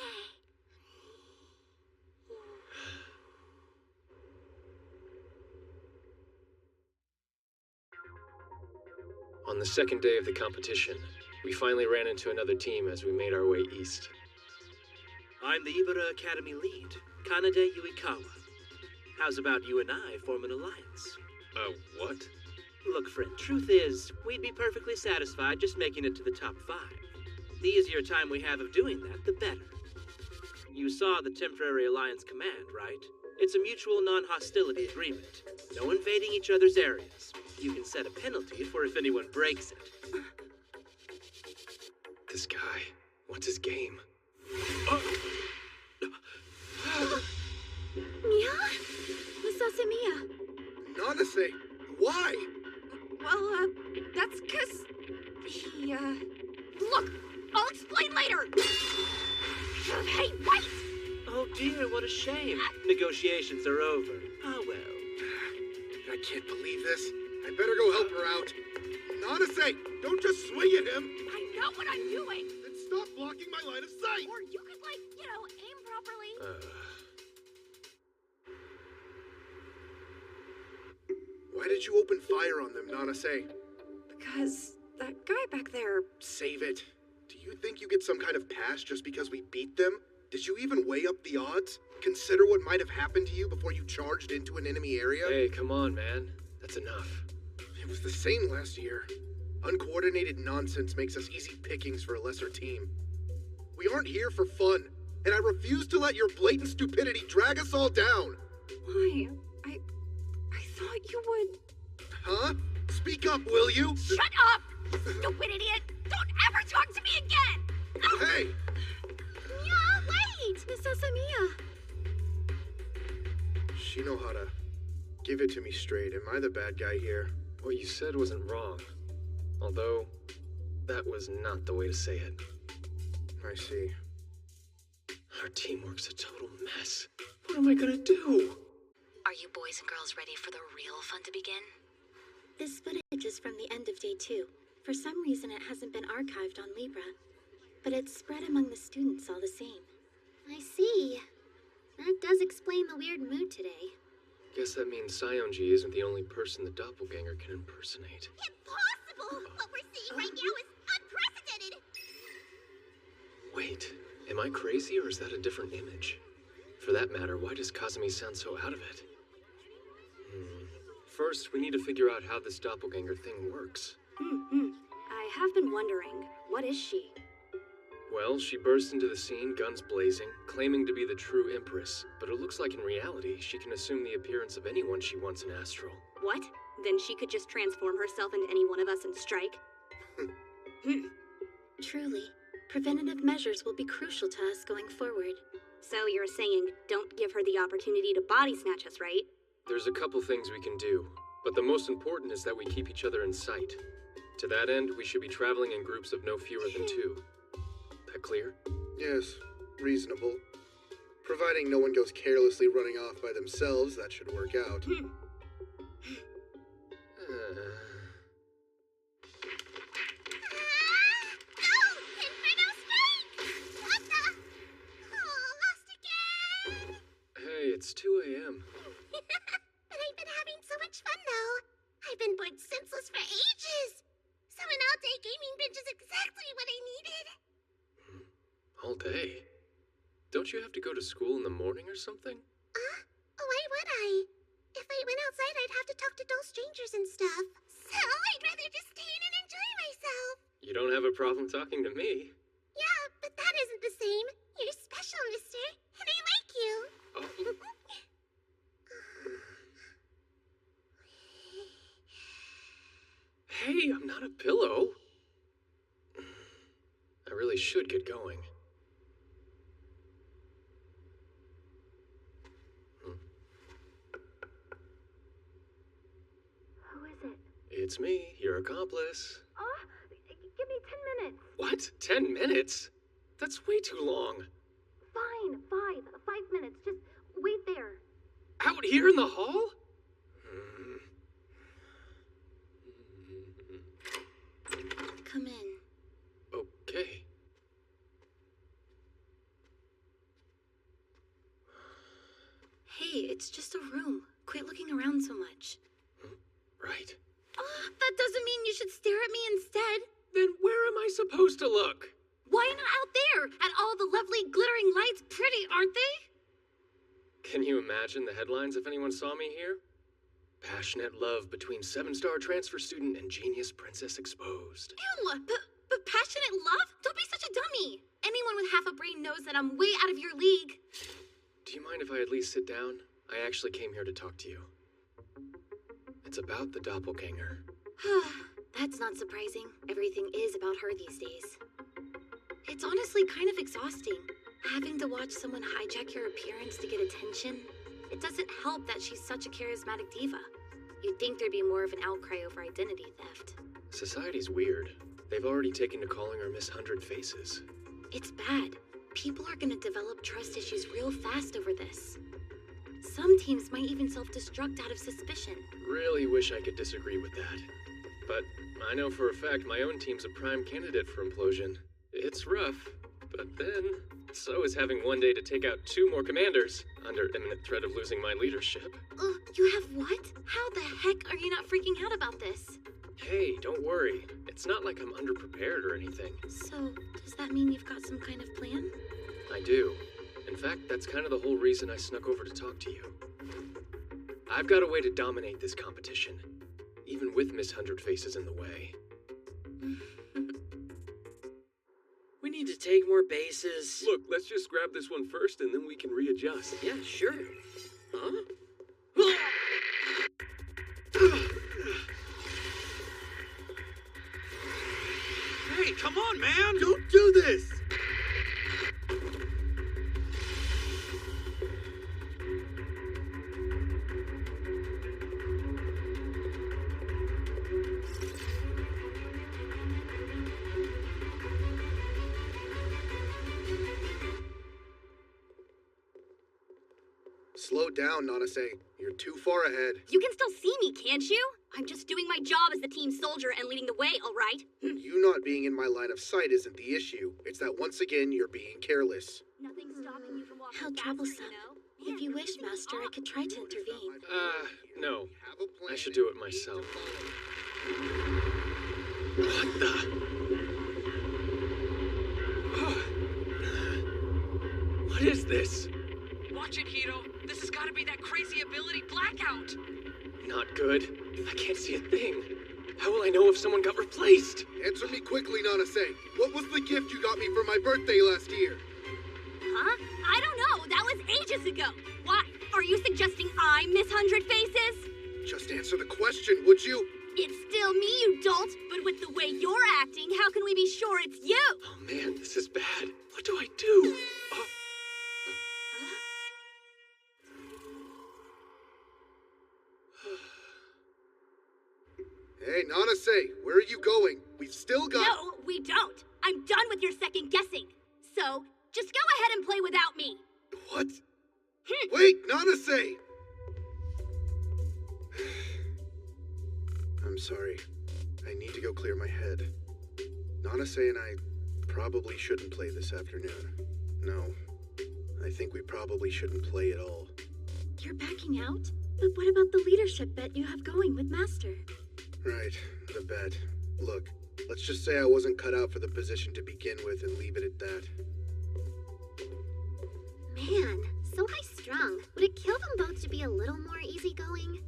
On the second day of the competition, we finally ran into another team as we made our way east. I'm the Ibara Academy lead, Kanade Yuikawa. How's about you and I form an alliance? What? Look, friend, truth is, we'd be perfectly satisfied just making it to the top 5. The easier time we have of doing that, the better. You saw the Temporary Alliance Command, right? It's a mutual non-hostility agreement. No invading each other's areas. You can set a penalty for if anyone breaks it. This guy, what's his game? Mia? Misase Mia. Nanase, why? Well, that's 'cause he, Look! I'll explain later! Hey, wait! Oh dear, what a shame. Negotiations are over. Ah, well. I can't believe this. I better go help her out. Nanase, don't just swing at him! I know what I'm doing! Then stop blocking my line of sight! Or you could, like, aim properly. Why did you open fire on them, Nanase? Because that guy back there... Save it. Do you think you get some kind of pass just because we beat them? Did you even weigh up the odds? Consider what might have happened to you before you charged into an enemy area? Hey, come on, man. That's enough. It was the same last year. Uncoordinated nonsense makes us easy pickings for a lesser team. We aren't here for fun, and I refuse to let your blatant stupidity drag us all down. Why? I thought you would... Huh? Speak up, will you? Shut up! Stupid idiot! Don't ever talk to me again! Hey! Mia, wait! Misase Mia. Shinohara, give it to me straight. Am I the bad guy here? What you said wasn't wrong. Although, that was not the way to say it. I see. Our teamwork's a total mess. What am I gonna do? Are you boys and girls ready for the real fun to begin? This footage is from the end of day 2. For some reason, it hasn't been archived on Libra, but it's spread among the students all the same. I see. That does explain the weird mood today. Guess that means Sionji isn't the only person the doppelganger can impersonate. Impossible! What we're seeing right now is unprecedented! Wait, am I crazy or is that a different image? For that matter, why does Kazumi sound so out of it? First, we need to figure out how this doppelganger thing works. I have been wondering, what is she? Well, she burst into the scene, guns blazing, claiming to be the true Empress, but it looks like in reality, she can assume the appearance of anyone she wants in Astral. What? Then she could just transform herself into any one of us and strike? Truly, preventative measures will be crucial to us going forward. So you're saying don't give her the opportunity to body snatch us, right? There's a couple things we can do, but the most important is that we keep each other in sight. To that end, we should be traveling in groups of no fewer than 2. That clear? Yes, reasonable. Providing no one goes carelessly running off by themselves, that should work out. Hey, it's 2 a.m. But I've been having so much fun, though. I've been bored senseless for ages. So an all-day gaming binge is exactly what I needed. All day? Don't you have to go to school in the morning or something? Why would I? If I went outside, I'd have to talk to dull strangers and stuff. So I'd rather just stay in and enjoy myself. You don't have a problem talking to me. Yeah, but that isn't the same. You're special, mister, and I like you. Hey, I'm not a pillow. I really should get going. Who is it? It's me, your accomplice. Give me 10 minutes. What? 10 minutes? That's way too long. Fine, 5 minutes. Just wait there. Out here in the hall? Come in. Okay. Hey, it's just a room. Quit looking around so much. Right. That doesn't mean you should stare at me instead. Then where am I supposed to look? Why not out there? At all the lovely glittering lights, pretty, aren't they? Can you imagine the headlines if anyone saw me here? Passionate love between 7-star transfer student and genius princess exposed. Ew! But passionate love? Don't be such a dummy. Anyone with half a brain knows that I'm way out of your league. Do you mind if I at least sit down? I actually came here to talk to you. It's about the doppelganger. That's not surprising. Everything is about her these days. It's honestly kind of exhausting. Having to watch someone hijack your appearance to get attention. It doesn't help that she's such a charismatic diva. You'd think there'd be more of an outcry over identity theft. Society's weird. They've already taken to calling her Miss 100 Faces. It's bad. People are gonna develop trust issues real fast over this. Some teams might even self-destruct out of suspicion. Really wish I could disagree with that. But I know for a fact my own team's a prime candidate for implosion. It's rough, but then so is having one day to take out 2 more commanders under imminent threat of losing my leadership. You have what? How the heck are you not freaking out about this? Hey, don't worry. It's not like I'm underprepared or anything. So, does that mean you've got some kind of plan? I do. In fact, that's kind of the whole reason I snuck over to talk to you. I've got a way to dominate this competition, even with Miss 100 Faces in the way. We need to take more bases. Look, let's just grab this one first and then we can readjust. Yeah, sure. Huh? Hey, come on, man! Don't do this! Slow down, Nanase. You're too far ahead. You can still see me, can't you? I'm just doing my job as the team soldier and leading the way, all right? You not being in my line of sight isn't the issue. It's that once again, you're being careless. Nothing's stopping you from walking How troublesome. If you wish, Master, I could try to intervene. No. I should do it myself. What the? What is this? Watch Watch it, Hiro. This has got to be that crazy ability, Blackout. Not good. I can't see a thing. How will I know if someone got replaced? Answer me quickly, Nanase. What was the gift you got me for my birthday last year? Huh? I don't know. That was ages ago. Why? Are you suggesting I'm Miss 100 Faces? Just answer the question, would you? It's still me, you dolt. But with the way you're acting, how can we be sure it's you? Oh man, this is bad. What do I do? Oh. Hey, Nanase, where are you going? We've still got— No, we don't. I'm done with your second guessing. So, just go ahead and play without me. What? Wait, Nanase! I'm sorry. I need to go clear my head. Nanase and I probably shouldn't play this afternoon. No, I think we probably shouldn't play at all. You're backing out? But what about the leadership bet you have going with Master? Right, the bet. Look, let's just say I wasn't cut out for the position to begin with and leave it at that. Man, so high-strung. Would it kill them both to be a little more easygoing?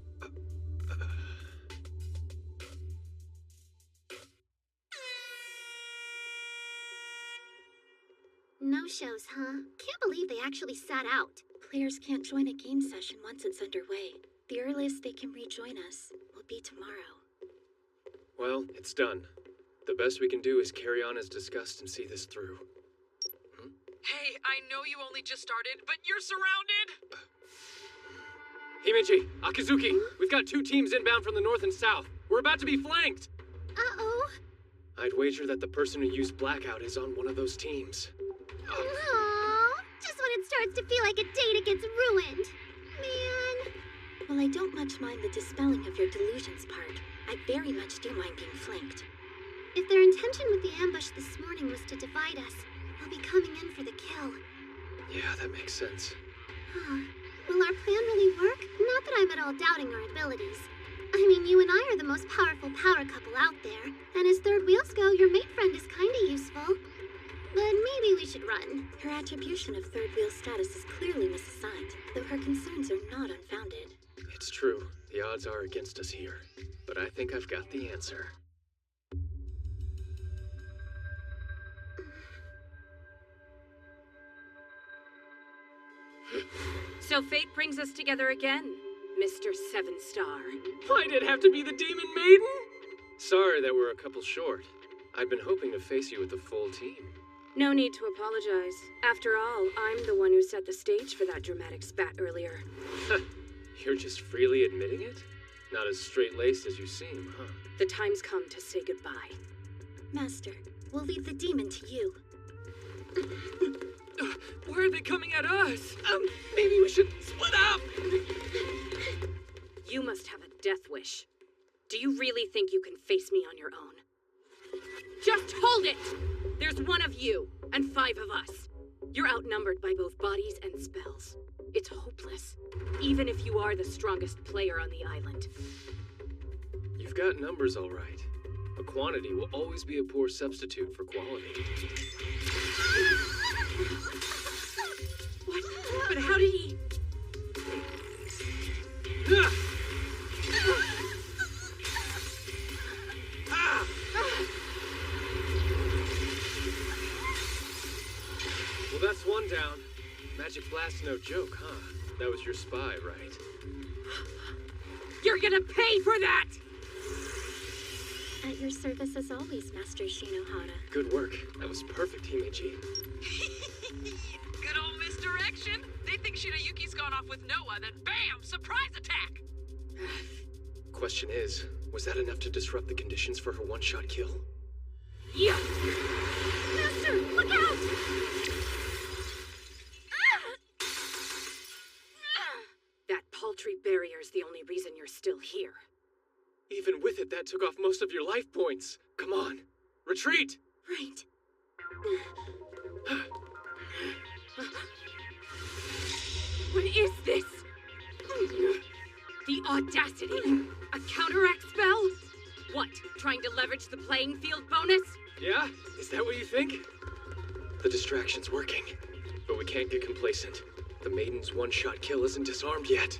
No shows, huh? Can't believe they actually sat out. Players can't join a game session once it's underway. The earliest they can rejoin us will be tomorrow. Well, it's done. The best we can do is carry on as discussed and see this through. Hey, I know you only just started, but you're surrounded! Himeji, Akizuki, we've got 2 teams inbound from the north and south. We're about to be flanked! Uh-oh. I'd wager that the person who used Blackout is on one of those teams. Aww, just when it starts to feel like a date, it gets ruined. Man. While I don't much mind the dispelling of your delusions part, I very much do mind being flanked. If their intention with the ambush this morning was to divide us, they'll be coming in for the kill. Yeah, that makes sense. Huh. Will our plan really work? Not that I'm at all doubting our abilities. I mean, you and I are the most powerful power couple out there, and as third wheels go, your mate friend is kinda useful. But maybe we should run. Her attribution of third wheel status is clearly misassigned, though her concerns are not unfounded. It's true. The odds are against us here. But I think I've got the answer. So fate brings us together again, Mr. 7-Star. Why'd it have to be the Demon Maiden? Sorry that we're a couple short. I'd been hoping to face you with the full team. No need to apologize. After all, I'm the one who set the stage for that dramatic spat earlier. You're just freely admitting it? Not as straight-laced as you seem, huh? The time's come to say goodbye. Master, we'll leave the demon to you. Why are they coming at us? Maybe we should split up! You must have a death wish. Do you really think you can face me on your own? Just hold it! There's 1 of you, and 5 of us. You're outnumbered by both bodies and spells. It's hopeless, even if you are the strongest player on the island. You've got numbers all right, but quantity will always be a poor substitute for quality. What? But how did he... Well, that's 1 down. Magic Blast's no joke, huh? That was your spy, right? You're gonna pay for that! At your service as always, Master Shinohara. Good work. That was perfect, Himeji. Good old misdirection. They think Shinayuki's gone off with Noah, then bam! Surprise attack! Question is, was that enough to disrupt the conditions for her one-shot kill? Yeah! Master, look out! That paltry barrier's the only reason you're still here. Even with it, that took off most of your life points. Come on, retreat! Right. What is this? The audacity! A counteract spell? What, trying to leverage the playing field bonus? Yeah? Is that what you think? The distraction's working, but we can't get complacent. The Maiden's one-shot kill isn't disarmed yet.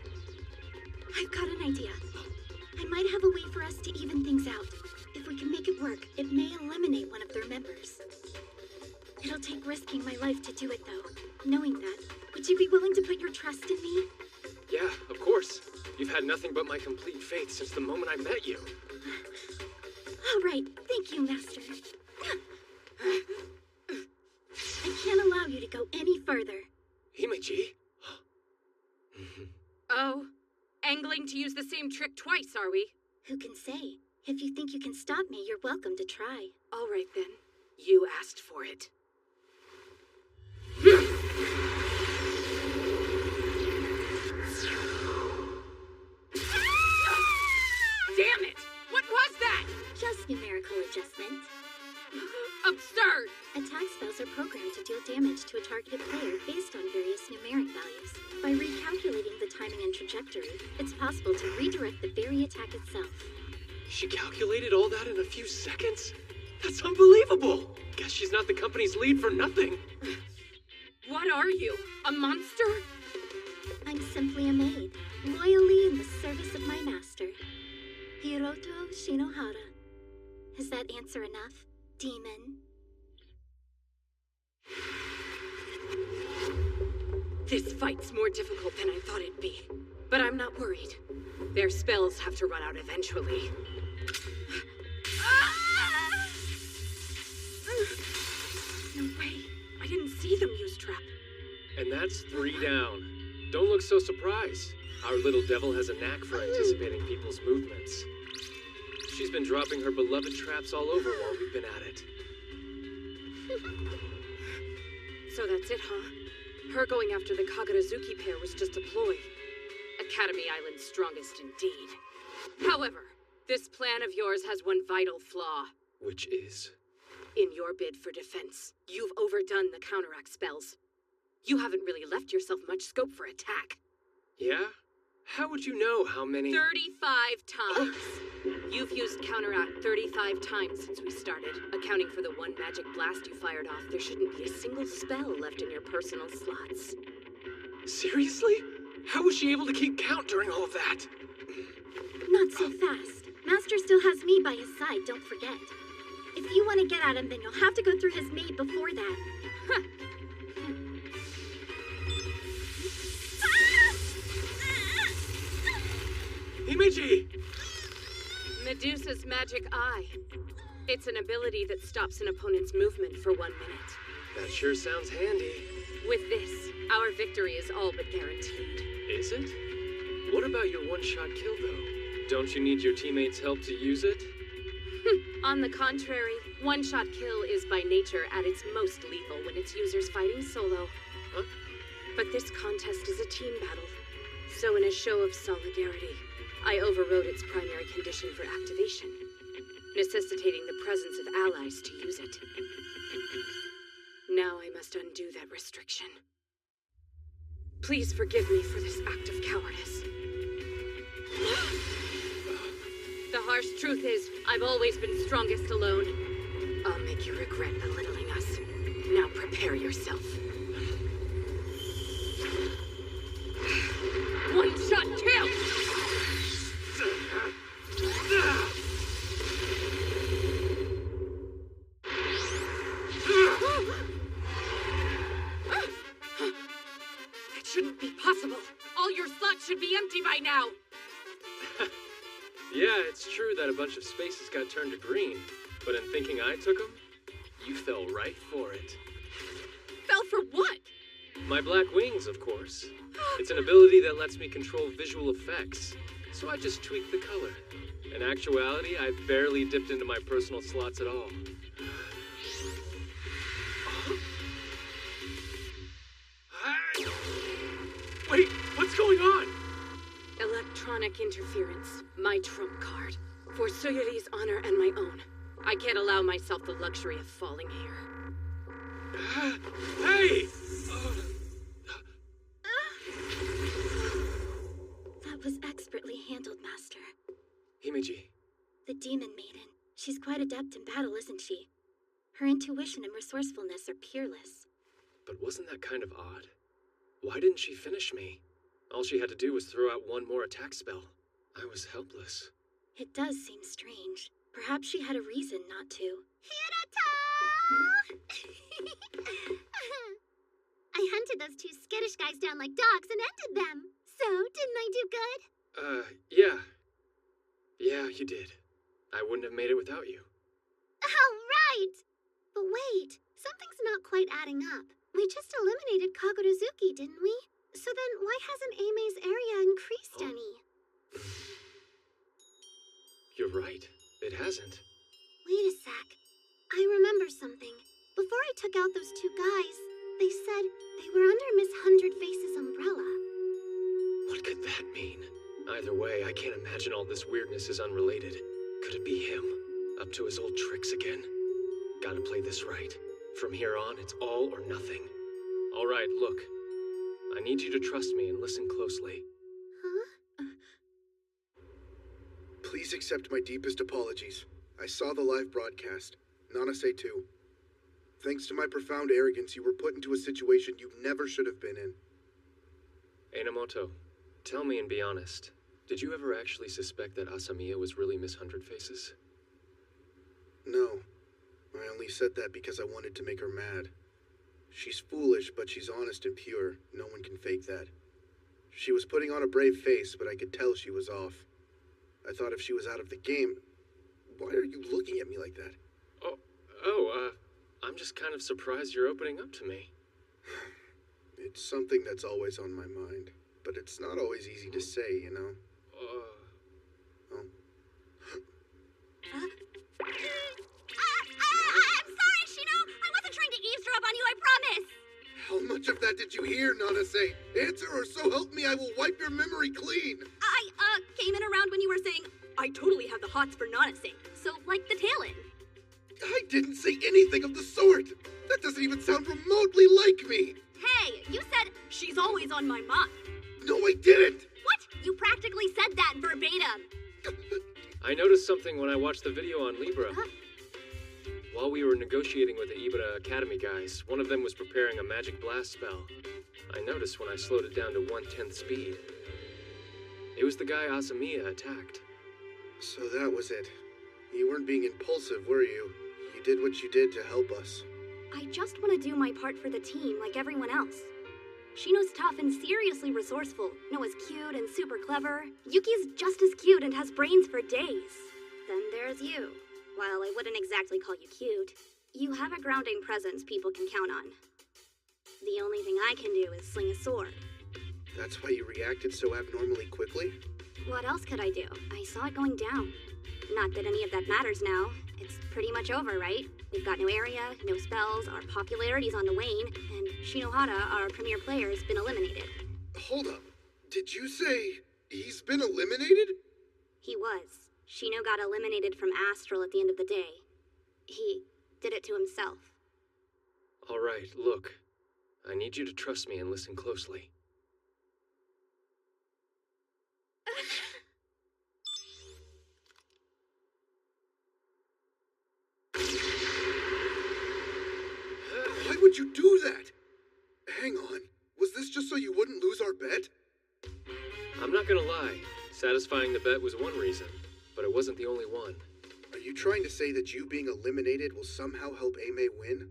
I've got an idea. I might have a way for us to even things out. If we can make it work, it may eliminate one of their members. It'll take risking my life to do it, though. Knowing that, would you be willing to put your trust in me? Yeah, of course. You've had nothing but my complete faith since the moment I met you. All right, thank you, Master. I can't allow you to go any further. Himeji? Oh, angling to use the same trick twice, are we? Who can say? If you think you can stop me, you're welcome to try. All right, then. You asked for it. Damn it! What was that? Just numerical adjustment. Absurd! Attack spells are programmed to deal damage to a targeted player based on various numeric values. By recalculating the timing and trajectory, it's possible to redirect the very attack itself. She calculated all that in a few seconds? That's unbelievable! Guess she's not the company's lead for nothing. What are you? A monster? I'm simply a maid, loyally in the service of my master, Hiroto Shinohara. Is that answer enough, demon? This fight's more difficult than I thought it'd be. But I'm not worried. Their spells have to run out eventually. No way. I didn't see them use trap. And that's 3 down. Don't look so surprised. Our little devil has a knack for anticipating people's movements. She's been dropping her beloved traps all over while we've been at it. So that's it, huh? Her going after the Kagurazuki pair was just a ploy. Academy Island's strongest indeed. However, this plan of yours has one vital flaw. Which is? In your bid for defense, you've overdone the counteract spells. You haven't really left yourself much scope for attack. Yeah? How would you know how many? 35 times. You've used counteract 35 times since we started. Accounting for the one magic blast you fired off, there shouldn't be a single spell left in your personal slots. Seriously? How was she able to keep count during all of that? Not so fast. Master still has me by his side, don't forget. If you want to get at him, then you'll have to go through his maid before that. Huh. Himeji! Medusa's Magic Eye. It's an ability that stops an opponent's movement for 1 minute. That sure sounds handy. With this, our victory is all but guaranteed. Is it? What about your one-shot kill, though? Don't you need your teammates' help to use it? On the contrary, one-shot kill is by nature at its most lethal when its user's fighting solo. Huh? But this contest is a team battle. So in a show of solidarity, I overrode its primary condition for activation, necessitating the presence of allies to use it. Now I must undo that restriction. Please forgive me for this act of cowardice. The harsh truth is, I've always been strongest alone. I'll make you regret belittling us. Now prepare yourself. One-shot kill! That shouldn't be possible. All your slots should be empty by now. Yeah, it's true that a bunch of spaces got turned to green, but in thinking I took them, you fell right for it. Fell for what? My black wings, of course. It's an ability that lets me control visual effects, so I just tweaked the color. In actuality, I barely dipped into my personal slots at all. Wait, what's going on? Electronic interference, my trump card. For Suyuri's honor and my own, I can't allow myself the luxury of falling here. Hey! That was expertly handled, Master. Himeji. The Demon Maiden. She's quite adept in battle, isn't she? Her intuition and resourcefulness are peerless. But wasn't that kind of odd? Why didn't she finish me? All she had to do was throw out one more attack spell. I was helpless. It does seem strange. Perhaps she had a reason not to. I hunted those two skittish guys down like dogs and ended them. So, didn't I do good? Yeah. Yeah, you did. I wouldn't have made it without you. Oh, right! But wait, something's not quite adding up. We just eliminated Kagurazuki, didn't we? So then, why hasn't Aime's area increased any? You're right. It hasn't. Wait a sec. I remember something. Before I took out those two guys, they said they were under Miss Hundred Faces' umbrella. What could that mean? Either way, I can't imagine all this weirdness is unrelated. Could it be him? Up to his old tricks again? Gotta play this right. From here on, it's all or nothing. All right, look. I need you to trust me and listen closely. Please accept my deepest apologies. I saw the live broadcast. Nanase too. Thanks to my profound arrogance, you were put into a situation you never should have been in. Enamoto, tell me and be honest. Did you ever actually suspect that Asamiya was really Miss Hundred Faces? No. I only said that because I wanted to make her mad. She's foolish, but she's honest and pure. No one can fake that. She was putting on a brave face, but I could tell she was off. I thought if she was out of the game... Why are you looking at me like that? I'm just kind of surprised you're opening up to me. It's something that's always on my mind, but it's not always easy to say, you know? I'm sorry, Shino! I wasn't trying to eavesdrop on you, I promise! How much of that did you hear, Nanase? Answer or so help me, I will wipe your memory clean! I came in around when you were saying, I totally have the hots for Nanase, so like the Talon. I didn't say anything of the sort! That doesn't even sound remotely like me! Hey, you said, she's always on my mind. No, I didn't! What? You practically said that verbatim. I noticed something when I watched the video on Libra. While we were negotiating with the Ibara Academy guys, one of them was preparing a magic blast spell. I noticed when I slowed it down to 1/10 speed. It was the guy Asamiya attacked. So that was it. You weren't being impulsive, were you? You did what you did to help us. I just want to do my part for the team like everyone else. Shino's tough and seriously resourceful. Noah's cute and super clever. Yuki's just as cute and has brains for days. Then there's you. While I wouldn't exactly call you cute, you have a grounding presence people can count on. The only thing I can do is sling a sword. That's why you reacted so abnormally quickly? What else could I do? I saw it going down. Not that any of that matters now. It's pretty much over, right? We've got no area, no spells, our popularity's on the wane, and Shinohara, our premier player, has been eliminated. Hold up. Did you say he's been eliminated? He was. Shino got eliminated from Astral at the end of the day. He did it to himself. All right, look. I need you to trust me and listen closely. Why would you do that? Hang on. Was this just so you wouldn't lose our bet? I'm not gonna lie. Satisfying the bet was one reason, but it wasn't the only one. Are you trying to say that you being eliminated will somehow help Aimee win?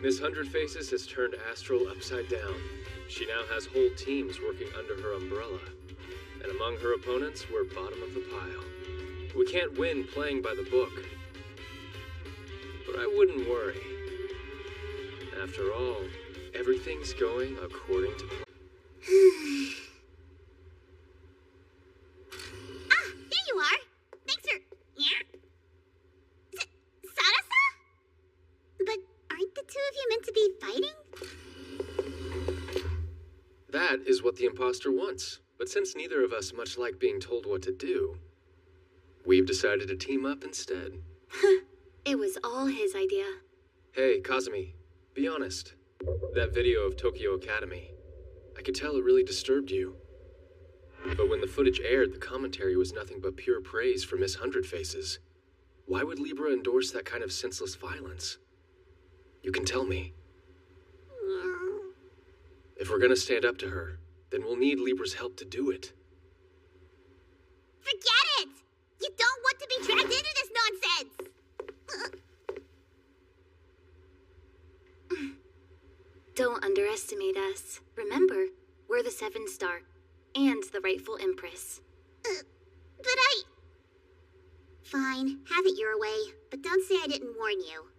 Miss Hundred Faces has turned Astral upside down. She now has whole teams working under her umbrella. And among her opponents, we're bottom of the pile. We can't win playing by the book. But I wouldn't worry. After all, everything's going according to plan. There you are! Thanks for... Yeah? Sarasa? But aren't the two of you meant to be fighting? That is what the imposter wants. But since neither of us much like being told what to do, we've decided to team up instead. It was all his idea. Hey, Kazumi, be honest. That video of Tokyo Academy, I could tell it really disturbed you. But when the footage aired, the commentary was nothing but pure praise for Miss Hundred Faces. Why would Libra endorse that kind of senseless violence? You can tell me. If we're gonna stand up to her, then we'll need Libra's help to do it. Forget it! You don't want to be dragged into this nonsense! Don't underestimate us. Remember, we're the 7-star and the rightful Empress. But Fine, have it your way, but don't say I didn't warn you.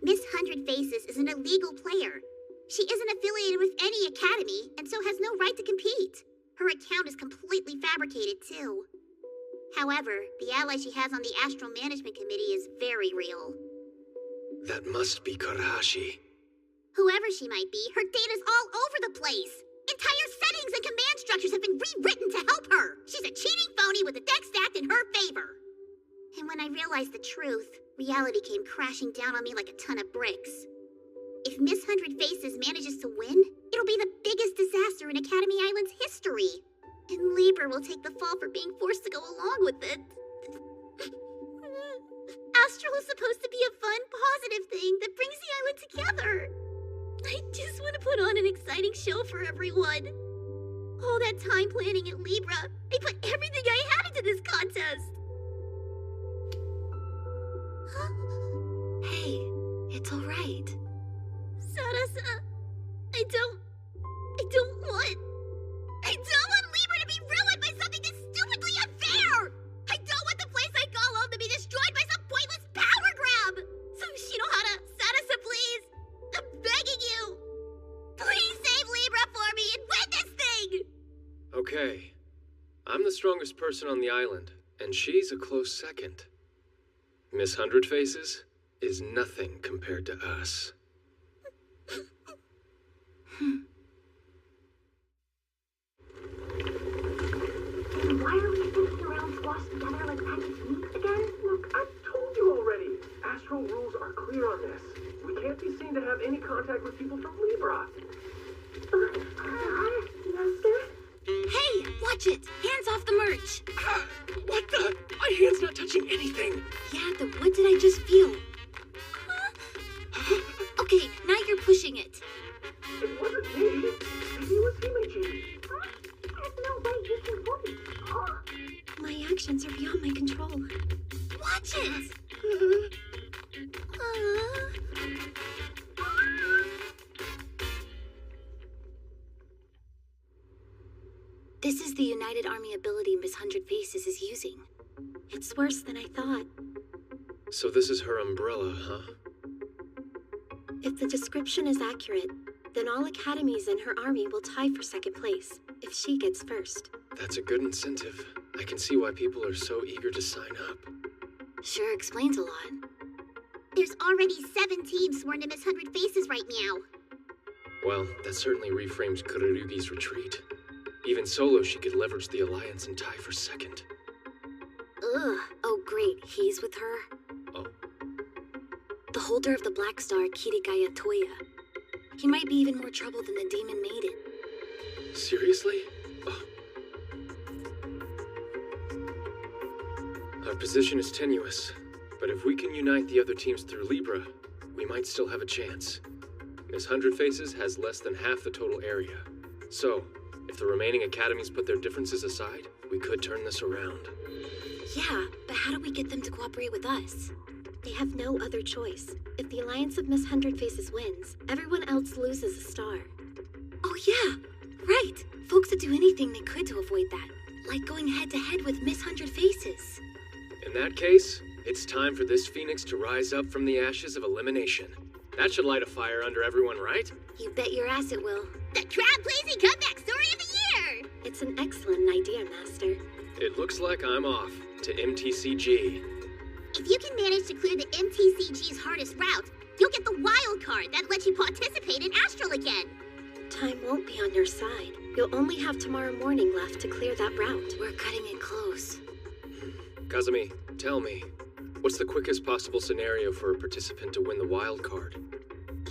Miss 100 Faces is an illegal player. She isn't affiliated with any academy, and so has no right to compete. Her account is completely fabricated, too. However, the ally she has on the Astral Management Committee is very real. That must be Karahashi. Whoever she might be, her data's all over the place. Entire settings and command structures have been rewritten to help her. She's a cheating phony with the deck stacked in her favor. And when I realized the truth, reality came crashing down on me like a ton of bricks. If Miss 100 Faces manages to win, it'll be the biggest disaster in Academy Island's history. And Libra will take the fall for being forced to go along with it. Astral is supposed to be a fun, positive thing that brings the island together. I just want to put on an exciting show for everyone. All that time planning at Libra, I put everything I had into this contest. Hey, it's all right. Sarasa, I don't want Libra to be ruined by something that's stupidly unfair! I don't want the place I call home to be destroyed by some pointless power grab! So Shinohara, Sarasa, please! I'm begging you! Please save Libra for me and win this thing! Okay. I'm the strongest person on the island, and she's a close second. Miss 100 Faces is nothing compared to us. Why are we sitting around squashed together like packaged meat again? Look, I've told you already. Astral rules are clear on this. We can't be seen to have any contact with people from Libra. Master? Hey, watch it! Hands off the merch! What the? My hand's not touching anything! Yeah, then what did I just feel? Okay, now you're pushing it. It wasn't me. Maybe it was Himeji. There's no way you can hold it. My actions are beyond my control. Watch it! This is the United Army ability Miss 100 Faces is using. It's worse than I thought. So this is her umbrella, huh? If the description is accurate, then all academies in her army will tie for second place if she gets first. That's a good incentive. I can see why people are so eager to sign up. Sure explains a lot. There's already 7 teams sworn to Miss 100 Faces right now. Well, that certainly reframes Kururugi's retreat. Even solo, she could leverage the alliance and tie for second. Ugh. Oh, great. He's with her? Oh. The holder of the Black Star, Kirigaya Toya. He might be even more trouble than the Demon Maiden. Seriously? Oh. Our position is tenuous, but if we can unite the other teams through Libra, we might still have a chance. Miss 100 Faces has less than half the total area. So, if the remaining academies put their differences aside, we could turn this around. Yeah, but how do we get them to cooperate with us? They have no other choice. If the Alliance of Miss 100 Faces wins, everyone else loses a star. Oh yeah, right. Folks would do anything they could to avoid that. Like going head-to-head with Miss 100 Faces. In that case, it's time for this phoenix to rise up from the ashes of elimination. That should light a fire under everyone, right? You bet your ass it will. The crowd-pleasing comeback story of the year! It's an excellent idea, Master. It looks like I'm off to MTCG. If you can manage to clear the MTCG's hardest route, you'll get the wild card that lets you participate in Astral again. Time won't be on your side. You'll only have tomorrow morning left to clear that route. We're cutting it close. Kazumi, tell me, what's the quickest possible scenario for a participant to win the wild card?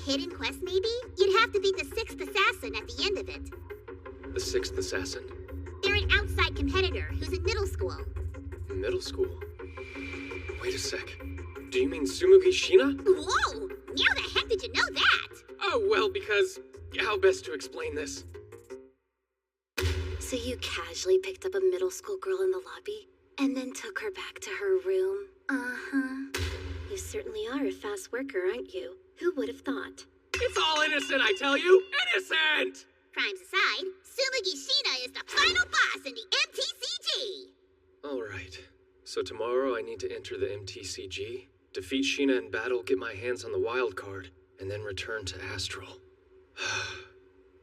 Hidden quest, maybe? You'd have to beat the 6th assassin at the end of it. The 6th assassin? They're an outside competitor who's in middle school. Middle school? Wait a sec. Do you mean Tsumugi Shina? Whoa! How the heck did you know that? Oh, well, because how best to explain this. So you casually picked up a middle school girl in the lobby, and then took her back to her room? Uh-huh. You certainly are a fast worker, aren't you? Who would have thought? It's all innocent, I tell you! Innocent! Crimes aside, Tsumugi Shina is the final boss in the MTCG! Alright. So tomorrow I need to enter the MTCG, defeat Sheena in battle, get my hands on the wild card, and then return to Astral.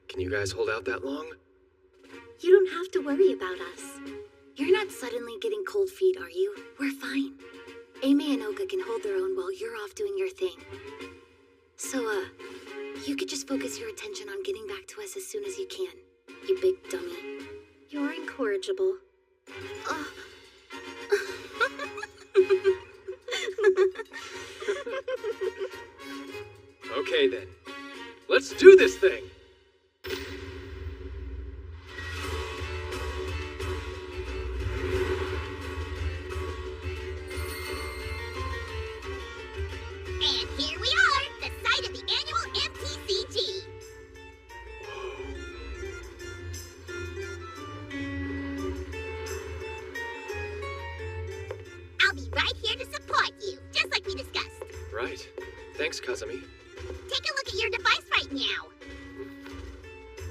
Can you guys hold out that long? You don't have to worry about us. You're not suddenly getting cold feet, are you? We're fine. Ame and Oka can hold their own while you're off doing your thing. So, you could just focus your attention on getting back to us as soon as you can. You big dummy. You're incorrigible. Okay then. Let's do this thing! And here we are, the site of the annual MTCG. I'll be right here to support you, just like we discussed. Right. Thanks, Kazumi. Take a look at your device right now.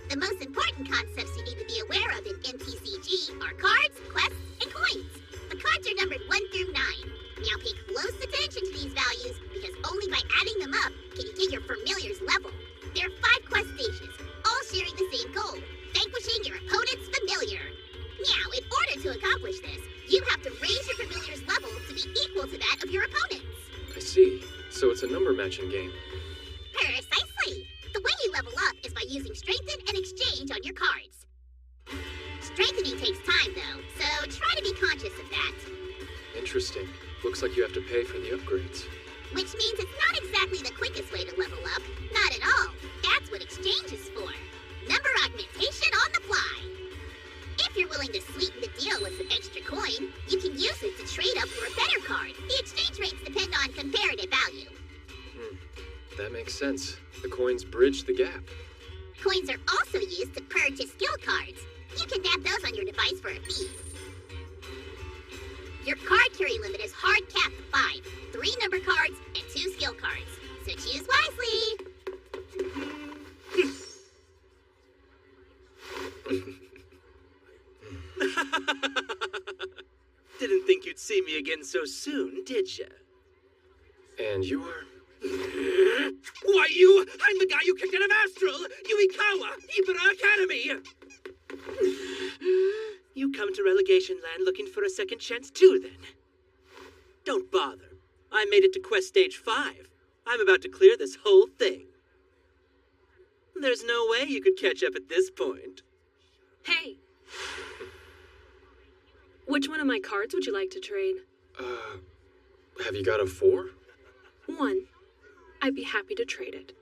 The most important concepts you need to be aware of in MTCG are cards, quests, and coins. The cards are numbered 1 through 9. Now pay close attention to these values, because only by adding them up can you get your familiar's level. There are 5 quest stations, all sharing the same goal, vanquishing your opponent's familiar. Now, in order to accomplish this, you have to raise your familiar's level to be equal to that of your opponent's. I see. So it's a number matching game. Precisely! The way you level up is by using Strengthen and Exchange on your cards. Strengthening takes time, though, so try to be conscious of that. Interesting. Looks like you have to pay for the upgrades. Which means it's not exactly the quickest way to level up. Not at all. That's what Exchange is for. Number augmentation on the fly. If you're willing to sweeten the deal with some extra coin, you can use it to trade up for a better card. The exchange rates depend on comparative value. That makes sense. The coins bridge the gap. Coins are also used to purchase skill cards. You can dab those on your device for a fee. Your card carry limit is hard capped to 5, 3 number cards, and 2 skill cards. So choose wisely. Didn't think you'd see me again so soon, did ya? And you're... Why, I'm the guy you kicked out of Astral! Yuikawa! Ibara Academy! You come to Relegation Land looking for a second chance too, then? Don't bother. I made it to Quest Stage 5. I'm about to clear this whole thing. There's no way you could catch up at this point. Hey! Which one of my cards would you like to trade? Have you got a 4? 1. I'd be happy to trade it.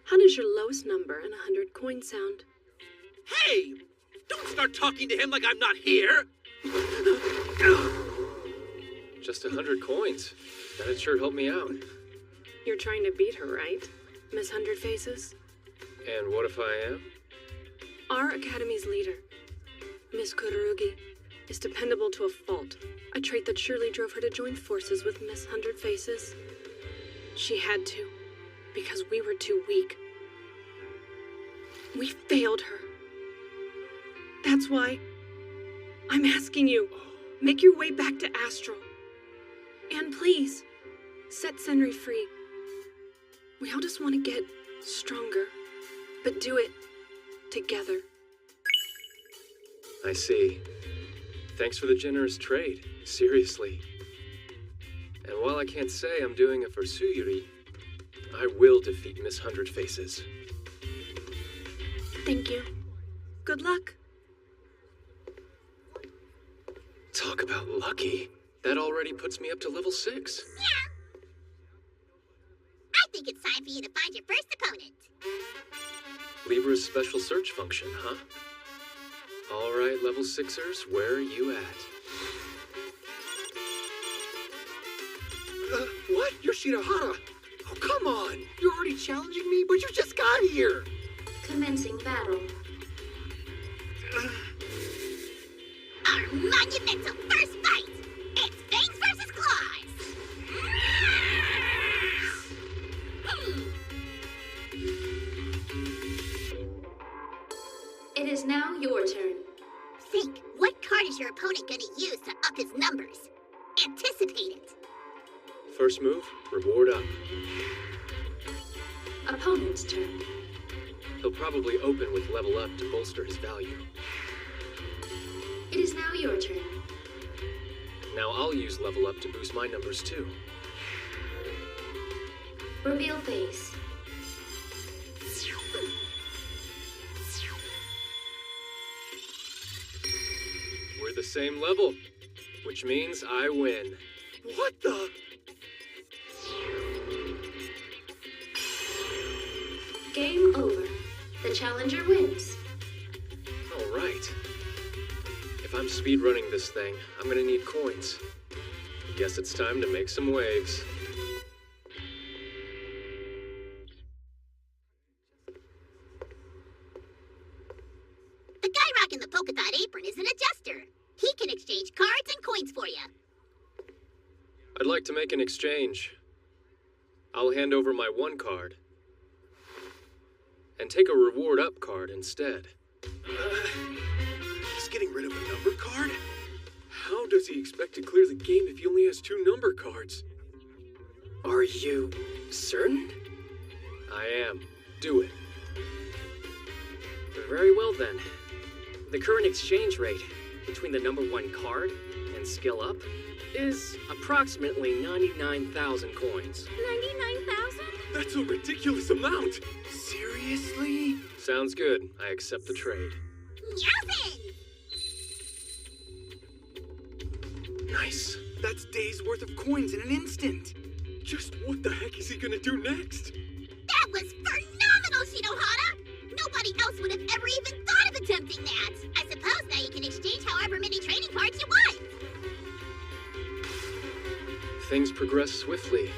How does your lowest number and 100 coins sound? Hey! Don't start talking to him like I'm not here! Just 100 coins. That'd sure help me out. You're trying to beat her, right? Miss 100 Faces? And what if I am? Our Academy's leader, Miss Kurugi, is dependable to a fault. A trait that surely drove her to join forces with Miss 100 Faces. She had to, because we were too weak. We failed her. That's why I'm asking you, make your way back to Astral. And please, set Senri free. We all just want to get stronger, but do it together. I see. Thanks for the generous trade. Seriously. And while I can't say I'm doing it for Suyuri, I will defeat Miss 100 Faces. Thank you. Good luck. Talk about lucky. That already puts me up to level 6. Yeah. I think it's time for you to find your first opponent. Libra's special search function, huh? All right, level 6ers, where are you at? What? You're Shinohara. Oh, come on. You're already challenging me, but you just got here. Commencing battle. Our monumental first fight! It's Fangs versus Claws! It is now your turn. Think, what card is your opponent gonna use to up his numbers? Anticipate it! First move, reward up. Opponent's turn. He'll probably open with level up to bolster his value. It is now your turn. Now I'll use level up to boost my numbers too. Reveal face. We're the same level, which means I win. What the? Game over. The challenger wins. All right. If I'm speedrunning this thing, I'm gonna need coins. Guess it's time to make some waves. The guy rocking the polka dot apron is an adjuster. He can exchange cards and coins for you. I'd like to make an exchange. I'll hand over my 1 card. And take a reward up card instead. He's getting rid of a number card? How does he expect to clear the game if he only has 2 number cards? Are you certain? I am. Do it. Very well then. The current exchange rate between the number 1 card and skill up is approximately 99,000 coins. 99,000? That's a ridiculous amount! Seriously? Sounds good. I accept the trade. Nice. That's days worth of coins in an instant. Just what the heck is he gonna do next? That was phenomenal, Shinohara! Nobody else would have ever even thought of attempting that. I suppose now you can exchange however many trading cards you want. Things progress swiftly.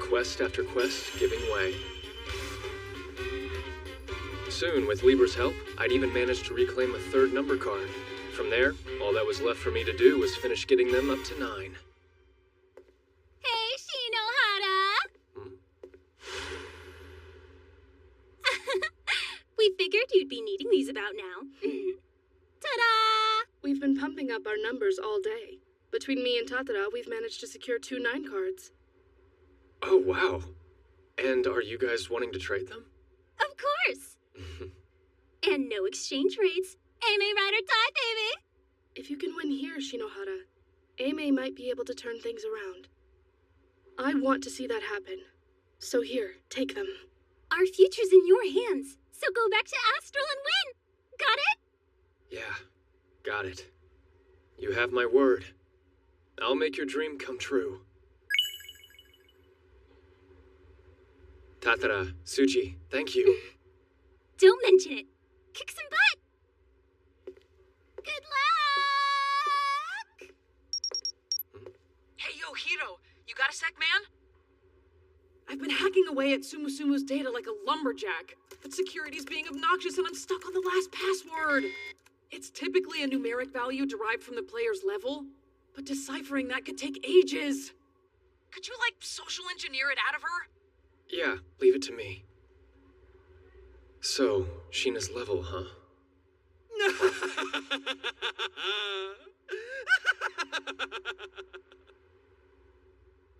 Quest after quest giving way. Soon, with Libra's help, I'd even managed to reclaim a 3rd number card. From there, all that was left for me to do was finish getting them up to 9. Hey, Shinohara! We figured you'd be needing these about now. Ta-da! We've been pumping up our numbers all day. Between me and Tatara, we've managed to secure 2 9 cards. Oh, wow. And are you guys wanting to trade them? Of course! And no exchange rates. Aimee ride or die, baby! If you can win here, Shinohara, Aimee might be able to turn things around. I want to see that happen. So here, take them. Our future's in your hands, so go back to Astral and win! Got it? Yeah, got it. You have my word. I'll make your dream come true. Tatara, Tsuji, thank you. Don't mention it. Kick some butt! Good luck! Hey, yo, Hiro, you got a sec, man? I've been hacking away at Sumusumu's data like a lumberjack, but security's being obnoxious and I'm stuck on the last password. It's typically a numeric value derived from the player's level, but deciphering that could take ages. Could you, social engineer it out of her? Yeah, leave it to me. So, Sheena's level, huh?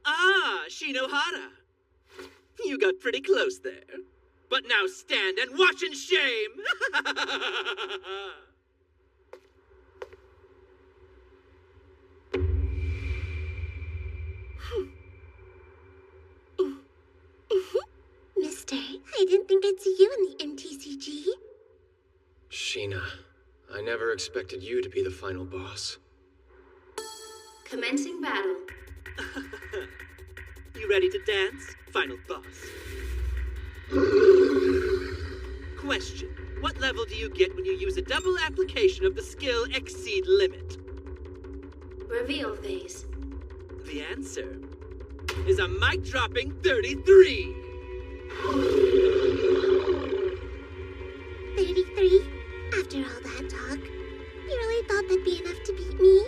Ah, Shinohara. You got pretty close there. But now stand and watch in shame! Mister, I didn't think I'd see you in the MTCG. Sheena, I never expected you to be the final boss. Commencing battle. You ready to dance, final boss? Question. What level do you get when you use a double application of the skill Exceed Limit? Reveal phase. The answer is a mic-dropping 33! After all that talk, you really thought that'd be enough to beat me?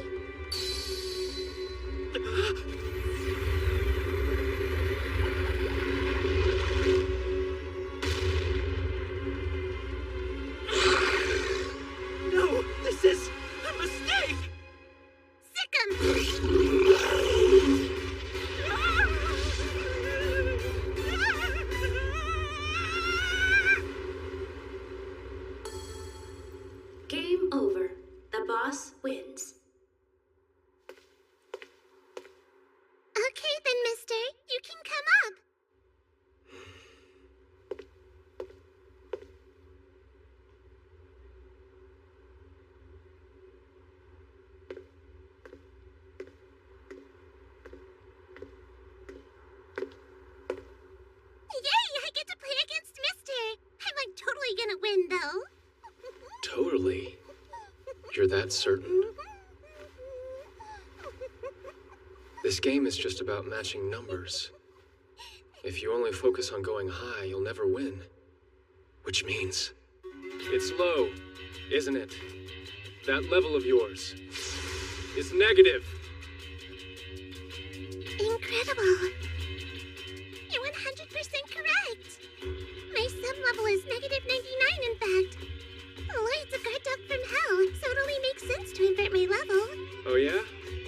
No, this is a mistake! Game over. The boss wins. Okay then, mister. You can come up. Yay! I get to play against Mister. I'm like totally gonna win though. Totally. You're that certain? This game is just about matching numbers. If you only focus on going high, you'll never win. Which means it's low, isn't it? That level of yours is negative. Incredible. You're 100% correct. My sub level is negative 99, in fact. Lloyd's a guard dog from hell, so it only makes sense to invert my level. Oh yeah?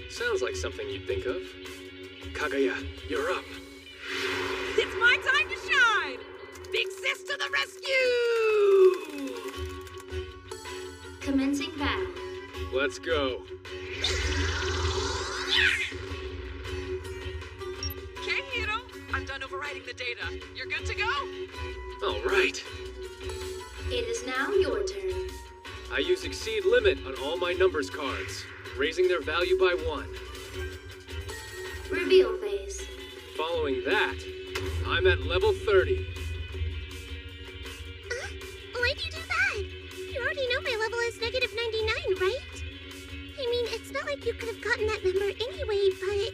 Sounds like something you'd think of. Kaguya, you're up. It's my time to shine! Big Sis to the rescue! Commencing battle. Let's go. Okay, Hiro. I'm done overriding the data. You're good to go? All right. It is now your turn. I use Exceed Limit on all my numbers cards, raising their value by 1. Reveal phase. Following that, I'm at level 30. Why'd you do that? You already know my level is negative 99, right? I mean, it's not like you could have gotten that number anyway, but...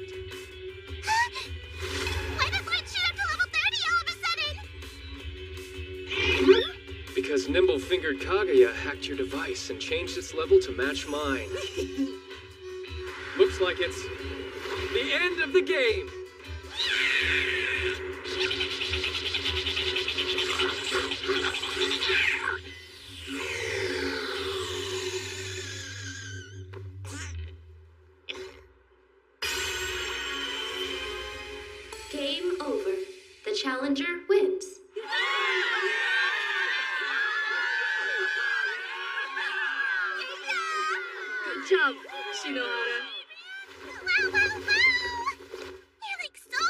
Why did Lloyd shoot up to level 30 all of a sudden? Because Nimble-Fingered Kaguya hacked your device and changed its level to match mine. Looks like it's the end of the game. Game over. The challenger wins. Good job, Shinohara. Wow, wow, wow! You're like so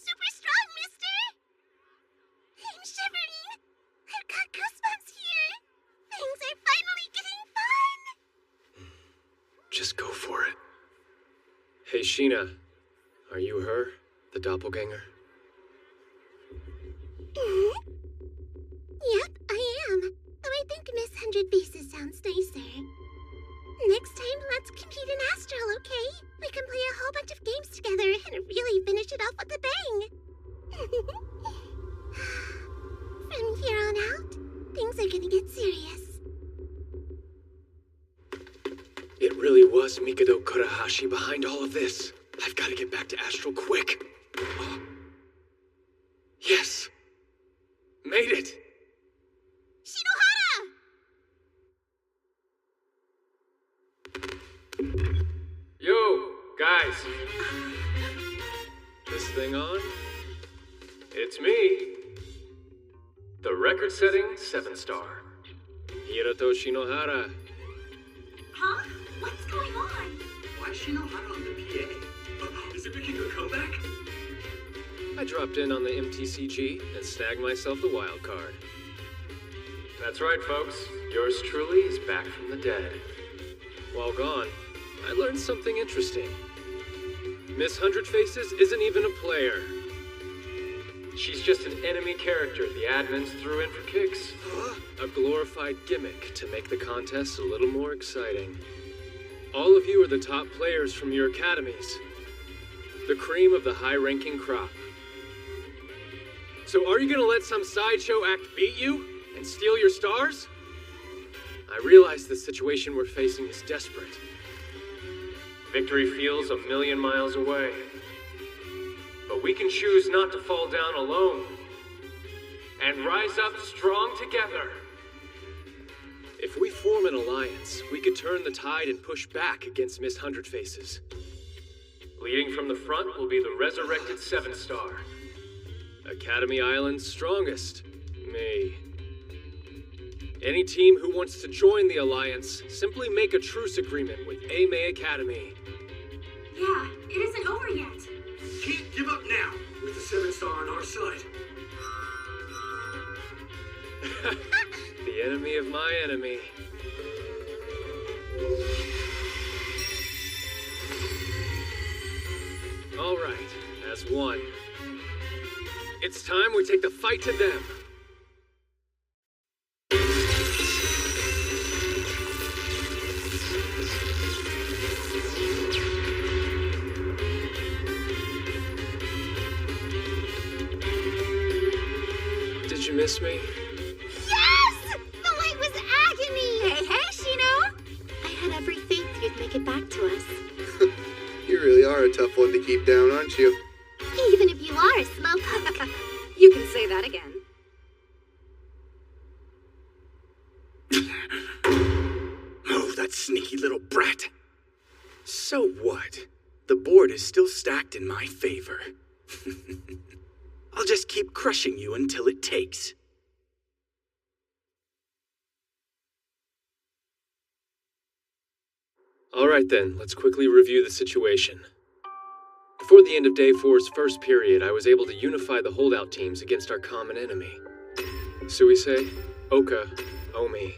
super strong, mister! I'm shivering! I've got goosebumps here! Things are finally getting fun! Just go for it. Hey, Sheena. Are you her? The doppelganger? Yep, I am. Though I think Miss 100 Faces sounds nicer. Next time, let's compete in Astral, okay? We can play a whole bunch of games together and really finish it off with a bang. From here on out, things are gonna get serious. It really was Mikado Kurahashi behind all of this. I've got to get back to Astral quick. Yes! Made it! Shinohara! Yo, guys. This thing on? It's me. The record-setting 7-star. Hiroto Shinohara. Huh? What's going on? Why is Shinohara on the PA? Is it making a comeback? I dropped in on the MTCG and snagged myself the wild card. That's right, folks. Yours truly is back from the dead. While gone, I learned something interesting. Miss 100 Faces isn't even a player. She's just an enemy character the admins threw in for kicks. A glorified gimmick to make the contest a little more exciting. All of you are the top players from your academies. The cream of the high-ranking crop. So are you gonna let some sideshow act beat you and steal your stars? I realize the situation we're facing is desperate. Victory feels a million miles away. But we can choose not to fall down alone and rise up strong together. If we form an alliance, we could turn the tide and push back against Miss Hundred Faces. Leading from the front will be the resurrected 7-star. Academy Island's strongest, me. Any team who wants to join the alliance, simply make a truce agreement with A-May Academy. Yeah, it isn't over yet. Can't give up now with the 7-star on our side. The enemy of my enemy. All right, as one. It's time we take the fight to them. Did you miss me? Yes! The light was agony! Hey, Shino! I had every faith you'd make it back to us. You really are a tough one to keep down, aren't you? Even if you are a slowpoke. You can say that again. Oh, that sneaky little brat. So what? The board is still stacked in my favor. I'll just keep crushing you until it takes. All right then, let's quickly review the situation. Before the end of Day 4's first period, I was able to unify the holdout teams against our common enemy. Suisei, Oka, Omi,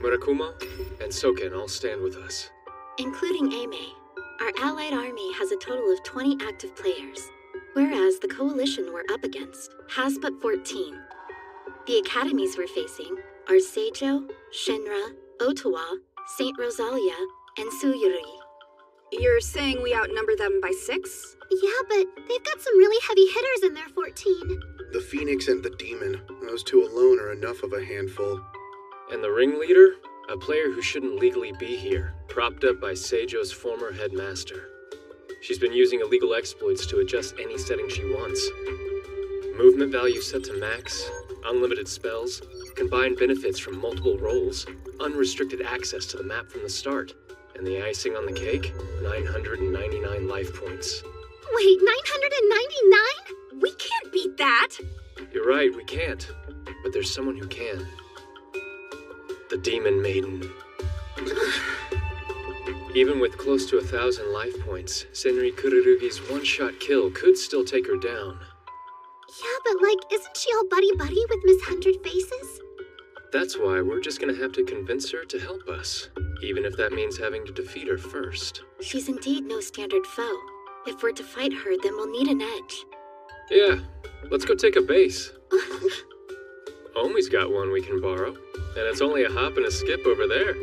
Murakumo, and Soken all stand with us. Including A-May, our allied army has a total of 20 active players, whereas the coalition we're up against has but 14. The academies we're facing are Seijo, Shinra, Ottawa, St. Rosalia, and Suyuri. You're saying we outnumber them by 6? Yeah, but they've got some really heavy hitters in their 14. The Phoenix and the Demon. Those two alone are enough of a handful. And the ringleader? A player who shouldn't legally be here, propped up by Seijo's former headmaster. She's been using illegal exploits to adjust any setting she wants. Movement value set to max, unlimited spells, combined benefits from multiple roles, unrestricted access to the map from the start, and the icing on the cake, 999 life points. Wait, 999? We can't beat that! You're right, we can't. But there's someone who can. The Demon Maiden. Even with close to 1,000 life points, Senri Kururugi's one-shot kill could still take her down. Yeah, but isn't she all buddy-buddy with Miss Hundred Faces? That's why we're just gonna have to convince her to help us, even if that means having to defeat her first. She's indeed no standard foe. If we're to fight her, then we'll need an edge. Yeah, let's go take a base. Omi's got one we can borrow, and it's only a hop and a skip over there.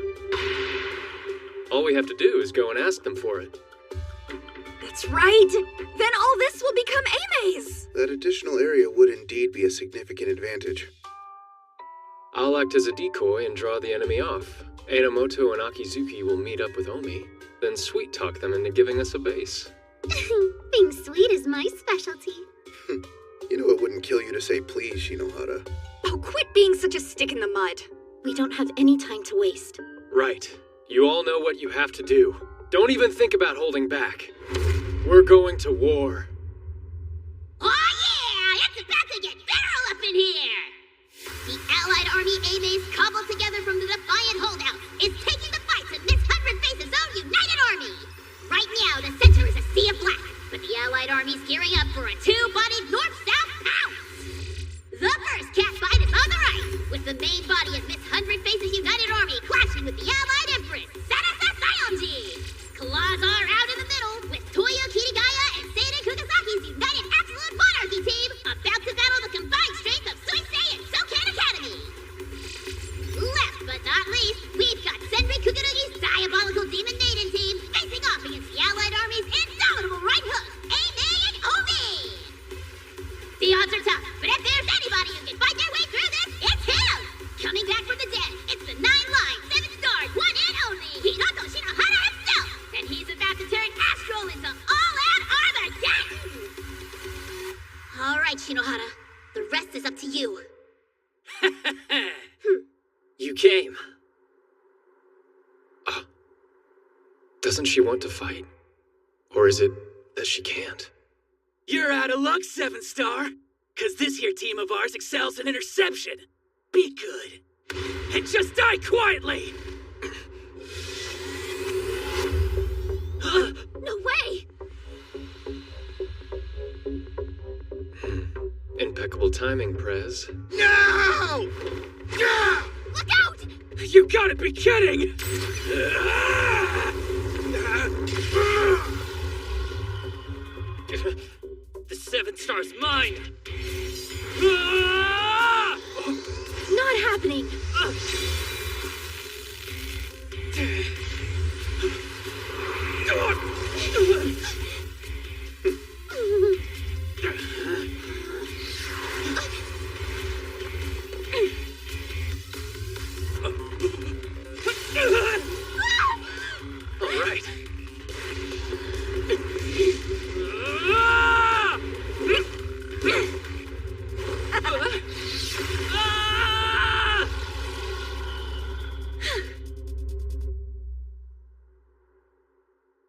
All we have to do is go and ask them for it. That's right! Then all this will become A-May's! That additional area would indeed be a significant advantage. I'll act as a decoy and draw the enemy off. Enomoto and Akizuki will meet up with Omi, then sweet-talk them into giving us a base. Being sweet is my specialty. You know it wouldn't kill you to say please, Shinohara. Oh, quit being such a stick in the mud. We don't have any time to waste. Right. You all know what you have to do. Don't even think about holding back. We're going to war. Oh yeah! It's about to get feral up in here! The Allied Army A-Mays cobbled together from the Defiant Holdouts is taking the fight to Miss Hundred Faces' own United Army! Right now, the center is a sea of black, but the Allied Army's gearing up for a two-bodied north-south pounce! The first cat fight is on the right, with the main body of Miss Hundred Faces' United Army clashing with the Allied Empress, Sanasa Sayonji! Claws are out in the middle, with Toyo Kirigaya and Seinen Kugasaki's United Absolute Monarchy team about to battle the combined strength of Suisei and Soken Academy! Last but not least, we've got Senri Doesn't she want to fight? Or is it that she can't? You're out of luck, 7-star. Cause this here team of ours excels in interception. Be good. And just die quietly! No way! Impeccable timing, Prez. No! Look out! You gotta be kidding! The 7-star's mine! Not happening! All right.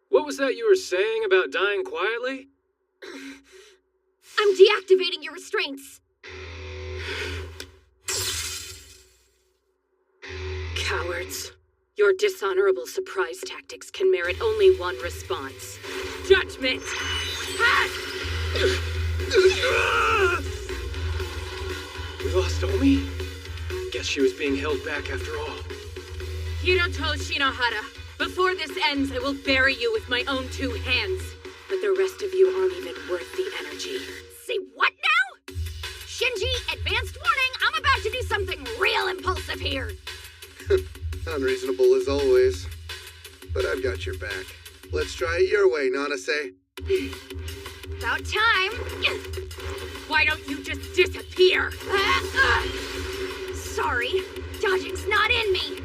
What was that you were saying about dying quietly? I'm deactivating your restraints. Cowards. Your dishonorable surprise tactics can merit only one response. Judgment! We lost Omi? Guess she was being held back after all. Hiroto Shinohara, before this ends, I will bury you with my own 2 hands. But the rest of you aren't even worth the energy. Say what now? Shinji, advanced warning, I'm about to do something real impulsive here. Unreasonable as always. But I've got your back. Let's try it your way, Nanase. About time. Why don't you just disappear? Sorry, dodging's not in me.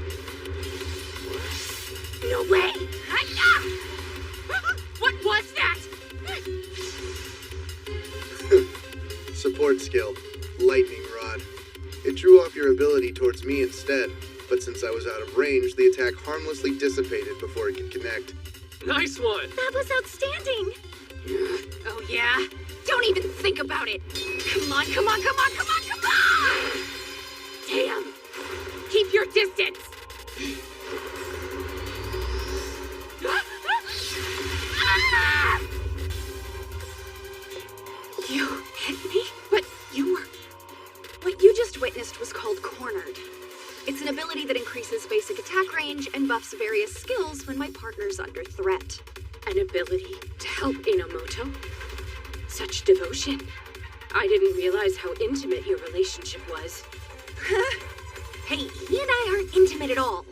No way. What was that? Support skill. Lightning Rod. It drew off your ability towards me instead, but since I was out of range, the attack harmlessly dissipated before it could connect. Nice one! That was outstanding. Oh yeah? Don't even think about it. Come on, come on, come on, come on, come on! Damn! Keep your distance! You hit me? But you were... What you just witnessed was called Cornered. It's an ability that increases basic attack range and buffs various skills when my partner's under threat. An ability to help Inomoto? Such devotion. I didn't realize how intimate your relationship was. Hey, he and I aren't intimate at all.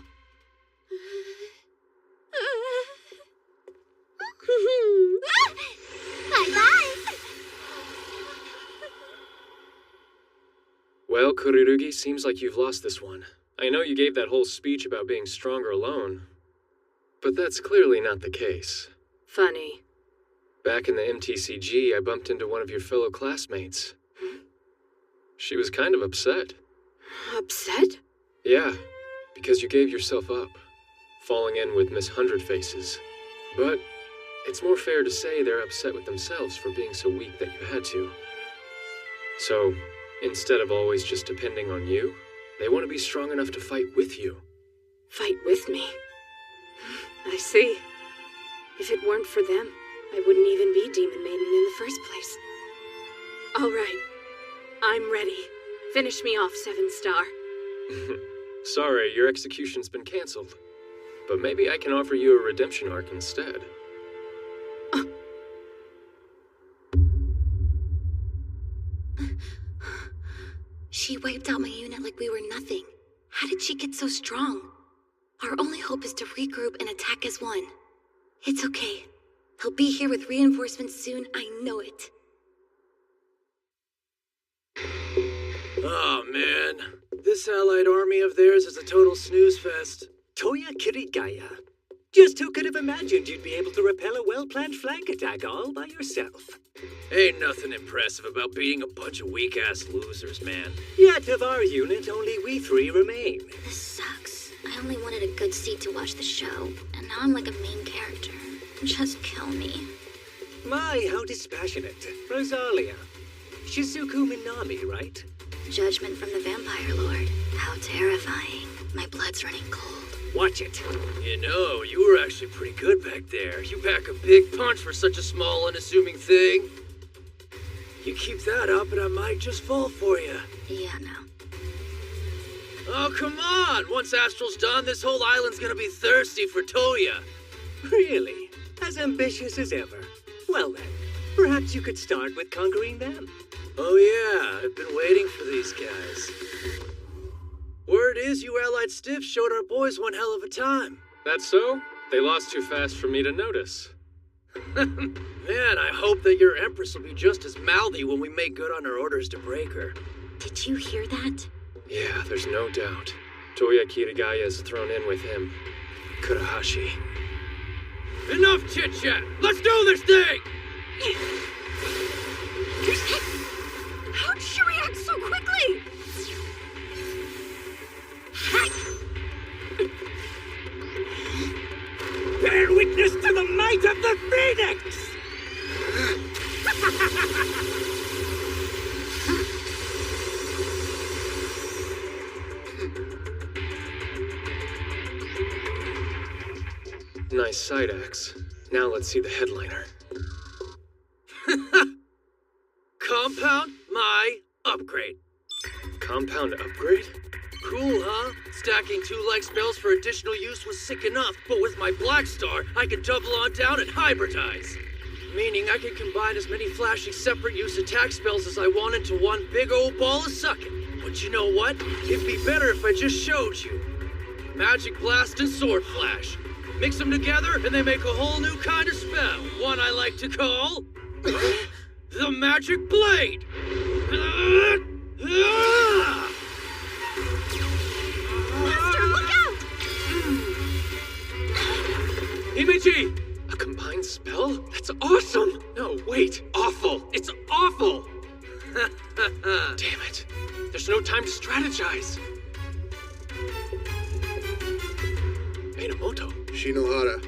Bye-bye. Well, Kurirugi, seems like you've lost this one. I know you gave that whole speech about being stronger alone, but that's clearly not the case. Funny. Back in the MTCG, I bumped into one of your fellow classmates. She was kind of upset. Upset? Yeah, because you gave yourself up, falling in with Miss Hundred Faces. But it's more fair to say they're upset with themselves for being so weak that you had to. So, instead of always just depending on you, they want to be strong enough to fight with you. Fight with me? I see. If it weren't for them, I wouldn't even be Demon Maiden in the first place. All right. I'm ready. Finish me off, 7-star. Sorry, your execution's been cancelled. But maybe I can offer you a redemption arc instead. She wiped out my unit like we were nothing. How did she get so strong? Our only hope is to regroup and attack as one. It's okay. He'll be here with reinforcements soon, I know it. Oh, man. This allied army of theirs is a total snooze fest. Toya Kirigaya. Just who could have imagined you'd be able to repel a well-planned flank attack all by yourself? Ain't nothing impressive about beating a bunch of weak-ass losers, man. Yet of our unit, only we 3 remain. This sucks. I I only wanted a good seat to watch the show, and now I'm like a main character. Just kill me. My, how dispassionate. Rosalia. Shizuku Minami, right? Judgment from the Vampire Lord. How terrifying. My blood's running cold. Watch it. You know, you were actually pretty good back there. You pack a big punch for such a small, unassuming thing. You keep that up and I might just fall for you. Yeah, no. Oh, come on! Once Astral's done, this whole island's gonna be thirsty for Toya. Really? As ambitious as ever. Well then, perhaps you could start with conquering them. Oh yeah, I've been waiting for these guys. Word is you Allied Stiffs showed our boys one hell of a time. That's so? They lost too fast for me to notice. Man, I hope that your Empress will be just as mouthy when we make good on our orders to break her. Did you hear that? Yeah, there's no doubt. Toya Kirigaya is thrown in with him. Kurahashi. Enough chit-chat! Let's do this thing! How'd she react so quickly? Bear witness to the might of the Phoenix! Nice side axe. Now let's see the headliner. Compound my upgrade. Compound upgrade? Cool, huh? Stacking 2-like spells for additional use was sick enough, but with my Black Star, I can double on down and hybridize. Meaning I can combine as many flashy separate use attack spells as I want into one big old ball of sucking. But you know what? It'd be better if I just showed you. Magic Blast and Sword Flash. Mix them together and they make a whole new kind of spell. One I like to call... the Magic Blade! Master, look out! Himeji! A combined spell? That's awesome! No, wait, awful! It's awful! Damn it. There's no time to strategize. Minamoto. Shinohara,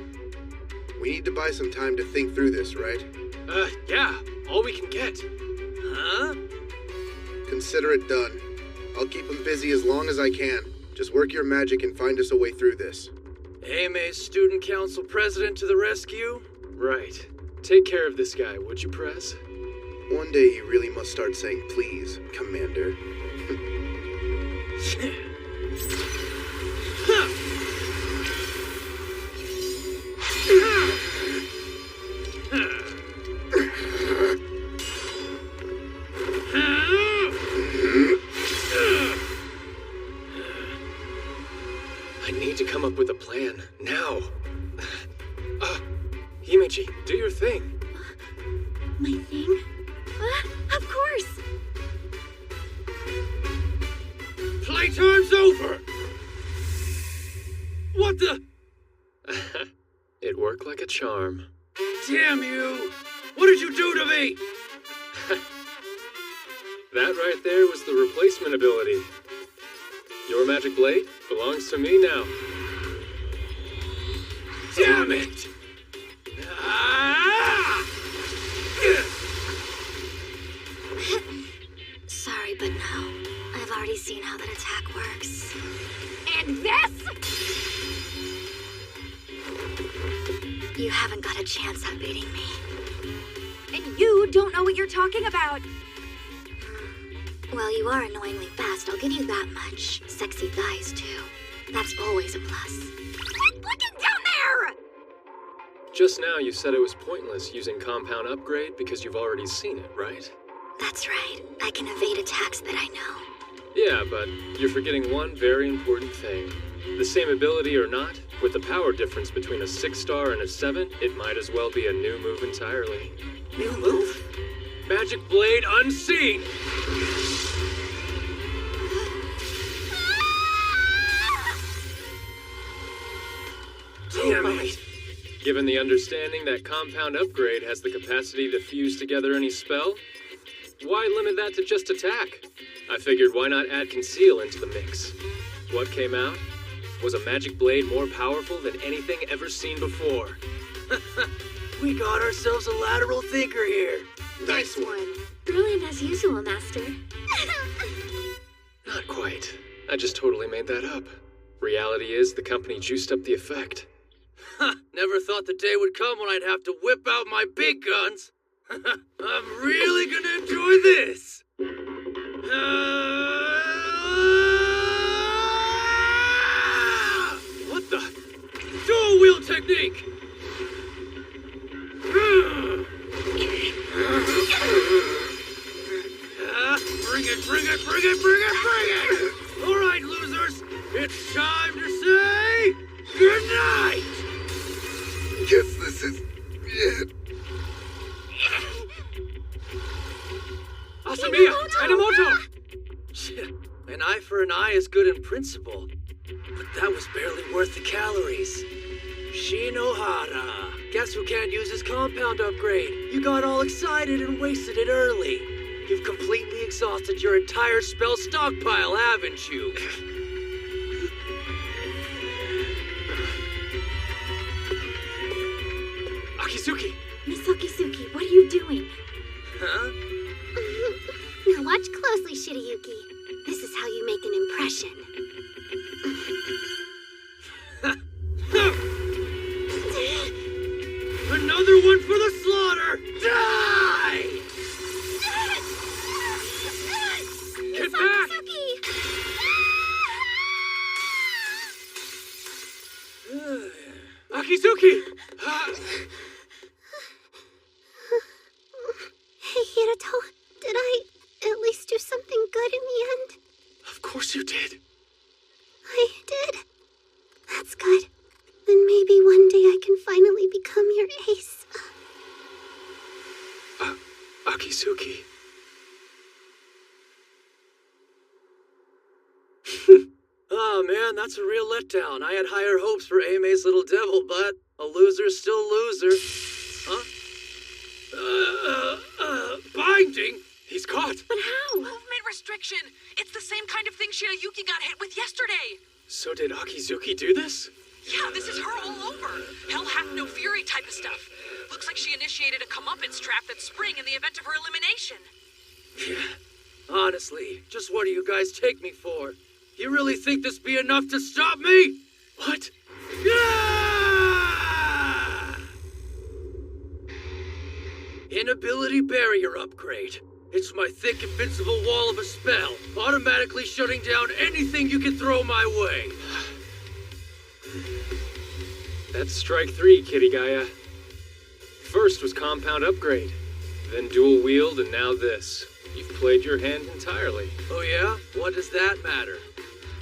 we need to buy some time to think through this, right? Yeah, all we can get. Huh? Consider it done. I'll keep him busy as long as I can. Just work your magic and find us a way through this. AMA's Student Council President to the rescue? Right. Take care of this guy, would you, Prez? One day you really must start saying please, Commander. I need to come up with a plan, now. Himeji, do your thing. My thing? Of course! Playtime's over! What the? It worked like a charm. Damn you! What did you do to me? That right there was the replacement ability. Your magic blade belongs to me now. Damn it! Sorry, but no. I've already seen how that attack works. And this? You haven't got a chance at beating me. And you don't know what you're talking about. Well, you are annoyingly fast, I'll give you that much. Sexy thighs, too. That's always a plus. Quit looking down there! Just now you said it was pointless using compound upgrade because you've already seen it, right? That's right. I can evade attacks that I know. Yeah, but you're forgetting one very important thing. The same ability or not, with the power difference between a 6-star and a 7, it might as well be a new move entirely. New move? Magic Blade Unseen! Damn it! Given the understanding that compound upgrade has the capacity to fuse together any spell, why limit that to just attack? I figured why not add conceal into the mix? What came out? was a magic blade more powerful than anything ever seen before. We got ourselves a lateral thinker here. Nice one. Brilliant as usual, Master. Not quite. I just totally made that up. Reality is, the company juiced up the effect. Never thought the day would come when I'd have to whip out my big guns. I'm really gonna enjoy this. What the? Dual wheel technique. Bring it, bring it, bring it, bring it, bring it! All right, losers, it's time to say goodnight! Guess this is it. Asamiya! Enomoto! An eye for an eye is good in principle, but that was barely worth the calories. Shinohara! Guess who can't use his compound upgrade? You got all excited and wasted it early. You've completely exhausted your entire spell stockpile, haven't you? Akizuki! Miss Akizuki, what are you doing? Huh? Now watch closely, Shirayuki. This is how you make an impression. Another one for the slaughter! Die! Get back! Akizuki! Hey, Hirato, did I at least do something good in the end? Of course you did. I did. That's good. Then maybe one day I can finally become your ace. Akizuki. Oh man, that's a real letdown. I had higher hopes for Aime's little devil, but a loser's still a loser. Huh? Binding? He's caught. But how? Movement restriction. It's the same kind of thing Shirayuki got hit with yesterday. So did Akizuki do this? Yeah, this is her all over. Hell hath no fury type of stuff. Looks like she initiated a comeuppance trap that's spring in the event of her elimination. Honestly, just what do you guys take me for? You really think this be enough to stop me? What? Inability barrier upgrade. It's my thick, invincible wall of a spell, automatically shutting down anything you can throw my way. That's strike 3, Kirigaya. First was compound upgrade, then dual wield, and now this. You've played your hand entirely. Oh yeah? What does that matter?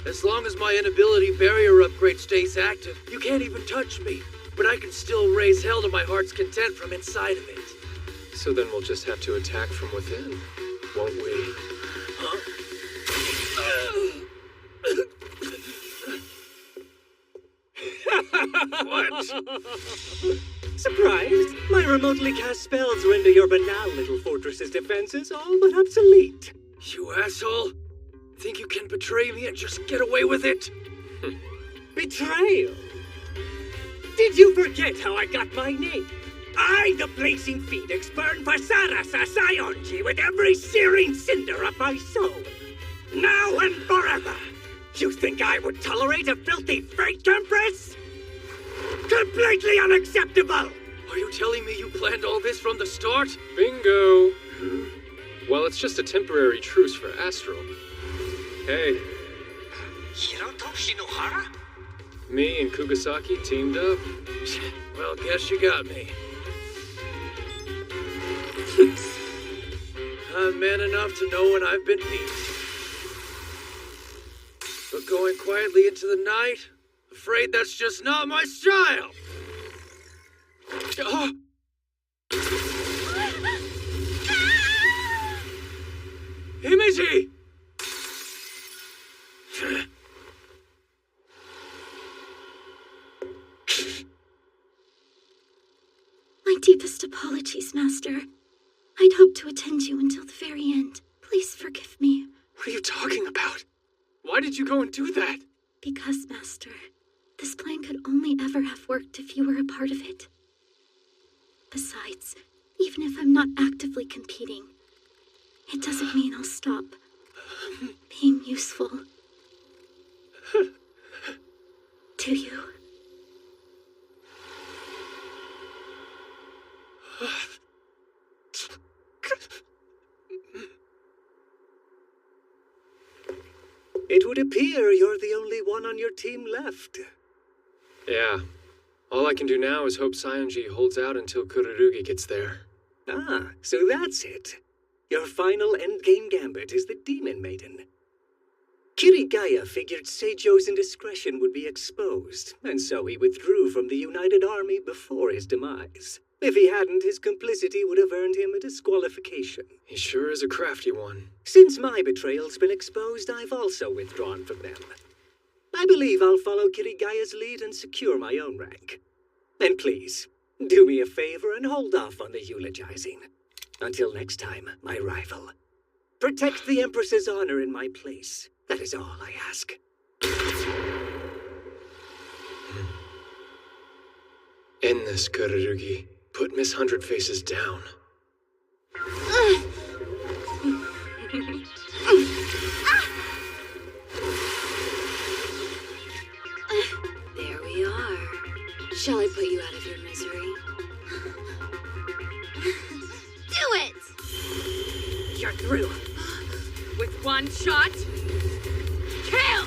As long as my inability barrier upgrade stays active, you can't even touch me. But I can still raise hell to my heart's content from inside of it. So then we'll just have to attack from within, won't we? Huh? What? Surprised? My remotely cast spells render your banal little fortress's defenses all but obsolete. You asshole! Think you can betray me and just get away with it? Betrayal? Did you forget how I got my name? I, the Blazing Phoenix, burn Vasara Sasayonji with every searing cinder of my soul. Now and forever! You think I would tolerate a filthy freight empress? Completely unacceptable! Are you telling me you planned all this from the start? Bingo! Well, it's just a temporary truce for Astral. Hey. Hiroto Shinohara? Me and Kugasaki teamed up. Well, guess you got me. I'm man enough to know when I've been beat. But going quietly into the night, afraid that's just not my style. Himeji! My deepest apologies, Master. I'd hoped to attend you until the very end. Please forgive me. What are you talking about? Why did you go and do that? Because, Master, this plan could only ever have worked if you were a part of it. Besides, even if I'm not actively competing, it doesn't mean I'll stop being useful. To you. It would appear you're the only one on your team left. Yeah. All I can do now is hope Sayonji holds out until Kururugi gets there. Ah, so that's it. Your final endgame gambit is the Demon Maiden. Kirigaya figured Seijo's indiscretion would be exposed, and so he withdrew from the United Army before his demise. If he hadn't, his complicity would have earned him a disqualification. He sure is a crafty one. Since my betrayal's been exposed, I've also withdrawn from them. I believe I'll follow Kirigaya's lead and secure my own rank. And please, do me a favor and hold off on the eulogizing. Until next time, my rival. Protect the Empress's honor in my place. That is all I ask. End this, Kururugi. Put Miss Hundred Faces down. There we are. Shall I put you out of your misery? Do it! You're through. With one shot, kill!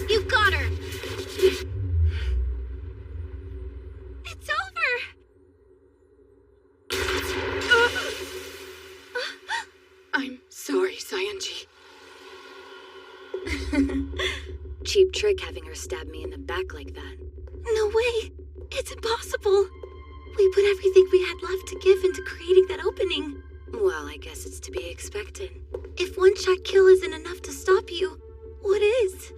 You got her! It's over! I'm sorry, Sayonji. Cheap trick having her stab me in the back like that. No way! It's impossible! We put everything we had left to give into creating that opening. Well, I guess it's to be expected. If one-shot kill isn't enough to stop you, what is?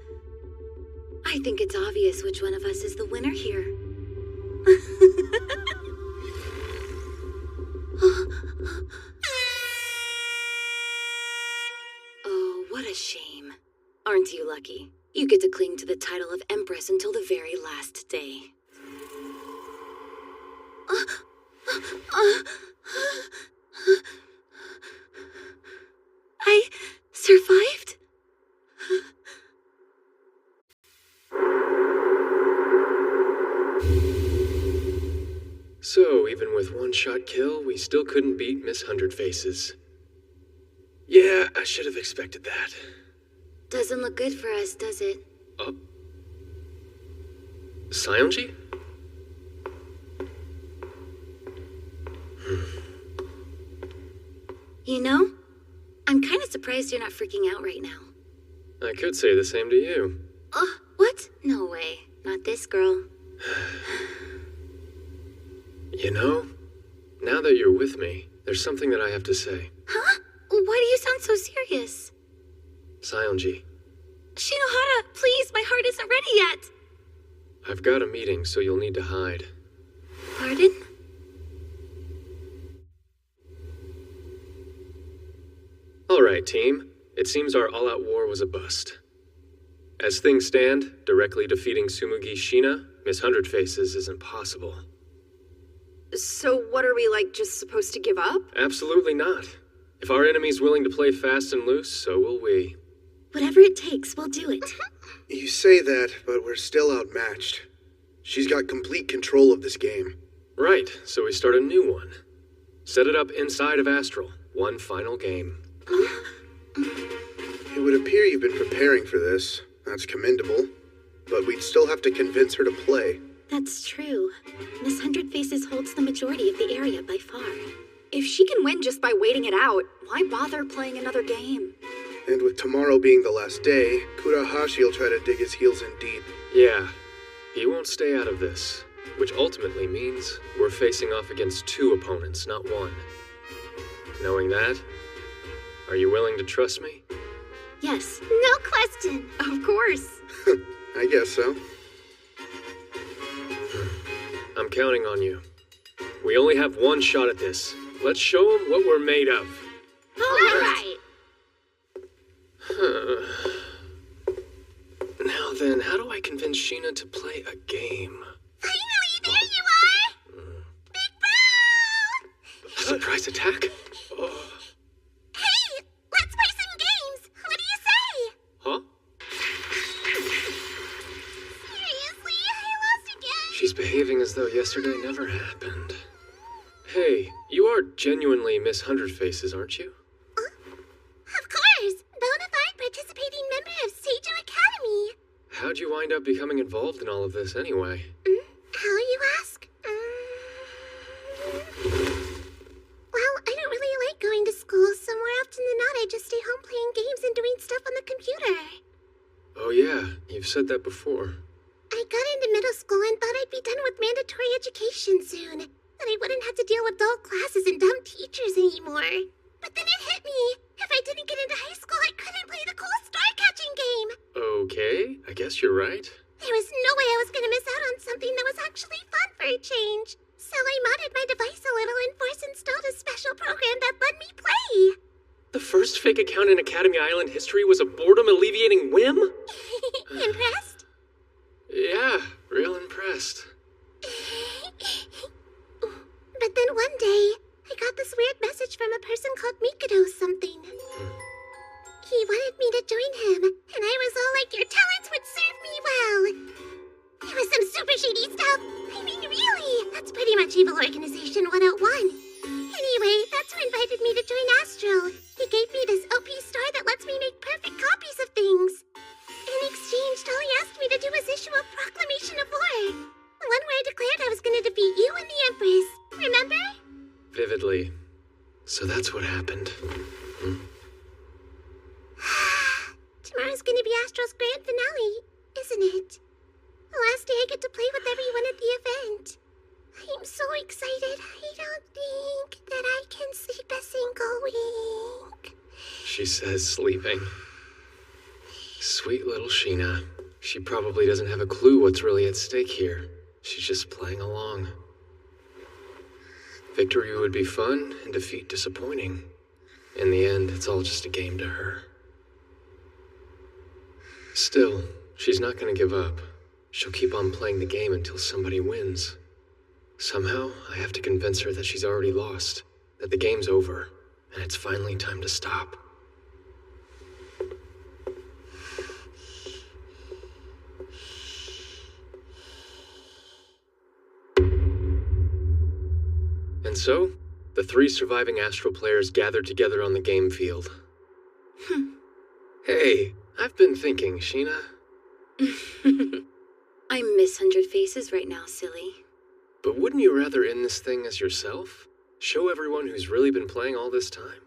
I think it's obvious which one of us is the winner here. Oh, what a shame. Aren't you lucky? You get to cling to the title of Empress until the very last day. I survived? So, even with one-shot kill, we still couldn't beat Miss Hundred Faces. Yeah, I should have expected that. Doesn't look good for us, does it? Oh. Sayonji? You know, I'm kind of surprised you're not freaking out right now. I could say the same to you. What? No way. Not this girl. You know, now that you're with me, there's something that I have to say. Huh? Why do you sound so serious? Sayonji, Shinohara, please, my heart isn't ready yet. I've got a meeting, so you'll need to hide. Pardon? All right, team. It seems our all-out war was a bust. As things stand, directly defeating Tsumugi Shina, Miss Hundred Faces, isn't possible. So what are we, just supposed to give up? Absolutely not. If our enemy's willing to play fast and loose, so will we. Whatever it takes, we'll do it. You say that, but we're still outmatched. She's got complete control of this game. Right, so we start a new one. Set it up inside of Astral. One final game. It would appear you've been preparing for this. That's commendable. But we'd still have to convince her to play. That's true. Miss Hundred Faces holds the majority of the area by far. If she can win just by waiting it out, why bother playing another game? And with tomorrow being the last day, Kurahashi will try to dig his heels in deep. Yeah, he won't stay out of this. Which ultimately means we're facing off against two opponents, not one. Knowing that, are you willing to trust me? Yes. No question. Of course. I guess so. I'm counting on you. We only have one shot at this. Let's show them what we're made of. All right. Then how do I convince Sheena to play a game? Finally, there you are! Big Bro! A surprise attack? Hey, let's play some games! What do you say? Huh? Seriously, I lost again. She's behaving as though yesterday never happened. Hey, you are genuinely Miss Hundred Faces, aren't you? Of course! Bona fide participating member of Seijo Academy. How'd you wind up becoming involved in all of this anyway? How you ask? Well, I don't really like going to school, so more often than not I just stay home playing games and doing stuff on the computer. Oh yeah, you've said that before. I got into middle school and thought I'd be done with mandatory education soon. That I wouldn't have to deal with dull classes and dumb teachers anymore. But then it hit me. If I didn't get into high school, I couldn't play the cool star-catching game. Okay, I guess you're right. There was no way I was going to miss out on something that was actually fun for a change. So I modded my device a little and installed a special program that let me play. The first fake account in Academy Island history was a boredom-alleviating whim? Impressed? Yeah, real impressed. But then one day, I got this weird message from a person called Mikado something. He wanted me to join him, and I was all like, your talents would serve me well. It was some super shady stuff. I mean, really, that's pretty much Evil Organization 101. Anyway, that's who invited me to join Astral. He gave me this OP star that lets me make perfect copies of things. In exchange, all he asked me to do was issue a proclamation of war. One where I declared I was going to defeat you and the Empress. Remember? Vividly. So that's what happened. Tomorrow's going to be Astral's grand finale, isn't it? The last day I get to play with everyone at the event. I'm so excited. I don't think that I can sleep a single wink. She says sleeping. Sweet little Sheena. She probably doesn't have a clue what's really at stake here. She's just playing along. Victory would be fun and defeat disappointing. In the end, it's all just a game to her. Still, she's not gonna give up. She'll keep on playing the game until somebody wins. Somehow, I have to convince her that she's already lost, that the game's over, and it's finally time to stop. And so, the 3 surviving Astral players gathered together on the game field. Hey, I've been thinking, Sheena. I'm Miss Hundred Faces right now, silly. But wouldn't you rather end this thing as yourself? Show everyone who's really been playing all this time?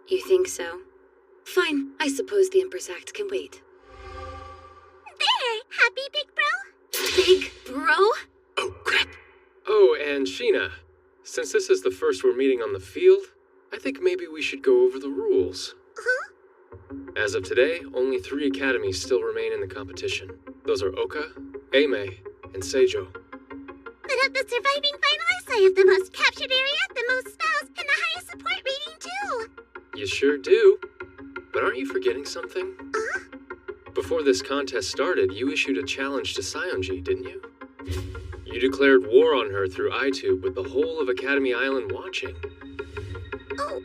You think so? Fine, I suppose the Empress Act can wait. There! Happy, Big Bro? Big Bro? Oh, crap. Oh, and Sheena, since this is the first we're meeting on the field, I think maybe we should go over the rules. Huh? As of today, only 3 academies still remain in the competition. Those are Oka, Eimei, and Seijo. But of the surviving finalists, I have the most captured area, the most spells, and the highest support rating, too. You sure do. But aren't you forgetting something? Before this contest started, you issued a challenge to Saionji, didn't you? You declared war on her through iTube with the whole of Academy Island watching. Oh,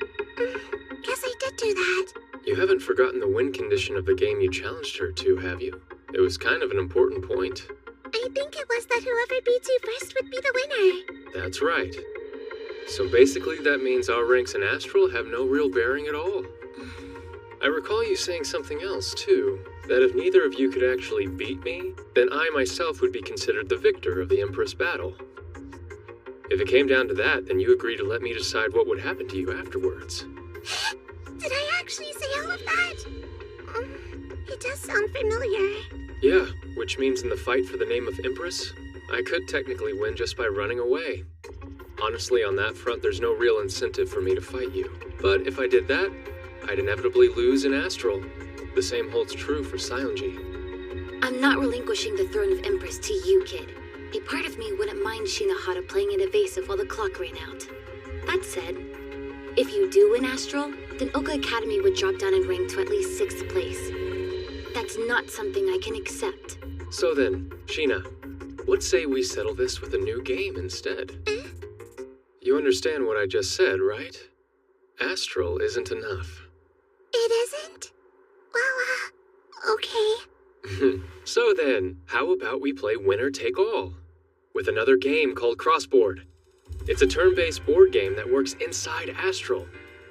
guess I did do that. You haven't forgotten the win condition of the game you challenged her to, have you? It was kind of an important point. I think it was that whoever beats you first would be the winner. That's right. So basically that means our ranks in Astral have no real bearing at all. I recall you saying something else, too. That if neither of you could actually beat me, then I myself would be considered the victor of the Empress battle. If it came down to that, then you agreed to let me decide what would happen to you afterwards. Did I actually say all of that? It does sound familiar. Yeah, which means in the fight for the name of Empress, I could technically win just by running away. Honestly, on that front, there's no real incentive for me to fight you. But if I did that, I'd inevitably lose in Astral. The same holds true for Saionji. I'm not relinquishing the throne of Empress to you, kid. A part of me wouldn't mind Shinohara playing it evasive while the clock ran out. That said, if you do win Astral, then Oka Academy would drop down in rank to at least 6th place. That's not something I can accept. So then, Sheena, let's say we settle this with a new game instead. You understand what I just said, right? Astral isn't enough. It isn't? Well, okay. So then, how about we play winner take all? With another game called Crossboard. It's a turn-based board game that works inside Astral.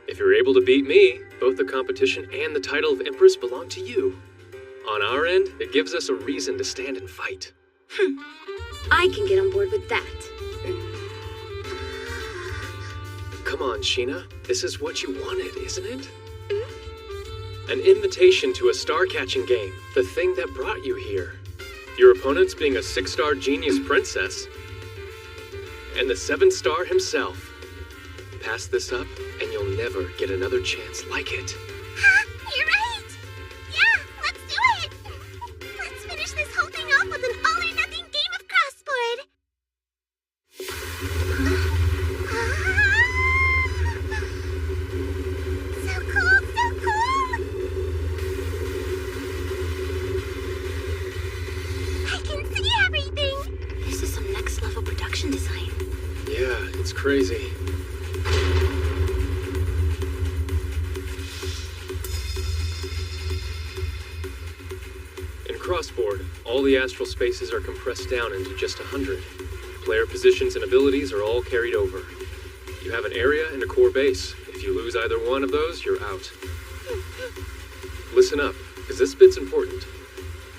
If you're able to beat me, both the competition and the title of Empress belong to you. On our end, it gives us a reason to stand and fight. I can get on board with that. Come on, Sheena. This is what you wanted, isn't it? An invitation to a star-catching game, the thing that brought you here. Your opponents being a 6-star genius princess, and the 7-star himself. Pass this up, and you'll never get another chance like it. You're right! Yeah, let's do it! Let's finish this whole thing off with an all-or-nothing game of crossboard! So cool, so cool! I can see everything! This is some next-level production design. Yeah, it's crazy. In Crossboard, all the astral spaces are compressed down into just 100. Player positions and abilities are all carried over. You have an area and a core base. If you lose either one of those, you're out. Listen up, because this bit's important.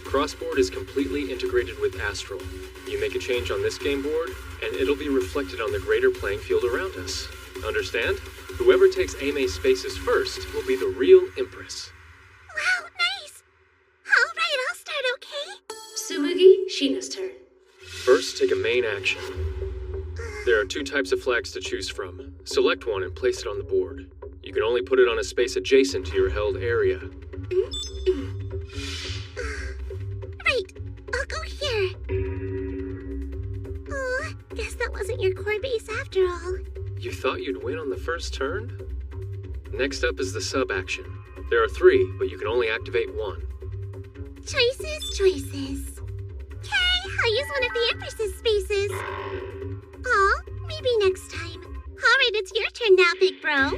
Crossboard is completely integrated with Astral. You make a change on this game board, and it'll be reflected on the greater playing field around us. Understand? Whoever takes Aime's spaces first will be the real Empress. Wow, nice! Alright, I'll start, okay? Tsumugi, Sheena's turn. First, take a main action. There are 2 types of flags to choose from. Select one and place it on the board. You can only put it on a space adjacent to your held area. Right, I'll go here. Oh, guess that wasn't your core base after all. You thought you'd win on the first turn? Next up is the sub-action. There are 3, but you can only activate 1. Choices. Okay, I'll use one of the Empress's spaces. Aw, maybe next time. Alright, it's your turn now, big bro.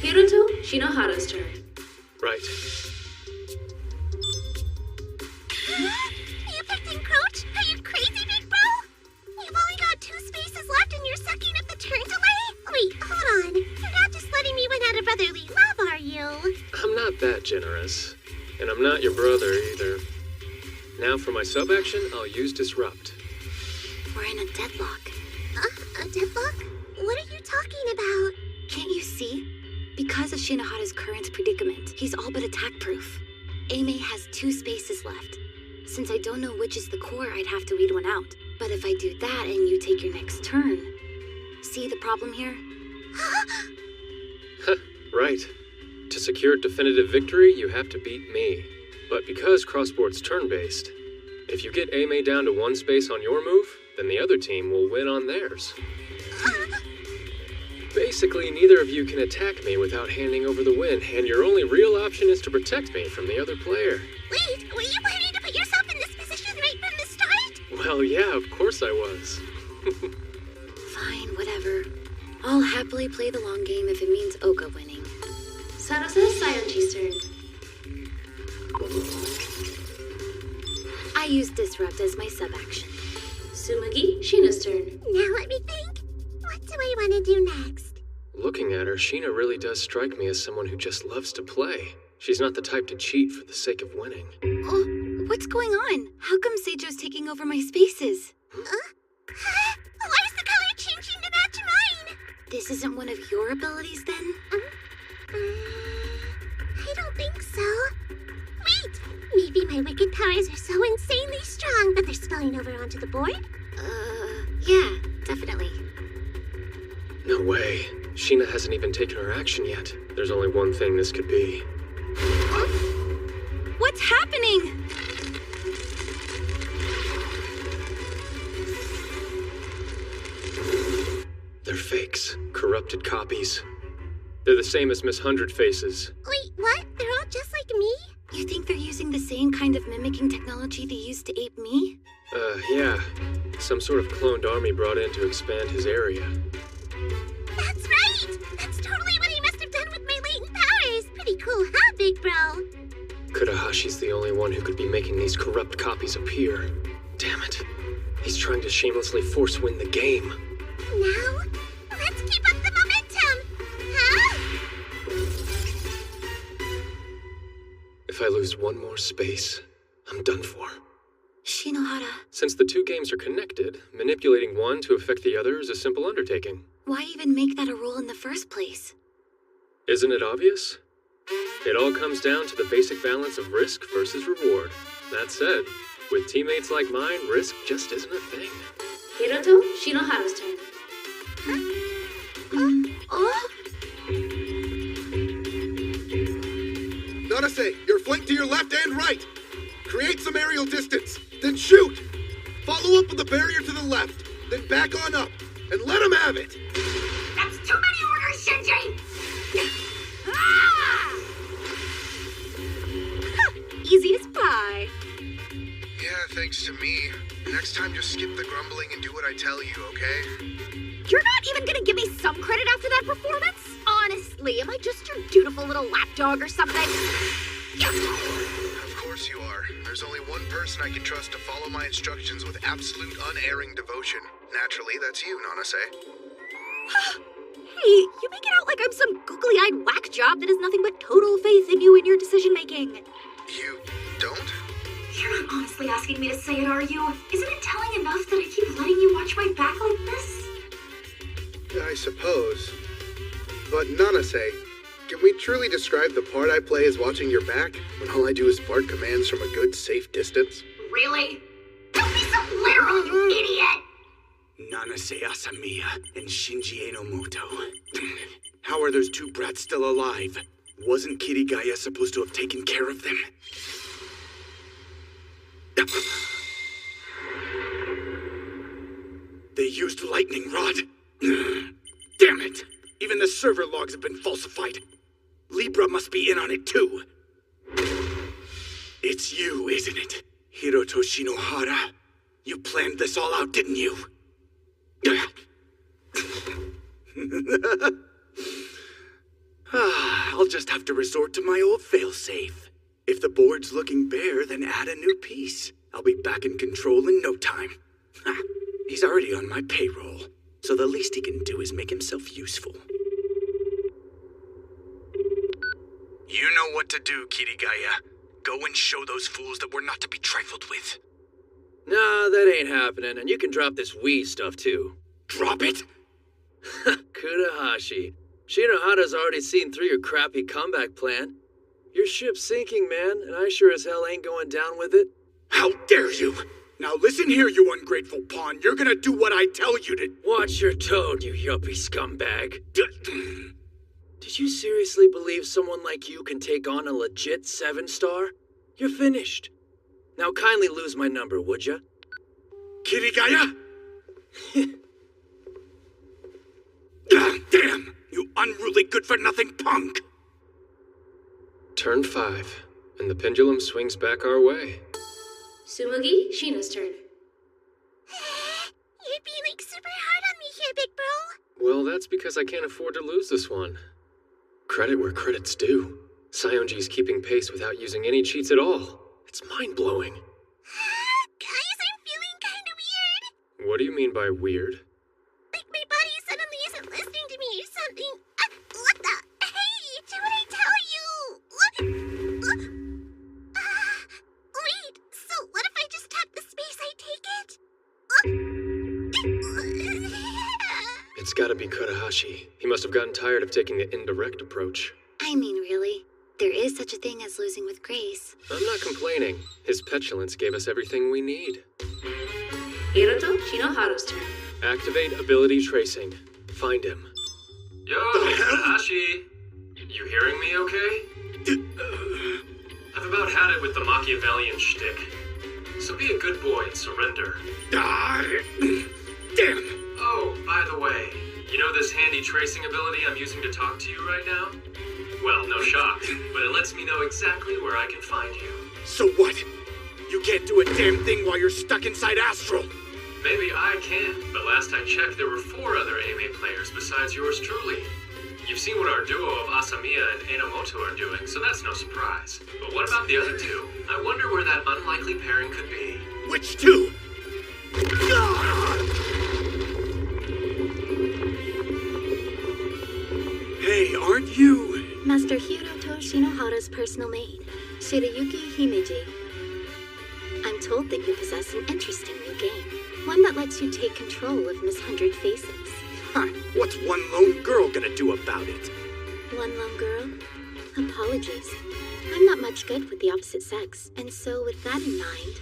Hiruto, Shinohara's turn. Right. You picked Encroach? Are you crazy, big bro? You've only got 2 spaces left and you're sucking up the turn delay? Wait, hold on. You're not just letting me win out of brotherly love, are you? I'm not that generous. And I'm not your brother either. Now for my sub-action, I'll use Disrupt. We're in a deadlock. A deadlock? What are you talking about? Can't you see? Because of Shinohara's current predicament, he's all but attack-proof. Aimee has 2 spaces left. Since I don't know which is the core, I'd have to weed one out. But if I do that and you take your next turn... See the problem here? Right. To secure definitive victory, you have to beat me. But because Crossboard's turn-based, if you get Aimee down to 1 space on your move, then the other team will win on theirs. Basically, neither of you can attack me without handing over the win, and your only real option is to protect me from the other player. Wait, were you planning to put yourself in this position right from the start? Well, yeah, of course I was. Fine, whatever. I'll happily play the long game if it means Oka winning. Sarasa, Sayonji's turn. I use Disrupt as my sub-action. Tsumugi, Sheena's turn. Now let me think. What do I want to do next? Looking at her, Sheena really does strike me as someone who just loves to play. She's not the type to cheat for the sake of winning. Oh, what's going on? How come Seijo's taking over my spaces? Why is the color changing to match mine? This isn't one of your abilities, then? I don't think so. Wait! Maybe my wicked powers are so insanely strong that they're spilling over onto the board? Yeah, definitely. No way. Sheena hasn't even taken her action yet. There's only one thing this could be. What's happening? They're fakes. Corrupted copies. They're the same as Miss 100 Faces. Wait, what? They're all just like me? You think they're using the same kind of mimicking technology they used to ape me? Yeah. Some sort of cloned army brought in to expand his area. That's right! That's totally what he must have done with my latent powers! Pretty cool, huh, big bro? Kurahashi's the only one who could be making these corrupt copies appear. Damn it. He's trying to shamelessly force-win the game. Now, let's keep up the momentum! Huh? If I lose one more space, I'm done for. Shinohara, Since the two games are connected, manipulating one to affect the other is a simple undertaking. why even make that a rule in the first place? Isn't it obvious? It all comes down to the basic balance of risk versus reward. That said, with teammates like mine, risk just isn't a thing. Hiroto, Shinohara's turn. Nanase, you're flanked to your left and right. Create some aerial distance, then shoot. Follow up with the barrier to the left, then back on up, and let him have it. That's too many orders, Shinji! Easy as pie. Yeah, thanks to me. Next time, just skip the grumbling and do what I tell you, okay? You're not even gonna give me some credit after that performance? Honestly, am I just your dutiful little lapdog or something? Of course you are. There's only one person I can trust to follow my instructions with absolute unerring devotion. Naturally, that's you, Nanase. Hey, you make it out like I'm some googly-eyed whack job that has nothing but total faith in you and your decision-making. You don't? You're not honestly asking me to say it, are you? Isn't it telling enough that I keep letting you watch my back like this? I suppose. But Nanase, can we truly describe the part I play as watching your back, when all I do is bark commands from a good, safe distance? Really? Don't be so literal, you idiot! Nanase Asamiya and Shinji Enomoto. How are those two brats still alive? Wasn't Kirigaya supposed to have taken care of them? They used lightning rod. Damn it! Even the server logs have been falsified. Libra must be in on it too. It's you, isn't it? Hiroto Shinohara. You planned this all out, didn't you? I'll just have to resort to my old failsafe. If the board's looking bare, then add a new piece. I'll be back in control in no time. He's already on my payroll, so the least he can do is make himself useful. You know what to do, Kirigaya. Go and show those fools that we're not to be trifled with. Nah, that ain't happening, and you can drop this Wii stuff too. Drop it? Kurahashi, Shinohara's already seen through your crappy comeback plan. Your ship's sinking, man, and I sure as hell ain't going down with it. How dare you! Now listen here, you ungrateful pawn. You're gonna do what I tell you to. Watch your tone, you yuppie scumbag. Did you seriously believe someone like you can take on a legit 7-star? You're finished. Now kindly lose my number, would ya? Kirigaya? Damn! You unruly good-for-nothing punk! Turn 5, and the pendulum swings back our way. Tsumugi, Shina's turn. You're being super hard on me here, big bro. Well, that's because I can't afford to lose this one. Credit where credit's due. Sionji's keeping pace without using any cheats at all. It's mind-blowing. Guys, I'm feeling kinda weird. What do you mean by weird? Like my body suddenly isn't listening to me or something. What the? Hey, do what I tell you. Wait, so what if I just tap the space I take it? It's gotta be Kurahashi. He must have gotten tired of taking the indirect approach. I mean, really, there is such a thing as losing with grace. I'm not complaining. His petulance gave us everything we need. Hiroto, Shinohara's turn. Activate ability tracing. Find him. Yo, Kurahashi. You hearing me okay? I've about had it with the Machiavellian shtick. So be a good boy and surrender. Damn! Oh, by the way, you know this handy tracing ability I'm using to talk to you right now? Well, no shock, but it lets me know exactly where I can find you. So what? You can't do a damn thing while you're stuck inside Astral. Maybe I can, but last I checked, there were 4 other AMA players besides yours truly. You've seen what our duo of Asamiya and Enomoto are doing, so that's no surprise. But what about the other 2? I wonder where that unlikely pairing could be. Which 2? Hey, aren't you? Master Hiroto Shinohara's personal maid, Shirayuki Himeji. I'm told that you possess an interesting new game. One that lets you take control of Miss Hundred Faces. Huh, what's one lone girl gonna do about it? One lone girl? Apologies. I'm not much good with the opposite sex, and so with that in mind...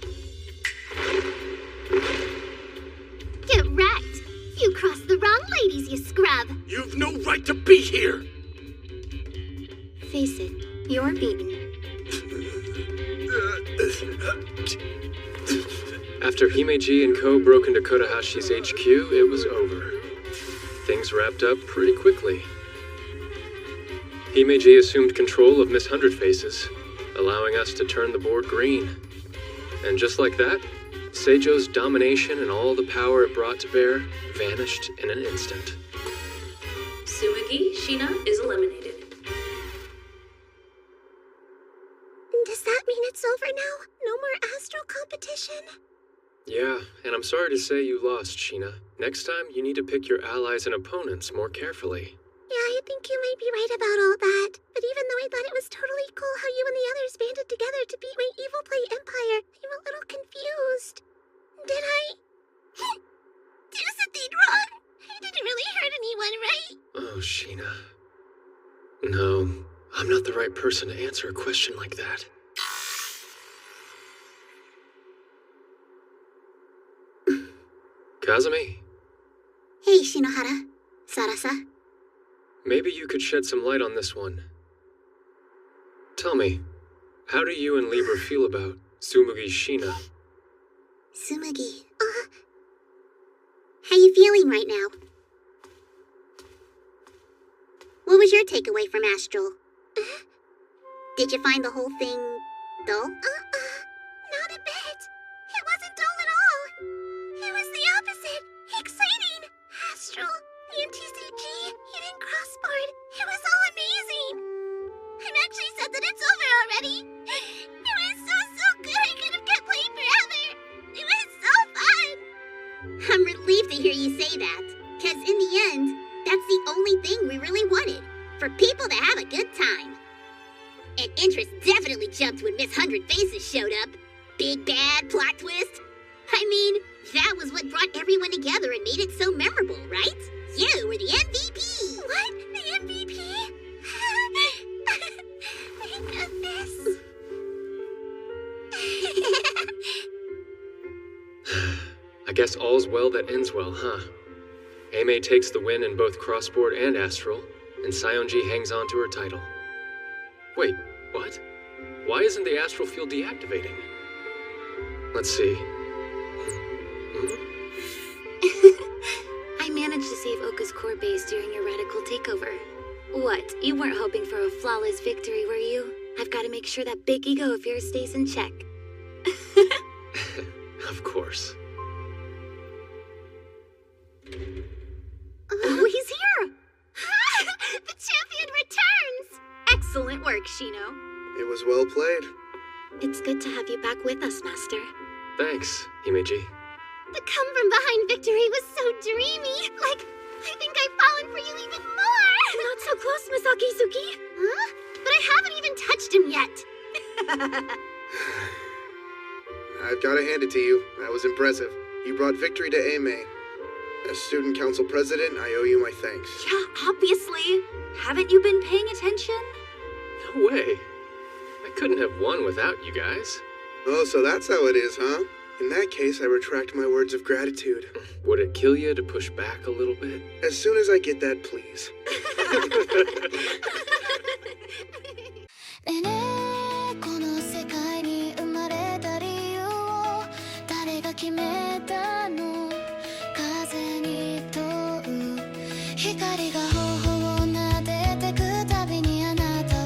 Get wrecked! You crossed the wrong ladies, you scrub! You've no right to be here! Face it, you're beaten. After Himeji and Co. broke into Kodahashi's HQ, it was over. Things wrapped up pretty quickly. Himeji assumed control of Miss Hundred Faces, allowing us to turn the board green. And just like that, Seijo's domination and all the power it brought to bear vanished in an instant. Tsumugi Shina is eliminated. Does that mean it's over now? No more Astral competition? Yeah, and I'm sorry to say you lost, Sheena. Next time, you need to pick your allies and opponents more carefully. Yeah, I think you might be right about all that. But even though I thought it was totally cool how you and the others banded together to beat my evil play empire, I'm a little confused. Did I do something wrong? I didn't really hurt anyone, right? Oh, Sheena. No, I'm not the right person to answer a question like that. Kazumi? Hey, Shinohara. Sarasa. Maybe you could shed some light on this one. Tell me, how do you and Libra feel about Tsumugi Shina? Tsumugi. How you feeling right now? What was your takeaway from Astral? Did you find the whole thing dull? Not a bit. It wasn't dull at all. It was the opposite. Exciting. Astral, the MTCG, hidden crossboard. It was all amazing. I'm actually sad that it's over already. It was so good. I could have kept playing forever. It was so fun. I'm relieved to hear you say that. Because in the end, that's the only thing we really wanted. For people to have a good time. And interest definitely jumped when Miss Hundred Faces showed up. Big bad plot twist. I mean, that was what brought everyone together and made it so memorable, right? You were the MVP! What? The MVP? Thank goodness. I guess all's well that ends well, huh? Aimei takes the win in both Crossboard and Astral, and Saionji hangs on to her title. Wait, what? Why isn't the Astral field deactivating? Let's see. I managed to save Oka's core base during your radical takeover. What, you weren't hoping for a flawless victory, were you? I've got to make sure that big ego of yours stays in check. Of course. Oh, he's here! The champion returns! Excellent work, Shino. It was well played. It's good to have you back with us, Master. Thanks, Himeji. The come-from-behind victory was so dreamy. Like, I think I've fallen for you even more. Not so close, Miss Akizuki. Huh? But I haven't even touched him yet. I've got to hand it to you. That was impressive. You brought victory to Aimei. As student council president, I owe you my thanks. Yeah, obviously. Haven't you been paying attention? No way. I couldn't have won without you guys. Oh, so that's how it is, huh? In that case, I retract my words of gratitude. Would it kill you to push back a little bit? As soon as I get that, please. この世界に生まれた理由を誰が決めたの風に問う光が頬を撫でてくたびにあなた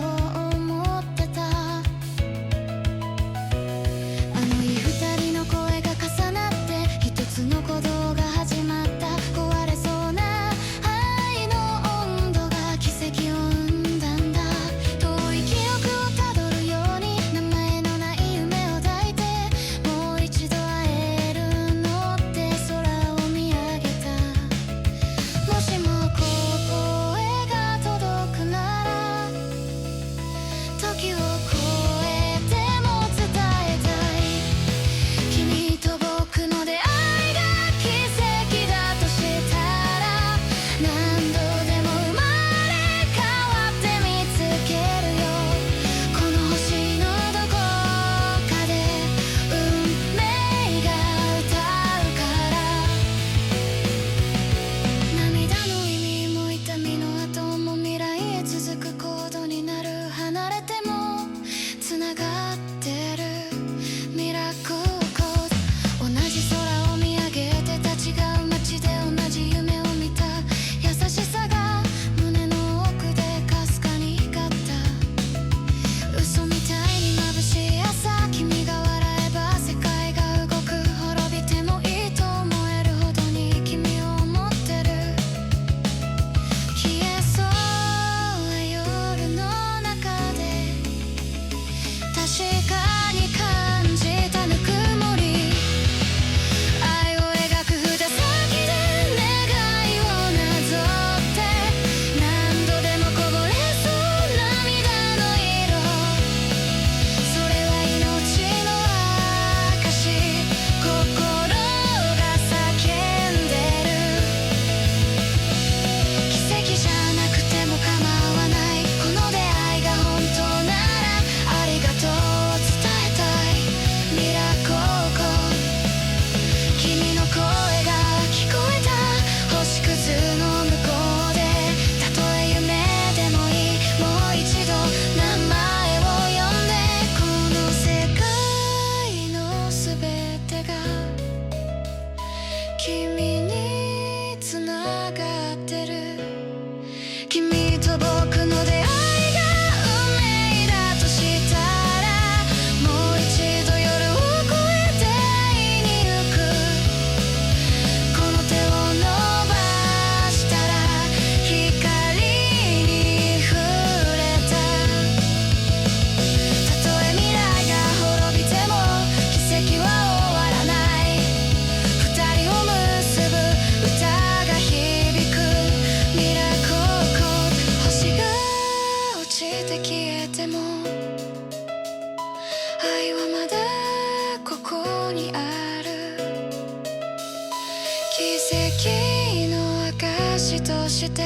跡の証として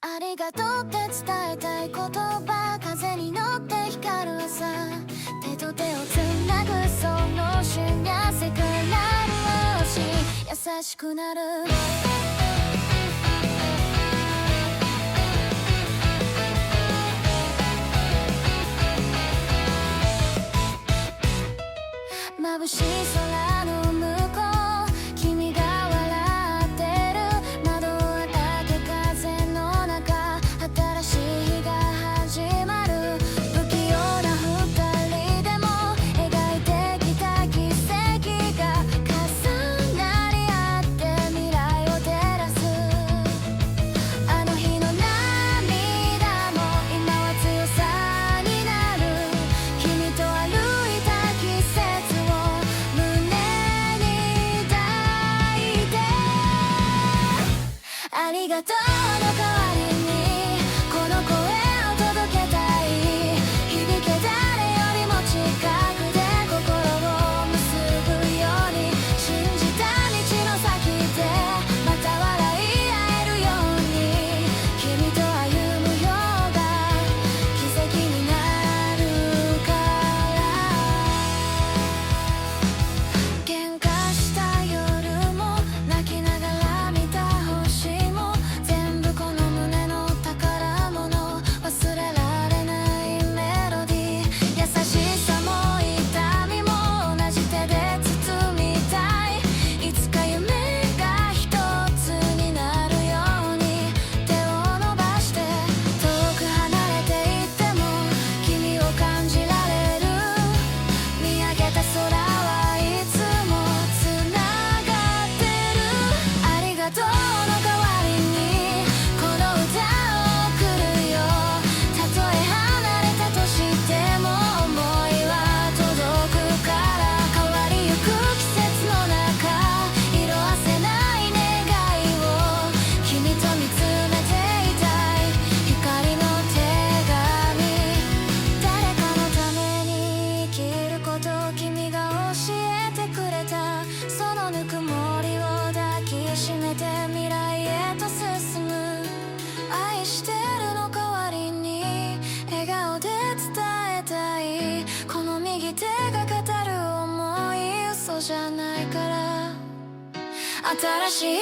ありがとうって伝えたい言葉風に乗って光る朝手と手をつなぐその瞬間世界なるし優しくなる眩しい空の向こう君が笑ってる窓を開け風の中新しい日が始まる不器用な二人でも描いてきた奇跡が重なり合って未来を照らすあの日の涙も今は強さになる君と歩いた季節ありがとうの代わりにこの声を届けたい響け誰よりも近くで心を結ぶように信じた道の先でまた笑い合えるように君と歩むようが奇跡になるから喧嘩した夜も泣きながら見た星全部この胸の宝物忘れられないメロディー優しさも痛みも同じ手で包みたいいつか夢が一つになるように手を伸ばして遠く離れていっても君を感じられる見上げた空はいつもつながってるありがとうの代わりにこの歌を送るよたとえ離れたとしても想いは届くから変わりゆく季節の中色あせない願いを君と見つめていたい光の手紙誰かのために生きることを君が教えてくれたそのぬくもりを抱きしめて未来へと進む愛してるの代わりに笑顔で伝えたいこの右手が語る想い嘘じゃないから新しい